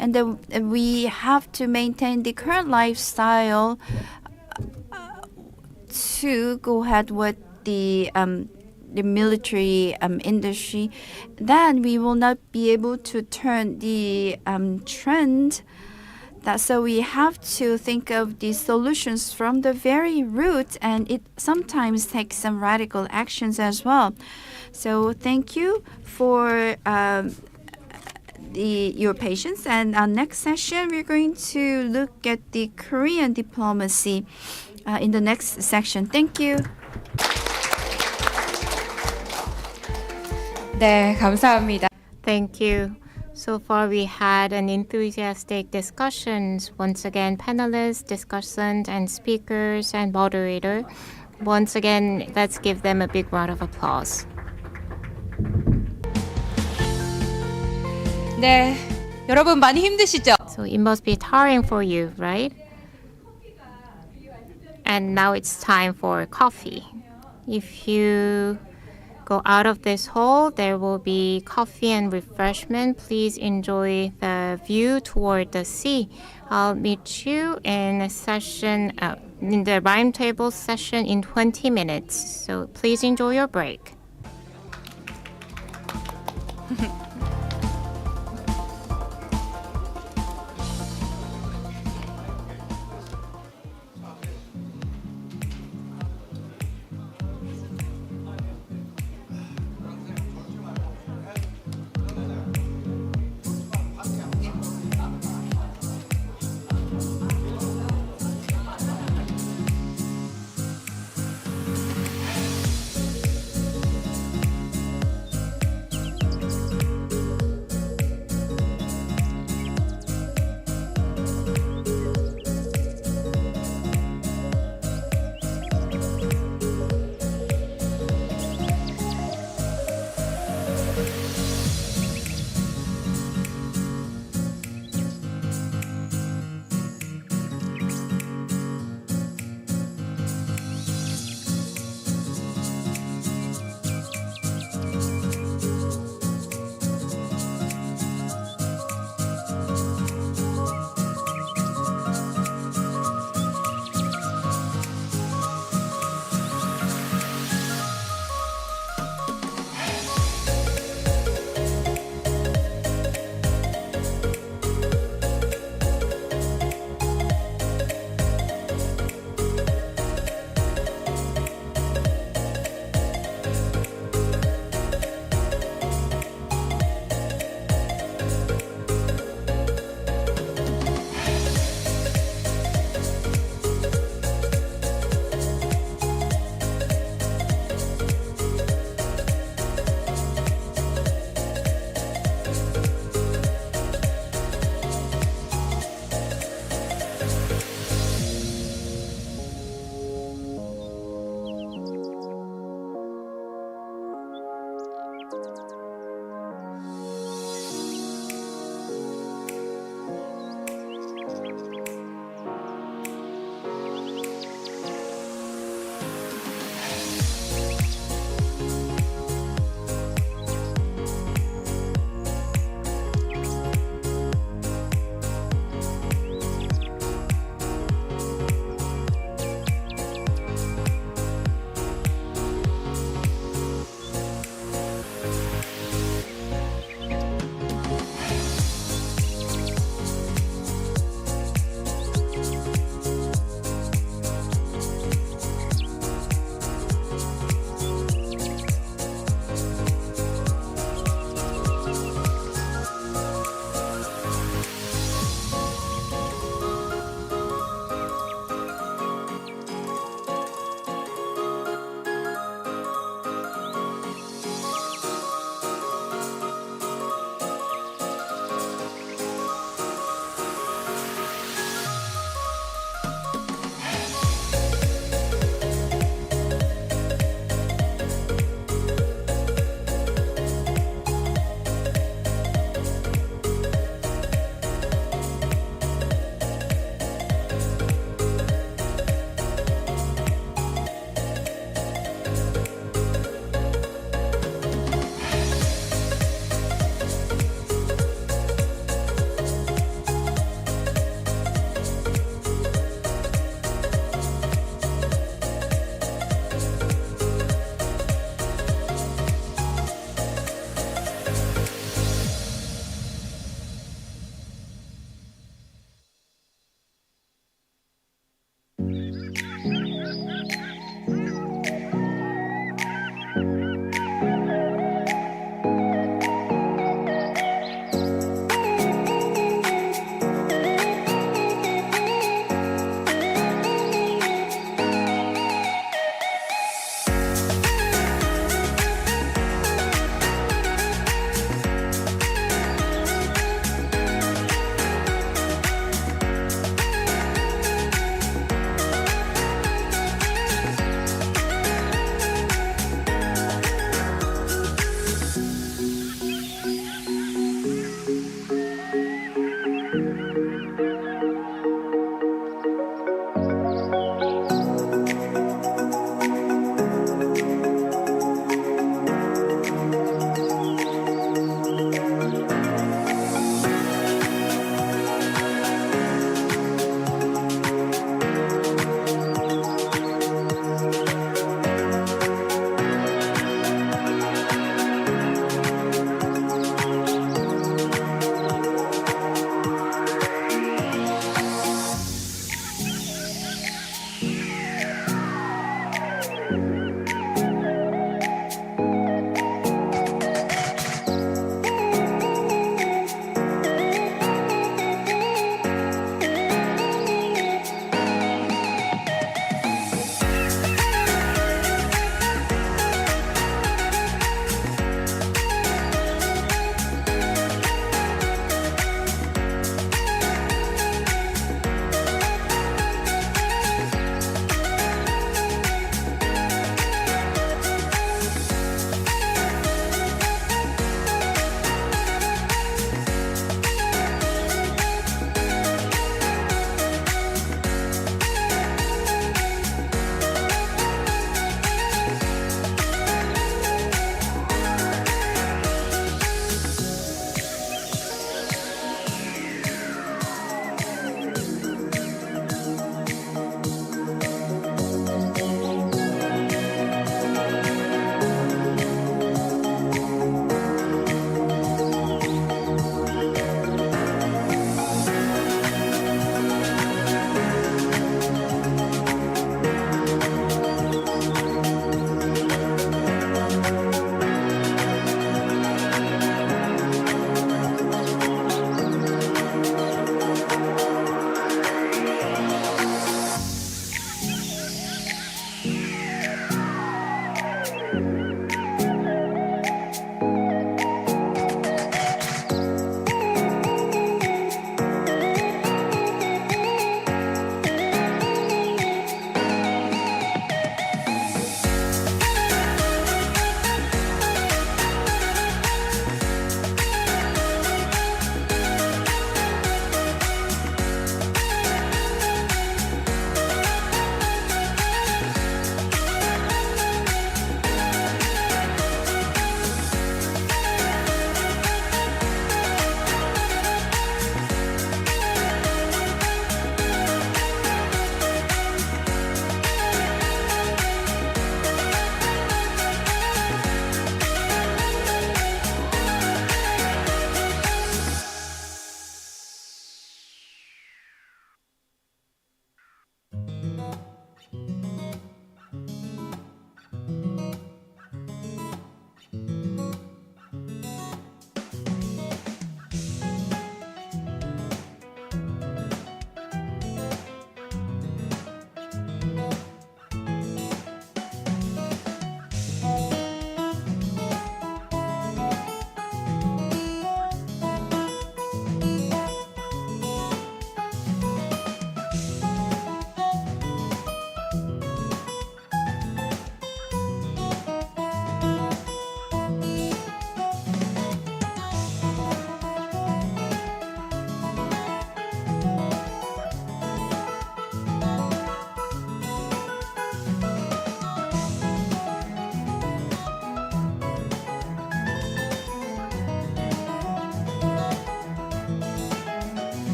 and we have to maintain the current lifestyle to go ahead with the military industry, then we will not be able to turn the trend. So we have to think of the solutions from the very root, and it sometimes takes some radical actions as well. So thank you for your patience. And our next session, we're going to look at the Korean diplomacy. in the next section. Thank you. 네, 감사합니다. Thank you. So far, we had an enthusiastic discussions. Once again, panelists, discussants, and speakers, and moderator. Once again, let's give them a big round of applause. 네, 여러분 많이 힘드시죠? So it must be tiring for you, right? And now it's time for coffee. If you go out of this hall, there will be coffee and refreshment. Please enjoy the view toward the sea. I'll meet you in a session, in the rhyme table session in 20 minutes. So please enjoy your break.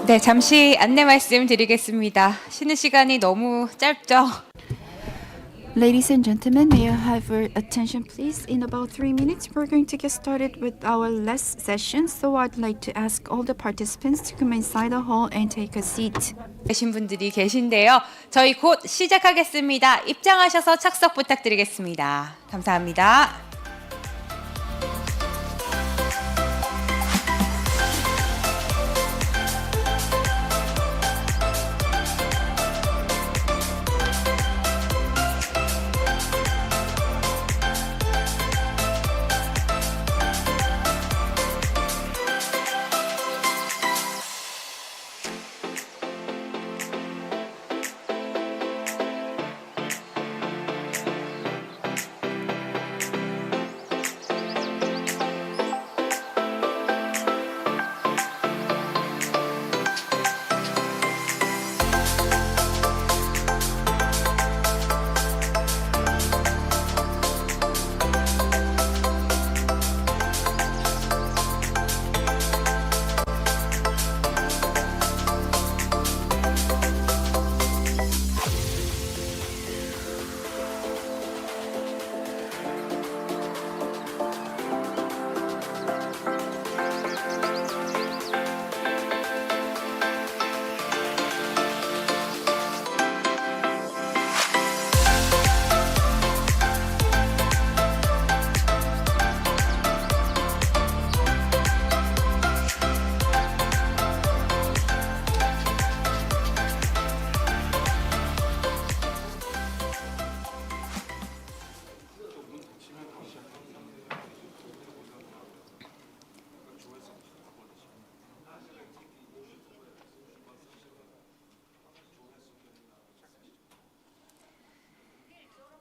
네, 잠시 안내 말씀드리겠습니다. 쉬는 시간이 너무 짧죠? Ladies and gentlemen, may I have your attention please? In about 3 minutes, we're going to get started with our last session. So I'd like to ask all the participants to come inside the hall and take a seat. 계신 분들이 계신데요. 저희 곧 시작하겠습니다. 입장하셔서 착석 부탁드리겠습니다. 감사합니다.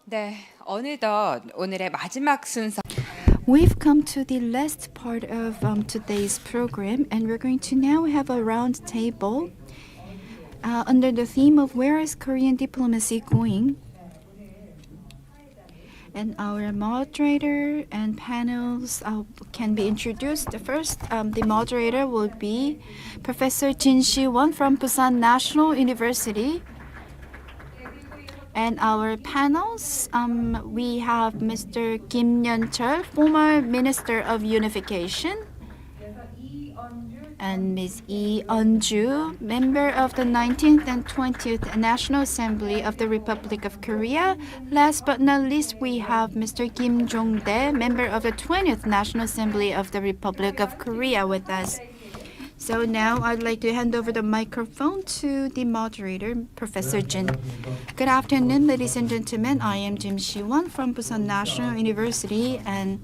네, 어느덧 오늘의 마지막 순서. We've come to the last part of today's program, and we're going to now have a round table under the theme of Where is Korean Diplomacy Going? And our moderator and panels can be introduced. First, the moderator will be Professor Jin Si-won from Busan National University. And our panels, we have Mr. Kim Yeon-chul, former Minister of Unification, and Ms. Lee Eun-ju, member of the 19th and 20th National Assembly of the Republic of Korea. Last but not least, we have Mr. Kim Jong-dae, member of the 20th National Assembly of the Republic of Korea with us. So now I'd like to hand over the microphone to the moderator, Professor Jin. Good afternoon, ladies and gentlemen. I am Jim Si-won from Busan National University, and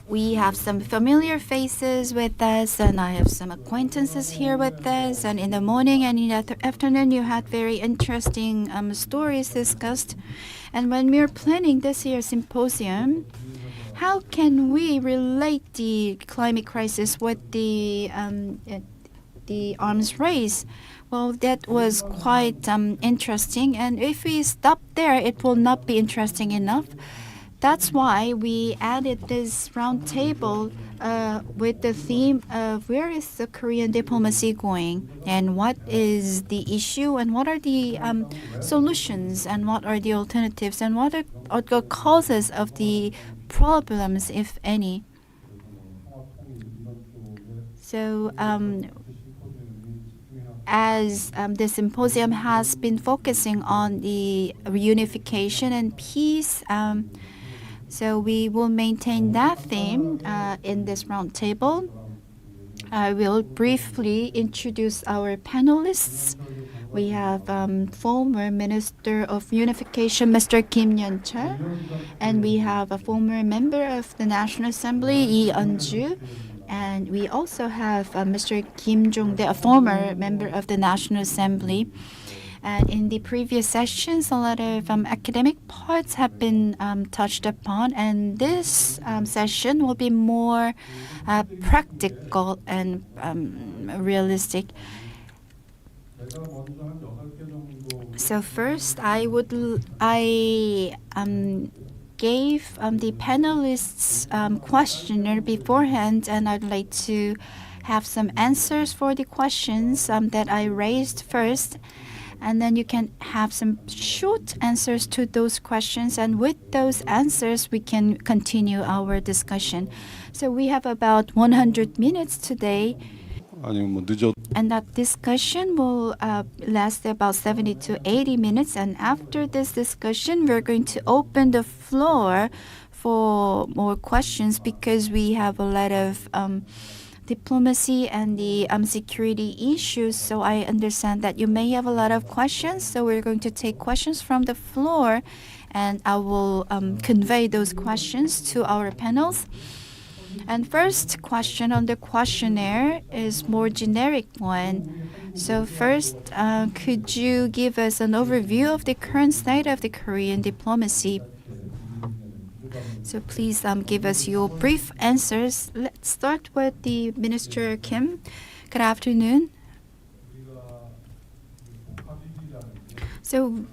we have some familiar faces with us, and I have some acquaintances here with us. And in the morning and in the afternoon, you had very interesting stories discussed. And when we are planning this year's symposium, how can we relate the climate crisis with the arms race? Well, that was quite interesting. And if we stop there, it will not be interesting enough. That's why we added this round table with the theme of where is the Korean diplomacy going, and what is the issue, and what are the solutions, and what are the alternatives, and what are the causes of the problems, if any. So as the symposium has been focusing on the reunification and peace, so we will maintain that theme in this roundtable. I will briefly introduce our panelists. We have former Minister of Unification, Mr. Kim Yeon-chul, and we have a former member of the National Assembly, Lee Eun-ju, and we also have Mr. Kim Jong-dae, a former member of the National Assembly. And in the previous sessions, a lot of academic parts have been touched upon, and this session will be more practical and realistic. So first, I gave the panelists questionnaire beforehand, and I'd like to have some answers for the questions that I raised first. And then you can have some short answers to those questions. And with those answers, we can continue our discussion. So we have about 100 minutes today. And that discussion will last about 70 to 80 minutes. And after this discussion, we're going to open the floor for more questions because we have a lot of diplomacy and the security issues. So I understand that you may have a lot of questions. So we're going to take questions from the floor, and I will convey those questions to our panels. And first question on the questionnaire is more generic one. So first, could you give us an overview of the current state of the Korean diplomacy? So please give us your brief answers. Let's start with the Minister Kim. Good afternoon. So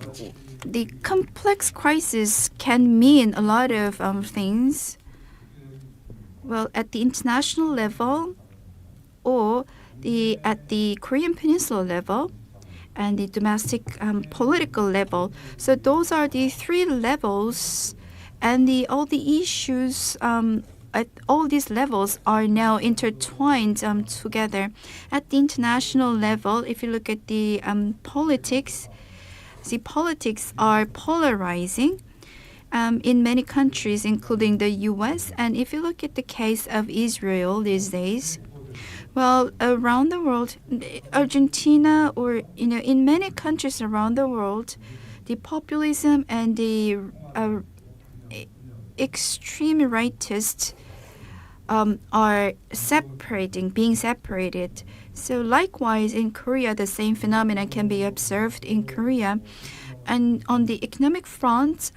the complex crisis can mean a lot of things. Well, at the international level or at the Korean Peninsula level and the domestic political level. So those are the three levels. And all the issues at all these levels are now intertwined together. At the international level, if you look at the politics, politics are polarizing in many countries, including the U.S. And if you look at the case of Israel these days, well, around the world, Argentina or in many countries around the world, the populism and the extreme rightists are being separated. So likewise in Korea, the same phenomenon can be observed in Korea. And on the economic front,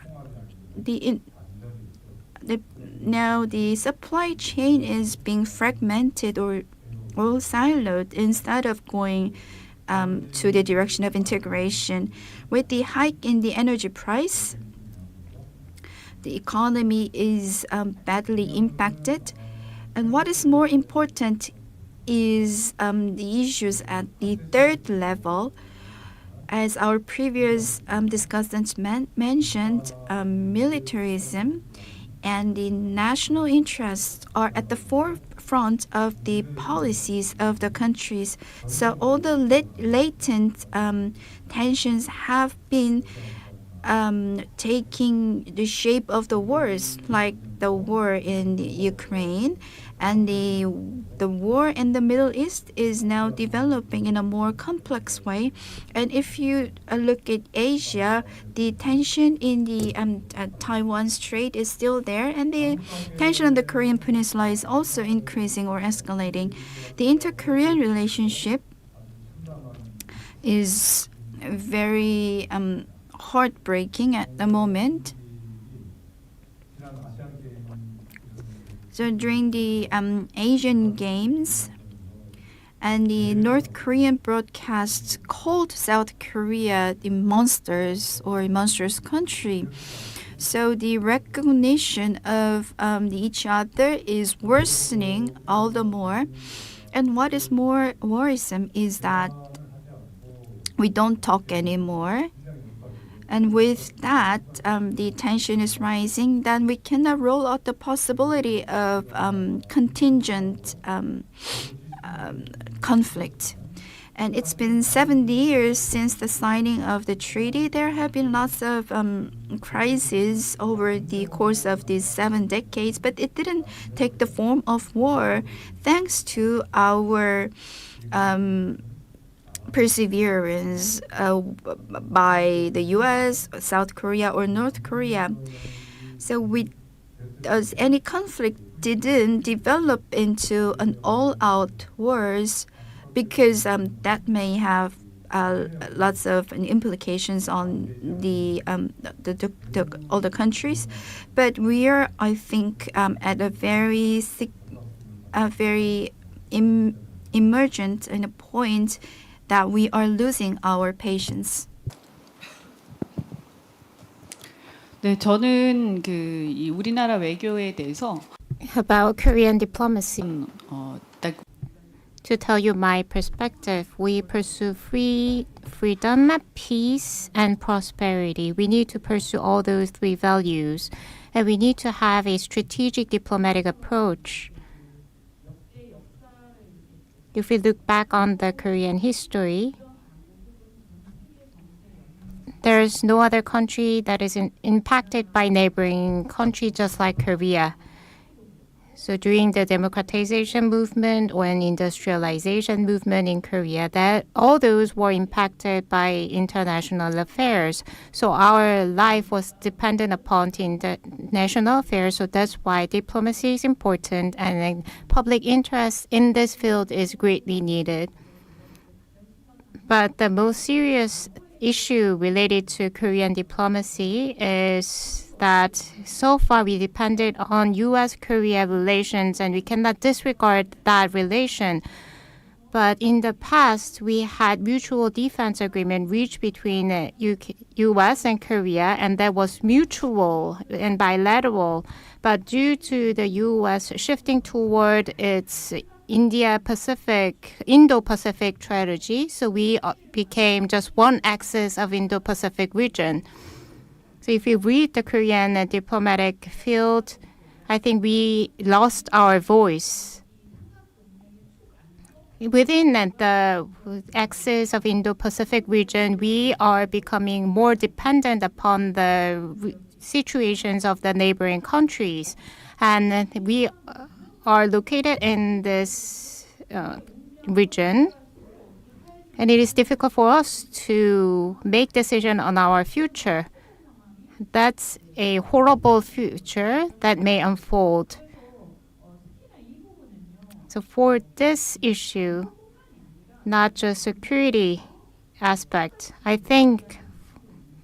now the supply chain is being fragmented or siloed instead of going to the direction of integration. With the hike in the energy price, the economy is badly impacted. And what is more important is the issues at the third level. As our previous discussants mentioned, militarism and the national interests are at the forefront of the policies of the countries. So all the latent tensions have been taking the shape of the wars, like the war in Ukraine, and the war in the Middle East is now developing in a more complex way. And if you look at Asia, the tension in the Taiwan Strait is still there, and the tension on the Korean Peninsula is also increasing or escalating. The inter-Korean relationship is very heartbreaking at the moment. So during the Asian Games, and the North Korean broadcasts called South Korea the monsters or monstrous country. So the recognition of each other is worsening all the more. And what is more worrisome is that we don't talk anymore. And with that, the tension is rising. Then we cannot rule out the possibility of contingent conflict. And it's been 70 years since the signing of the treaty. There have been lots of crises over the course of these 7 decades, but it didn't take the form of war thanks to our perseverance by the U.S., South Korea, or North Korea. So any conflict didn't develop into an all-out wars because that may have lots of implications on all the countries. But we are, I think, at a very emergent in a point that we are losing our patience. 네, 저는 이 우리나라 외교에 대해서 About Korean diplomacy. To tell you my perspective, we pursue freedom, peace, and prosperity. We need to pursue all those three values, and we need to have a strategic diplomatic approach. If we look back on the Korean history, there's no other country that is impacted by neighboring country just like Korea. So during the democratization movement or an industrialization movement in Korea, that all those were impacted by international affairs. So our life was dependent upon international affairs. So that's why diplomacy is important, and public interest in this field is greatly needed. But the most serious issue related to Korean diplomacy is that so far we depended on U.S.-Korea relations, and we cannot disregard that relation. But in the past, we had mutual defense agreement reached between U.S. and Korea, and that was mutual and bilateral. But due to the U.S. shifting toward its Indo-Pacific strategy, so we became just one axis of Indo-Pacific region. So if you read the Korean diplomatic field, I think we lost our voice. Within the axis of Indo-Pacific region, we are becoming more dependent upon the situations of the neighboring countries. And we are located in this region, and it is difficult for us to make decisions on our future. That's a horrible future that may unfold. So for this issue, not just security aspect, I think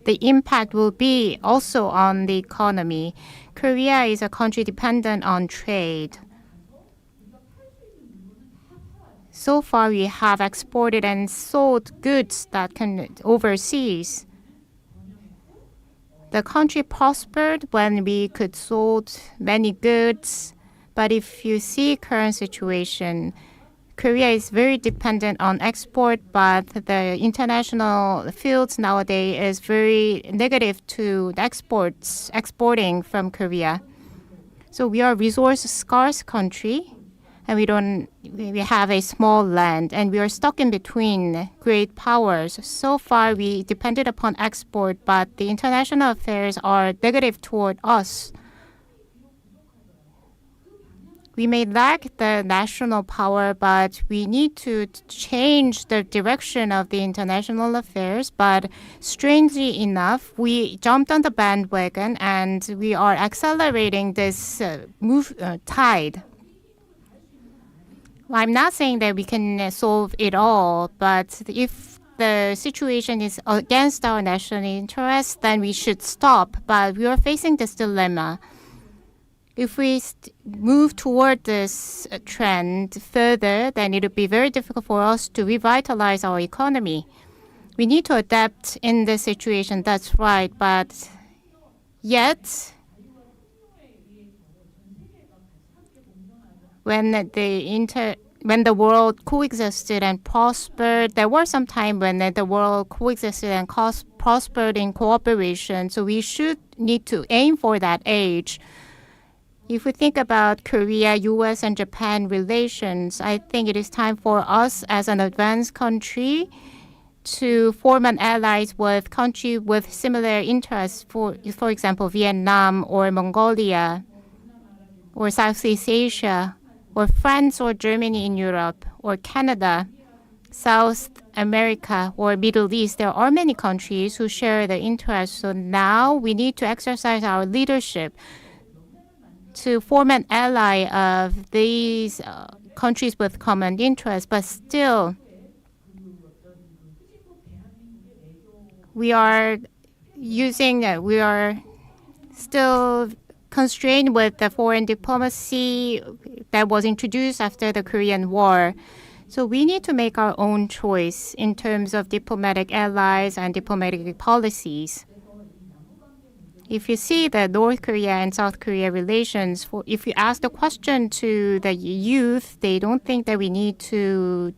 the impact will be also on the economy. Korea is a country dependent on trade. So far, we have exported and sold goods that can overseas. The country prospered when we could sold many goods, but if you see current situation, Korea is very dependent on export, but the international fields nowadays is very negative to the exporting from Korea. So we are a resource-scarce country, and we have a small land, and we are stuck in between great powers. So far, we depended upon export, but the international affairs are negative toward us. We may lack the national power, but we need to change the direction of the international affairs. But strangely enough, we jumped on the bandwagon, and we are accelerating this tide. I'm not saying that we can solve it all, but if the situation is against our national interest, then we should stop. But we are facing this dilemma. If we move toward this trend further, then it would be very difficult for us to revitalize our economy. We need to adapt in this situation, that's right, but yet, when the world coexisted and prospered, there was some time when the world coexisted and prospered in cooperation. So we should need to aim for that age. If we think about Korea, U.S., and Japan relations, I think it is time for us as an advanced country to form an allies with countries with similar interests, for example, Vietnam or Mongolia or Southeast Asia, or France or Germany in Europe, or Canada, South America, or Middle East. There are many countries who share the interests. So now we need to exercise our leadership to form an ally of these countries with common interests. But still, we are still constrained with the foreign diplomacy that was introduced after the Korean War. So we need to make our own choice in terms of diplomatic allies and diplomatic policies. if you see the North Korea and South Korea relations, if you ask the question to the youth, they don't think that we need to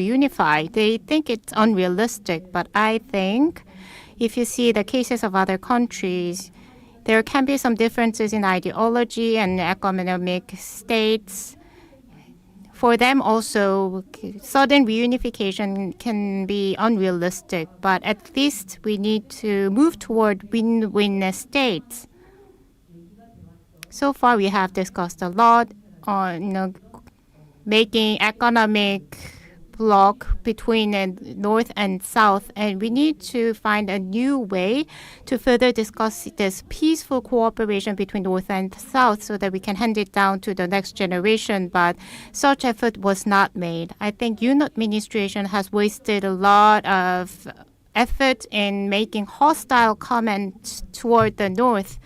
unify. They think it's unrealistic. But I think if you see the cases of other countries, there can be some differences in ideology and economic states. For them also, sudden reunification can be unrealistic, but at least we need to move toward win-win states. So far, we have discussed a lot on making economic block between North and South, and we need to find a new way to further discuss this peaceful cooperation between North and South so that we can hand it down to the next generation. But such effort was not made. I think Yoon administration has wasted a lot of effort in making hostile comments toward the North.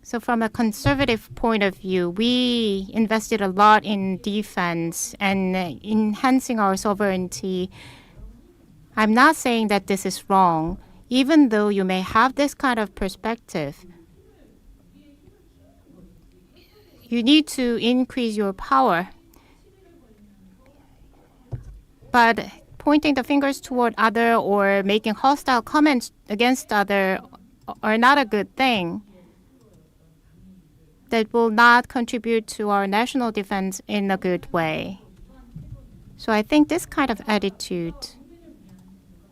So from a conservative point of view, we invested a lot in defense and enhancing our sovereignty. I'm not saying that this is wrong, even though you may have this kind of perspective. You need to increase your power. But pointing the fingers toward other or making hostile comments against other are not a good thing. That will not contribute to our national defense in a good way. So I think this kind of attitude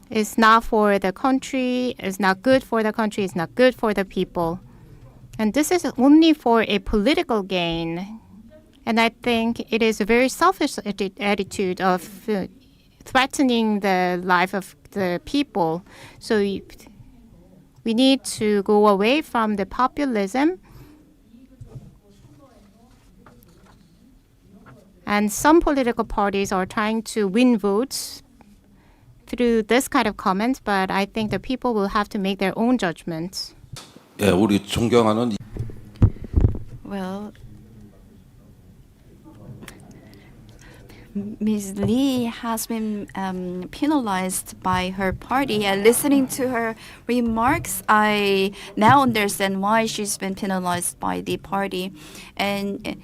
is not for the country, is not good for the country, is not good for the people. And this is only for a political gain. And I think it is a very selfish attitude of threatening the life of the people. So we need to go away from the populism. And some political parties are trying to win votes through this kind of comments, but I think the people will have to make their own judgments. 예, 우리 존경하는 Well, Ms. Lee has been penalized by her party, and listening to her remarks, I now understand why she's been penalized by the party. And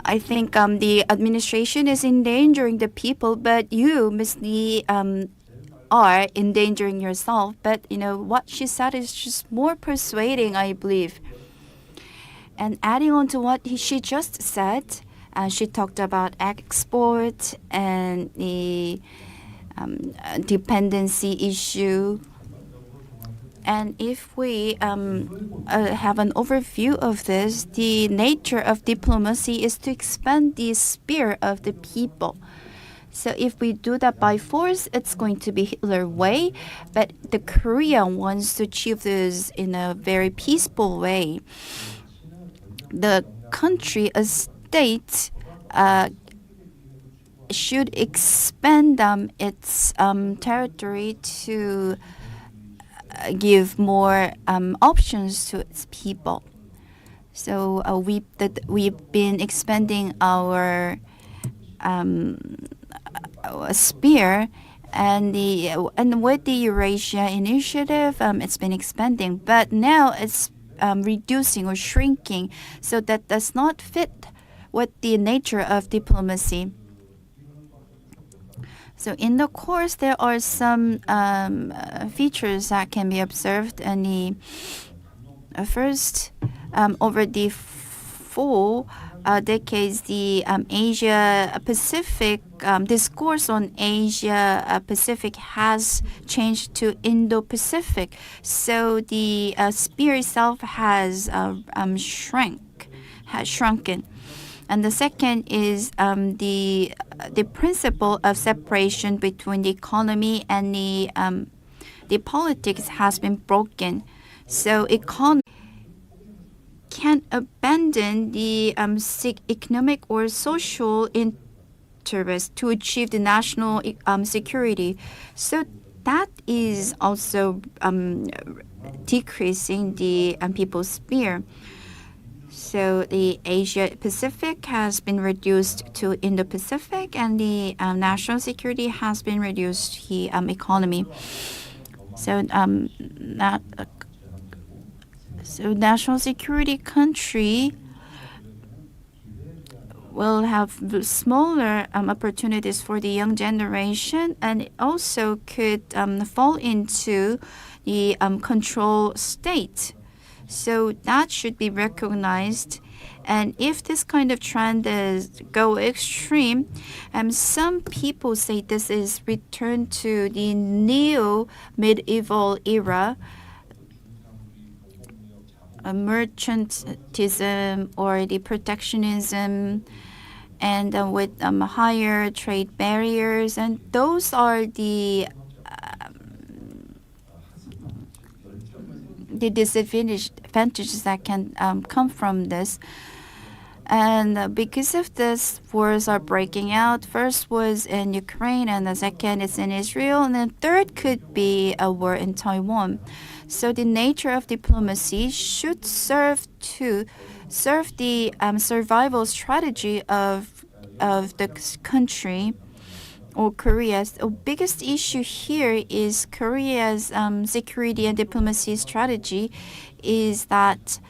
I think the administration is endangering the people, but you, Ms. Lee, are endangering yourself. But what she said is just more persuading, I believe. And adding on to what she just said, she talked about export and the dependency issue. And if we have an overview of this, the nature of diplomacy is to expand the sphere of the people. So if we do that by force, it's going to be Hitler way. But the Korea wants to achieve this in a very peaceful way. The country, a state, should expand its territory to give more options to its people. So we've been expanding our sphere, and with the Eurasia initiative, it's been expanding, but now it's reducing or shrinking. So that does not fit with the nature of diplomacy. So in the course, there are some features that can be observed. And the first, over the 4 decades, the Asia-Pacific discourse on Asia-Pacific has changed to Indo-Pacific. So the sphere itself has shrunken. And the second is the principle of separation between the economy and the politics has been broken. So economy can't abandon the economic or social interest to achieve the national security. So that is also decreasing the people's sphere. So the Asia-Pacific has been reduced to Indo-Pacific, and the national security has been reduced to the economy. So national security country will have smaller opportunities for the young generation, and it also could fall into the control state. So that should be recognized. And if this kind of trend go extreme, some people say this is return to the neo-medieval era, mercantism or the protectionism, and with higher trade barriers, and those are the disadvantages that can come from this. And because of this, wars are breaking out. First was in Ukraine, and the second is in Israel, and then third could be a war in Taiwan. So the nature of diplomacy should serve the survival strategy of the country or Korea. The biggest issue here is Korea's security and diplomacy strategy is that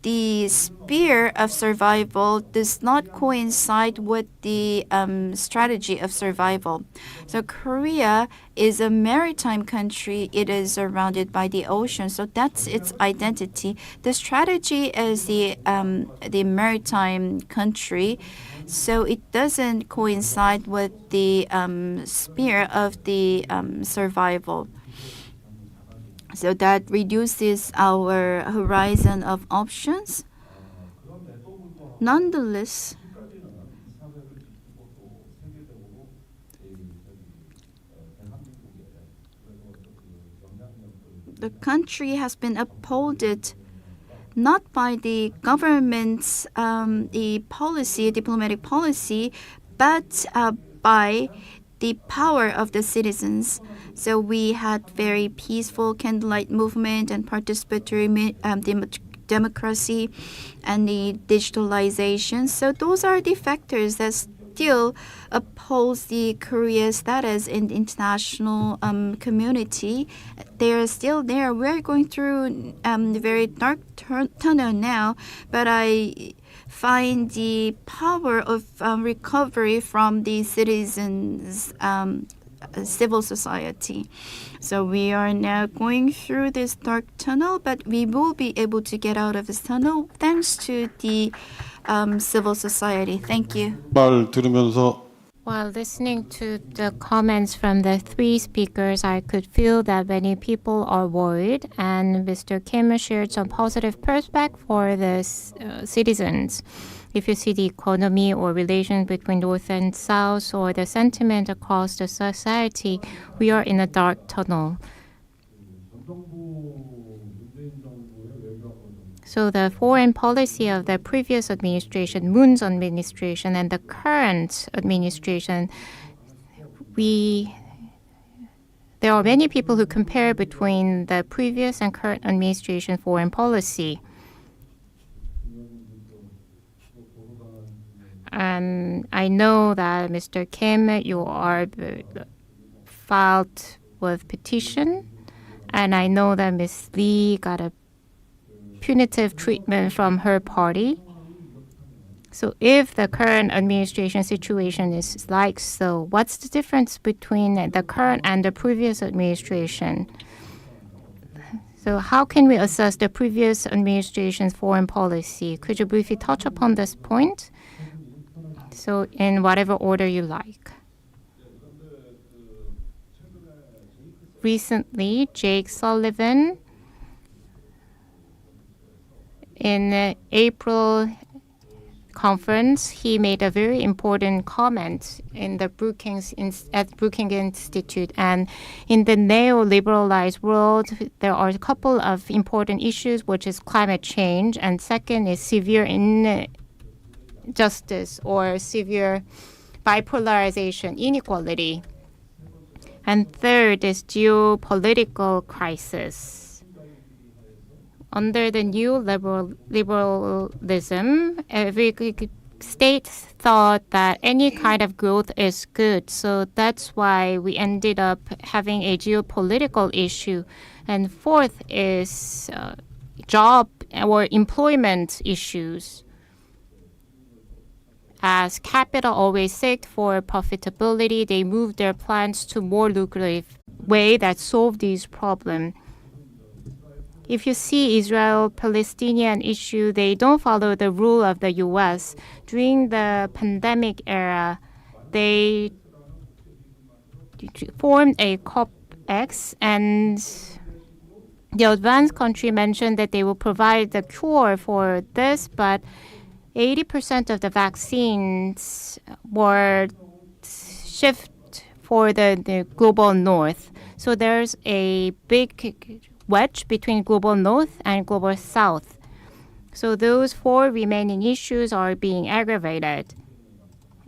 the sphere of survival does not coincide with the strategy of survival. So Korea is a maritime country. It is surrounded by the ocean, so that's its identity. The strategy is the maritime country, so it doesn't coincide with the sphere of the survival. So that reduces our horizon of options. Nonetheless, the country has been upholded not by the government's diplomatic policy, but by the power of the citizens. So we had very peaceful candlelight movement and participatory democracy and the digitalization. So those are the factors that still oppose the Korea's status in the international community. They are still there. We're going through a very dark tunnel now, but I find the power of recovery from the citizens' civil society. So we are now going through this dark tunnel, but we will be able to get out of this tunnel thanks to the civil society. Thank you. 말 들으면서 While listening to the comments from the three speakers, I could feel that many people are worried, and Mr. Kim shared some positive perspective for the citizens. If you see the economy or relations between North and South or the sentiment across the society, we are in a dark tunnel. So the foreign policy of the previous administration, Moon's administration, and the current administration, there are many people who compare between the previous and current administration foreign policy. And I know that Mr. Kim, you are filed with petition, and I know that Ms. Lee got a punitive treatment from her party. So if the current administration situation is like so, what's the difference between the current and the previous administration? So how can we assess the previous administration's foreign policy? Could you briefly touch upon this point? So in whatever order you like. Recently, Jake Sullivan, in the April conference, he made a very important comment in the Brookings Institute. And in the neoliberalized world, there are a couple of important issues, which is climate change, and second is severe injustice or severe bipolarization, inequality. And third is geopolitical crisis. Under the new liberalism, every states thought that any kind of growth is good. So that's why we ended up having a geopolitical issue. And fourth is job or employment issues. As capital always seeked for profitability, they moved their plans to more lucrative way that solve these problems. If you see Israel-Palestinian issue, they don't follow the rule of the U.S. During the pandemic era, they formed a COP-X, and the advanced country mentioned that they will provide the cure for this, but 80% of the vaccines were shipped for the global north. So there's a big wedge between global north and global south. So those four remaining issues are being aggravated.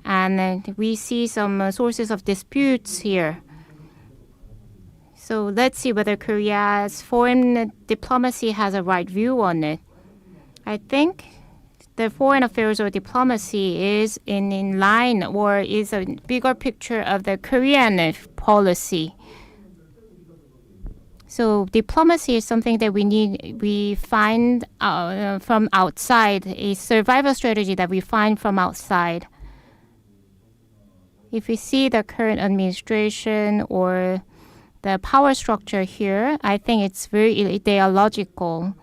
And we see some sources of disputes here. So let's see whether Korea's foreign diplomacy has a right view on it. I think the foreign affairs or diplomacy is in line or is a bigger picture of the Korean policy. So diplomacy is something that we find from outside, a survival strategy that we find from outside. If we see the current administration or the power structure here, I think it's very ideological.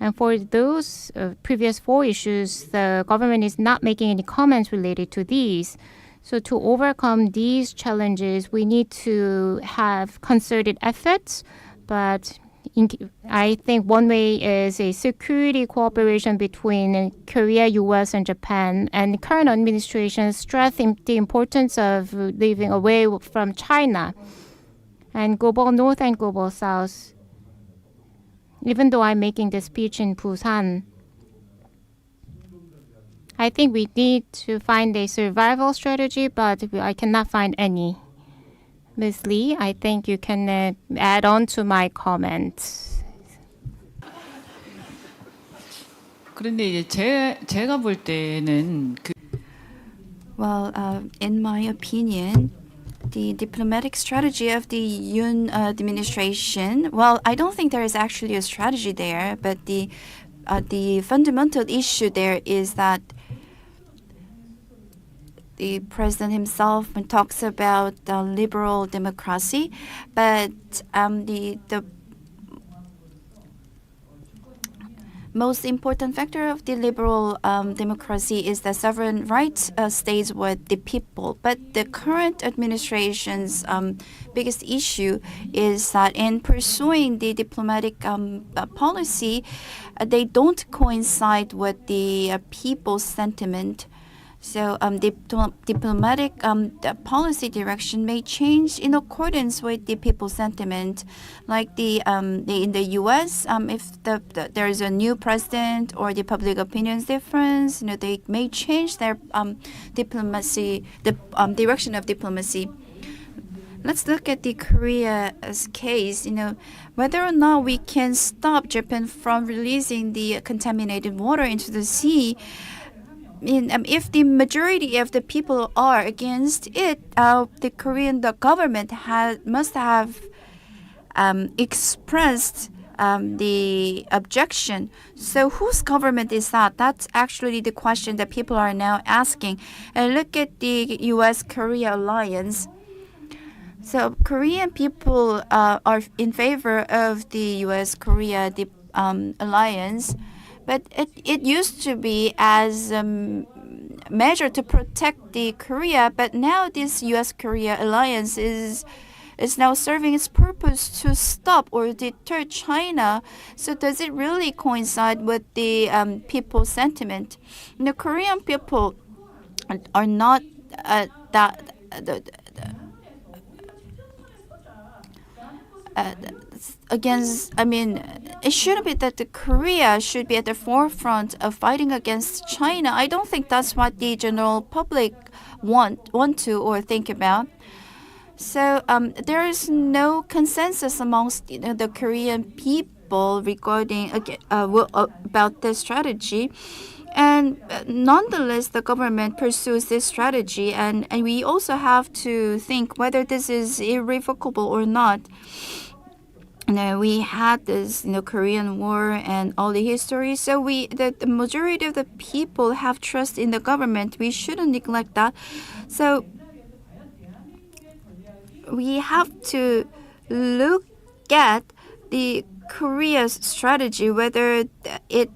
And for those previous four issues, the government is not making any comments related to these. So to overcome these challenges, we need to have concerted efforts. But I think one way is a security cooperation between Korea, U.S., and Japan. And the current administration stressed the importance of living away from China. And global north and global south, even though I'm making the speech in Busan, I think we need to find a survival strategy, but I cannot find any. Ms. Lee, I think you can add on to my comments. 그런데 이제 제가 볼 때는 Well, in my opinion, the diplomatic strategy of the Yoon administration, well, I don't think there is actually a strategy there, but the fundamental issue there is that the president himself talks about liberal democracy, but the most important factor of the liberal democracy is that sovereign rights stays with the people. But the current administration's biggest issue is that in pursuing the diplomatic policy, they don't coincide with the people's sentiment. So diplomatic policy direction may change in accordance with the people's sentiment. Like in the U.S., if there is a new president or the public opinion's difference, they may change their diplomacy, the direction of diplomacy. Let's look at the Korea's case. Whether or not we can stop Japan from releasing the contaminated water into the sea. If the majority of the people are against it, the Korean government must have expressed the objection. So whose government is that? That's actually the question that people are now asking. And look at the U.S.-Korea alliance. So Korean people are in favor of the U.S.-Korea alliance. But it used to be as a measure to protect the Korea, but now this U.S.-Korea alliance is now serving its purpose to stop or deter China. So does it really coincide with the people's sentiment? The Korean people are not against, it shouldn't be that the Korea should be at the forefront of fighting against China. I don't think that's what the general public want to or think about. So there is no consensus amongst the Korean people regarding about this strategy. And nonetheless, the government pursues this strategy, and we also have to think whether this is irrevocable or not. We had this, Korean War and all the history. So the majority of the people have trust in the government. We shouldn't neglect that. So we have to look at the Korea's strategy, whether it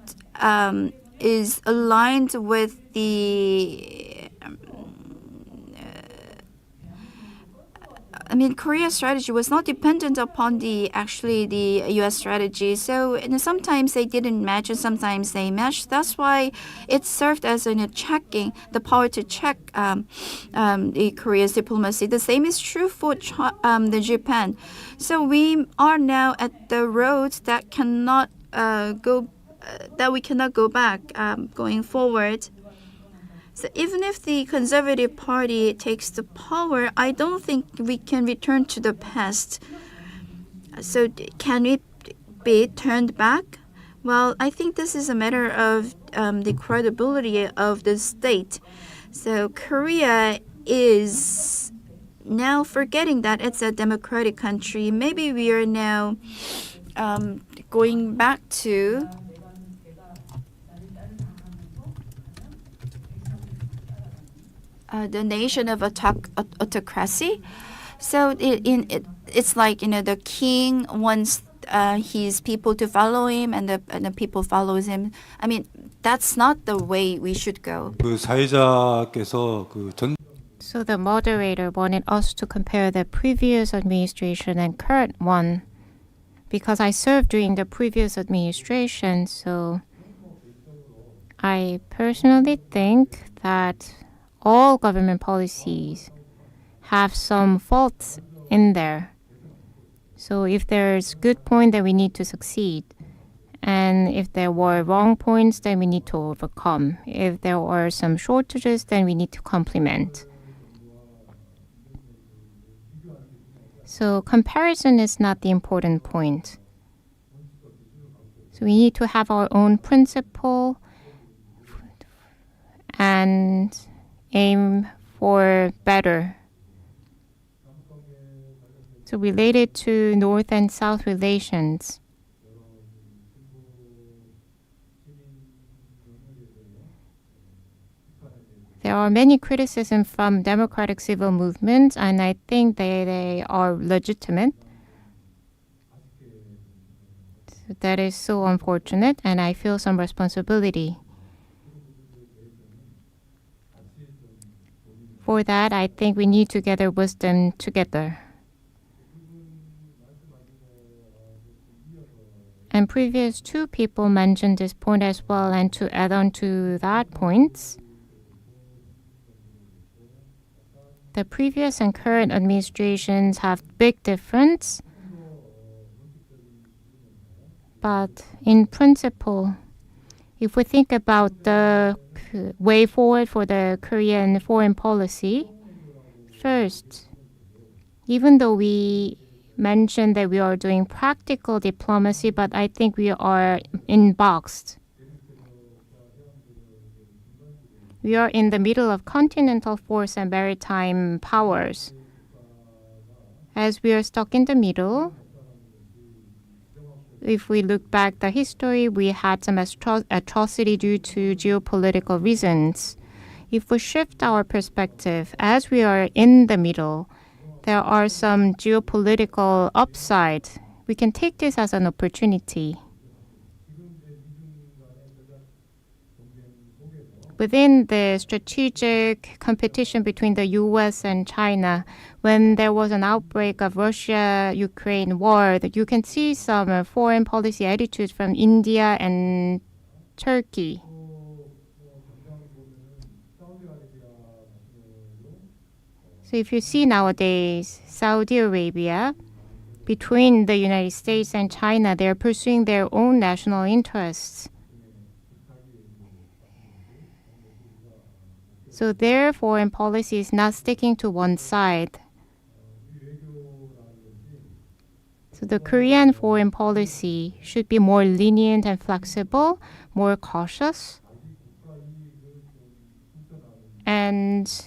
is aligned with the Korea's strategy was not dependent upon the U.S. strategy. So sometimes they didn't match, and sometimes they matched. That's why it served as checking the power to check the Korea's diplomacy. The same is true for the Japan. So we are now at the road that cannot that we cannot go back going forward. So even if the Conservative Party takes the power, I don't think we can return to the past. So can it be turned back? Well, I think this is a matter of the credibility of the state. So Korea is now forgetting that it's a democratic country. Maybe we are now going back to the nation of autocracy. So it's like the king wants his people to follow him, and the people follows him. That's not the way we should go. So the moderator wanted us to compare the previous administration and current one, because I served during the previous administration. So I personally think that all government policies have some faults in there. So if there's good point, then we need to succeed. And if there were wrong points, then we need to overcome. If there are some shortages, then we need to complement. So comparison is not the important point. So we need to have our own principle and aim for better. So related to North and South relations, there are many criticisms from democratic civil movements, and I think they are legitimate. So that is so unfortunate, and I feel some responsibility. For that, I think we need to gather wisdom together. And previous two people mentioned this point as well, and to add on to that point, the previous and current administrations have big difference, but in principle, if we think about the way forward for the Korean foreign policy, first, even though we mentioned that we are doing practical diplomacy, but I think we are boxed. We are in the middle of continental force and maritime powers. As we are stuck in the middle, if we look back the history, we had some atrocity due to geopolitical reasons. If we shift our perspective, as we are in the middle, there are some geopolitical upside. We can take this as an opportunity. Within the strategic competition between the US and China, when there was an outbreak of Russia-Ukraine war, that you can see some foreign policy attitudes from India and Turkey. So if you see nowadays, Saudi Arabia, between the United States and China, they're pursuing their own national interests. So their foreign policy is not sticking to one side. So the Korean foreign policy should be more lenient and flexible, more cautious. and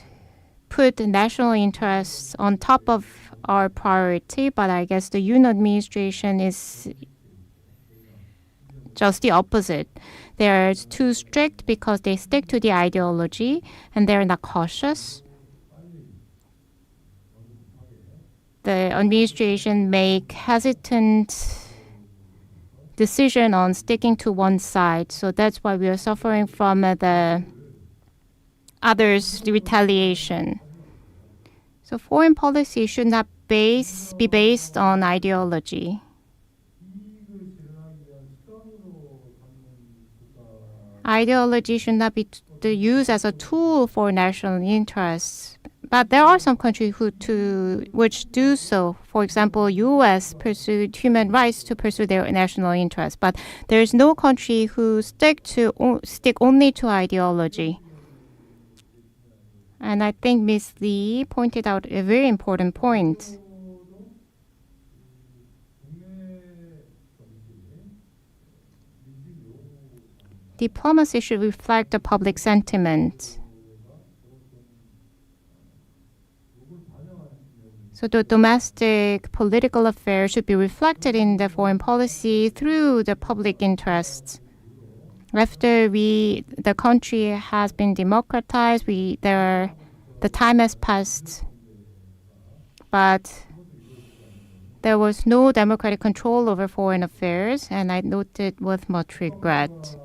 put the national interests on top of our priority, but I guess the Yoon administration is just the opposite. They're too strict because they stick to the ideology and they're not cautious. The administration make hesitant decision on sticking to one side. So that's why we are suffering from the others' retaliation. So foreign policy should not be based on ideology. Ideology should not be used as a tool for national interests. But there are some countries which do so. For example, U.S. pursued human rights to pursue their national interests. But there is no country who stick only to ideology. And I think Ms. Lee pointed out a very important point. Diplomacy should reflect the public sentiment. So the domestic political affairs should be reflected in the foreign policy through the public interests. After the country has been democratized, the time has passed, but there was no democratic control over foreign affairs, and I noted with much regret.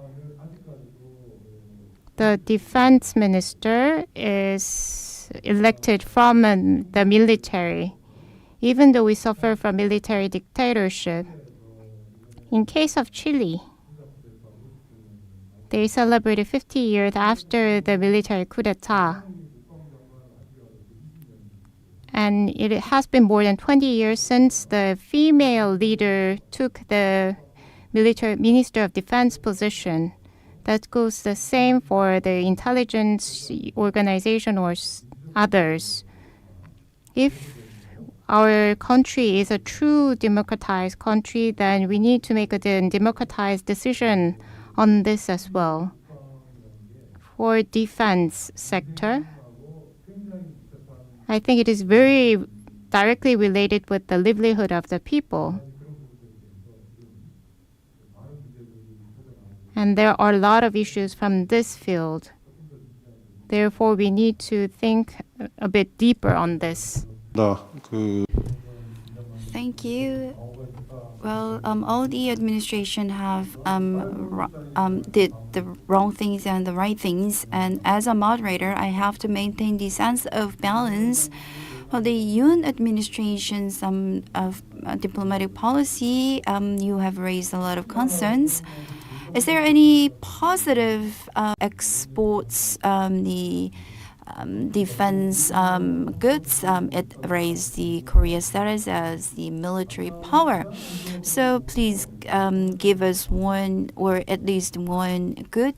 The defense minister is elected from the military, even though we suffer from military dictatorship. In case of Chile, they celebrated 50 years after the military coup d'etat. And it has been more than 20 years since the female leader took the military Minister of Defense position. That goes the same for the intelligence organization or others. If our country is a true democratized country, then we need to make a democratized decision on this as well. For defense sector, I think it is very directly related with the livelihood of the people. And there are a lot of issues from this field. Therefore, we need to think a bit deeper on this. Thank you. Well, all the administration have did the wrong things and the right things, and as a moderator, I have to maintain the sense of balance. Well, the Yoon administration's of diplomatic policy, you have raised a lot of concerns. Is there any positive exports? The defense goods, it raised the Korea status as the military power. So please give us one or at least one good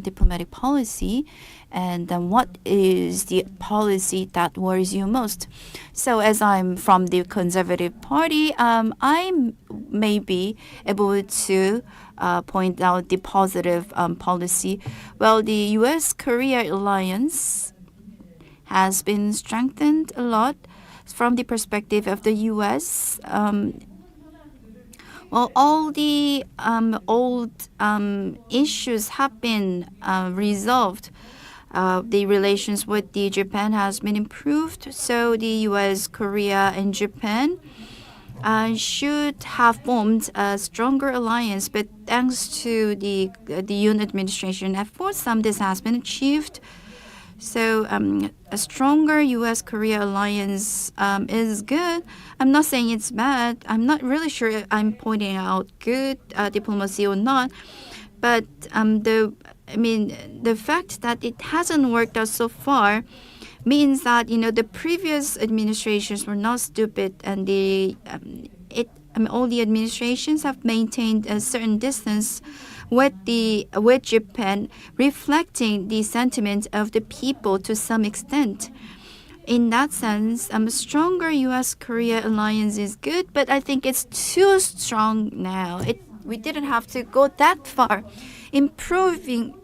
diplomatic policy, and what is the policy that worries you most? So as I'm from the Conservative Party, I may be able to point out the positive policy. Well, the U.S.-Korea alliance has been strengthened a lot from the perspective of the U.S. Well, all the old issues have been resolved. The relations with the Japan has been improved. So the U.S., Korea, and Japan should have formed a stronger alliance. But thanks to the Yoon administration efforts, this has been achieved. So a stronger U.S.-Korea alliance is good. I'm not saying it's bad. I'm not really sure if I'm pointing out good diplomacy or not. But the fact that it hasn't worked out so far means that the previous administrations were not stupid, and all the administrations have maintained a certain distance with Japan, reflecting the sentiment of the people to some extent. In that sense, a stronger U.S.-Korea alliance is good, but I think it's too strong now. We didn't have to go that far. Improving.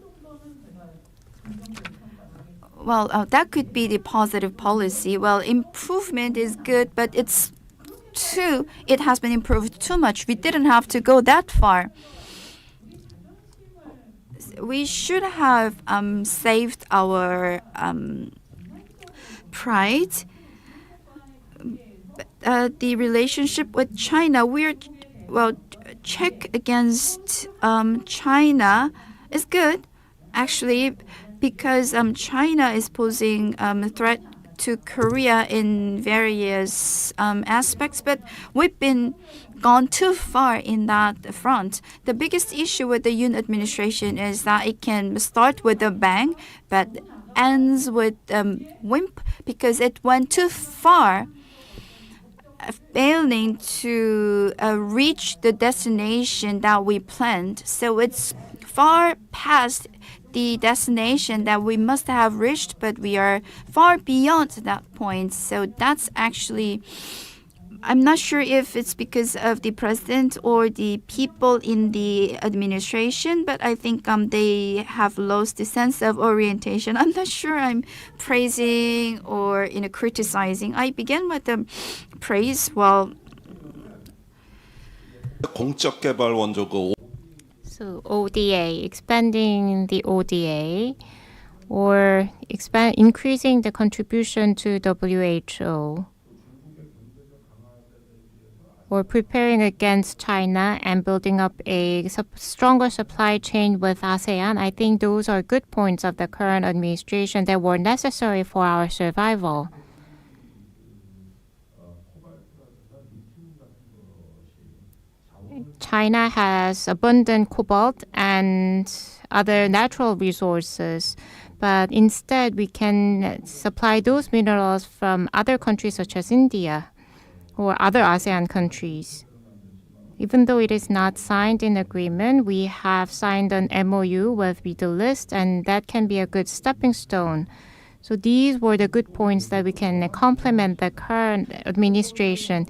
well, that could be the positive policy. Well, improvement is good, but it has been improved too much. We didn't have to go that far. We should have saved our pride. The relationship with China, check against China is good, actually, because China is posing a threat to Korea in various aspects, but we've been gone too far in that front. The biggest issue with the Yoon administration is that it can start with a bang, but ends with wimp because it went too far, failing to reach the destination that we planned. So it's far past the destination that we must have reached, but we are far beyond that point. So that's actually, I'm not sure if it's because of the president or the people in the administration, but I think they have lost the sense of orientation. I'm not sure I'm praising or criticizing. I begin with the praise. Well, 공적 개발 원조고. So ODA, expanding the ODA, or increasing the contribution to WHO, or preparing against China and building up a stronger supply chain with ASEAN. I think those are good points of the current administration that were necessary for our survival. China has abundant cobalt and other natural resources, but instead we can supply those minerals from other countries such as India or other ASEAN countries. Even though it is not signed in agreement, we have signed an MOU with Middle East, and that can be a good stepping stone. So these were the good points that we can complement the current administration.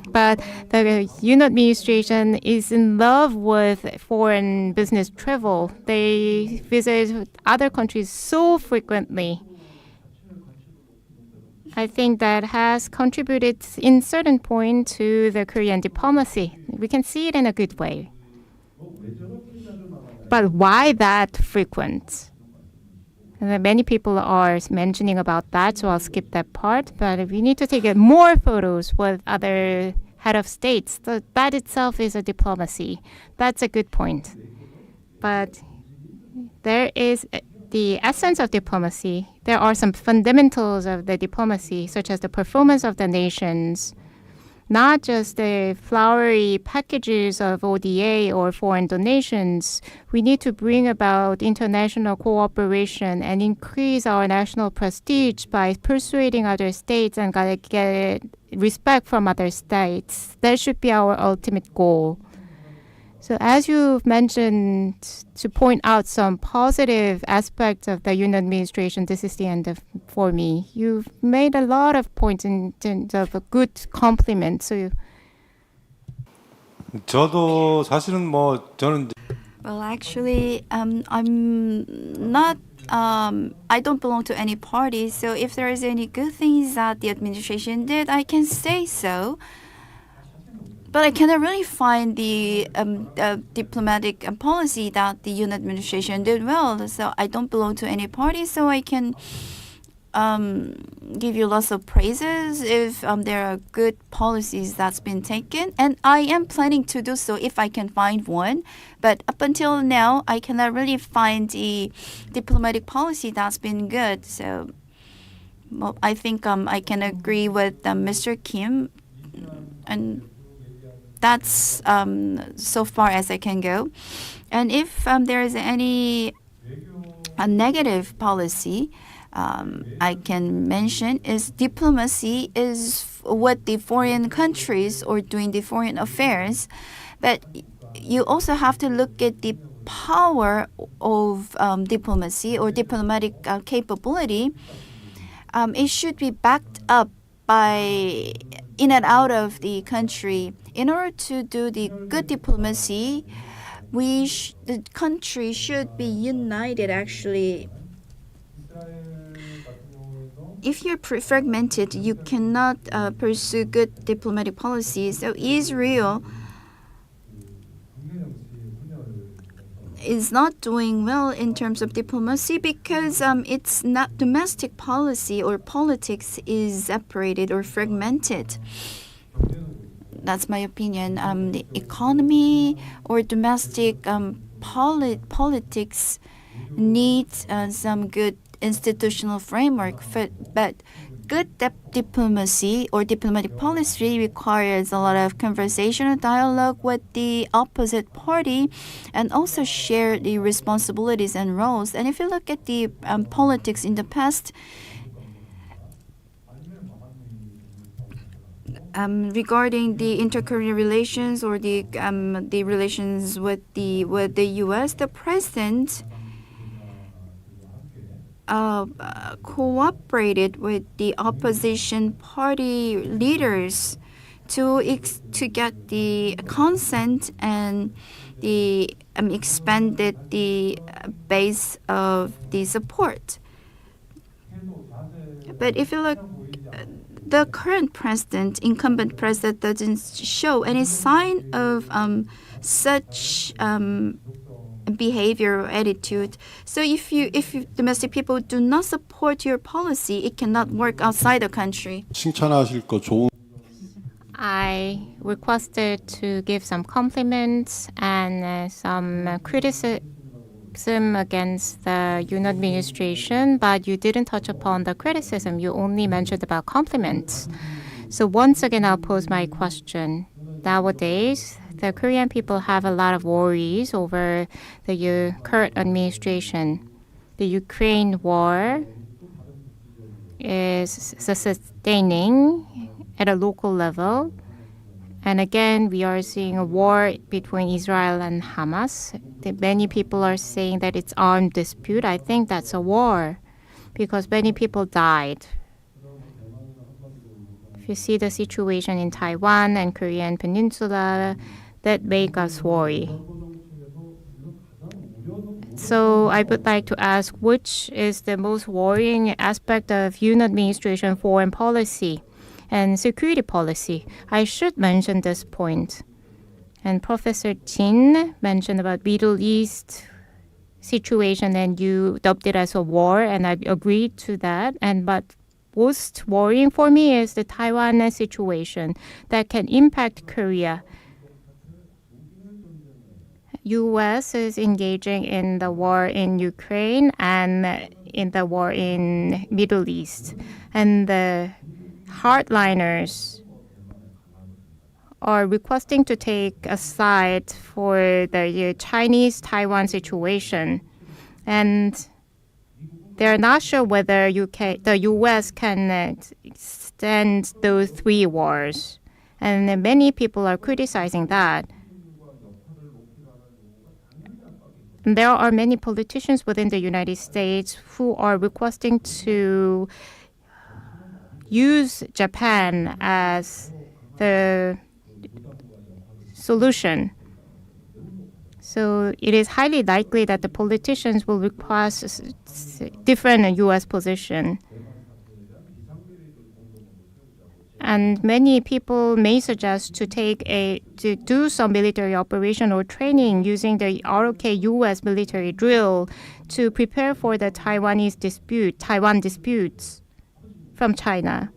But the Yoon administration is in love with foreign business travel. They visit other countries so frequently. I think that has contributed in certain point to the Korean diplomacy. We can see it in a good way. But why that frequent? And many people are mentioning about that, so I'll skip that part. But we need to take more photos with other head of states. That itself is a diplomacy. That's a good point. But there is the essence of diplomacy. There are some fundamentals of the diplomacy, such as the performance of the nations, not just the flowery packages of ODA or foreign donations. We need to bring about international cooperation and increase our national prestige by persuading other states and get respect from other states. That should be our ultimate goal. So as you've mentioned, to point out some positive aspects of the Yoon administration, this is the end for me. You've made a lot of points in terms of a good compliment. So 저도 사실은 저는 well, actually, I'm not. I don't belong to any party. So if there is any good things that the administration did, I can say so. But I cannot really find the diplomatic policy that the Yoon administration did well. So I don't belong to any party, so I can give you lots of praises if there are good policies that's been taken. And I am planning to do so if I can find one. But up until now, I cannot really find the diplomatic policy that's been good. So I think I can agree with Mr. Kim, and that's so far as I can go. And if there is any negative policy I can mention is diplomacy is with the foreign countries or doing the foreign affairs. But you also have to look at the power of diplomacy or diplomatic capability. It should be backed up by in and out of the country. In order to do the good diplomacy, the country should be united, actually. if you're fragmented, you cannot pursue good diplomatic policy. So Israel is not doing well in terms of diplomacy because its not domestic policy or politics is separated or fragmented. That's my opinion. The economy or domestic politics needs some good institutional framework, but good diplomacy or diplomatic policy requires a lot of conversational dialogue with the opposite party and also share the responsibilities and roles. And if you look at the politics in the past, regarding the inter-Korean relations or the relations with the U.S., the president cooperated with the opposition party leaders to get the consent and the expanded the base of the support. But if you look, the current president, incumbent president, doesn't show any sign of such behavior or attitude. So if domestic people do not support your policy, it cannot work outside the country. 칭찬하실 거 좋은 I requested to give some compliments and some criticism against the Yoon administration, but you didn't touch upon the criticism. You only mentioned about compliments. So once again, I'll pose my question. Nowadays, the Korean people have a lot of worries over the current administration. The Ukraine war is sustaining at a local level. And again, we are seeing a war between Israel and Hamas. Many people are saying that it's armed dispute. I think that's a war because many people died. If you see the situation in Taiwan and Korean Peninsula, that make us worry. So I would like to ask, which is the most worrying aspect of Yoon administration foreign policy and security policy? I should mention this point. And Professor Jin mentioned about Middle East situation, and you dubbed it as a war, and I agreed to that. But most worrying for me is the Taiwan situation that can impact Korea. U.S. is engaging in the war in Ukraine and in the war in Middle East. And the hardliners are requesting to take a side for the Chinese-Taiwan situation. And they're not sure whether the U.S. can stand those three wars. And many people are criticizing that. There are many politicians within the United States who are requesting to use Japan as the solution. So it is highly likely that the politicians will request different U.S. position. And many people may suggest to do some military operation or training using the ROK U.S. military drill to prepare for the Taiwan disputes from China.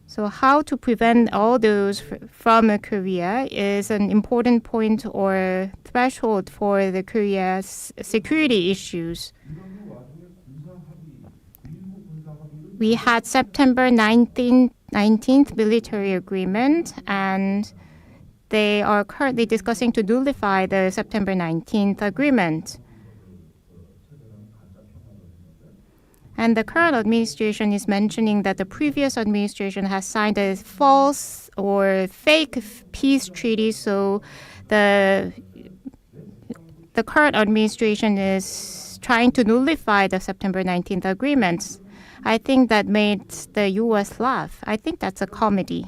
So how to prevent all those from Korea is an important point or threshold for the Korea's security issues. We had September 19th military agreement, and they are currently discussing to nullify the September 19th agreement. And the current administration is mentioning that the previous administration has signed a false or fake peace treaty, so the current administration is trying to nullify the September 19th agreements. I think that made the U.S. laugh. I think that's a comedy.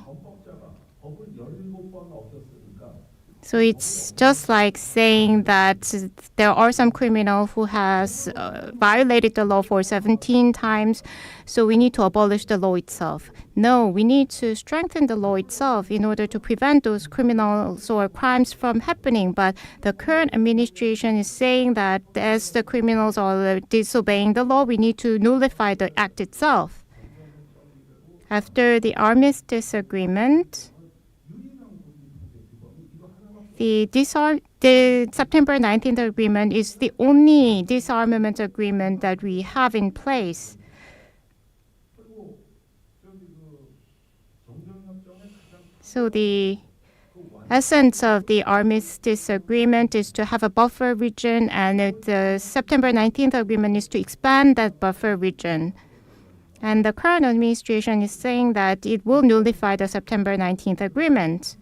So it's just like saying that there are some criminal who has violated the law for 17 times, so we need to abolish the law itself. No, we need to strengthen the law itself in order to prevent those criminals or crimes from happening. But the current administration is saying that as the criminals are disobeying the law, we need to nullify the act itself. After the armistice agreement, the September 19th agreement is the only disarmament agreement that we have in place. So the essence of the armistice agreement is to have a buffer region, and the September 19th agreement is to expand that buffer region. And the current administration is saying that it will nullify the September 19th agreement.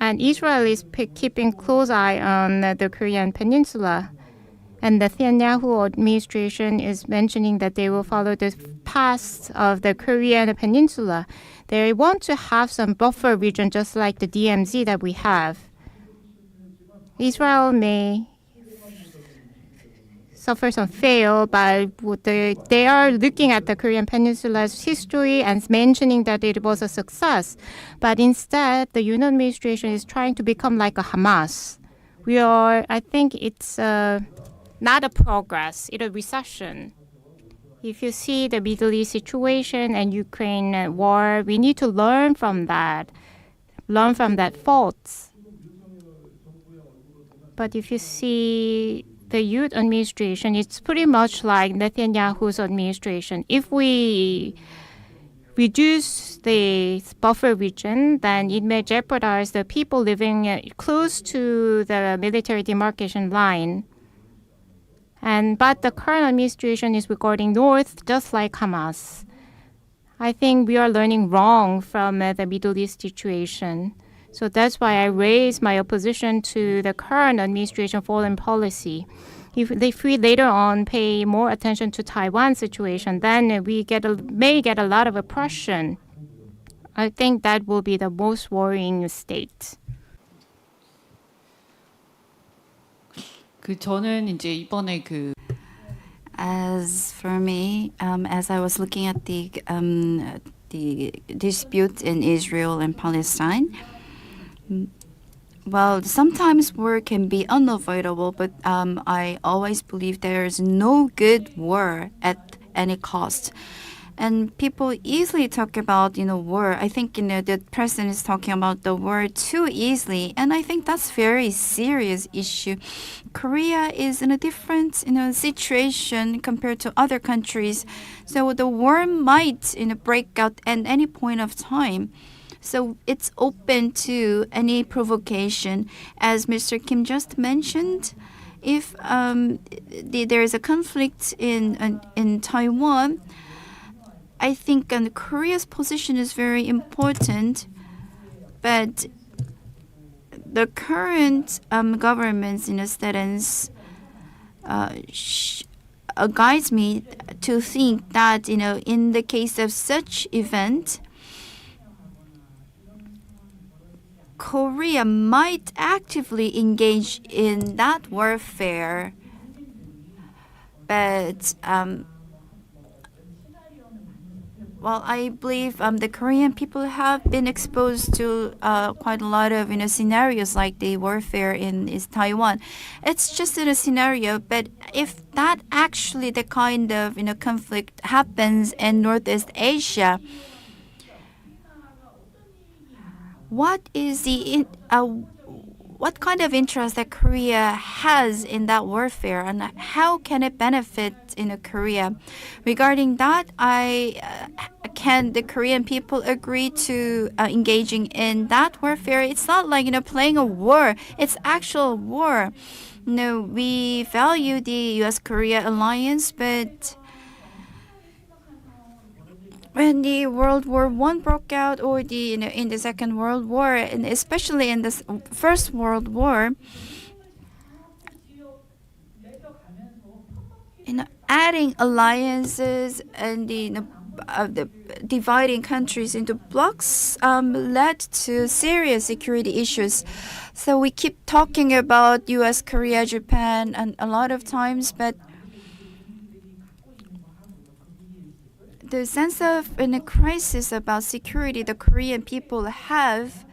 And Israel is keeping close eye on the Korean peninsula. And the Netanyahu administration is mentioning that they will follow the path of the Korean peninsula. They want to have some buffer region just like the DMZ that we have. Israel may suffer some fail, but they are looking at the Korean Peninsula's history and mentioning that it was a success. But instead, the Yoon administration is trying to become like a Hamas. I think it's not a progress, it's a recession. If you see the Middle East situation and Ukraine war, we need to learn from that faults. But if you see the youth administration, it's pretty much like Netanyahu's administration. If we reduce the buffer region, then it may jeopardize the people living close to the military demarcation line. But the current administration is regarding North just like Hamas. I think we are learning wrong from the Middle East situation. So that's why I raise my opposition to the current administration foreign policy. If we later on pay more attention to Taiwan situation, then we may get a lot of oppression. I think that will be the most worrying state. 저는 이제 이번에 As for me, as I was looking at the dispute in Israel and Palestine, well, sometimes war can be unavoidable, but I always believe there is no good war at any cost. And people easily talk about, war. I think, the president is talking about the war too easily. And I think that's a very serious issue. Korea is in a different, situation compared to other countries. So the war might, break out at any point of time. So it's open to any provocation. As Mr. Kim just mentioned, if there is a conflict in Taiwan, I think Korea's position is very important, but the current government's stance guides me to think that in the case of such event, Korea might actively engage in that warfare, but well, I believe the Korean people have been exposed to quite a lot of scenarios like the warfare in Taiwan. It's just a scenario, but if that actually the kind of conflict happens in Northeast Asia, what kind of interest that Korea has in that warfare, and how can it benefit Korea? Regarding that, can the Korean people agree to engaging in that warfare? It's not like playing a war. It's actual war. We value the U.S.-Korea alliance, but when the World War I broke out, or in the Second World War, and especially in the First World War, adding alliances and the dividing countries into blocks led to serious security issues. So we keep talking about U.S., Korea, Japan, and a lot of times, but the sense of in a crisis about security the Korean people have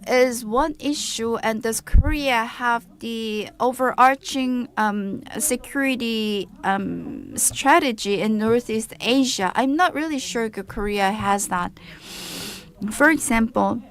is one issue, and does Korea have the overarching security strategy in Northeast Asia? I'm not really sure if Korea has that. For example,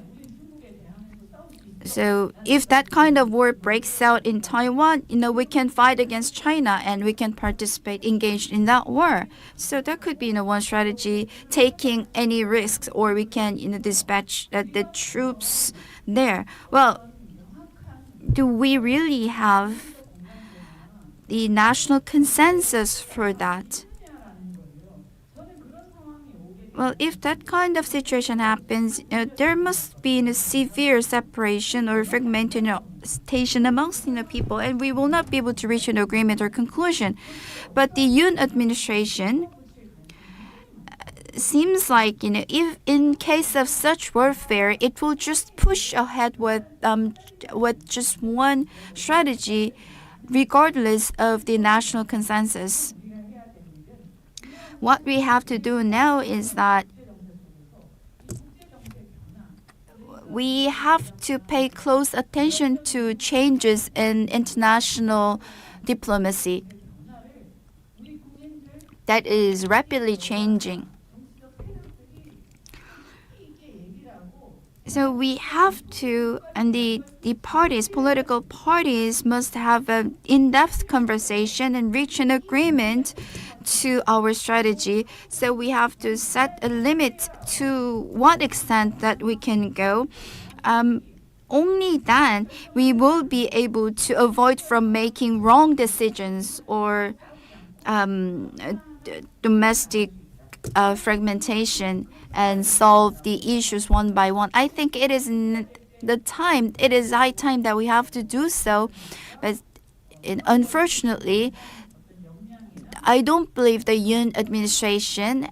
so if that kind of war breaks out in Taiwan, we can fight against China and we can engage in that war. So that could be, one strategy, taking any risks, or we can, dispatch the troops there. Well, do we really have the national consensus for that? Well, if that kind of situation happens, there must be a severe separation or fragmentation amongst people, and we will not be able to reach an agreement or conclusion. But the Yoon administration seems like, if in case of such warfare, it will just push ahead with just one strategy, regardless of the national consensus. What we have to do now is that we have to pay close attention to changes in international diplomacy that is rapidly changing. So we have to, and the political parties must have an in-depth conversation and reach an agreement to our strategy. So we have to set a limit to what extent that we can go. Only then we will be able to avoid from making wrong decisions or domestic fragmentation and solve the issues one by one. I think it is high time that we have to do so. But unfortunately, I don't believe the Yoon administration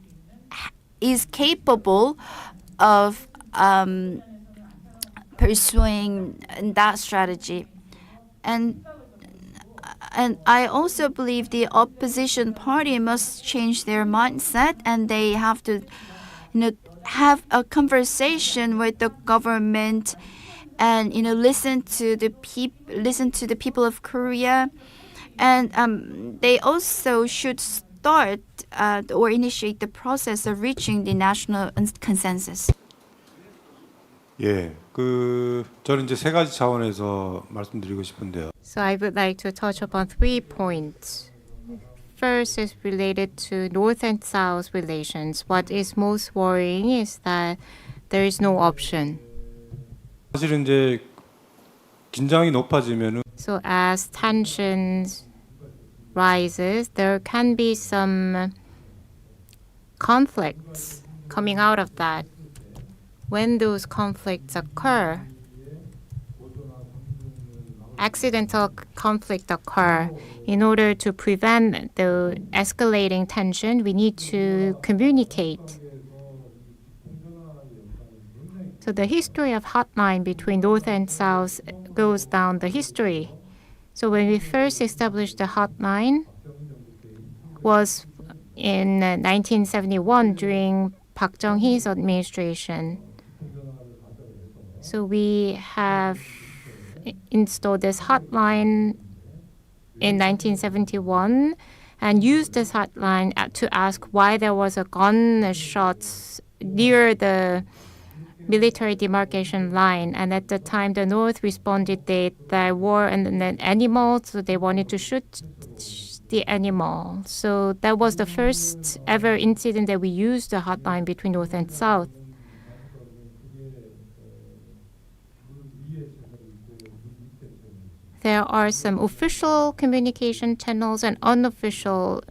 is capable of pursuing that strategy. And I also believe the opposition party must change their mindset, and they have to have a conversation with the government and listen to the people of Korea. And they also should start or initiate the process of reaching the national consensus. 예, 저는 이제 세 가지 차원에서 말씀드리고 싶은데요. So I would like to touch upon 3 points. First is related to North and South relations. What is most worrying is that there is no option. 사실은 이제 긴장이 높아지면은 So as tensions rises, there can be some conflicts coming out of that. When those conflicts occur, accidental conflict occur, in order to prevent the escalating tension, we need to communicate. So the history of hotline between North and South goes down the history. So when we first established the hotline was in 1971 during Park Chung-hee's administration. So we have installed this hotline in 1971 and used this hotline to ask why there was a gunshot near the military demarcation line. And at the time, the North responded there were an animal, so they wanted to shoot the animal. So that was the first ever incident that we used the hotline between North and South. There are some official communication channels and unofficial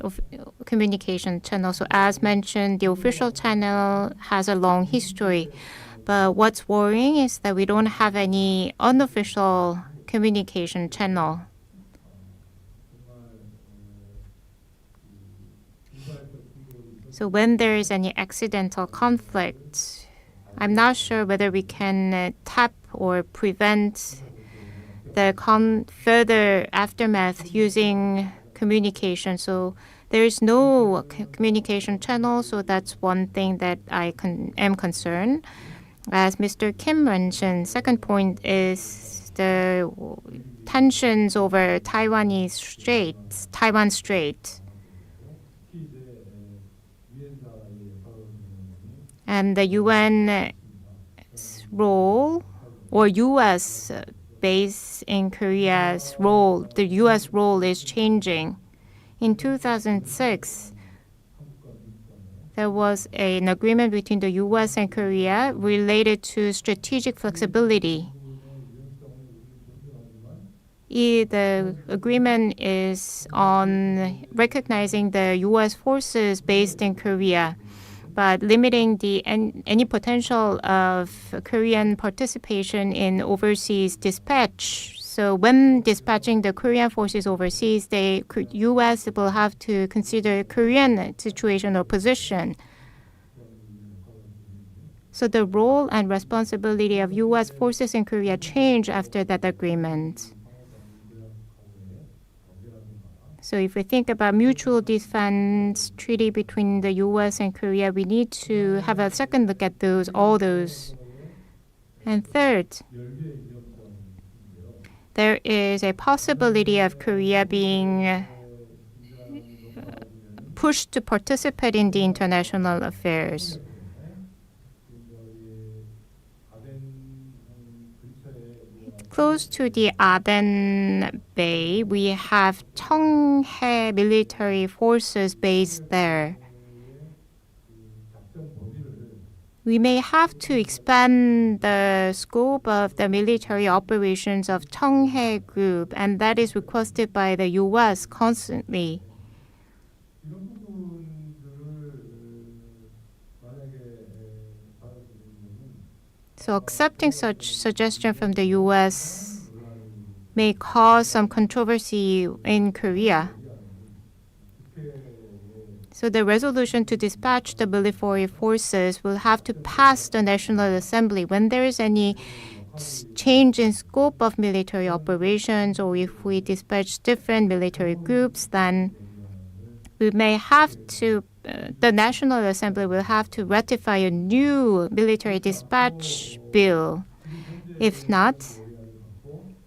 communication channels. So as mentioned, the official channel has a long history. But what's worrying is that we don't have any unofficial communication channel. So when there is any accidental conflict, I'm not sure whether we can tap or prevent the further aftermath using communication. So there is no communication channel, so that's one thing that I am concerned. As Mr. Kim mentioned, second point is the tensions over Taiwan Strait. And the UN role, or U.S. base in Korea's role, the U.S. role is changing. In 2006, there was an agreement between the U.S. and Korea related to strategic flexibility. The agreement is on recognizing the U.S. forces based in Korea, but limiting any potential of Korean participation in overseas dispatch. So when dispatching the Korean forces overseas, the U.S. will have to consider Korean situation or position. So the role and responsibility of U.S. forces in Korea changed after that agreement. So if we think about mutual defense treaty between the U.S. and Korea, we need to have a second look at all those. And third, there is a possibility of Korea being pushed to participate in the international affairs. Close to the Aden Bay, we have Cheonghae military forces based there. We may have to expand the scope of the military operations of Cheonghae Group, and that is requested by the U.S. constantly. So accepting such suggestion from the U.S. may cause some controversy in Korea. So the resolution to dispatch the military forces will have to pass the National Assembly. When there is any change in scope of military operations, or if we dispatch different military groups, then we may have to the National Assembly will have to ratify a new military dispatch bill. If not,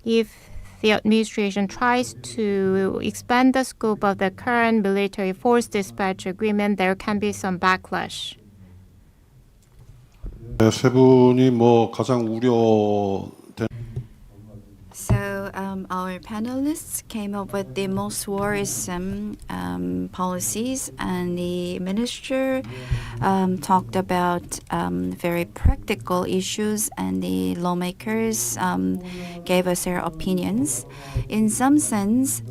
if the administration tries to expand the scope of the current military force dispatch agreement, there can be some backlash. 세 분이 뭐 가장 우려된 So our panelists came up with the most worrisome policies, and the minister talked about very practical issues, and the lawmakers gave us their opinions. In some sense,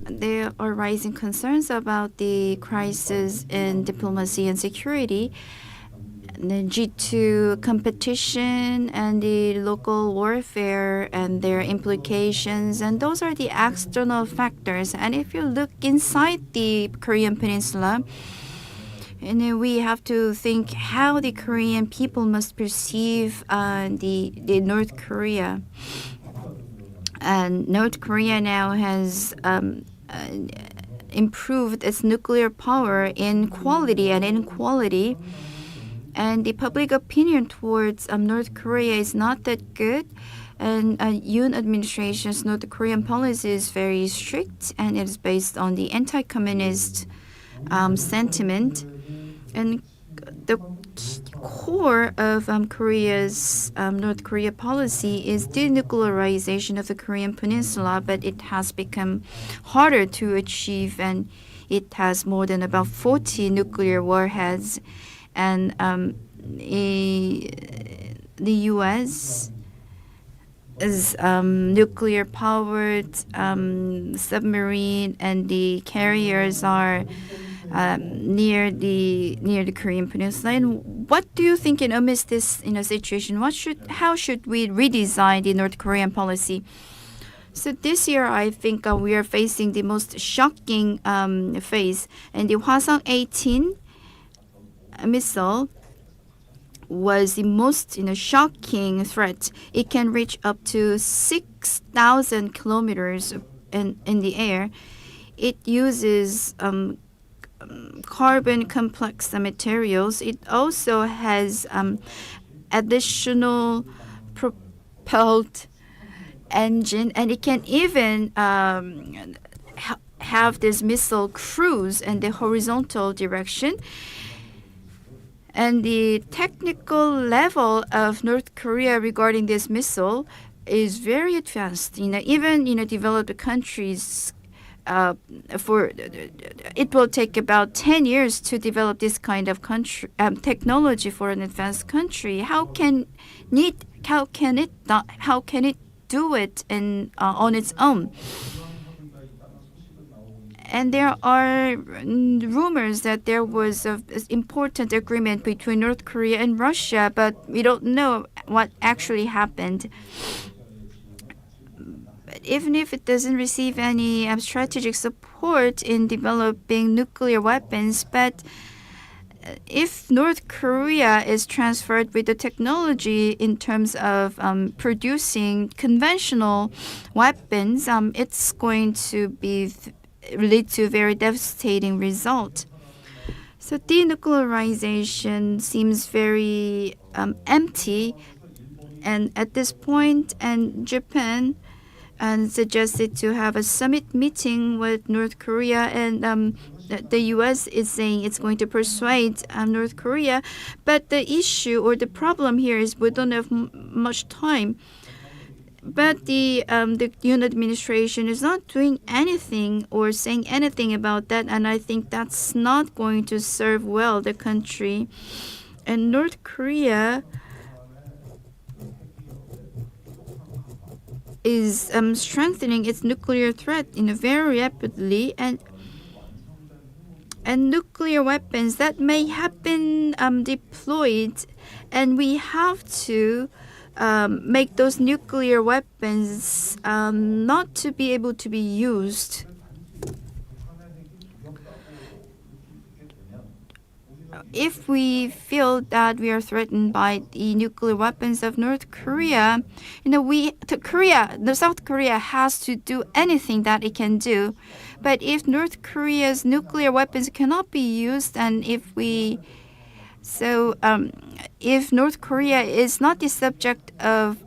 there are rising concerns about the crisis in diplomacy and security, due to competition and the local warfare and their implications, and those are the external factors. And if you look inside the Korean Peninsula, we have to think how the Korean people must perceive the North Korea. And North Korea now has improved its nuclear power in quality and inequality. And the public opinion towards North Korea is not that good. And Yoon administration's North Korean policy is very strict, and it is based on the anti-communist sentiment. And the core of Korea's North Korea policy is denuclearization of the Korean Peninsula, but it has become harder to achieve, and it has more than about 40 nuclear warheads. And the U.S. is nuclear-powered submarine, and the carriers are near the Korean Peninsula. And what do you think, amidst this situation, how should we redesign the North Korean policy? So this year, I think we are facing the most shocking phase, and the Hwasong 18 missile was the most shocking threat. It can reach up to 6,000 kilometers in the air. It uses carbon complex materials. It also has additional propelled engine, and it can even have this missile cruise in the horizontal direction. And the technical level of North Korea regarding this missile is very advanced. Even developed countries, it will take about 10 years to develop this kind of technology for an advanced country. How can it do it on its own? And there are rumors that there was an important agreement between North Korea and Russia, but we don't know what actually happened. But even if it doesn't receive any strategic support in developing nuclear weapons, but if North Korea is transferred with the technology in terms of producing conventional weapons, it's going to lead to a very devastating result. So denuclearization seems very empty, and at this point, and Japan suggested to have a summit meeting with North Korea, and the U.S. is saying it's going to persuade North Korea. But the issue or the problem here is we don't have much time. But the Yoon administration is not doing anything or saying anything about that, and I think that's not going to serve well the country. And North Korea is strengthening its nuclear threat very rapidly, and nuclear weapons that may have been deployed, and we have to make those nuclear weapons not to be able to be used. If we feel that we are threatened by the nuclear weapons of North Korea, South Korea has to do anything that it can do. But if North Korea's nuclear weapons cannot be used, and if North Korea is not the subject of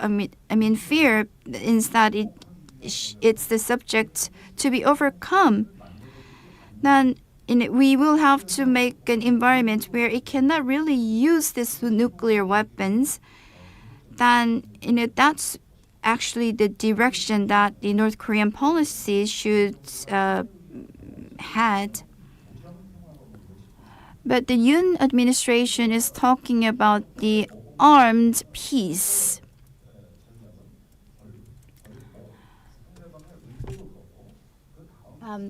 fear, instead it's the subject to be overcome, then we will have to make an environment where it cannot really use these nuclear weapons. Then that's actually the direction that the North Korean policy should had. But the Yoon administration is talking about the armed peace.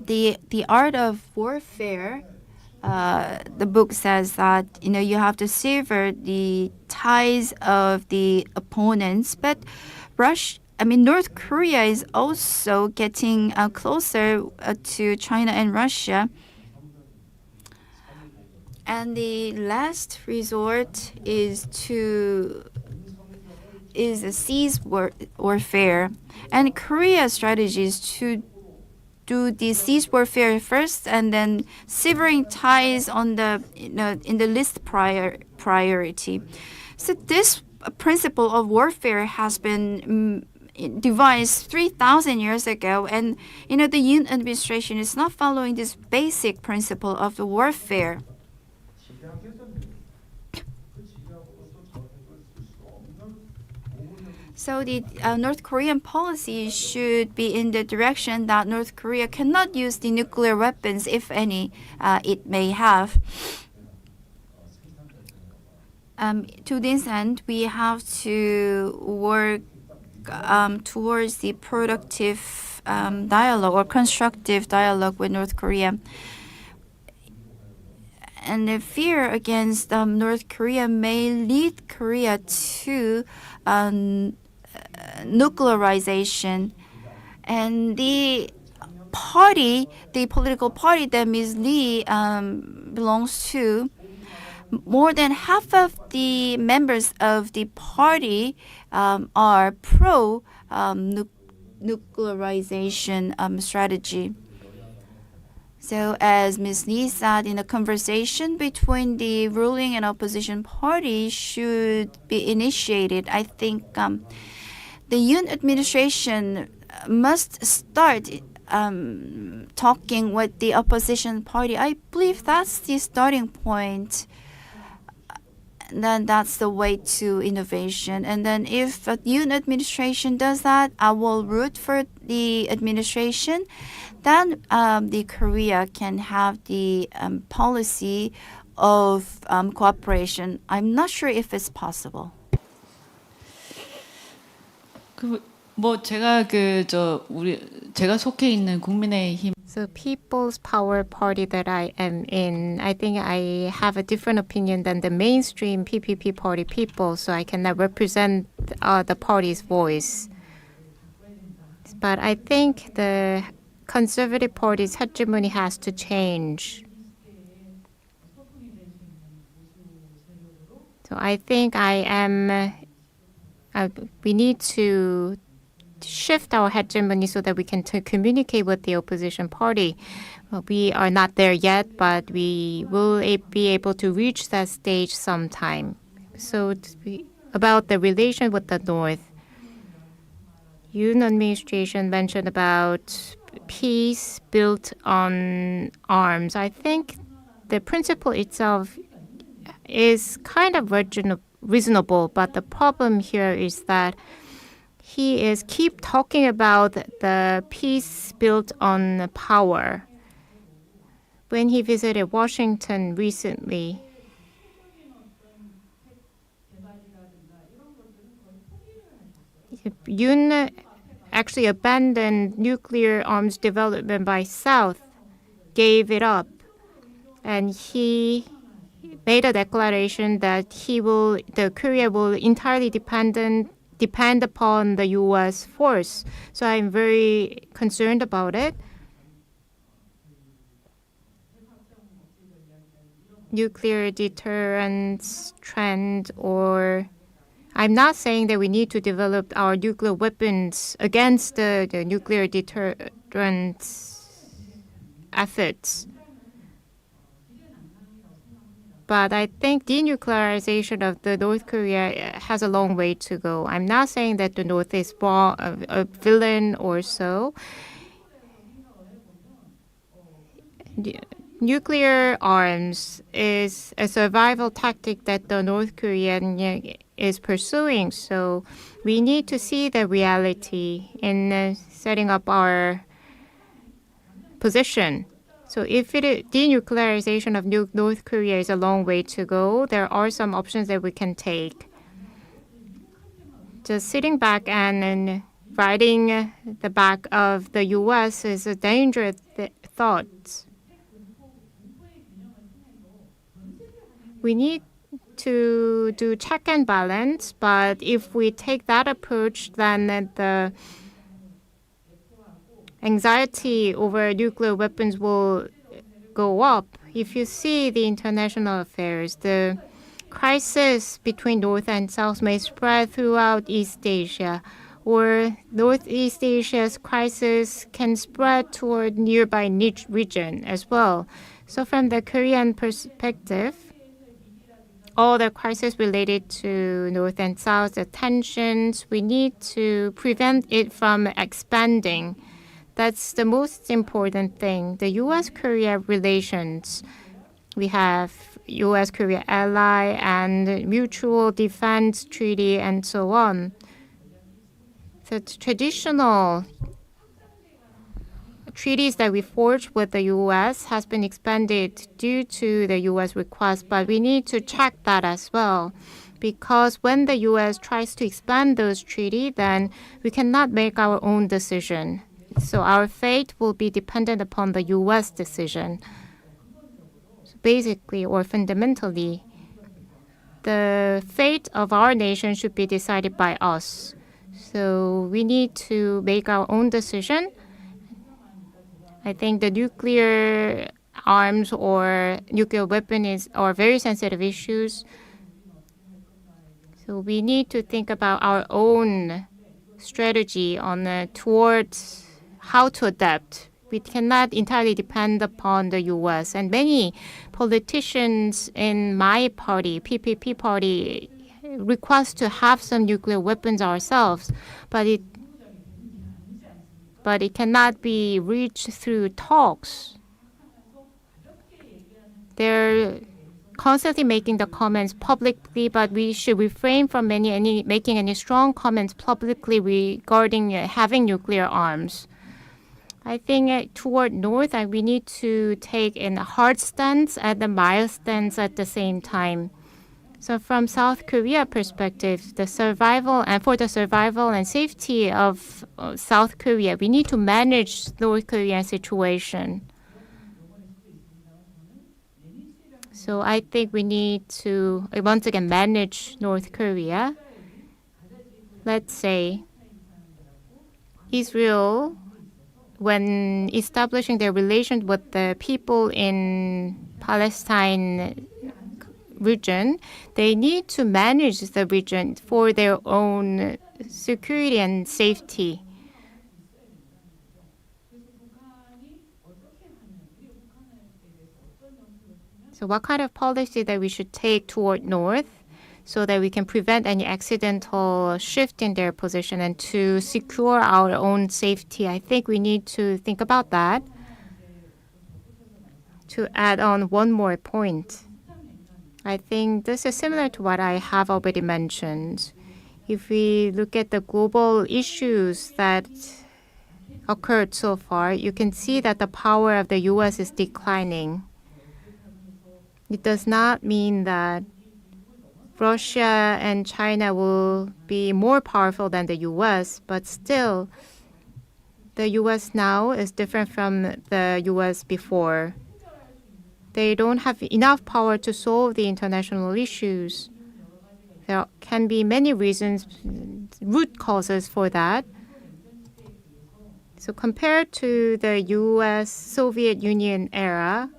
The art of warfare, the book says that you have to sever the ties of the opponents, but North Korea is also getting closer to China and Russia. And the last resort is a cease warfare, and Korea's strategy is to do the cease warfare first, and then severing ties on the in the least priority. So this principle of warfare has been devised 3,000 years ago, and the Yoon administration is not following this basic principle of the warfare. So the North Korean policy should be in the direction that North Korea cannot use the nuclear weapons, if any, it may have. To this end, we have to work towards the productive dialogue or constructive dialogue with North Korea. And the fear against North Korea may lead Korea to nuclearization, And the party, the political party that Ms. Lee belongs to, more than half of the members of the party are pro nuclearization strategy. So as Ms. Lee said, in a conversation between the ruling and opposition party should be initiated, I think the Yoon administration must start talking with the opposition party. I believe that's the starting point. And then that's the way to innovation. And then if the Yoon administration does that, I will root for the administration. Then the Korea can have the policy of cooperation. I'm not sure if it's possible. 제가 속해 있는 국민의힘. So People's Power Party that I am in, I think I have a different opinion than the mainstream PPP party people, so I cannot represent the party's voice. But I think the Conservative Party's hegemony has to change. So I think we need to shift our hegemony so that we can communicate with the opposition party. We are not there yet, but we will be able to reach that stage sometime. So about the relation with the North, Yoon administration mentioned about peace built on arms. I think the principle itself is kind of reasonable, but the problem here is that he is keep talking about the peace built on power. When he visited Washington recently, Yoon actually abandoned nuclear arms development by South, gave it up, and he made a declaration that the Korea will entirely depend upon the U.S. force. So I'm very concerned about it. Nuclear deterrence trend, or I'm not saying that we need to develop our nuclear weapons against the nuclear deterrence efforts. But I think denuclearization of the North Korea has a long way to go. I'm not saying that the North is a villain or so. Nuclear arms is a survival tactic that the North Korean is pursuing. So we need to see the reality in setting up our position. So if denuclearization of North Korea is a long way to go, there are some options that we can take. Just sitting back and riding the back of the U.S. is a dangerous thought. We need to do check and balance, but if we take that approach, then the anxiety over nuclear weapons will go up. If you see the international affairs, the crisis between North and South may spread throughout East Asia, or Northeast Asia's crisis can spread toward nearby region as well. So from the Korean perspective, all the crises related to North and South, the tensions, we need to prevent it from expanding. That's the most important thing. The U.S.-Korea relations, we have U.S.-Korea ally and mutual defense treaty and so on. The traditional treaties that we forged with the U.S. has been expanded due to the U.S. request, but we need to check that as well. Because when the U.S. tries to expand those treaties, then we cannot make our own decision. So our fate will be dependent upon the U.S. decision. So basically, or fundamentally, the fate of our nation should be decided by us. So we need to make our own decision. I think the nuclear arms or nuclear weapon are very sensitive issues. So we need to think about our own strategy towards how to adapt. We cannot entirely depend upon the U.S. And many politicians in my party, PPP party, request to have some nuclear weapons ourselves, but it cannot be reached through talks. They're constantly making the comments publicly, but we should refrain from making any strong comments publicly regarding having nuclear arms. I think toward North, we need to take a hard stance and a mild stance at the same time. So from South Korea perspective, for the survival and safety of South Korea, we need to manage North Korean situation. So I think we need to once again manage North Korea. Let's say Israel, when establishing their relations with the people in Palestine region, they need to manage the region for their own security and safety. So what kind of policy that we should take toward North so that we can prevent any accidental shift in their position and to secure our own safety? I think we need to think about that. To add on one more point, I think this is similar to what I have already mentioned. If we look at the global issues that occurred so far, you can see that the power of the U.S. is declining. It does not mean that Russia and China will be more powerful than the U.S., but still, the U.S. now is different from the U.S. before. They don't have enough power to solve the international issues. There can be many reasons, root causes for that. So compared to the U.S. Soviet Union era,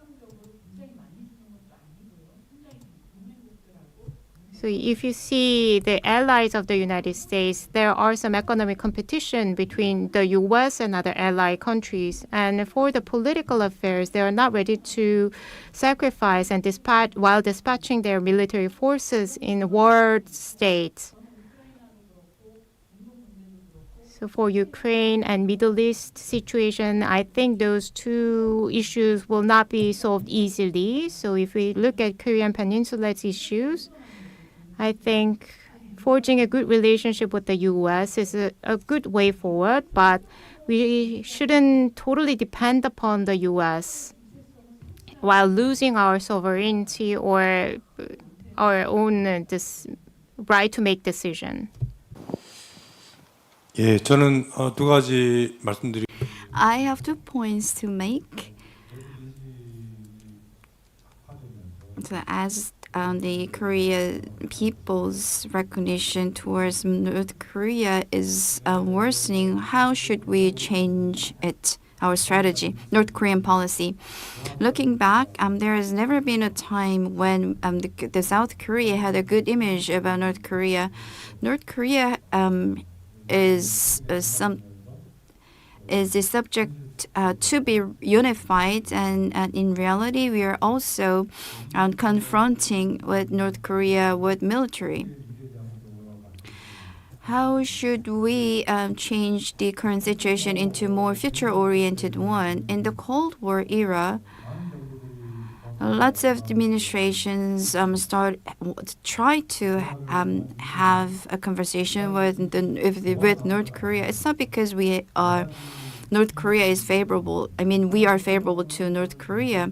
so if you see the allies of the United States, there are some economic competition between the U.S. and other ally countries. And for the political affairs, they are not ready to sacrifice and while dispatching their military forces in war states. So for Ukraine and Middle East situation, I think those two issues will not be solved easily. So if we look at Korean Peninsula's issues, I think forging a good relationship with the U.S. is a good way forward, but we shouldn't totally depend upon the U.S. while losing our sovereignty or our own right to make decision. 예, 저는 두 가지 말씀드리. I have 2 points to make. So as the Korea people's recognition towards North Korea is worsening, how should we change it? Our strategy, North Korean policy. Looking back, there has never been a time when the South Korea had a good image about North Korea. North Korea is the subject to be unified, and in reality, we are also confronting with North Korea with military. How should we change the current situation into more future-oriented one? In the Cold War era, lots of administrations try to have a conversation with North Korea. It's not because North Korea is favorable. I mean, we are favorable to North Korea.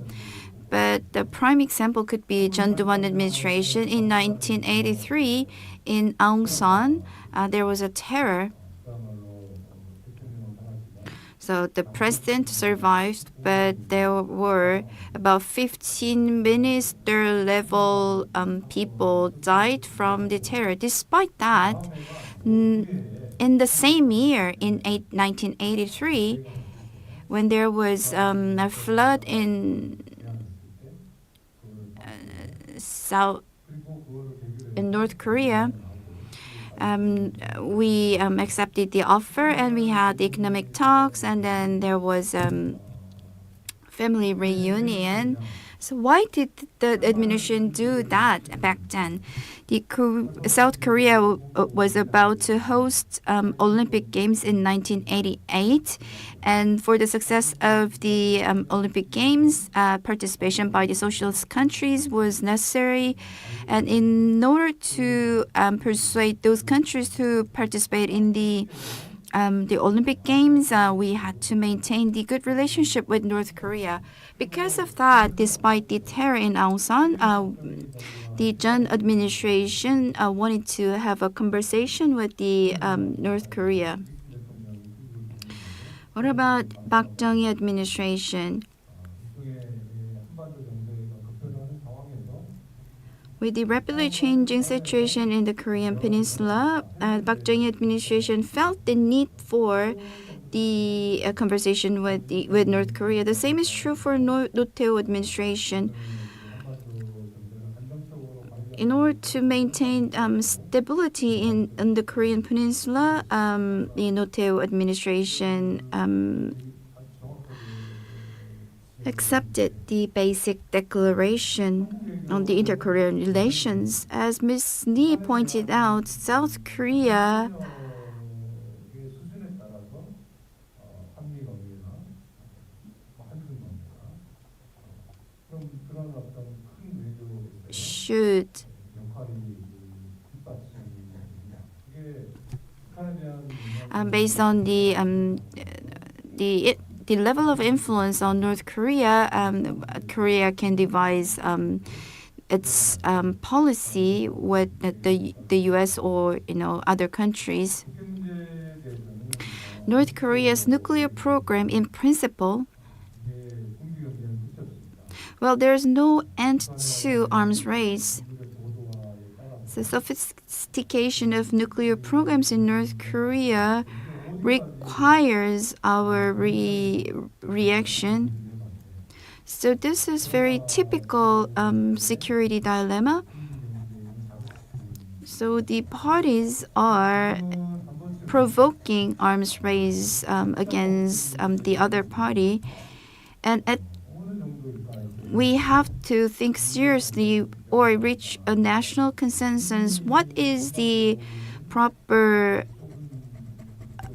But the prime example could be Chun Doo-hwan administration in 1983 in Aung San. There was a terror. So the president survived, but there were about 15 minister-level people died from the terror. Despite that, in the same year, in 1983, when there was a flood in North Korea, we accepted the offer and we had economic talks, and then there was family reunion. So why did the administration do that back then? South Korea was about to host Olympic Games in 1988, and for the success of the Olympic Games, participation by the socialist countries was necessary. And in order to persuade those countries to participate in the Olympic Games, we had to maintain the good relationship with North Korea. Because of that, despite the terror in Aung San, the Chun administration wanted to have a conversation with the North Korea. What about Park Chung-hee administration? With the rapidly changing situation in the Korean Peninsula, Park Chung-hee administration felt the need for the conversation with North Korea. The same is true for Roh Tae-woo administration. In order to maintain stability in the Korean Peninsula, the Roh Tae-woo administration accepted the basic declaration on the inter-Korean relations. As Ms. Lee pointed out, South Korea should based on the level of influence on North Korea, Korea can devise its policy with the U.S. or other countries. North Korea's nuclear program, in principle, well, there's no end to arms race. The sophistication of nuclear programs in North Korea requires our reaction. So this is very typical security dilemma. So the parties are provoking arms race against the other party, and we have to think seriously or reach a national consensus. What is the proper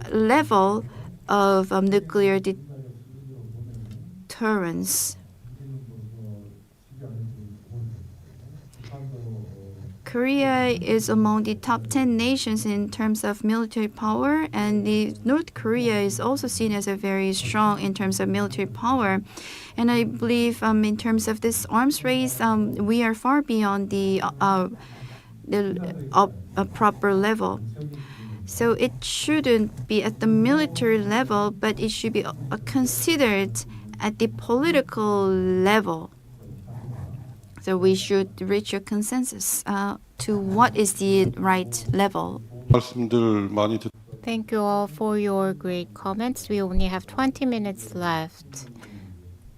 level of nuclear deterrence? Korea is among the top 10 nations in terms of military power, and North Korea is also seen as a very strong in terms of military power. And I believe in terms of this arms race, we are far beyond the proper level. So it shouldn't be at the military level, but it should be considered at the political level. So we should reach a consensus to what is the right level. Thank you all for your great comments. We only have 20 minutes left.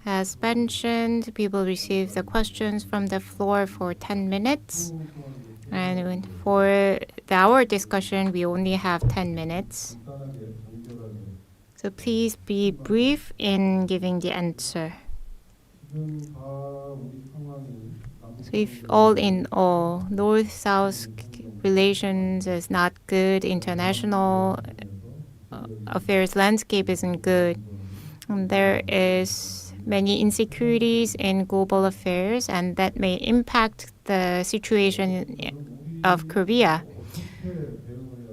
As mentioned, we will receive the questions from the floor for 10 minutes. And for our discussion, we only have 10 minutes. So please be brief in giving the answer. So if all in all, North-South relations is not good, international affairs landscape isn't good, there is many insecurities in global affairs, and that may impact the situation of Korea.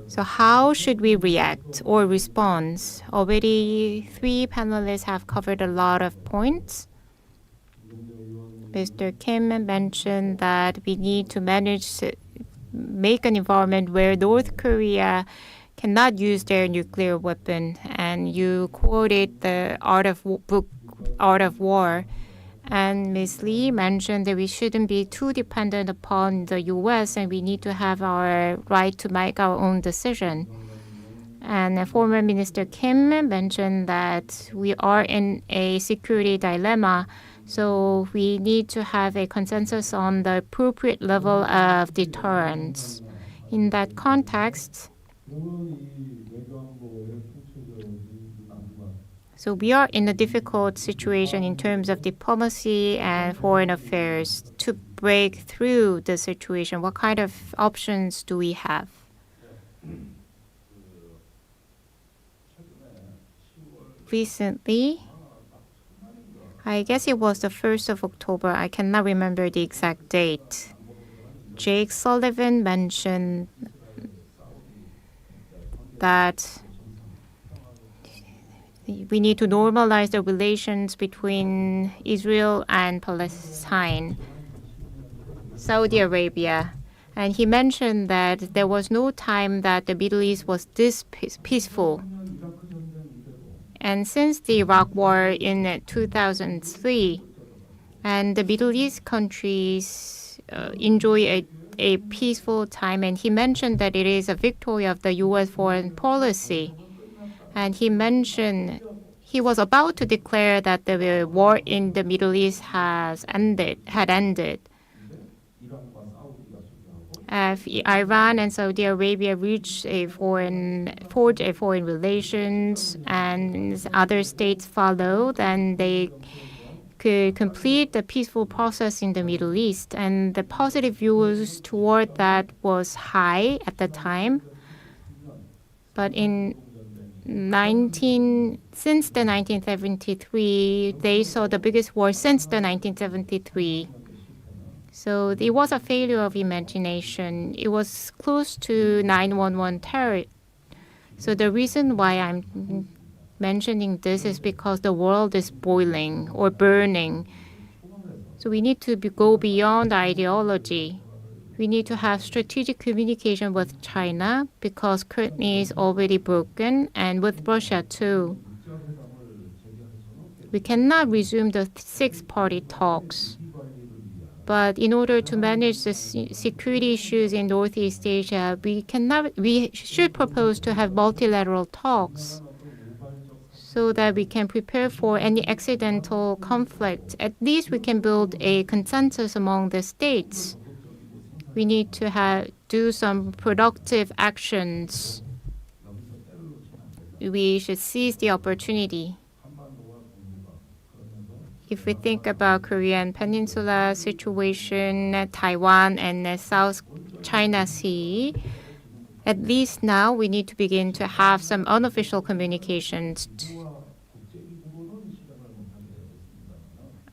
So how should we react or respond? Already 3 panelists have covered a lot of points. Mr. Kim mentioned that we need to make an environment where North Korea cannot use their nuclear weapon. And you quoted the book Art of War. And Ms. Lee mentioned that we shouldn't be too dependent upon the U.S. and we need to have our right to make our own decision. And former Minister Kim mentioned that we are in a security dilemma, so we need to have a consensus on the appropriate level of deterrence. In that context, so we are in a difficult situation in terms of diplomacy and foreign affairs to break through the situation. What kind of options do we have? Recently, I guess it was the 1st of October, I cannot remember the exact date, Jake Sullivan mentioned that we need to normalize the relations between Israel and Palestine, Saudi Arabia. And he mentioned that there was no time that the Middle East was this peaceful. And since the Iraq War in 2003, and the Middle East countries enjoy a peaceful time, and he mentioned that it is a victory of the U.S. foreign policy. And he mentioned he was about to declare that the war in the Middle East had ended. If Iran and Saudi Arabia forged a foreign relations, and other states follow, then they could complete the peaceful process in the Middle East. And the positive views toward that was high at the time. But since the 1973, they saw the biggest war since the 1973. So it was a failure of imagination. It was close to 9/11 terror. So the reason why I'm mentioning this is because the world is boiling or burning. So we need to go beyond ideology. We need to have strategic communication with China because currently it's already broken, and with Russia too. We cannot resume the six-party talks. But in order to manage the security issues in Northeast Asia, we should propose to have multilateral talks so that we can prepare for any accidental conflict. At least we can build a consensus among the states. We need to do some productive actions. We should seize the opportunity. If we think about Korean Peninsula situation, Taiwan, and the South China Sea, at least now we need to begin to have some unofficial communications.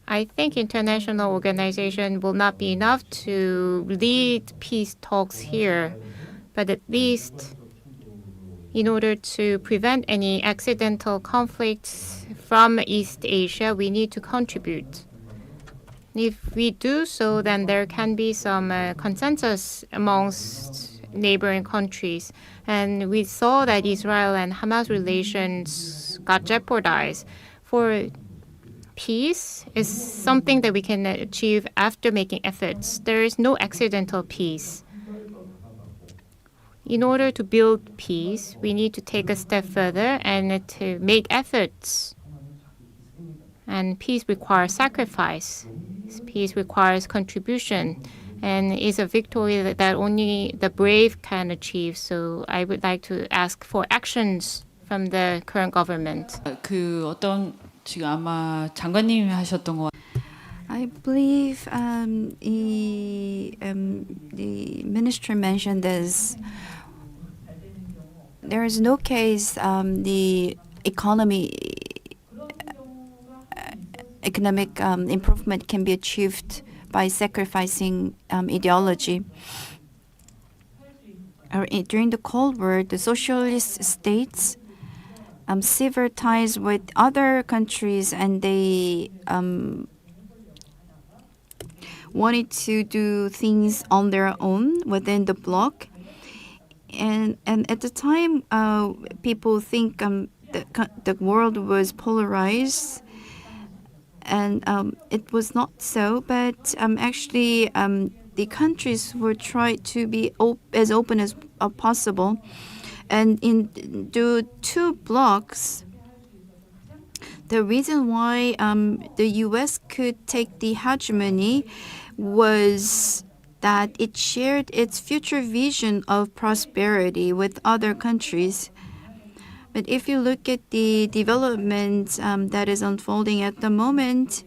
I think international organization will not be enough to lead peace talks here, but at least in order to prevent any accidental conflicts from East Asia, we need to contribute. If we do so, then there can be some consensus amongst neighboring countries. And we saw that Israel and Hamas relations got jeopardized. For peace is something that we can achieve after making efforts. There is no accidental peace. In order to build peace, we need to take a step further and to make efforts. And peace requires sacrifice. Peace requires contribution, and is a victory that only the brave can achieve. So I would like to ask for actions from the current government. 지금 아마 장관님이 하셨던 거. I believe the minister mentioned this. There is no case the economic improvement can be achieved by sacrificing ideology. During the Cold War, the socialist states severed ties with other countries, and they wanted to do things on their own within the bloc. And at the time, people think the world was polarized, and it was not so. But actually, the countries were trying to be as open as possible. And in the two blocks, the reason why the U.S. could take the hegemony was that it shared its future vision of prosperity with other countries. But if you look at the development that is unfolding at the moment,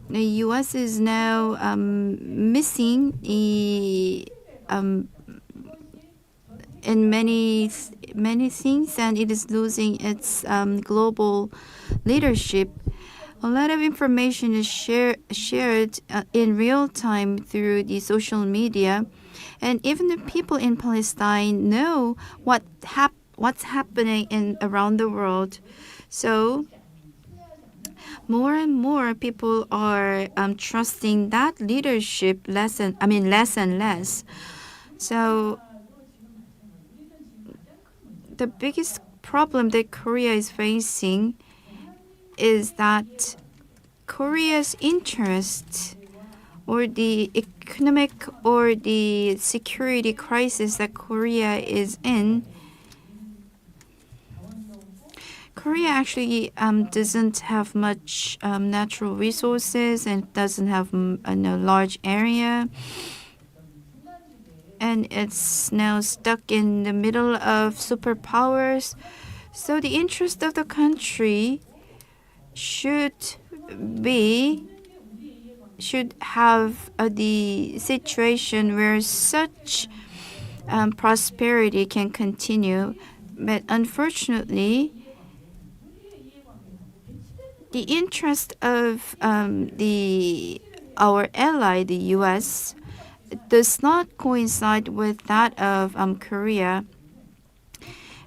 the U.S. is now missing in many things, and it is losing its global leadership. A lot of information is shared in real time through the social media, and even the people in Palestine know what's happening around the world. So more and more people are trusting that leadership less and less. So the biggest problem that Korea is facing is that Korea's interest or the economic or the security crisis that Korea is in, Korea actually doesn't have much natural resources and doesn't have a large area. And it's now stuck in the middle of superpowers. So the interest of the country should have the situation where such prosperity can continue. But unfortunately, the interest of our ally, the U.S., does not coincide with that of Korea.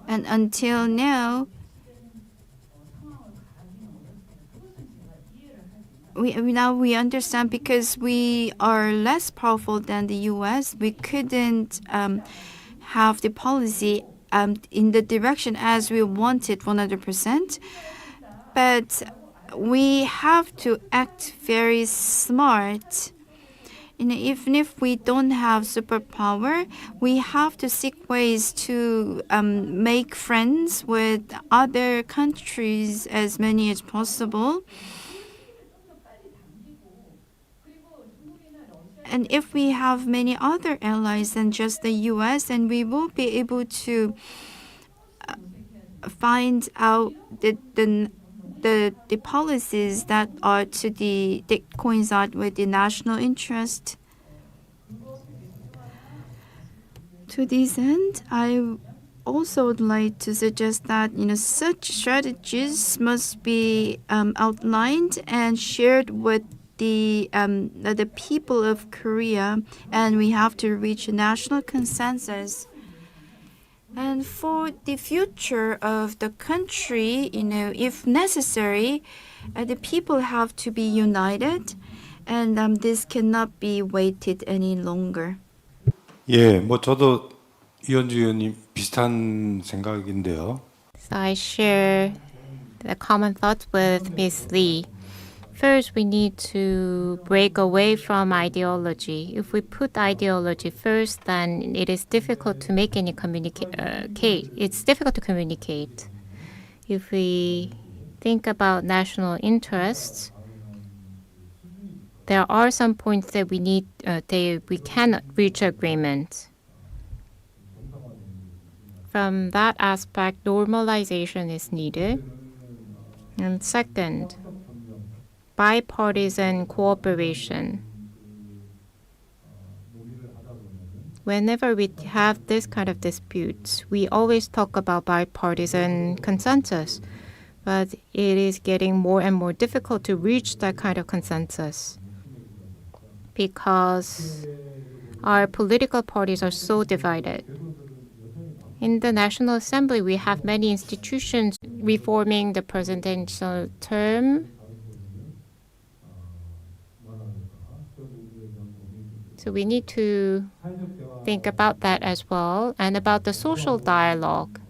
And until now, we understand because we are less powerful than the U.S., we couldn't have the policy in the direction as we wanted 100%. But we have to act very smart. Even if we don't have superpower, we have to seek ways to make friends with other countries as many as possible. And if we have many other allies than just the U.S., then we will be able to find out the policies that coincide with the national interest. To this end, I also would like to suggest that such strategies must be outlined and shared with the people of Korea, and we have to reach a national consensus. And for the future of the country, if necessary, the people have to be united, and this cannot be waited any longer. 예, 저도 이현주 의원님 비슷한 생각인데요. So I share the common thoughts with Ms. Lee. First, we need to break away from ideology. If we put ideology first, then it is difficult to make any communicate. It's difficult to communicate. If we think about national interests, there are some points that we cannot reach agreement. From that aspect, normalization is needed. And second, bipartisan cooperation. Whenever we have this kind of disputes, we always talk about bipartisan consensus, but it is getting more and more difficult to reach that kind of consensus because our political parties are so divided. In the National Assembly, we have many institutions reforming the presidential term. So we need to think about that as well, and about the social dialogue.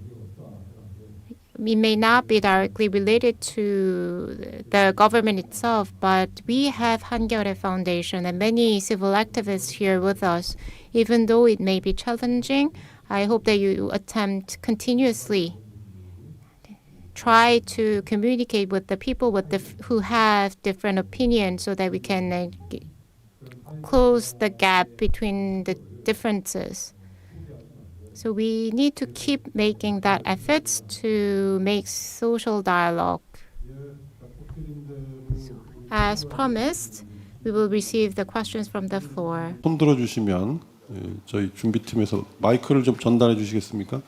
It may not be directly related to the government itself, but we have Hankyoreh Foundation and many civil activists here with us. Even though it may be challenging, I hope that you attempt continuously. Try to communicate with the people who have different opinions so that we can close the gap between the differences. So we need to keep making that efforts to make social dialogue. So, as promised, we will receive the questions from the floor. 손 들어주시면 저희 준비팀에서 마이크를 좀 전달해 주시겠습니까?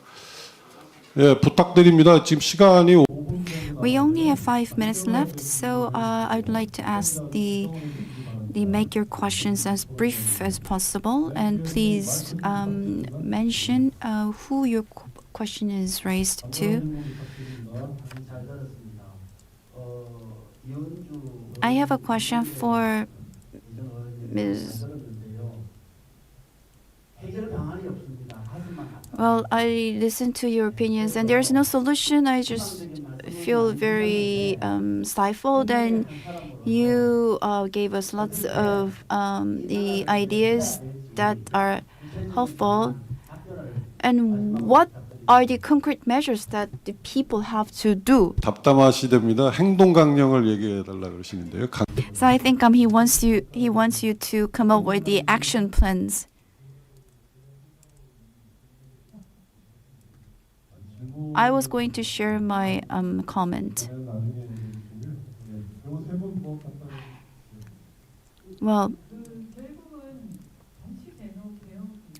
예, 부탁드립니다. 지금 시간이 We only have 5 minutes left, so I'd like to ask the make your questions as brief as possible, and please mention who your question is raised to. I have a question for Ms. Well, I listened to your opinions, and there's no solution. I just feel very stifled, and you gave us lots of the ideas that are helpful. And what are the concrete measures that the people have to do? 답답하시답니다. 행동 강령을 얘기해 달라 그러시는데요. So I think he wants you to come up with the action plans. I was going to share my comment. Well,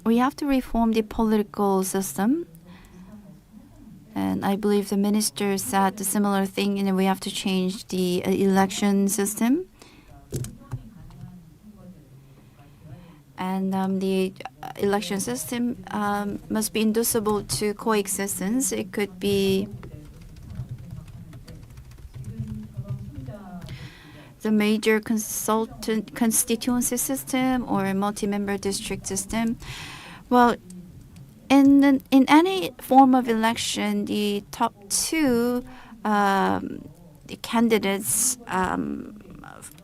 we have to reform the political system. And I believe the minister said a similar thing, and we have to change the election system. And the election system must be inducible to coexistence. It could be the major constituency system or a multi-member district system. Well, in any form of election, the top two the candidates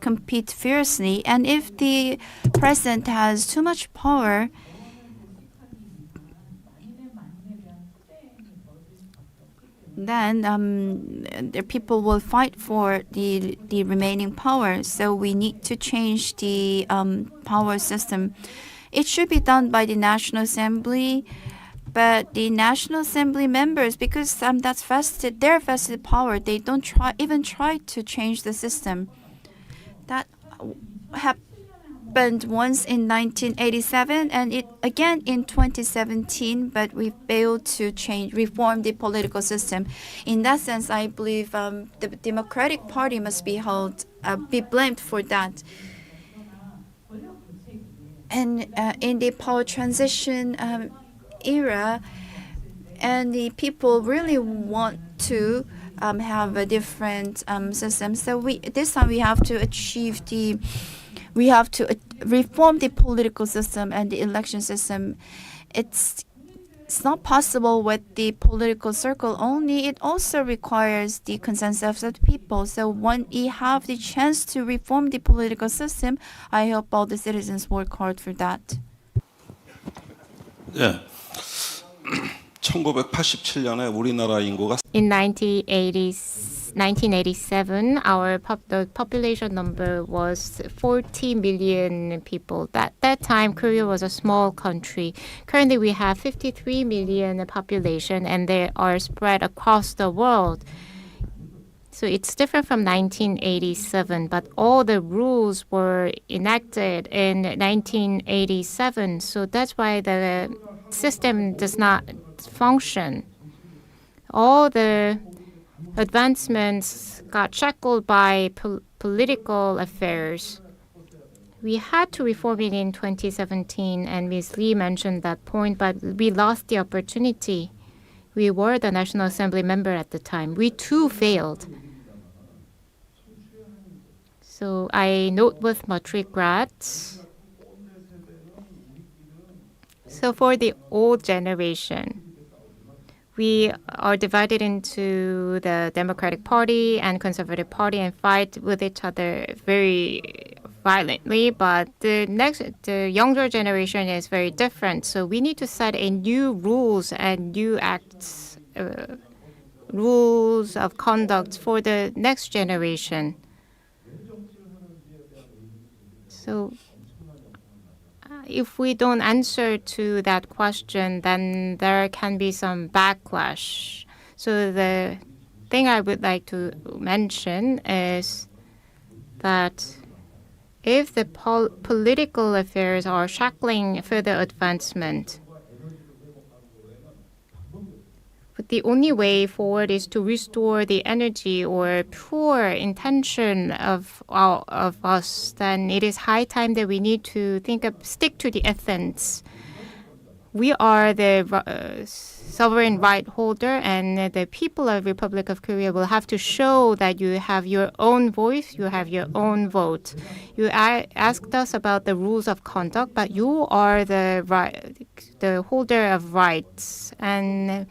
compete fiercely, and if the president has too much power, then the people will fight for the remaining power. So we need to change the power system. It should be done by the National Assembly, but the National Assembly members, because that's vested, their vested power, they don't even try to change the system. That happened once in 1987 and it again in 2017, but we failed to reform the political system. In that sense, I believe the Democratic Party must be blamed for that. And in the power transition era, and the people really want to have a different system. So this time we have to reform the political system and the election system. It's not possible with the political circle only. It also requires the consensus of the people. So when we have the chance to reform the political system, I hope all the citizens work hard for that. 예. 1987년에 우리나라 인구가 In 1987, the population number was 40 million people. At that time, Korea was a small country. Currently, we have 53 million population, and they are spread across the world. So it's different from 1987, but all the rules were enacted in 1987. So that's why the system does not function. All the advancements got shackled by political affairs. We had to reform it in 2017, and Ms. Lee mentioned that point, but we lost the opportunity. We were the National Assembly member at the time. We too failed. So I note with much regret. So for the old generation, we are divided into the Democratic Party and Conservative Party and fight with each other very violently, but the younger generation is very different. So we need to set a new rules and new acts, rules of conduct for the next generation. So if we don't answer to that question, then there can be some backlash. So the thing I would like to mention is that if the political affairs are shackling further advancement, but the only way forward is to restore the energy or pure intention of us, then it is high time that we need to stick to the essence. We are the sovereign right holder, and the people of Republic of Korea will have to show that you have your own voice, you have your own vote. You asked us about the rules of conduct, but you are the holder of rights, and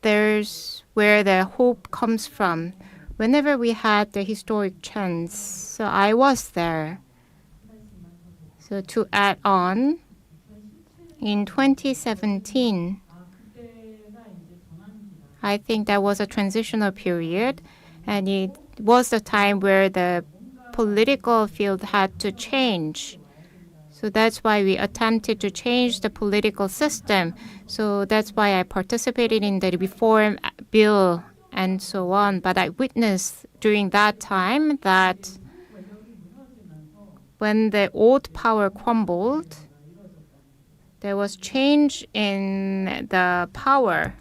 there's where the hope comes from. Whenever we had the historic chance, so I was there. So to add on, in 2017, I think that was a transitional period, and it was a time where the political field had to change. So that's why we attempted to change the political system. So that's why I participated in the reform bill and so on. But I witnessed during that time that when the old power crumbled, there was change in the power.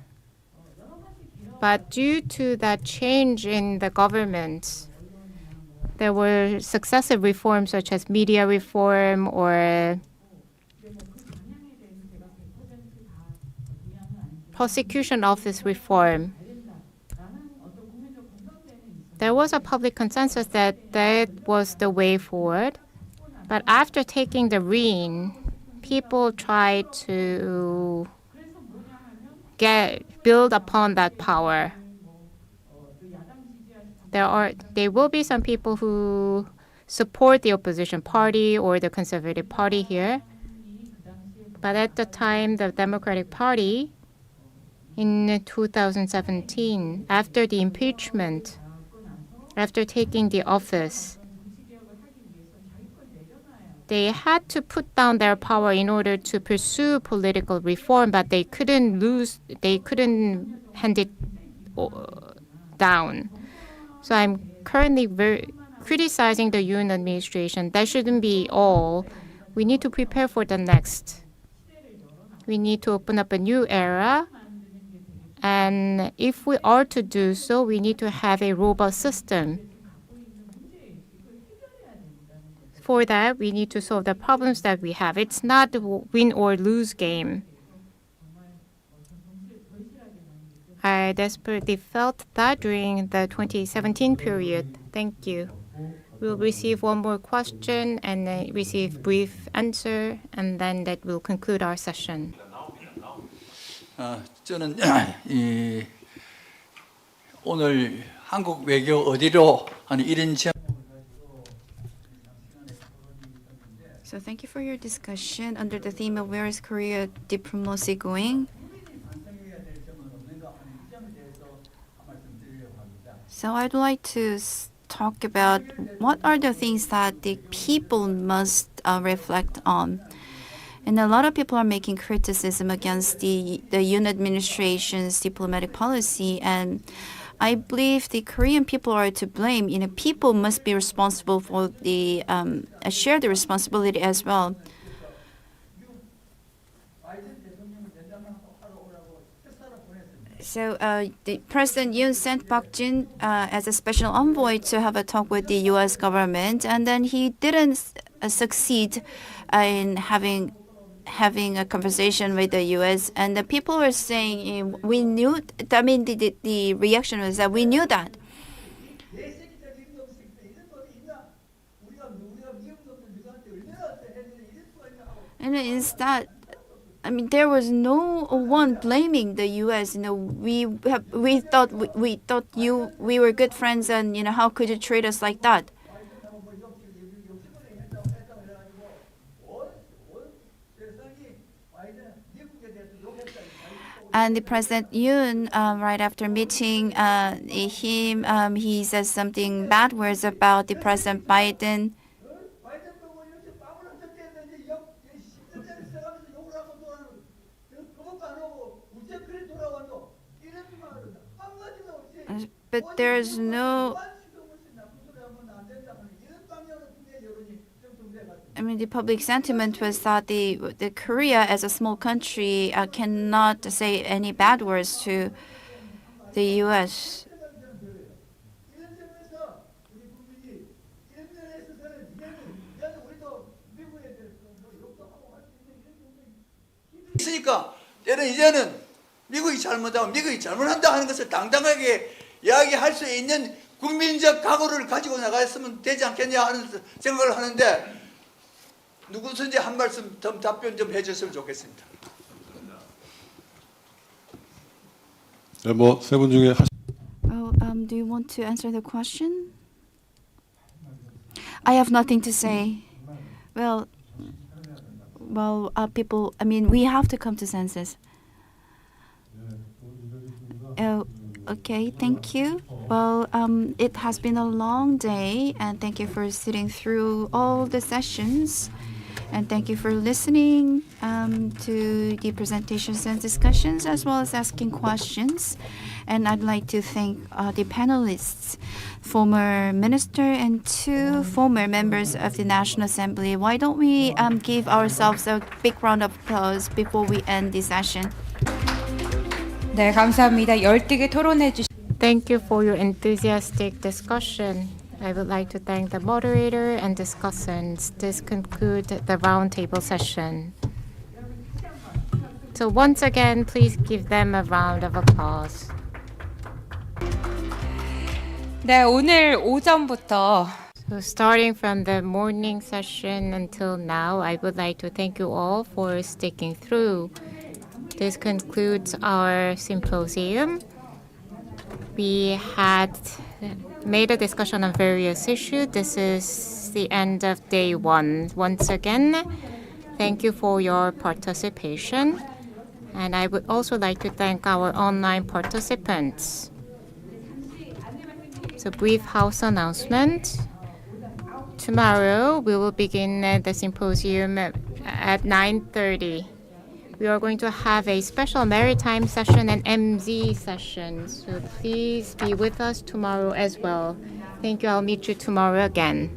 But due to that change in the government, there were successive reforms such as media reform or prosecution office reform. There was a public consensus that that was the way forward. But after taking the reign, people tried to build upon that power. There will be some people who support the opposition party or the conservative party here. But at the time, the Democratic Party in 2017, after the impeachment, after taking the office, they had to put down their power in order to pursue political reform, but they couldn't hand it down. So I'm currently criticizing the Yoon administration. That shouldn't be all. We need to prepare for the next. We need to open up a new era. And if we are to do so, we need to have a robust system. For that, we need to solve the problems that we have. It's not a win or lose game. I desperately felt that during the 2017 period. Thank you. We'll receive one more question and then receive brief answer, and then that will conclude our session. 저는 오늘 한국 외교 어디로 하는 이런 제안. So thank you for your discussion under the theme of where is Korea diplomacy going. So I'd like to talk about what are the things that the people must reflect on. And a lot of people are making criticism against the Yoon administration's diplomatic policy, and I believe the Korean people are to blame. People must be responsible for share the responsibility as well. So the President Yoon sent Park Jin as a special envoy to have a talk with the U.S. government, and then he didn't succeed in having a conversation with the U.S. And the people were saying, we knew. I mean, the reaction was that we knew that. And instead, I mean, there was no one blaming the U.S. We thought we were good friends, and how could you treat us like that? And the President Yoon, right after meeting him, he says something bad words about the President Biden. But there's no. I mean, the public sentiment was that the Korea, as a small country, cannot say any bad words to the U.S. 있으니까 얘는 이제는 미국이 잘못하고 미국이 잘못한다 하는 것을 당당하게 이야기할 수 있는 국민적 각오를 가지고 나갔으면 되지 않겠냐 하는 생각을 하는데 누구든지 한 말씀 더 답변 좀 해줬으면 좋겠습니다. 네, 뭐 세 분 중에 Do you want to answer the question? I have nothing to say. Well, people. I mean, we have to come to senses. Okay, thank you. Well, it has been a long day, and thank you for sitting through all the sessions, and thank you for listening to the presentations and discussions, as well as asking questions. And I'd like to thank the panelists, former minister and 2 former members of the National Assembly. Why don't we give ourselves a big round of applause before we end the session? 네, 감사합니다. 열띠게 토론해 주신 Thank you for your enthusiastic discussion. I would like to thank the moderator and discussants. This concludes the roundtable session. So once again, please give them a round of applause. 네, 오늘 오전부터 So starting from the morning session until now, I would like to thank you all for sticking through. This concludes our symposium. We had made a discussion on various issues. This is the end of day 1. Once again, thank you for your participation. And I would also like to thank our online participants. So brief house announcement. Tomorrow we will begin the symposium at 9:30. We are going to have a special maritime session and MZ session. So please be with us tomorrow as well. Thank you. I'll meet you tomorrow again.